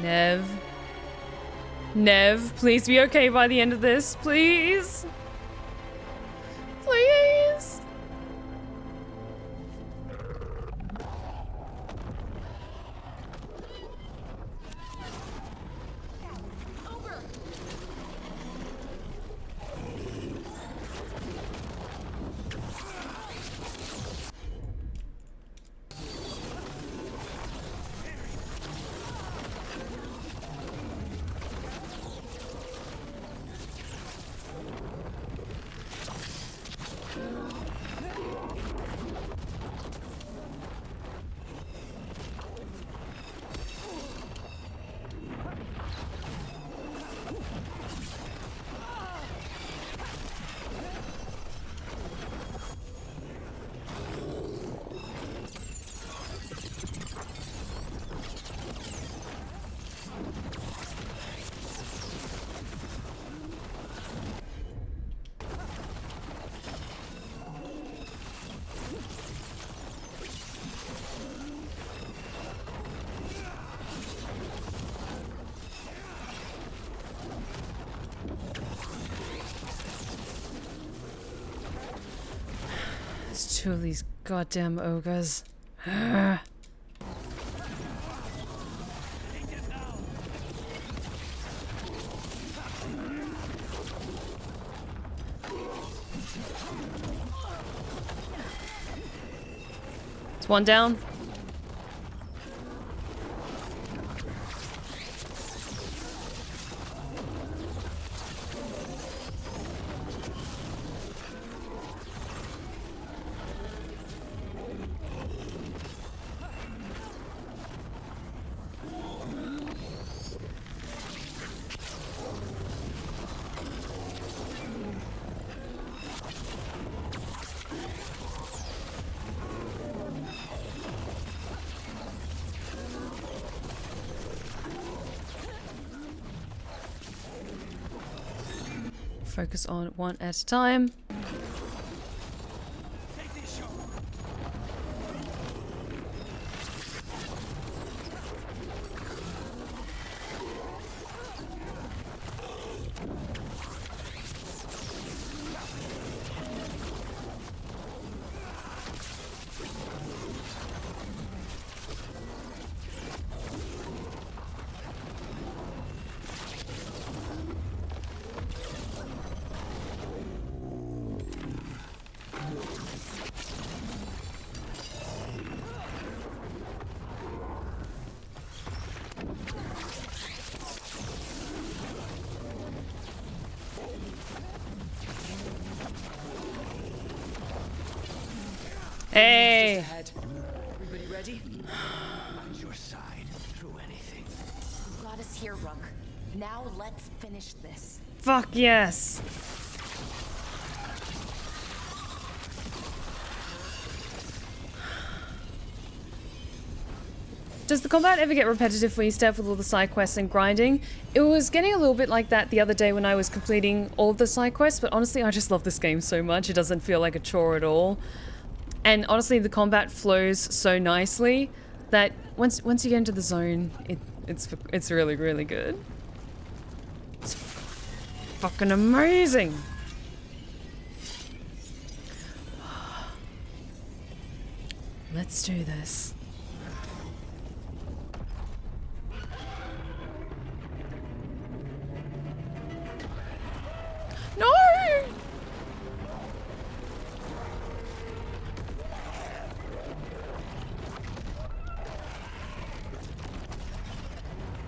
Speaker 1: Nev. Nev, please be okay by the end of this, please. Please. Two of these goddamn ogres. It's one down. Focus on one at a time. Hey!
Speaker 9: Everybody ready?
Speaker 16: On your side, through anything.
Speaker 6: You got us here, Rook. Now let's finish this.
Speaker 1: Fuck yes! Does the combat ever get repetitive for you, Steph, with all the side quests and grinding? It was getting a little bit like that the other day when I was completing all of the side quests, but honestly, I just love this game so much. It doesn't feel like a chore at all. And honestly, the combat flows so nicely that once you get into the zone, it's really, really good. It's fucking amazing. Let's do this. No!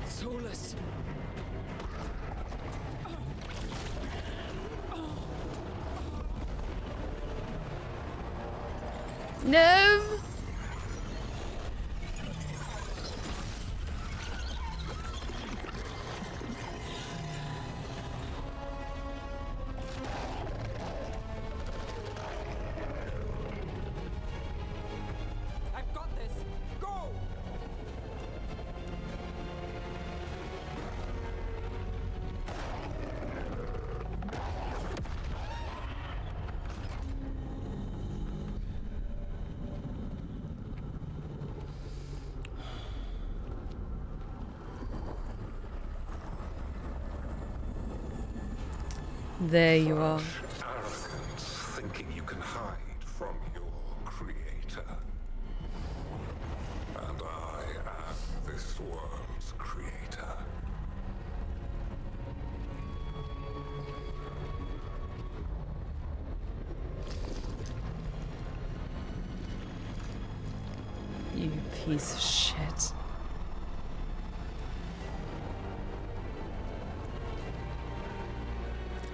Speaker 11: Solas.
Speaker 1: No!
Speaker 23: I've got this. Go!
Speaker 1: There you are.
Speaker 7: Arrogance, thinking you can hide from your creator. And I am this world's creator.
Speaker 1: You piece of shit.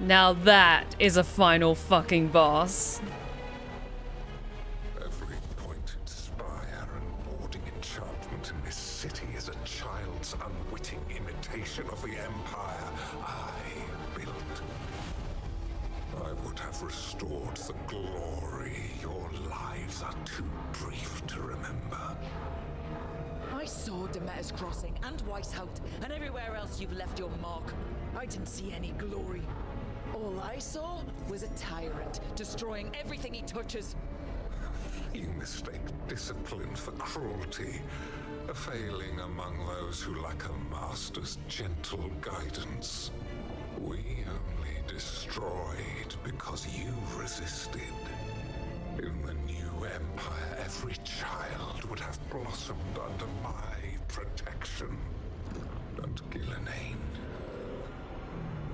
Speaker 1: Now that is a final fucking boss.
Speaker 7: Every pointed spire and warding enchantment in this city is a child's unwitting imitation of the empire I built. I would have restored the glory. Your lives are too brief to remember.
Speaker 11: I saw Demeter's Crossing and Weisshaupt and everywhere else you've left your mark. I didn't see any glory. All I saw was a tyrant destroying everything he touches.
Speaker 7: You mistake discipline for cruelty, a failing among those who lack a master's gentle guidance. We only destroyed because you resisted. In the new empire, every child would have blossomed under my protection. And Ghilan'nain,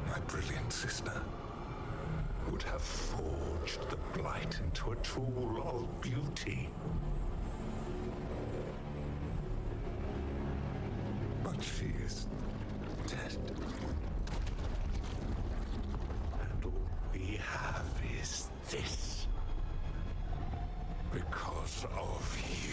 Speaker 7: my brilliant sister, would have forged the Blight into a tool of beauty. But she is dead. And all we have is this. Because of you.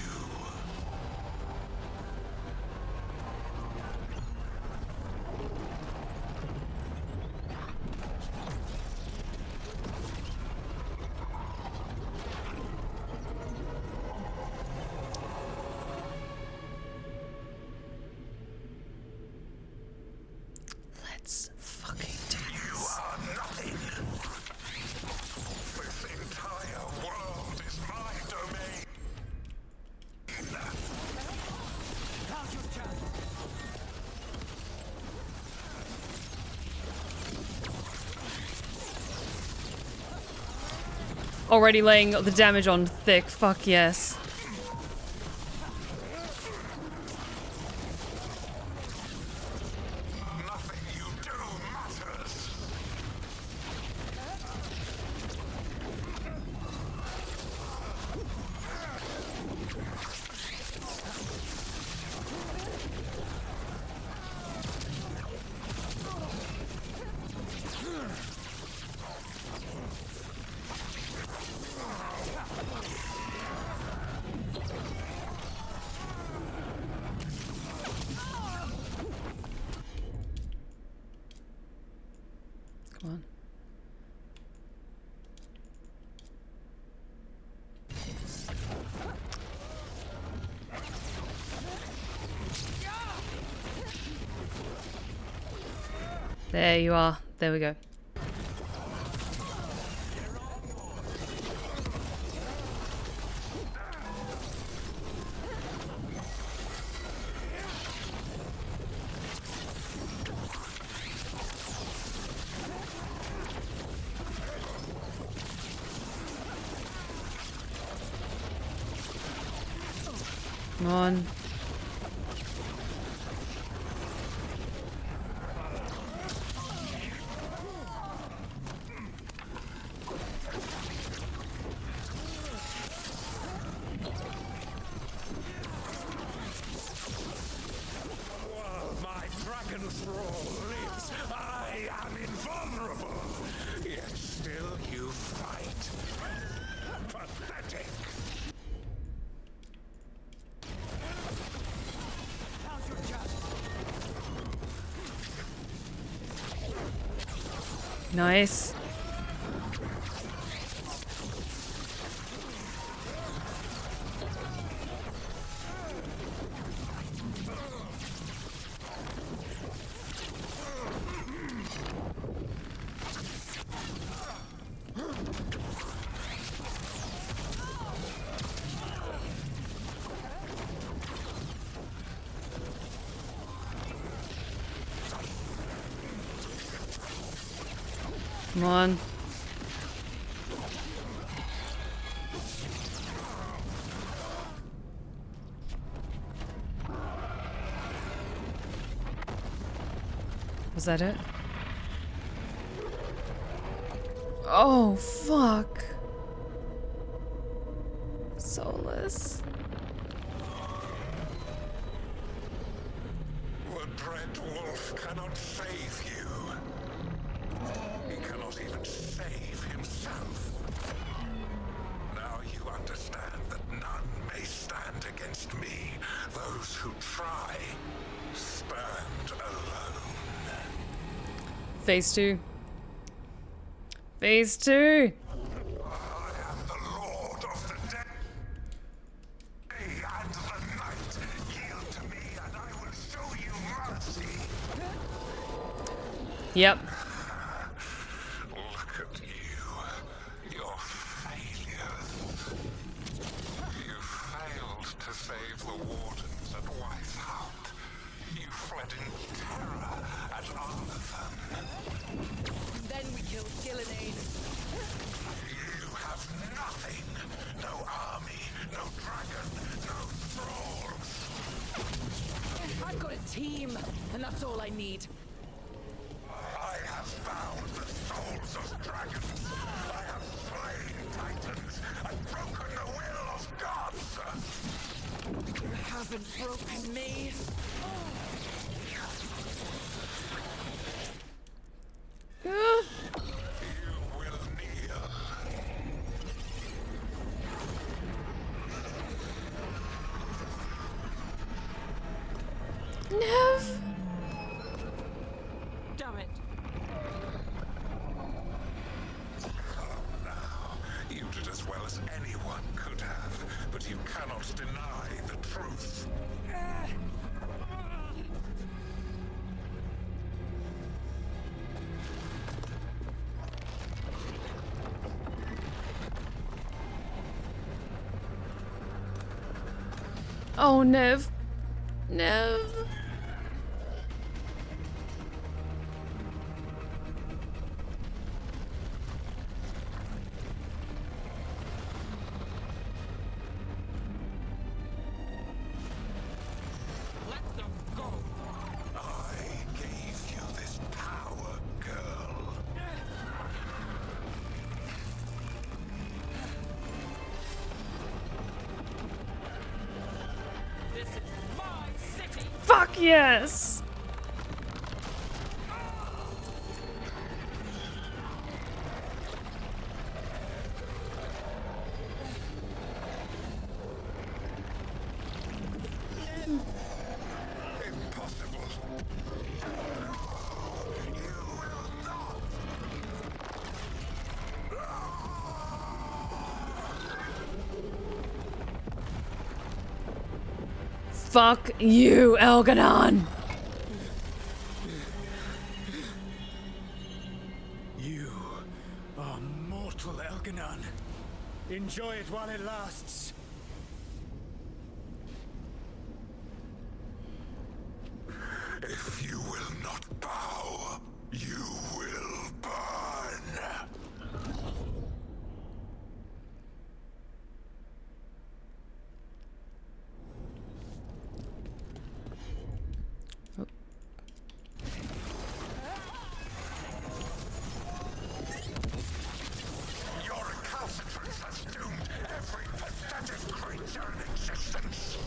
Speaker 1: Let's fucking do this.
Speaker 7: You are nothing. This entire world is my domain. Now's your chance.
Speaker 1: Already laying the damage on thick. Fuck yes. Come on. There you are. There we go. Come on.
Speaker 7: While my dragon thrall lives, I am invulnerable. Yet still you fight. Pathetic.
Speaker 1: Nice. Come on. Was that it? Oh, fuck. Solas.
Speaker 7: The dread wolf cannot save you. He cannot even save himself. Now you understand that none may stand against me. Those who try stand alone.
Speaker 1: Phase 2. Phase 2. Yep.
Speaker 7: Look at you. Your failures. You failed to save the wardens at Weisshaupt. You fled in terror at Arnaz.
Speaker 9: Then we killed Ghilan'nain.
Speaker 7: You have nothing. No army, no dragon, no thralls.
Speaker 9: I've got a team, and that's all I need.
Speaker 7: I have found the souls of dragons. I have slain titans and broken the will of gods.
Speaker 9: You haven't broken me.
Speaker 7: You will kneel.
Speaker 1: Nev.
Speaker 23: Damn it.
Speaker 7: You did as well as anyone could have, but you cannot deny the truth.
Speaker 1: Oh, Nev. Nev. Fuck yes!
Speaker 7: Impossible.
Speaker 1: Fuck you, Elganon!
Speaker 19: Elghanan. Enjoy it while it lasts.
Speaker 7: If you will not bow, you will burn. Your recalcitrance has doomed every pathetic creature in existence.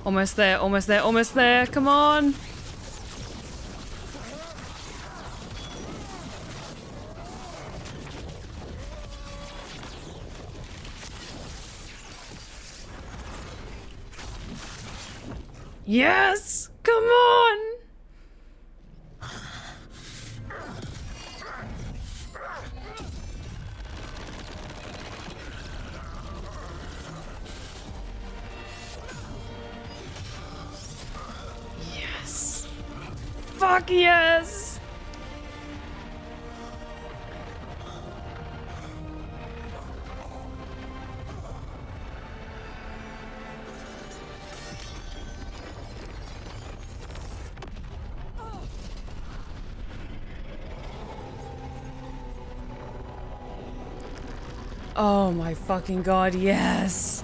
Speaker 1: Almost there, almost there, almost there. Come on. Yes! Come on! Yes! Fuck yes! Oh my fucking god, yes!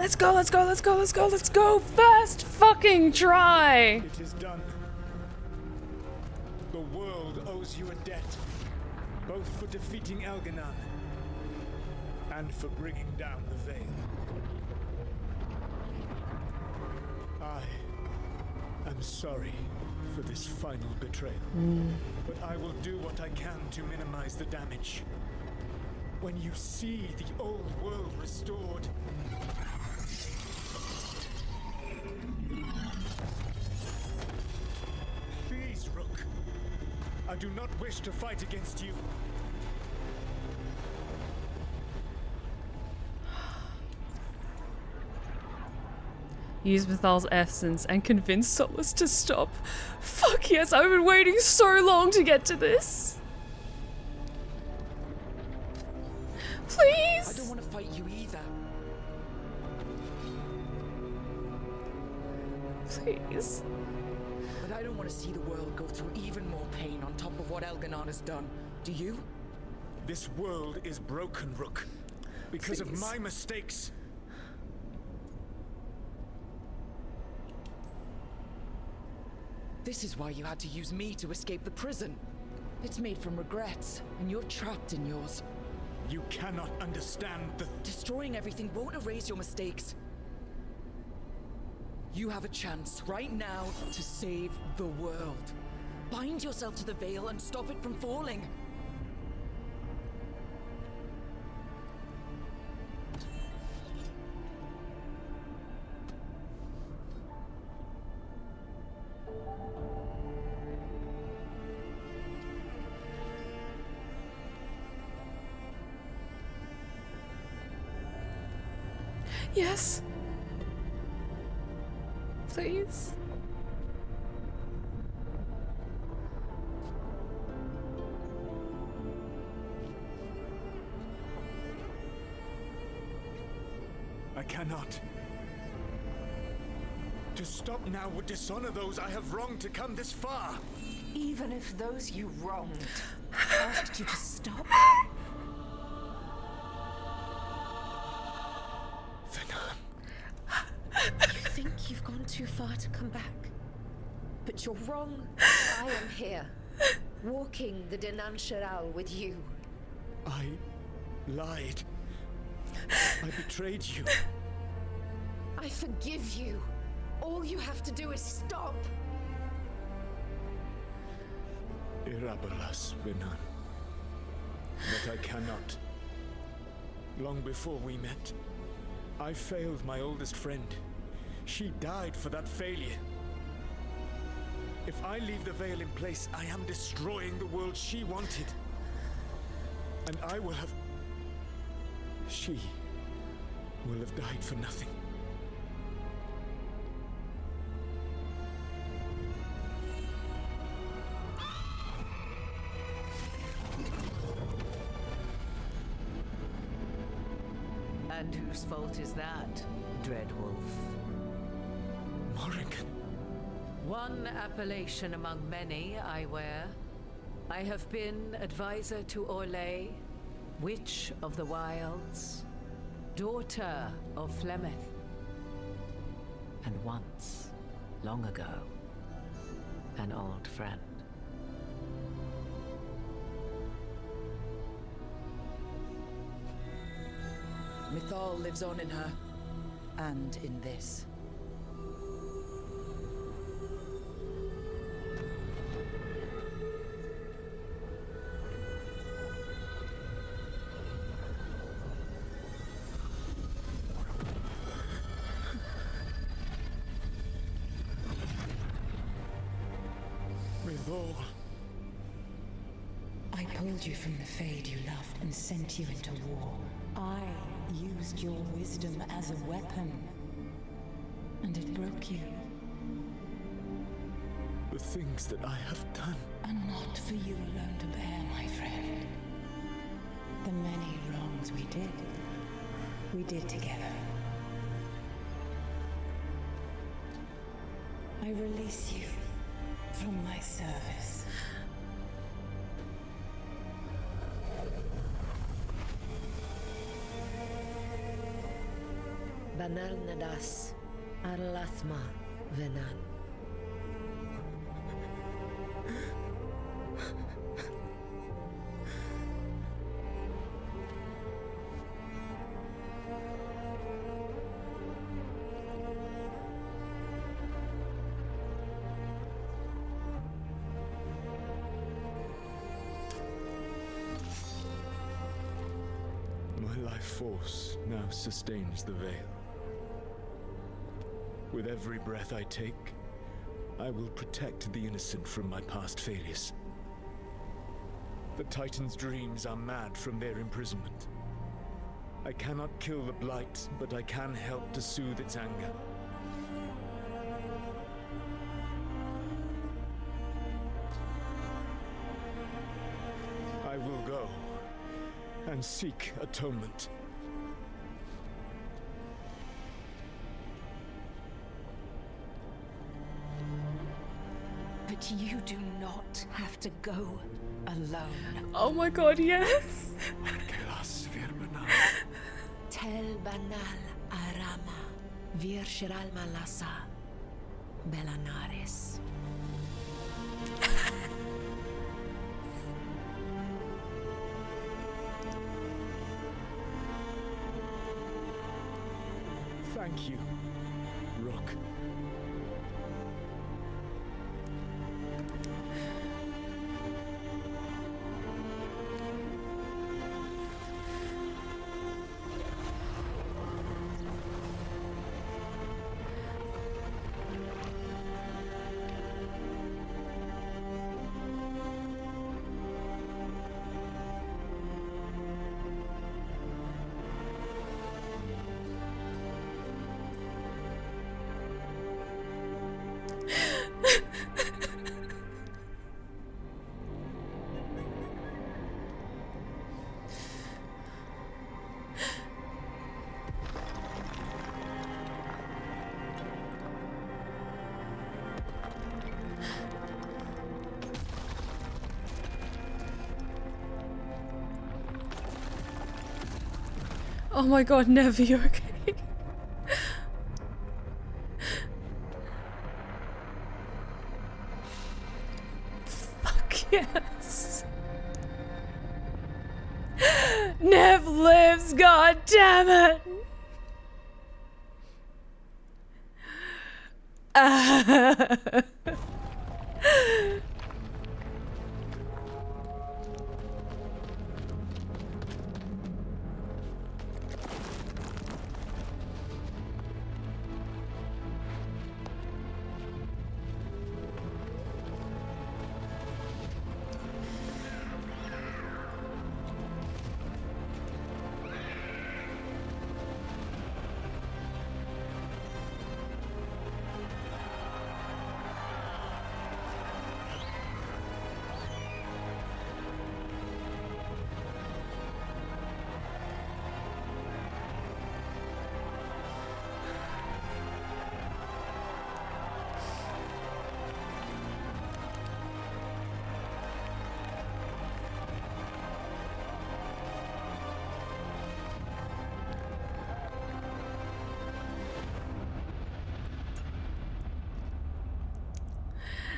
Speaker 1: Let's go, let's go, let's go, let's go, let's go! First fucking try!
Speaker 19: It is done. The world owes you a debt, both for defeating Elghanan and for bringing down the Veil. I am sorry for this final betrayal, but I will do what I can to minimize the damage. When you see the old world restored, please, Rook. I do not wish to fight against you.
Speaker 1: Use Mythal's essence and convince Solas to stop. Fuck yes, I've been waiting so long to get to this. Please!
Speaker 11: I don't want to fight you either.
Speaker 1: Please.
Speaker 11: But I don't want to see the world go through even more pain on top of what Elghanan has done. Do you?
Speaker 19: This world is broken, Rook. Because of my mistakes.
Speaker 11: This is why you had to use me to escape the prison. It's made from regrets, and you're trapped in yours.
Speaker 19: You cannot understand the...
Speaker 11: Destroying everything won't erase your mistakes. You have a chance right now to save the world. Bind yourself to the veil and stop it from falling.
Speaker 1: Yes. Please.
Speaker 19: I cannot. To stop now would dishonor those I have wronged to come this far.
Speaker 9: Even if those you wronged asked you to stop? You think you've gone too far to come back? But you're wrong. I am here, walking the Denancheral with you.
Speaker 19: I lied. I betrayed you.
Speaker 9: I forgive you. All you have to do is stop.
Speaker 19: Irabalas, Benan. But I cannot. Long before we met, I failed my oldest friend. She died for that failure. If I leave the veil in place, I am destroying the world she wanted. And I will have... She will have died for nothing.
Speaker 13: And whose fault is that, Dreadwolf?
Speaker 19: Morrigan.
Speaker 13: One appellation among many, I wear. I have been advisor to Orlais, Witch of the Wilds, daughter of Flemeth, and once, long ago, an old friend.
Speaker 11: Mythal lives on in her, and in this.
Speaker 19: Mythal.
Speaker 18: I pulled you from the Fade you loved and sent you into war. I used your wisdom as a weapon, and it broke you.
Speaker 19: The things that I have done.
Speaker 18: And not for you alone to bear, my friend. The many wrongs we did together. I release you from my service.
Speaker 2: Banal Nadas, Arlathma, Venan.
Speaker 19: My life force now sustains the veil. With every breath I take, I will protect the innocent from my past failures. The Titan's dreams are mad from their imprisonment. I cannot kill the Blight, but I can help to soothe its anger. I will go and seek atonement.
Speaker 9: But you do not have to go alone.
Speaker 1: Oh my god, yes!
Speaker 2: Tel banal arama, vir shiral malasa, belanares.
Speaker 19: Thank you, Rook.
Speaker 1: Oh my god, Nev, you okay? Fuck yes. Nev lives, god damn it.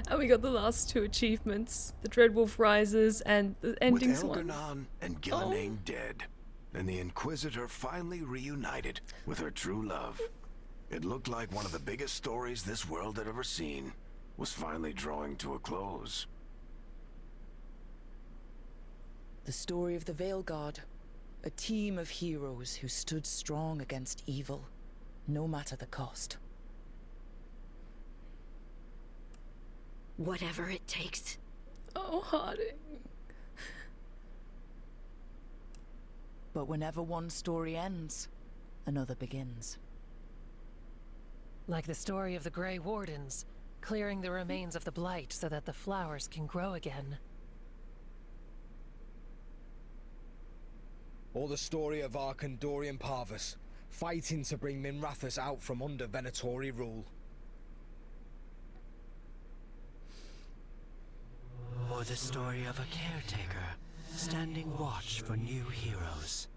Speaker 1: And we got the last two achievements. The Dreadwolf Rises and the endings
Speaker 15: With
Speaker 1: one.
Speaker 15: Elgar'nan and Ghilan'nain dead, and the Inquisitor finally reunited with her true love. It looked like one of the biggest stories this world had ever seen was finally drawing to a close.
Speaker 11: The story of the Veilguard. A team of heroes who stood strong against evil, no matter the cost.
Speaker 9: Whatever it takes.
Speaker 1: Oh, Harding.
Speaker 11: But whenever one story ends, another begins.
Speaker 5: Like the story of the Grey Wardens, clearing the remains of the Blight so that the flowers can grow again.
Speaker 14: Or the story of Arcandorian Parvus, fighting to bring Minrathous out from under Venatori rule.
Speaker 16: Or the story of a caretaker, standing watch for new heroes.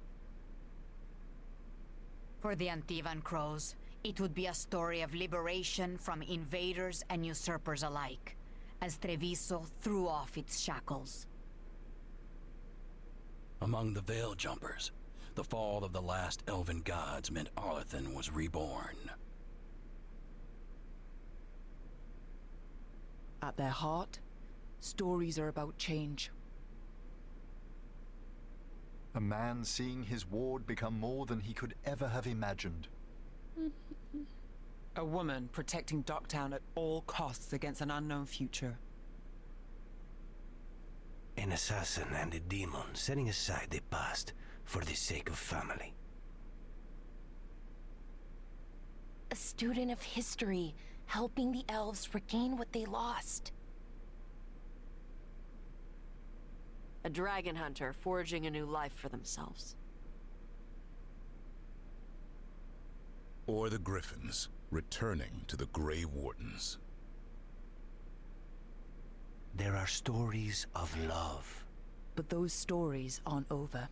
Speaker 18: For the Antivan Crows, it would be a story of liberation from invaders and usurpers alike, as Treviso threw off its shackles.
Speaker 4: Among the Veil Jumpers, the fall of the last elven gods meant Arlethan was reborn.
Speaker 11: At their heart, stories are about change.
Speaker 12: A man seeing his ward become more than he could ever have imagined.
Speaker 23: A woman protecting Docktown at all costs against an unknown future.
Speaker 15: An assassin and a demon setting aside the past for the sake of family.
Speaker 17: A student of history, helping the elves regain what they lost.
Speaker 9: A dragon hunter forging a new life for themselves.
Speaker 3: Or the Griffins, returning to the Grey Wardens.
Speaker 16: There are stories of love.
Speaker 11: But those stories aren't over.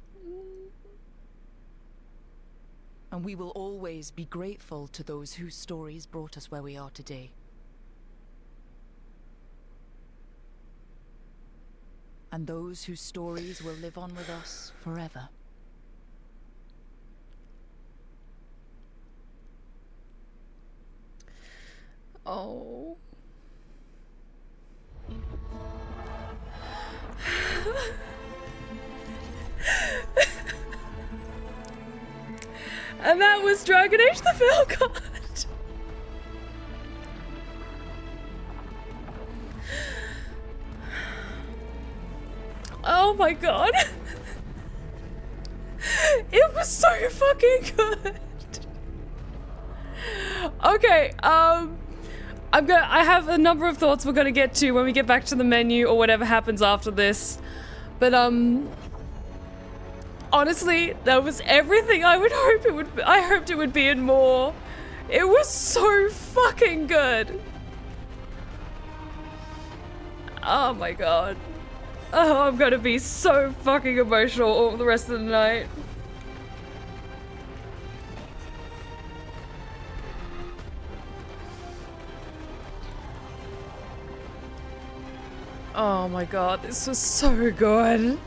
Speaker 11: And we will always be grateful to those whose stories brought us where we are today. And those whose stories will live on with us forever.
Speaker 1: Oh. And that was Dragon Age the Veilguard. Oh my god. It was so fucking good. Okay, I have a number of thoughts we're gonna get to when we get back to the menu or whatever happens after this. But honestly, that was everything I hoped it would be and more. It was so fucking good. Oh my god. Oh, I'm gonna be so fucking emotional all the rest of the night. Oh my god, this was so good.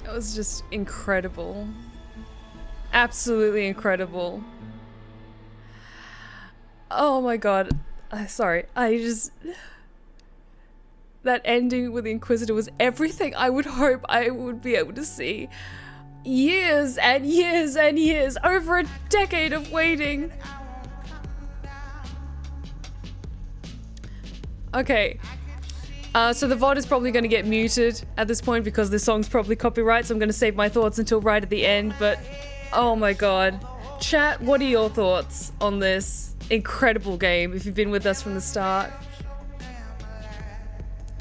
Speaker 1: It was just incredible. Absolutely incredible. Oh my god. Sorry, that ending with the Inquisitor was everything I would hope I would be able to see. Years and years and years, over a decade of waiting. Okay. So the VOD is probably going to get muted at this point because this song's probably copyright, so I'm going to save my thoughts until right at the end, but oh my god. Chat, what are your thoughts on this incredible game if you've been with us from the start?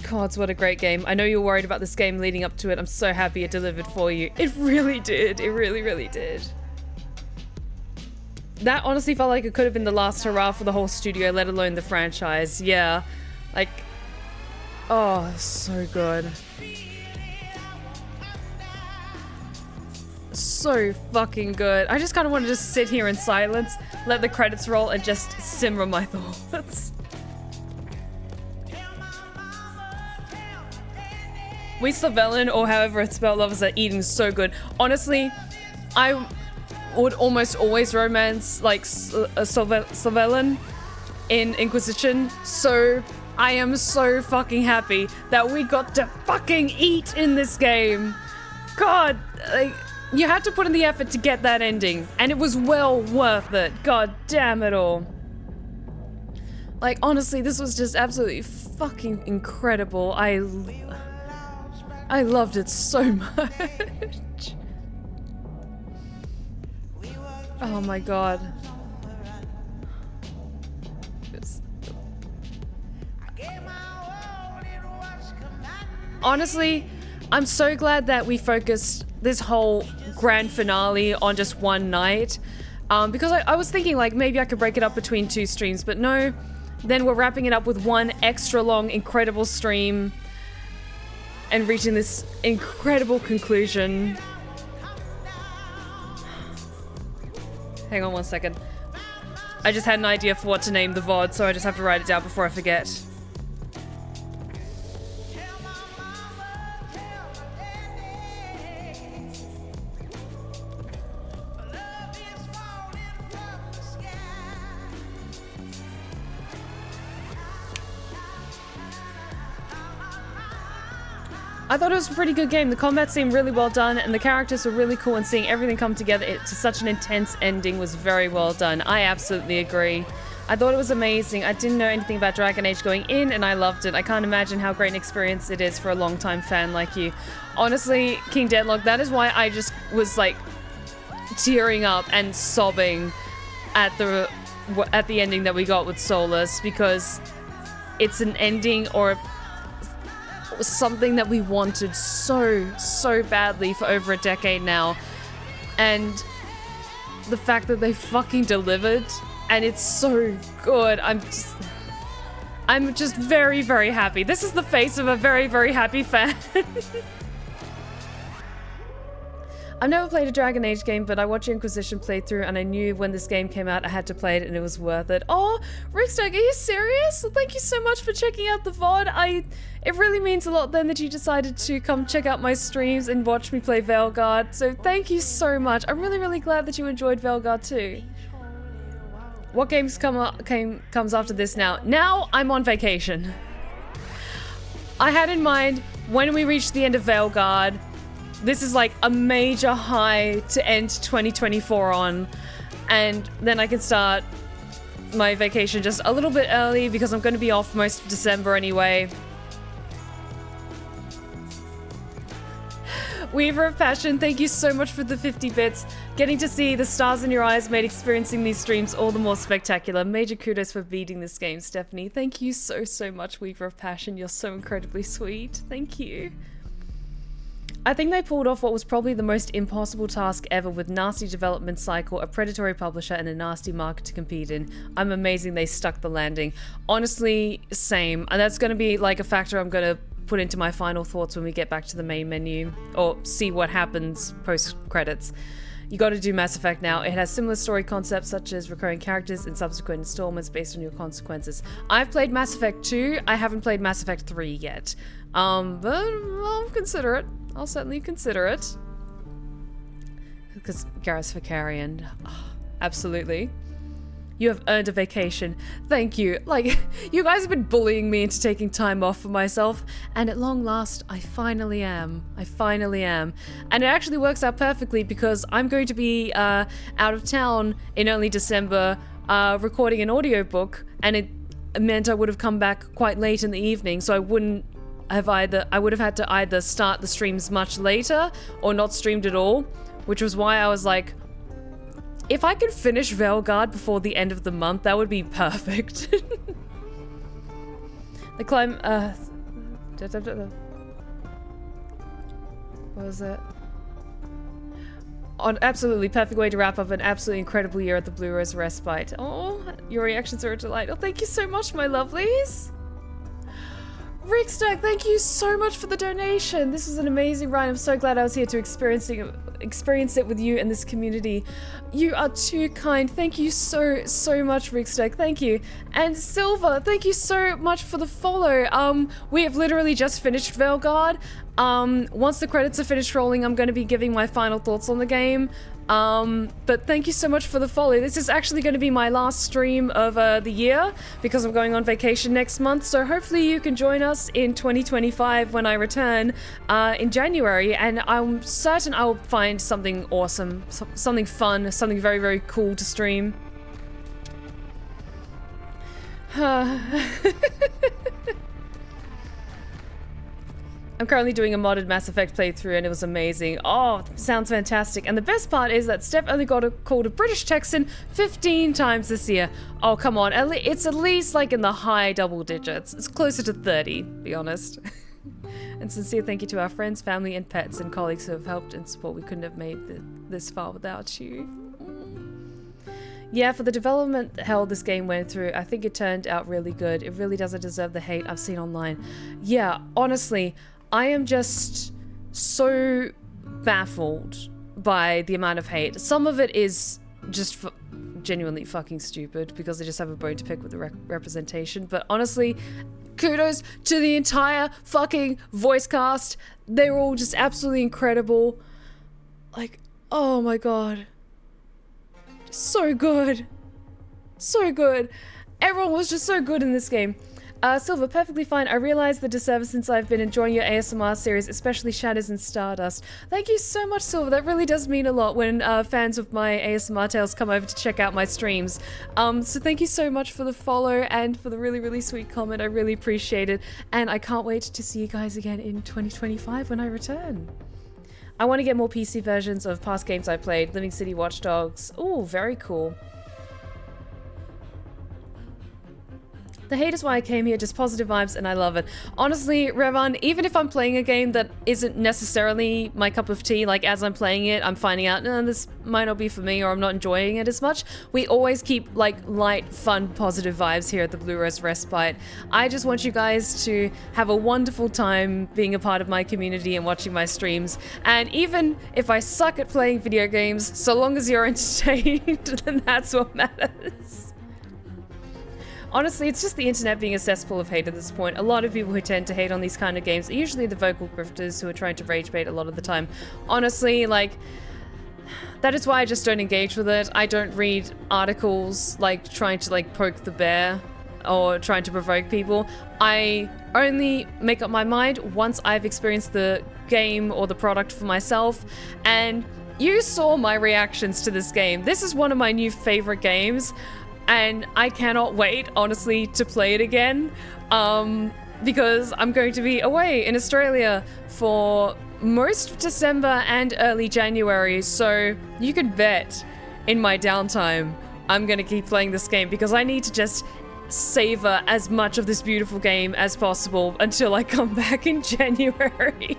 Speaker 1: Gods, what a great game. I know you were worried about this game leading up to it. I'm so happy it delivered for you. It really did. It really, really did. That honestly felt like it could have been the last hurrah for the whole studio, let alone the franchise. Yeah. Like, oh, so good. So fucking good. I just kind of want to just sit here in silence, let the credits roll, and just simmer my thoughts. We Slavelin, or however it's spelled, lovers are eating so good. Honestly, I would almost always romance like Slavelin in Inquisition, so I am so fucking happy that we got to fucking eat in this game. God, like, you had to put in the effort to get that ending, and it was well worth it. God damn it all. Like, honestly, this was just absolutely fucking incredible. I loved it so much. Oh my god. Honestly, I'm so glad that we focused this whole grand finale on just one night. Because I was thinking like maybe I could break it up between 2 streams, but no. Then we're wrapping it up with one extra long, incredible stream and reaching this incredible conclusion. Hang on one second. I just had an idea for what to name the VOD, so I just have to write it down before I forget. I thought it was a pretty good game. The combat seemed really well done, and the characters were really cool, and seeing everything come together to such an intense ending was very well done. I absolutely agree. I thought it was amazing. I didn't know anything about Dragon Age going in, and I loved it. I can't imagine how great an experience it is for a long-time fan like you. Honestly, King Deadlock, that is why I just was like tearing up and sobbing at the ending that we got with Solas, because it's an ending or was something that we wanted so badly for over a decade now, and the fact that they fucking delivered and it's so good, I'm just very, very happy. This is the face of a very, very happy fan. I've never played a Dragon Age game, but I watched Inquisition playthrough and I knew when this game came out I had to play it and it was worth it. Oh, Rickstag, are you serious? Well, thank you so much for checking out the VOD. It really means a lot then that you decided to come check out my streams and watch me play Veilguard. So thank you so much. I'm really, really glad that you enjoyed Veilguard too. What games comes after this now? Now I'm on vacation. I had in mind when we reach the end of Veilguard, this is like a major high to end 2024 on, and then I can start my vacation just a little bit early because I'm going to be off most of December anyway. Weaver of Passion, thank you so much for the 50 bits. Getting to see the stars in your eyes made experiencing these streams all the more spectacular. Major kudos for beating this game, Stephanie. Thank you so, so much, Weaver of Passion. You're so incredibly sweet. Thank you. I think they pulled off what was probably the most impossible task ever with nasty development cycle, a predatory publisher, and a nasty market to compete in. I'm amazing they stuck the landing. Honestly, same. And that's going to be like a factor I'm going to put into my final thoughts when we get back to the main menu, or see what happens post-credits. You got to do Mass Effect now. It has similar story concepts such as recurring characters in subsequent installments based on your consequences. I've played Mass Effect 2. I haven't played Mass Effect 3 yet. But I'll consider it. I'll certainly consider it. Because Garrus Vakarian. Oh, absolutely. You have earned a vacation. Thank you. Like, you guys have been bullying me into taking time off for myself, and at long last, I finally am. I finally am. And it actually works out perfectly because I'm going to be out of town in early December recording an audiobook, and it meant I would have come back quite late in the evening, so I would have had to either start the streams much later or not streamed at all, which was why I was like, if I could finish Veilguard before the end of the month, that would be perfect. The climb, what was it? An absolutely perfect way to wrap up an absolutely incredible year at the Blue Rose Respite. Oh, your reactions are a delight. Oh, thank you so much, my lovelies. Rickstack, thank you so much for the donation. This was an amazing ride. I'm so glad I was here to experience it with you and this community. You are too kind. Thank you so much, Rickstack. Thank you. And Silver, thank you so much for the follow. We have literally just finished Veilguard. Once the credits are finished rolling, I'm going to be giving my final thoughts on the game. But thank you so much for the follow. This is actually going to be my last stream of the year because I'm going on vacation next month. So hopefully you can join us in 2025 when I return in January, and I'm certain I'll find something awesome, something fun, something very, very cool to stream. I'm currently doing a modded Mass Effect playthrough and it was amazing. Oh, sounds fantastic. And the best part is that Steph only got called a British Texan 15 times this year. Oh, come on. It's at least like in the high double digits. It's closer to 30, to be honest. And sincere thank you to our friends, family, and pets and colleagues who have helped and support. We couldn't have made this far without you. Yeah, for the development hell this game went through, I think it turned out really good. It really doesn't deserve the hate I've seen online. Yeah, honestly, I am just so baffled by the amount of hate. Some of it is just genuinely fucking stupid because they just have a bone to pick with the representation. But honestly, kudos to the entire fucking voice cast. They were all just absolutely incredible. Like, oh my god. So good. So good. Everyone was just so good in this game. Silver, perfectly fine. I realize the disservice since I've been enjoying your ASMR series, especially Shadows and Stardust. Thank you so much, Silver. That really does mean a lot when fans of my ASMR tales come over to check out my streams. So thank you so much for the follow and for the really, really sweet comment. I really appreciate it. And I can't wait to see you guys again in 2025 when I return. I want to get more PC versions of past games I played. Living City, Watch Dogs. Ooh, very cool. The hate is why I came here, just positive vibes, and I love it. Honestly, Revan, even if I'm playing a game that isn't necessarily my cup of tea, like as I'm playing it, I'm finding out, no, this might not be for me, or I'm not enjoying it as much, we always keep like light, fun, positive vibes here at the Blue Rose Respite. I just want you guys to have a wonderful time being a part of my community and watching my streams. And even if I suck at playing video games, so long as you're entertained, then that's what matters. Honestly, it's just the internet being a cesspool of hate at this point. A lot of people who tend to hate on these kind of games are usually the vocal grifters who are trying to rage bait a lot of the time. Honestly, like, that is why I just don't engage with it. I don't read articles, like, trying to, like, poke the bear or trying to provoke people. I only make up my mind once I've experienced the game or the product for myself, and you saw my reactions to this game. This is one of my new favorite games. And I cannot wait, honestly, to play it again, because I'm going to be away in Australia for most of December and early January, so you can bet in my downtime I'm going to keep playing this game, because I need to just savor as much of this beautiful game as possible until I come back in January.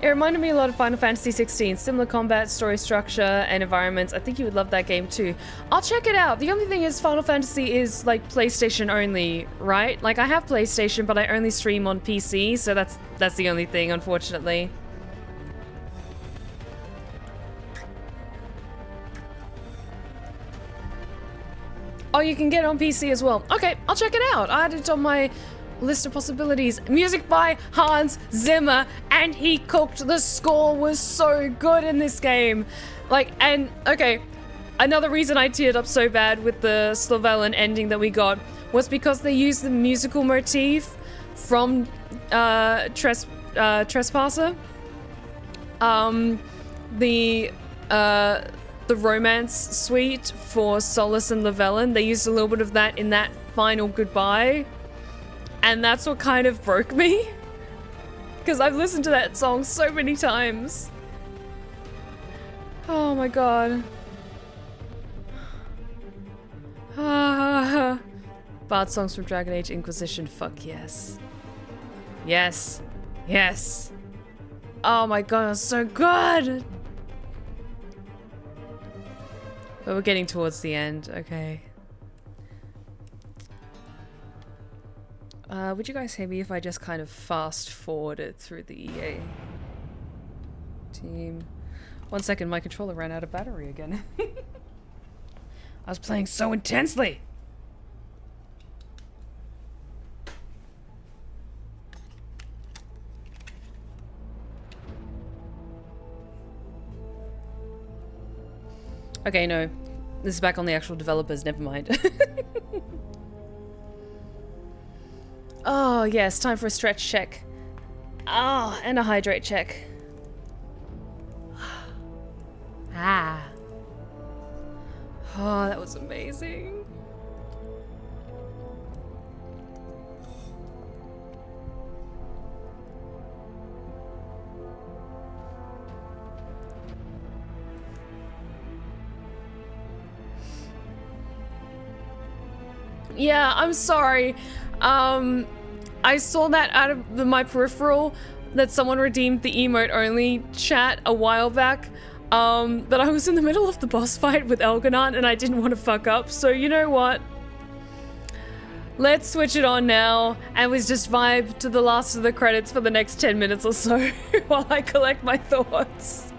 Speaker 1: It reminded me a lot of Final Fantasy 16, similar combat, story structure, and environments. I think you would love that game too. I'll check it out. The only thing is Final Fantasy is like PlayStation only, right? Like I have PlayStation, but I only stream on PC, so that's the only thing, unfortunately. Oh, you can get it on PC as well. Okay, I'll check it out. I added it on my list of possibilities. Music by Hans Zimmer, and he cooked. The score was so good in this game. Like, and okay, another reason I teared up so bad with the Slovelin ending that we got was because they used the musical motif from Trespasser. The romance suite for Solas and Llewellyn. They used a little bit of that in that final goodbye. And that's what kind of broke me. Because I've listened to that song so many times. Oh my god. Bard songs from Dragon Age Inquisition, fuck yes. Yes. Yes. Oh my god, it's so good! But we're getting towards the end, okay. Would you guys hate me if I just kind of fast forwarded through the EA team? 1 second, my controller ran out of battery again. I was playing so intensely! Okay, no. This is back on the actual developers, never mind. Oh, yes, time for a stretch check. Oh, and a hydrate check. Ah. Oh, that was amazing. Yeah, I'm sorry. I saw that out of my peripheral that someone redeemed the emote only chat a while back. But I was in the middle of the boss fight with Elganon and I didn't want to fuck up. So you know what? Let's switch it on now and we just vibe to the last of the credits for the next 10 minutes or so while I collect my thoughts.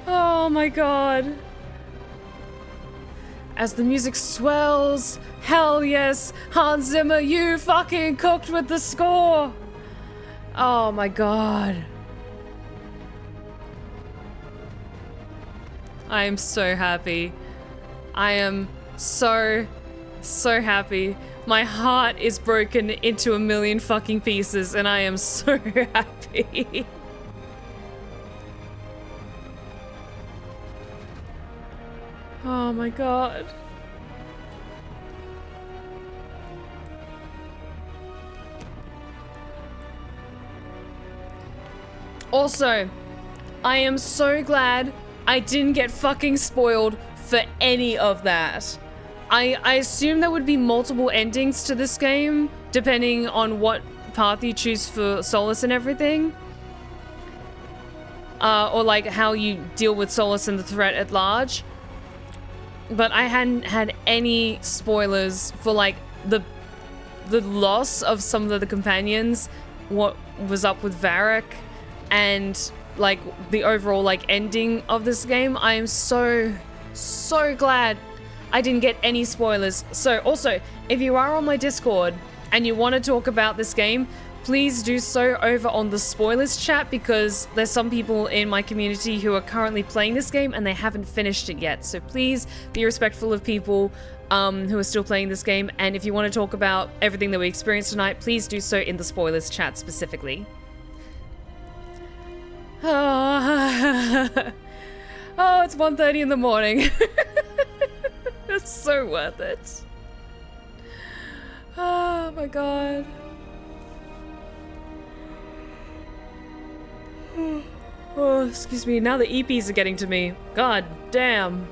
Speaker 1: Oh my god. As the music swells, hell yes, Hans Zimmer, you fucking cooked with the score! Oh my god. I am so happy. I am so happy. My heart is broken into a million fucking pieces and I am so happy. Oh my god. Also, I am so glad I didn't get fucking spoiled for any of that. I assume there would be multiple endings to this game, depending on what path you choose for Solas and everything. Or like how you deal with Solas and the threat at large. But I hadn't had any spoilers for like the loss of some of the companions, what was up with Varric, and like the overall like ending of this game. I am so glad I didn't get any spoilers. So also, if you are on my Discord and you want to talk about this game, please do so over on the spoilers chat, because there's some people in my community who are currently playing this game and they haven't finished it yet. So please be respectful of people who are still playing this game, and if you want to talk about everything that we experienced tonight, please do so in the spoilers chat specifically. Oh, it's 1:30 in the morning. It's so worth it. Oh my god. Oh, excuse me. Now the EPs are getting to me. God damn.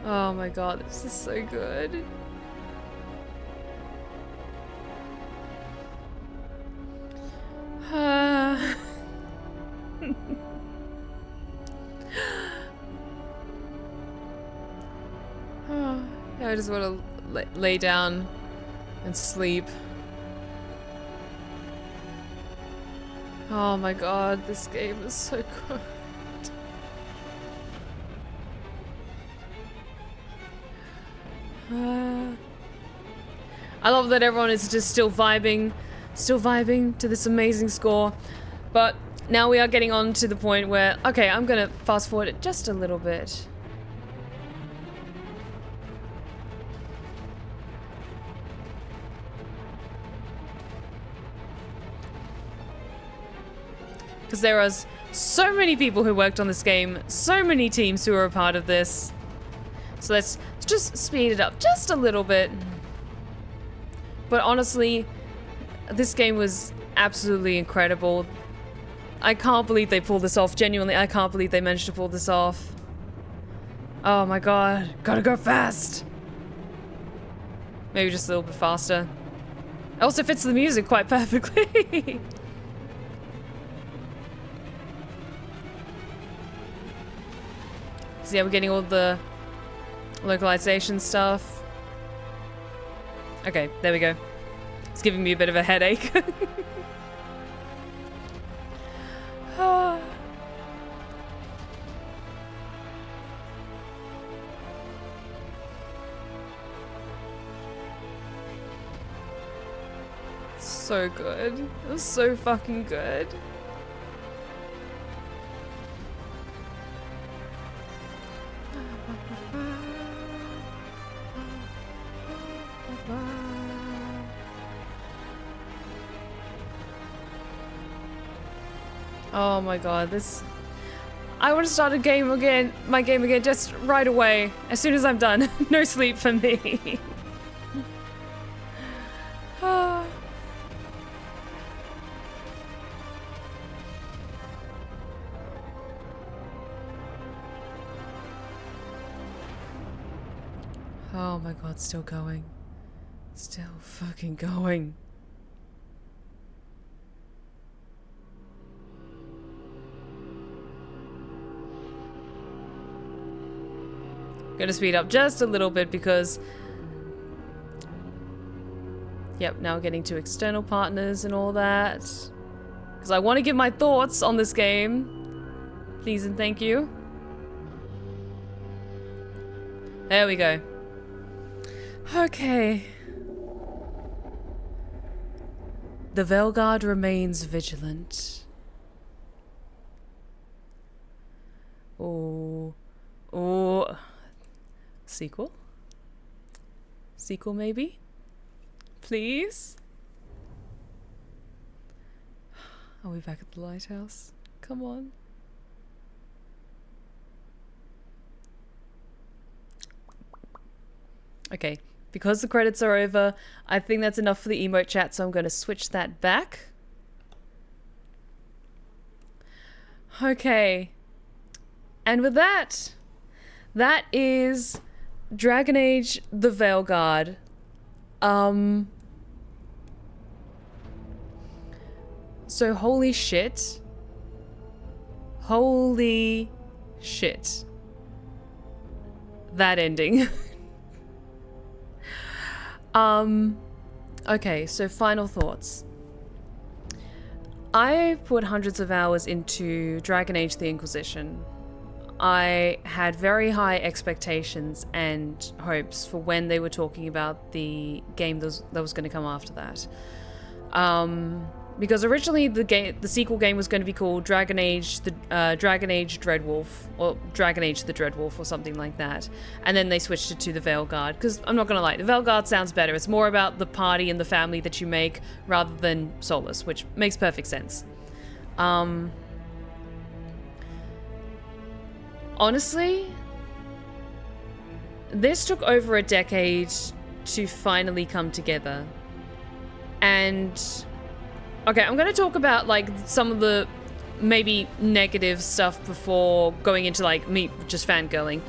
Speaker 1: Oh my god, this is so good. I just want to lay down and sleep. Oh my god, this game is so good. I love that everyone is just still vibing to this amazing score. But now we are getting on to the point where, okay, I'm gonna fast forward it just a little bit. Because there are so many people who worked on this game, so many teams who are a part of this. So let's just speed it up just a little bit. But honestly, this game was absolutely incredible. I can't believe they pulled this off. Genuinely, I can't believe they managed to pull this off. Oh my god, gotta go fast. Maybe just a little bit faster. It also fits the music quite perfectly. So yeah, we're getting all the localization stuff. Okay, there we go. It's giving me a bit of a headache. So good. It was so fucking good. Oh my god, this... I want to start my game again just right away, as soon as I'm done. No sleep for me. Oh my god, still going. Still fucking going. Gonna speed up just a little bit because... Yep, now getting to external partners and all that. Because I want to give my thoughts on this game. Please and thank you. There we go. Okay. The Veilguard remains vigilant. Oh. Oh. Sequel? Sequel, maybe? Please? Are we back at the lighthouse? Come on. Okay, because the credits are over, I think that's enough for the emote chat, so I'm going to switch that back. Okay. And with that, that is Dragon Age the Veilguard. So holy shit. Holy shit. That ending. Okay, so final thoughts. I put hundreds of hours into Dragon Age the Inquisition. I had very high expectations and hopes for when they were talking about the game that was going to come after that. Because originally the sequel game was going to be called Dragon Age Dreadwolf, or Dragon Age the Dreadwolf, or something like that. And then they switched it to the Veilguard, because I'm not going to lie, the Veilguard sounds better. It's more about the party and the family that you make rather than Solas, which makes perfect sense. Honestly, this took over a decade to finally come together. And okay, I'm going to talk about like some of the maybe negative stuff before going into like me just fangirling.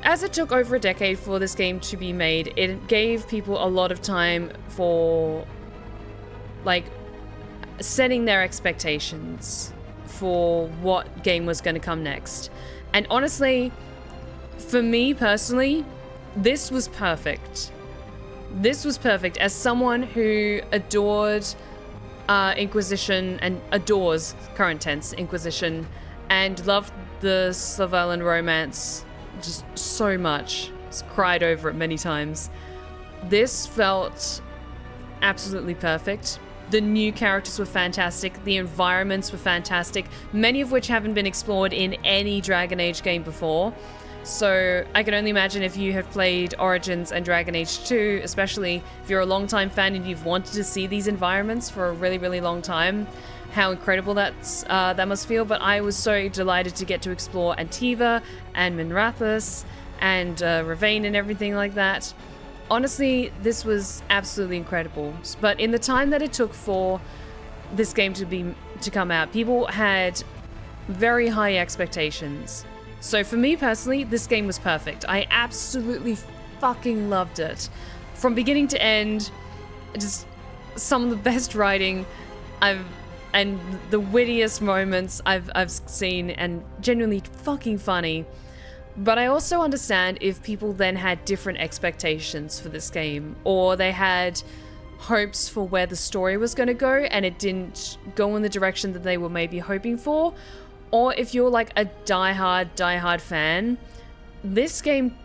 Speaker 1: As it took over a decade for this game to be made, it gave people a lot of time for like setting their expectations for what game was going to come next. And honestly, for me personally, this was perfect. This was perfect. As someone who adored Inquisition and adores, current tense, Inquisition, and loved the Slavellan romance just so much, just cried over it many times, this felt absolutely perfect. The new characters were fantastic, the environments were fantastic, many of which haven't been explored in any Dragon Age game before. So I can only imagine if you have played Origins and Dragon Age 2, especially if you're a long-time fan and you've wanted to see these environments for a really, really long time, how incredible that must feel. But I was so delighted to get to explore Antiva and Minrathous and Ravane and everything like that. Honestly, this was absolutely incredible. But in the time that it took for this game to come out, people had very high expectations. So for me personally, this game was perfect. I absolutely fucking loved it. From beginning to end, just some of the best writing and the wittiest moments I've seen, and genuinely fucking funny. But I also understand if people then had different expectations for this game, or they had hopes for where the story was going to go and it didn't go in the direction that they were maybe hoping for. Or if you're like a diehard fan, this game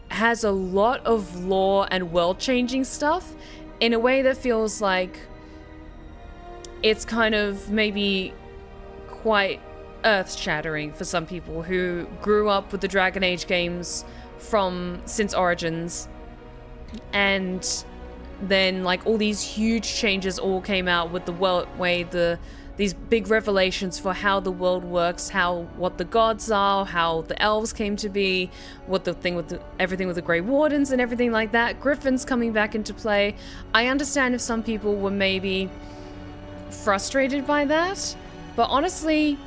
Speaker 1: has a lot of lore and world-changing stuff in a way that feels like it's kind of maybe quite earth-shattering for some people who grew up with the Dragon Age games since Origins, and then like all these huge changes all came out with the way these big revelations for how the world works, what the gods are, how the elves came to be, everything with the Grey Wardens and everything like that. Griffins coming back into play. I understand if some people were maybe frustrated by that, but honestly,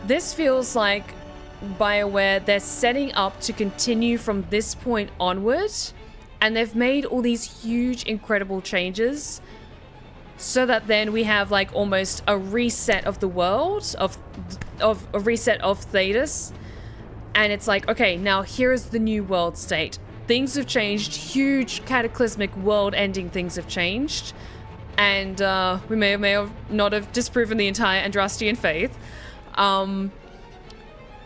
Speaker 1: this feels like BioWare, they're setting up to continue from this point onward, and they've made all these huge, incredible changes so that then we have like almost a reset of the world, of a reset of Thedas, and it's like, okay, now here's the new world state. Things have changed, huge cataclysmic world-ending things have changed, and we may or may not have disproven the entire Andrastian faith.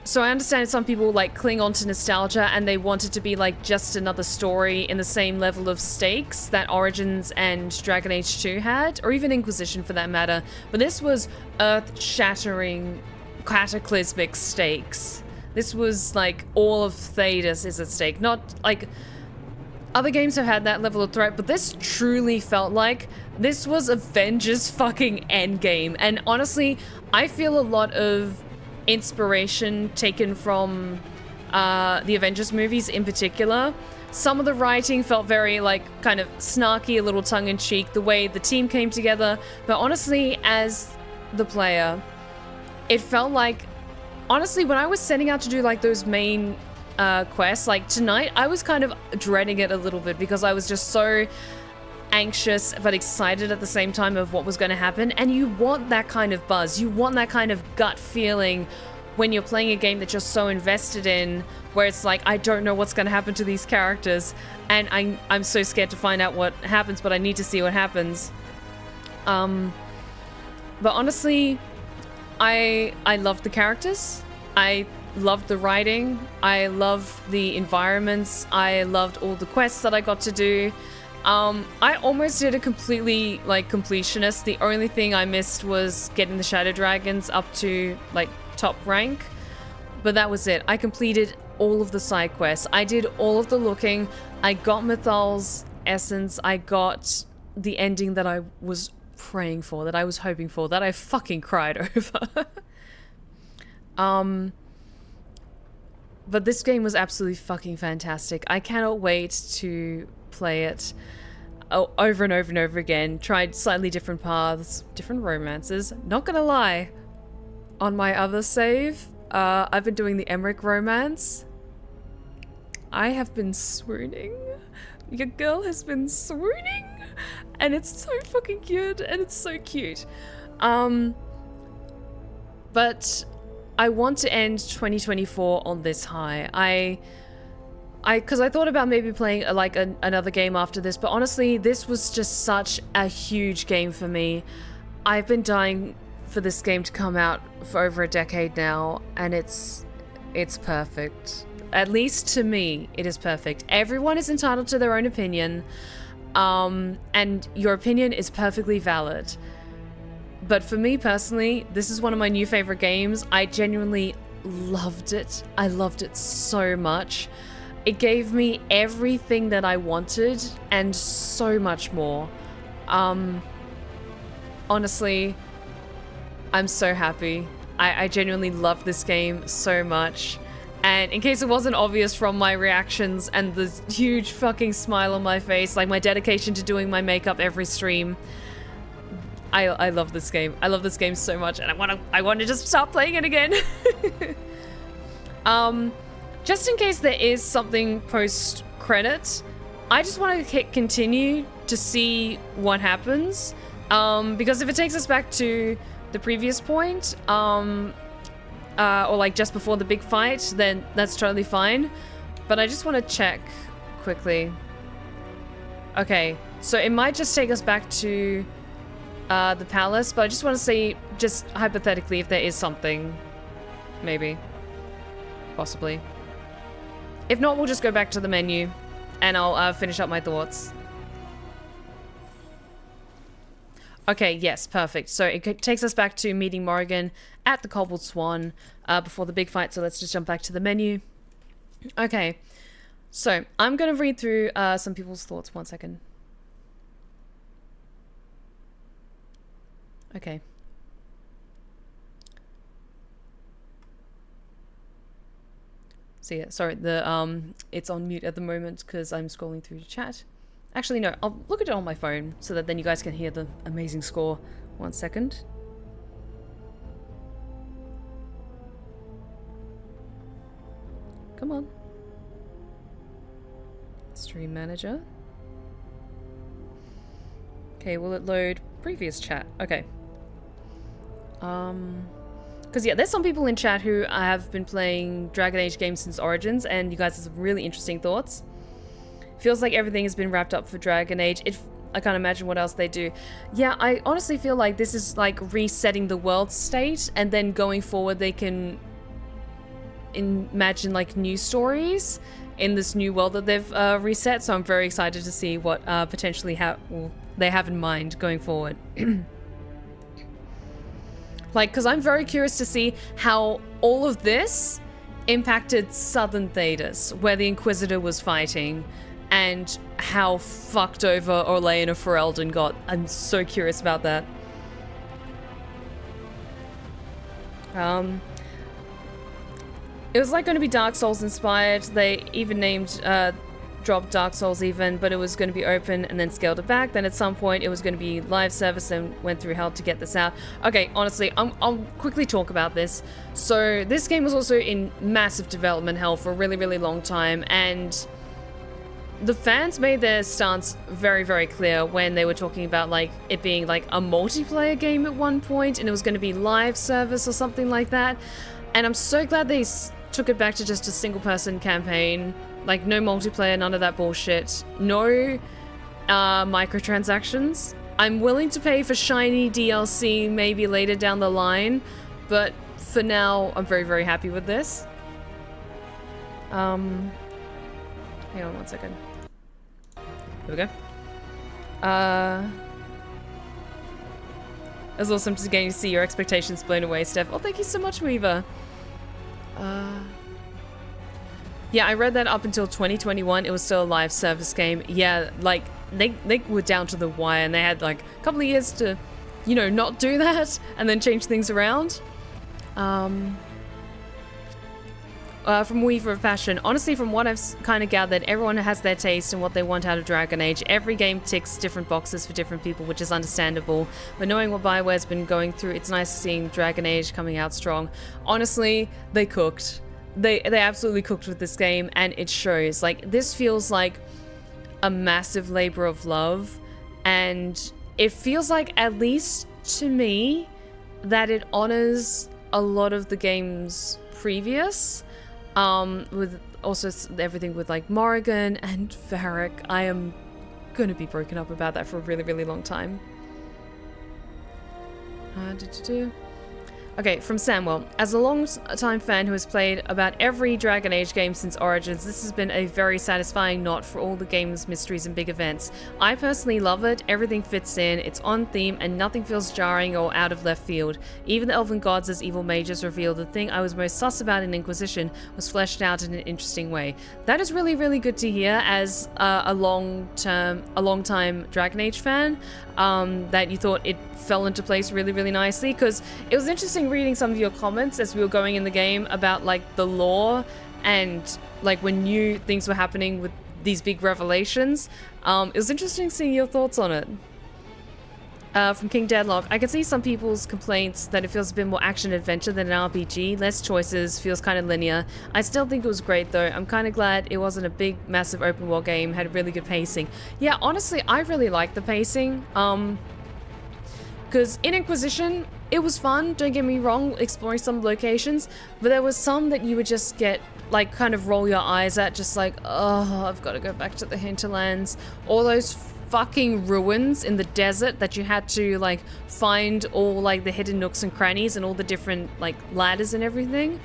Speaker 1: So I understand some people like cling on to nostalgia and they want it to be like just another story in the same level of stakes that Origins and Dragon Age 2 had, or even Inquisition for that matter. But this was earth-shattering, cataclysmic stakes. This was like all of Thedas is at stake. Not like other games have had that level of threat, but this truly felt like this was Avengers fucking Endgame. And honestly, I feel a lot of inspiration taken from the Avengers movies in particular. Some of the writing felt very like kind of snarky, a little tongue-in-cheek, the way the team came together. But honestly, as the player, it felt like, honestly, when I was setting out to do like those main quests, like tonight, I was kind of dreading it a little bit because I was just so anxious but excited at the same time of what was going to happen. And you want that kind of buzz, you want that kind of gut feeling when you're playing a game that you're so invested in, where it's like, I don't know what's going to happen to these characters, and I'm so scared to find out what happens, but I need to see what happens. But honestly, I loved the characters, I loved the writing, I loved the environments, I loved all the quests that I got to do. I almost did a completely, like, completionist. The only thing I missed was getting the Shadow Dragons up to, like, top rank. But that was it. I completed all of the side quests. I did all of the looking. I got Mythal's essence. I got the ending that I was praying for, that I was hoping for, that I fucking cried over. But this game was absolutely fucking fantastic. I cannot wait to play it over and over and over again. Tried slightly different paths, different romances. Not gonna lie, on my other save, I've been doing the Emmerich romance. I have been swooning. Your girl has been swooning, and it's so fucking cute, and it's so cute. But I want to end 2024 on this high. Because I thought about maybe playing another game after this, but honestly, this was just such a huge game for me. I've been dying for this game to come out for over a decade now, and it's perfect. At least to me, it is perfect. Everyone is entitled to their own opinion, and your opinion is perfectly valid. But for me personally, this is one of my new favorite games. I genuinely loved it. I loved it so much. It gave me everything that I wanted and so much more. Honestly, I'm so happy. I genuinely love this game so much. And in case it wasn't obvious from my reactions and the huge fucking smile on my face, like my dedication to doing my makeup every stream, I love this game. I love this game so much, and I want to just start playing it again. Just in case there is something post-credit, I just want to hit continue to see what happens. Because if it takes us back to the previous point, or like just before the big fight, then that's totally fine. But I just want to check quickly. Okay, so it might just take us back to the palace, but I just want to see, just hypothetically, if there is something. Maybe. Possibly. If not, we'll just go back to the menu, and I'll finish up my thoughts. Okay, yes, perfect. So it takes us back to meeting Morrigan at the Cobbled Swan before the big fight, so let's just jump back to the menu. Okay, so I'm going to read through some people's thoughts. 1 second. Okay. So yeah, sorry, it's on mute at the moment because I'm scrolling through the chat. Actually, no, I'll look at it on my phone so that then you guys can hear the amazing score. 1 second. Come on. Stream manager. Okay, will it load previous chat? Okay. Because yeah, there's some people in chat who have been playing Dragon Age games since Origins, and you guys have some really interesting thoughts. Feels like everything has been wrapped up for Dragon Age. I can't imagine what else they do. Yeah, I honestly feel like this is like resetting the world state, and then going forward they can imagine like new stories in this new world that they've reset. So I'm very excited to see what potentially they have in mind going forward. Like, because I'm very curious to see how all of this impacted southern Thedas, where the Inquisitor was fighting, and how fucked over Orlais and Ferelden got. I'm so curious about that. It was like going to be Dark Souls inspired. They even named dropped Dark Souls even, but it was going to be open and then scaled it back. Then at some point it was going to be live service and went through hell to get this out. Okay, honestly, I'll quickly talk about this. So this game was also in massive development hell for a really, really long time, and the fans made their stance very, very clear when they were talking about like it being like a multiplayer game at one point and it was going to be live service or something like that. And I'm so glad they took it back to just a single person campaign, like no multiplayer, none of that bullshit, no microtransactions. I'm willing to pay for shiny DLC maybe later down the line, but for now I'm very, very happy with this. Hang on one second. Here we go. It was awesome to again see your expectations blown away, Steph. Oh, thank you so much, Weaver. Yeah, I read that up until 2021, it was still a live service game. Yeah, like, they were down to the wire, and they had, like, a couple of years to, you know, not do that, and then change things around. From Weaver of Passion. Honestly, from what I've kind of gathered, everyone has their taste and what they want out of Dragon Age. Every game ticks different boxes for different people, which is understandable. But knowing what BioWare's been going through, it's nice seeing Dragon Age coming out strong. Honestly, they cooked. They absolutely cooked with this game, and it shows. Like, this feels like a massive labor of love, and it feels like, at least to me, that it honors a lot of the game's previous. With also everything with like Morrigan and Varric. I am gonna be broken up about that for a really, really long time. Okay, from Samuel. As a long-time fan who has played about every Dragon Age game since Origins, this has been a very satisfying knot for all the game's mysteries and big events. I personally love it, everything fits in, it's on theme, and nothing feels jarring or out of left field. Even the elven gods as evil mages reveal the thing I was most sus about in Inquisition was fleshed out in an interesting way. That is really, really good to hear as a long-time Dragon Age fan, that you thought it fell into place really, really nicely, because it was interesting reading some of your comments as we were going in the game about like the lore and like when new things were happening with these big revelations. It was interesting seeing your thoughts on it. From King Deadlock, I can see some people's complaints that it feels a bit more action-adventure than an RPG, less choices, feels kind of linear. I still think it was great though. I'm kind of glad it wasn't a big, massive open-world game, had really good pacing. Yeah, honestly, I really liked the pacing. Because in Inquisition, it was fun, don't get me wrong, exploring some locations, but there was some that you would just get, like, kind of roll your eyes at, just like, oh, I've got to go back to the hinterlands. All those fucking ruins in the desert that you had to, like, find all, like, the hidden nooks and crannies and all the different, like, ladders and everything.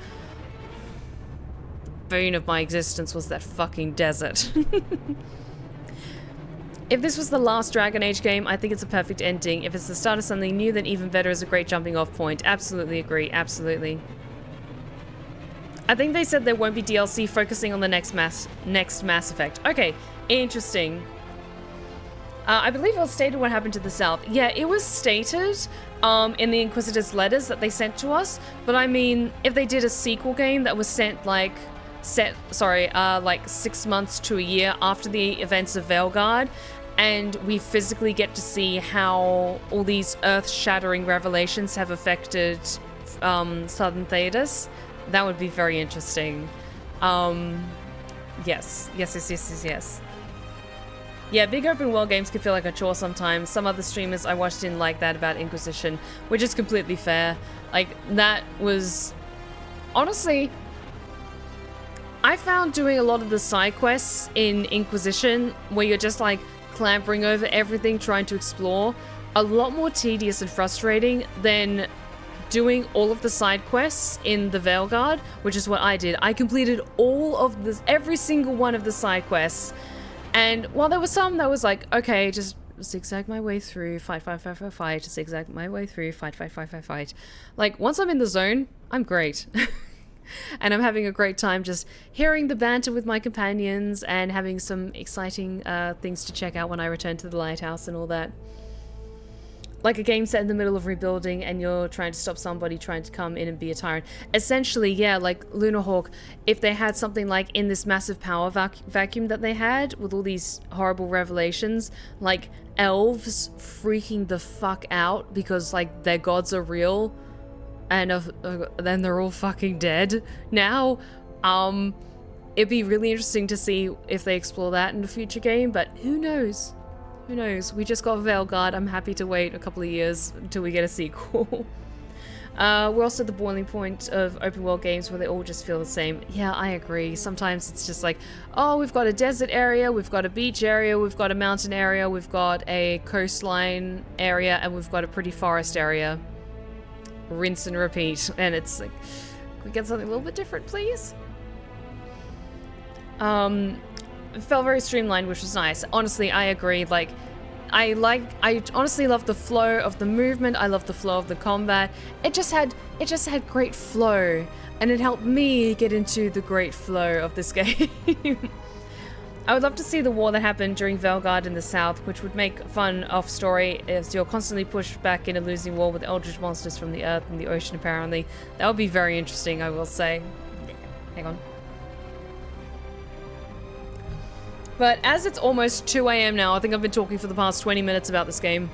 Speaker 1: The bane of my existence was that fucking desert. If this was the last Dragon Age game, I think it's a perfect ending. If it's the start of something new, then even better is a great jumping off point. Absolutely agree, absolutely. I think they said there won't be DLC focusing on the next Mass Effect. Okay, interesting. I believe it was stated what happened to the South. Yeah, it was stated in the Inquisitor's letters that they sent to us, but I mean, if they did a sequel game that was sent like 6 months to a year after the events of Veilguard, and we physically get to see how all these earth-shattering revelations have affected Southern Thedas, that would be very interesting. Yes. Yeah, big open world games can feel like a chore sometimes. Some other streamers I watched didn't like that about Inquisition, which is completely fair. Like, that was... Honestly, I found doing a lot of the side quests in Inquisition, where you're just like clambering over everything, trying to explore, a lot more tedious and frustrating than doing all of the side quests in the Veilguard, which is what I did. I completed all of this, every single one of the side quests, and while there were some that was like, okay, just zigzag my way through, fight, zigzag my way through, fight. Like, once I'm in the zone, I'm great. And I'm having a great time just hearing the banter with my companions and having some exciting things to check out when I return to the lighthouse and all that. like a game set in the middle of rebuilding and you're trying to stop somebody trying to come in and be a tyrant. Essentially, yeah, like Lunarhawk, if they had something like in this massive power vacuum that they had with all these horrible revelations, like elves freaking the fuck out because like their gods are real and then they're all fucking dead now. It'd be really interesting to see if they explore that in a future game, but who knows? Who knows? We just got Veilguard. I'm happy to wait a couple of years until we get a sequel. We're also at the boiling point of open world games where they all just feel the same. Yeah, I agree. Sometimes it's just like, oh, we've got a desert area, we've got a beach area, we've got a mountain area, we've got a coastline area, and we've got a pretty forest area. Rinse and repeat. And it's like, can we get something a little bit different, please? It felt very streamlined, which was nice. Honestly, I agree. Like, I honestly love the flow of the movement. I love the flow of the combat. It just had great flow, and it helped me get into the great flow of this game. I would love to see the war that happened during Veilguard in the south, which would make fun off story as you're constantly pushed back in a losing war with eldritch monsters from the earth and the ocean, apparently. That would be very interesting, I will say. Hang on. But as it's almost 2 AM now, I think I've been talking for the past 20 minutes about this game.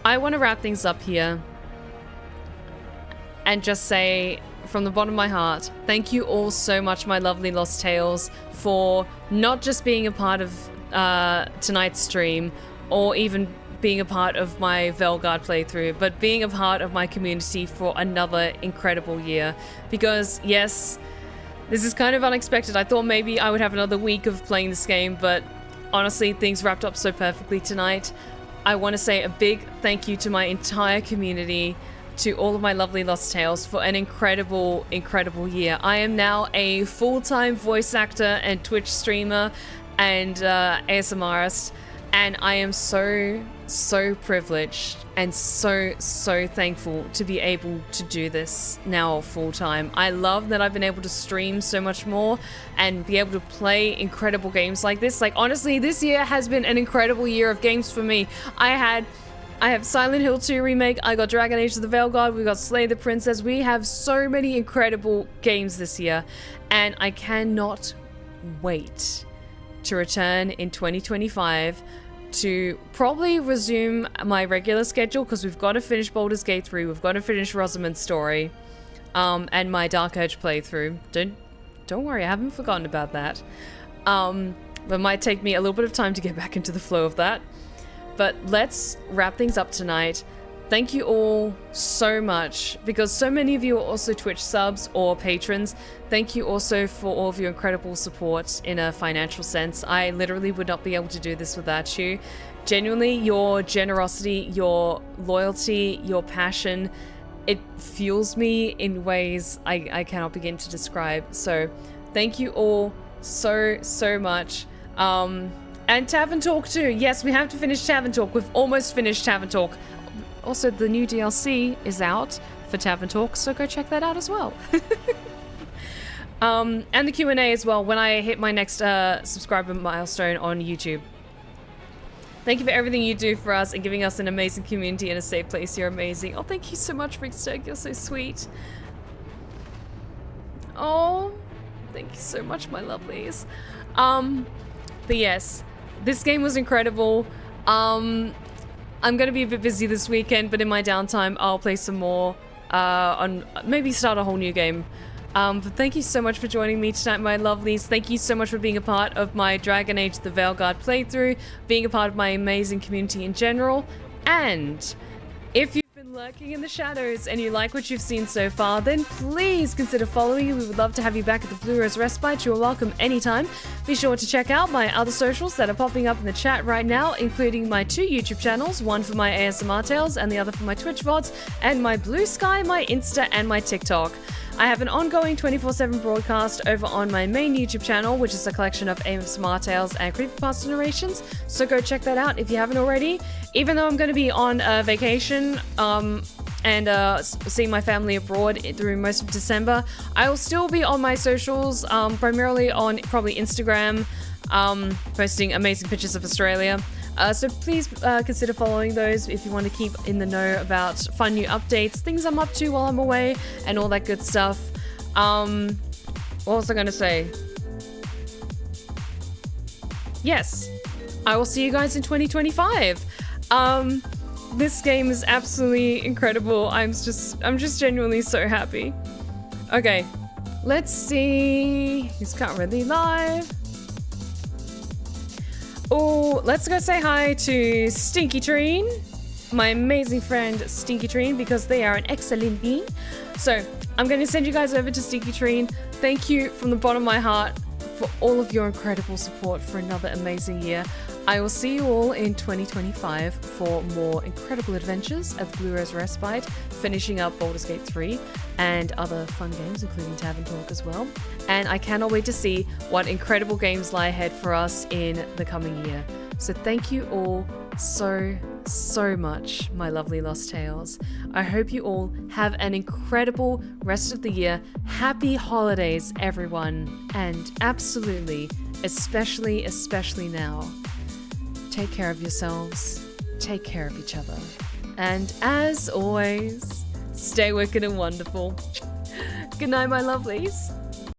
Speaker 1: I want to wrap things up here and just say, from the bottom of my heart, thank you all so much, my lovely Lost Tales, for not just being a part of tonight's stream, or even being a part of my Veilguard playthrough, but being a part of my community for another incredible year. Because, yes, this is kind of unexpected. I thought maybe I would have another week of playing this game, but honestly, things wrapped up so perfectly tonight. I want to say a big thank you to my entire community, to all of my lovely Lost Tales, for an incredible, incredible year. I am now a full-time voice actor and Twitch streamer and ASMRist, and I am so privileged and so thankful to be able to do this now full-time. I love that I've been able to stream so much more and be able to play incredible games like this. Like, honestly, this year has been an incredible year of games for me. I have Silent Hill 2 remake, I got Dragon Age of the Veilguard, we got Slay the Princess. We have so many incredible games this year, and I cannot wait to return in 2025 to probably resume my regular schedule, because we've got to finish Baldur's Gate 3, we've got to finish Rosamund's story, and my Dark Urge playthrough. Don't worry, I haven't forgotten about that. But it might take me a little bit of time to get back into the flow of that. But let's wrap things up tonight. Thank you all so much, because so many of you are also Twitch subs or patrons. Thank you also for all of your incredible support in a financial sense. I literally would not be able to do this without you. Genuinely, your generosity, your loyalty, your passion, it fuels me in ways I cannot begin to describe. So thank you all so much. And Tavern Talk too. Yes, we have to finish Tavern Talk. We've almost finished Tavern Talk. Also, the new DLC is out for Tavern Talk, so go check that out as well. And the Q&A as well, when I hit my next subscriber milestone on YouTube. Thank you for everything you do for us and giving us an amazing community and a safe place. You're amazing. Oh, thank you so much, Ricksteg. You're so sweet. Oh, thank you so much, my lovelies. But yes, this game was incredible. I'm going to be a bit busy this weekend, but in my downtime, I'll play some more, maybe start a whole new game. But thank you so much for joining me tonight, my lovelies. Thank you so much for being a part of my Dragon Age the Veilguard playthrough, being a part of my amazing community in general. And if you've been lurking in the shadows and you like what you've seen so far, then please consider following. We would love to have you back at the Blue Rose Respite. You are welcome anytime. Be sure to check out my other socials that are popping up in the chat right now, including my 2 YouTube channels, one for my ASMR tales and the other for my Twitch VODs, and my Blue Sky, my Insta, and my TikTok. I have an ongoing 24/7 broadcast over on my main YouTube channel, which is a collection of ASMR tales and creepypasta narrations, so go check that out if you haven't already. Even though I'm going to be on vacation and seeing my family abroad through most of December, I will still be on my socials, primarily on probably Instagram, posting amazing pictures of Australia. So please consider following those if you want to keep in the know about fun new updates, things I'm up to while I'm away, and all that good stuff. What was I going to say? Yes, I will see you guys in 2025. This game is absolutely incredible. I'm just genuinely so happy. Okay, let's see. He's currently live. Oh, let's go say hi to Stinky Treen, my amazing friend Stinky Treen, because they are an excellent being. So I'm going to send you guys over to Stinky Treen. Thank you from the bottom of my heart for all of your incredible support for another amazing year. I will see you all in 2025 for more incredible adventures at the Blue Rose Respite, finishing up Baldur's Gate 3 and other fun games, including Tavern Talk as well. And I cannot wait to see what incredible games lie ahead for us in the coming year. So thank you all so much, my lovely Lost Tales. I hope you all have an incredible rest of the year. Happy holidays, everyone. And absolutely, especially now, take care of yourselves, take care of each other. And as always, stay wicked and wonderful. Good night, my lovelies.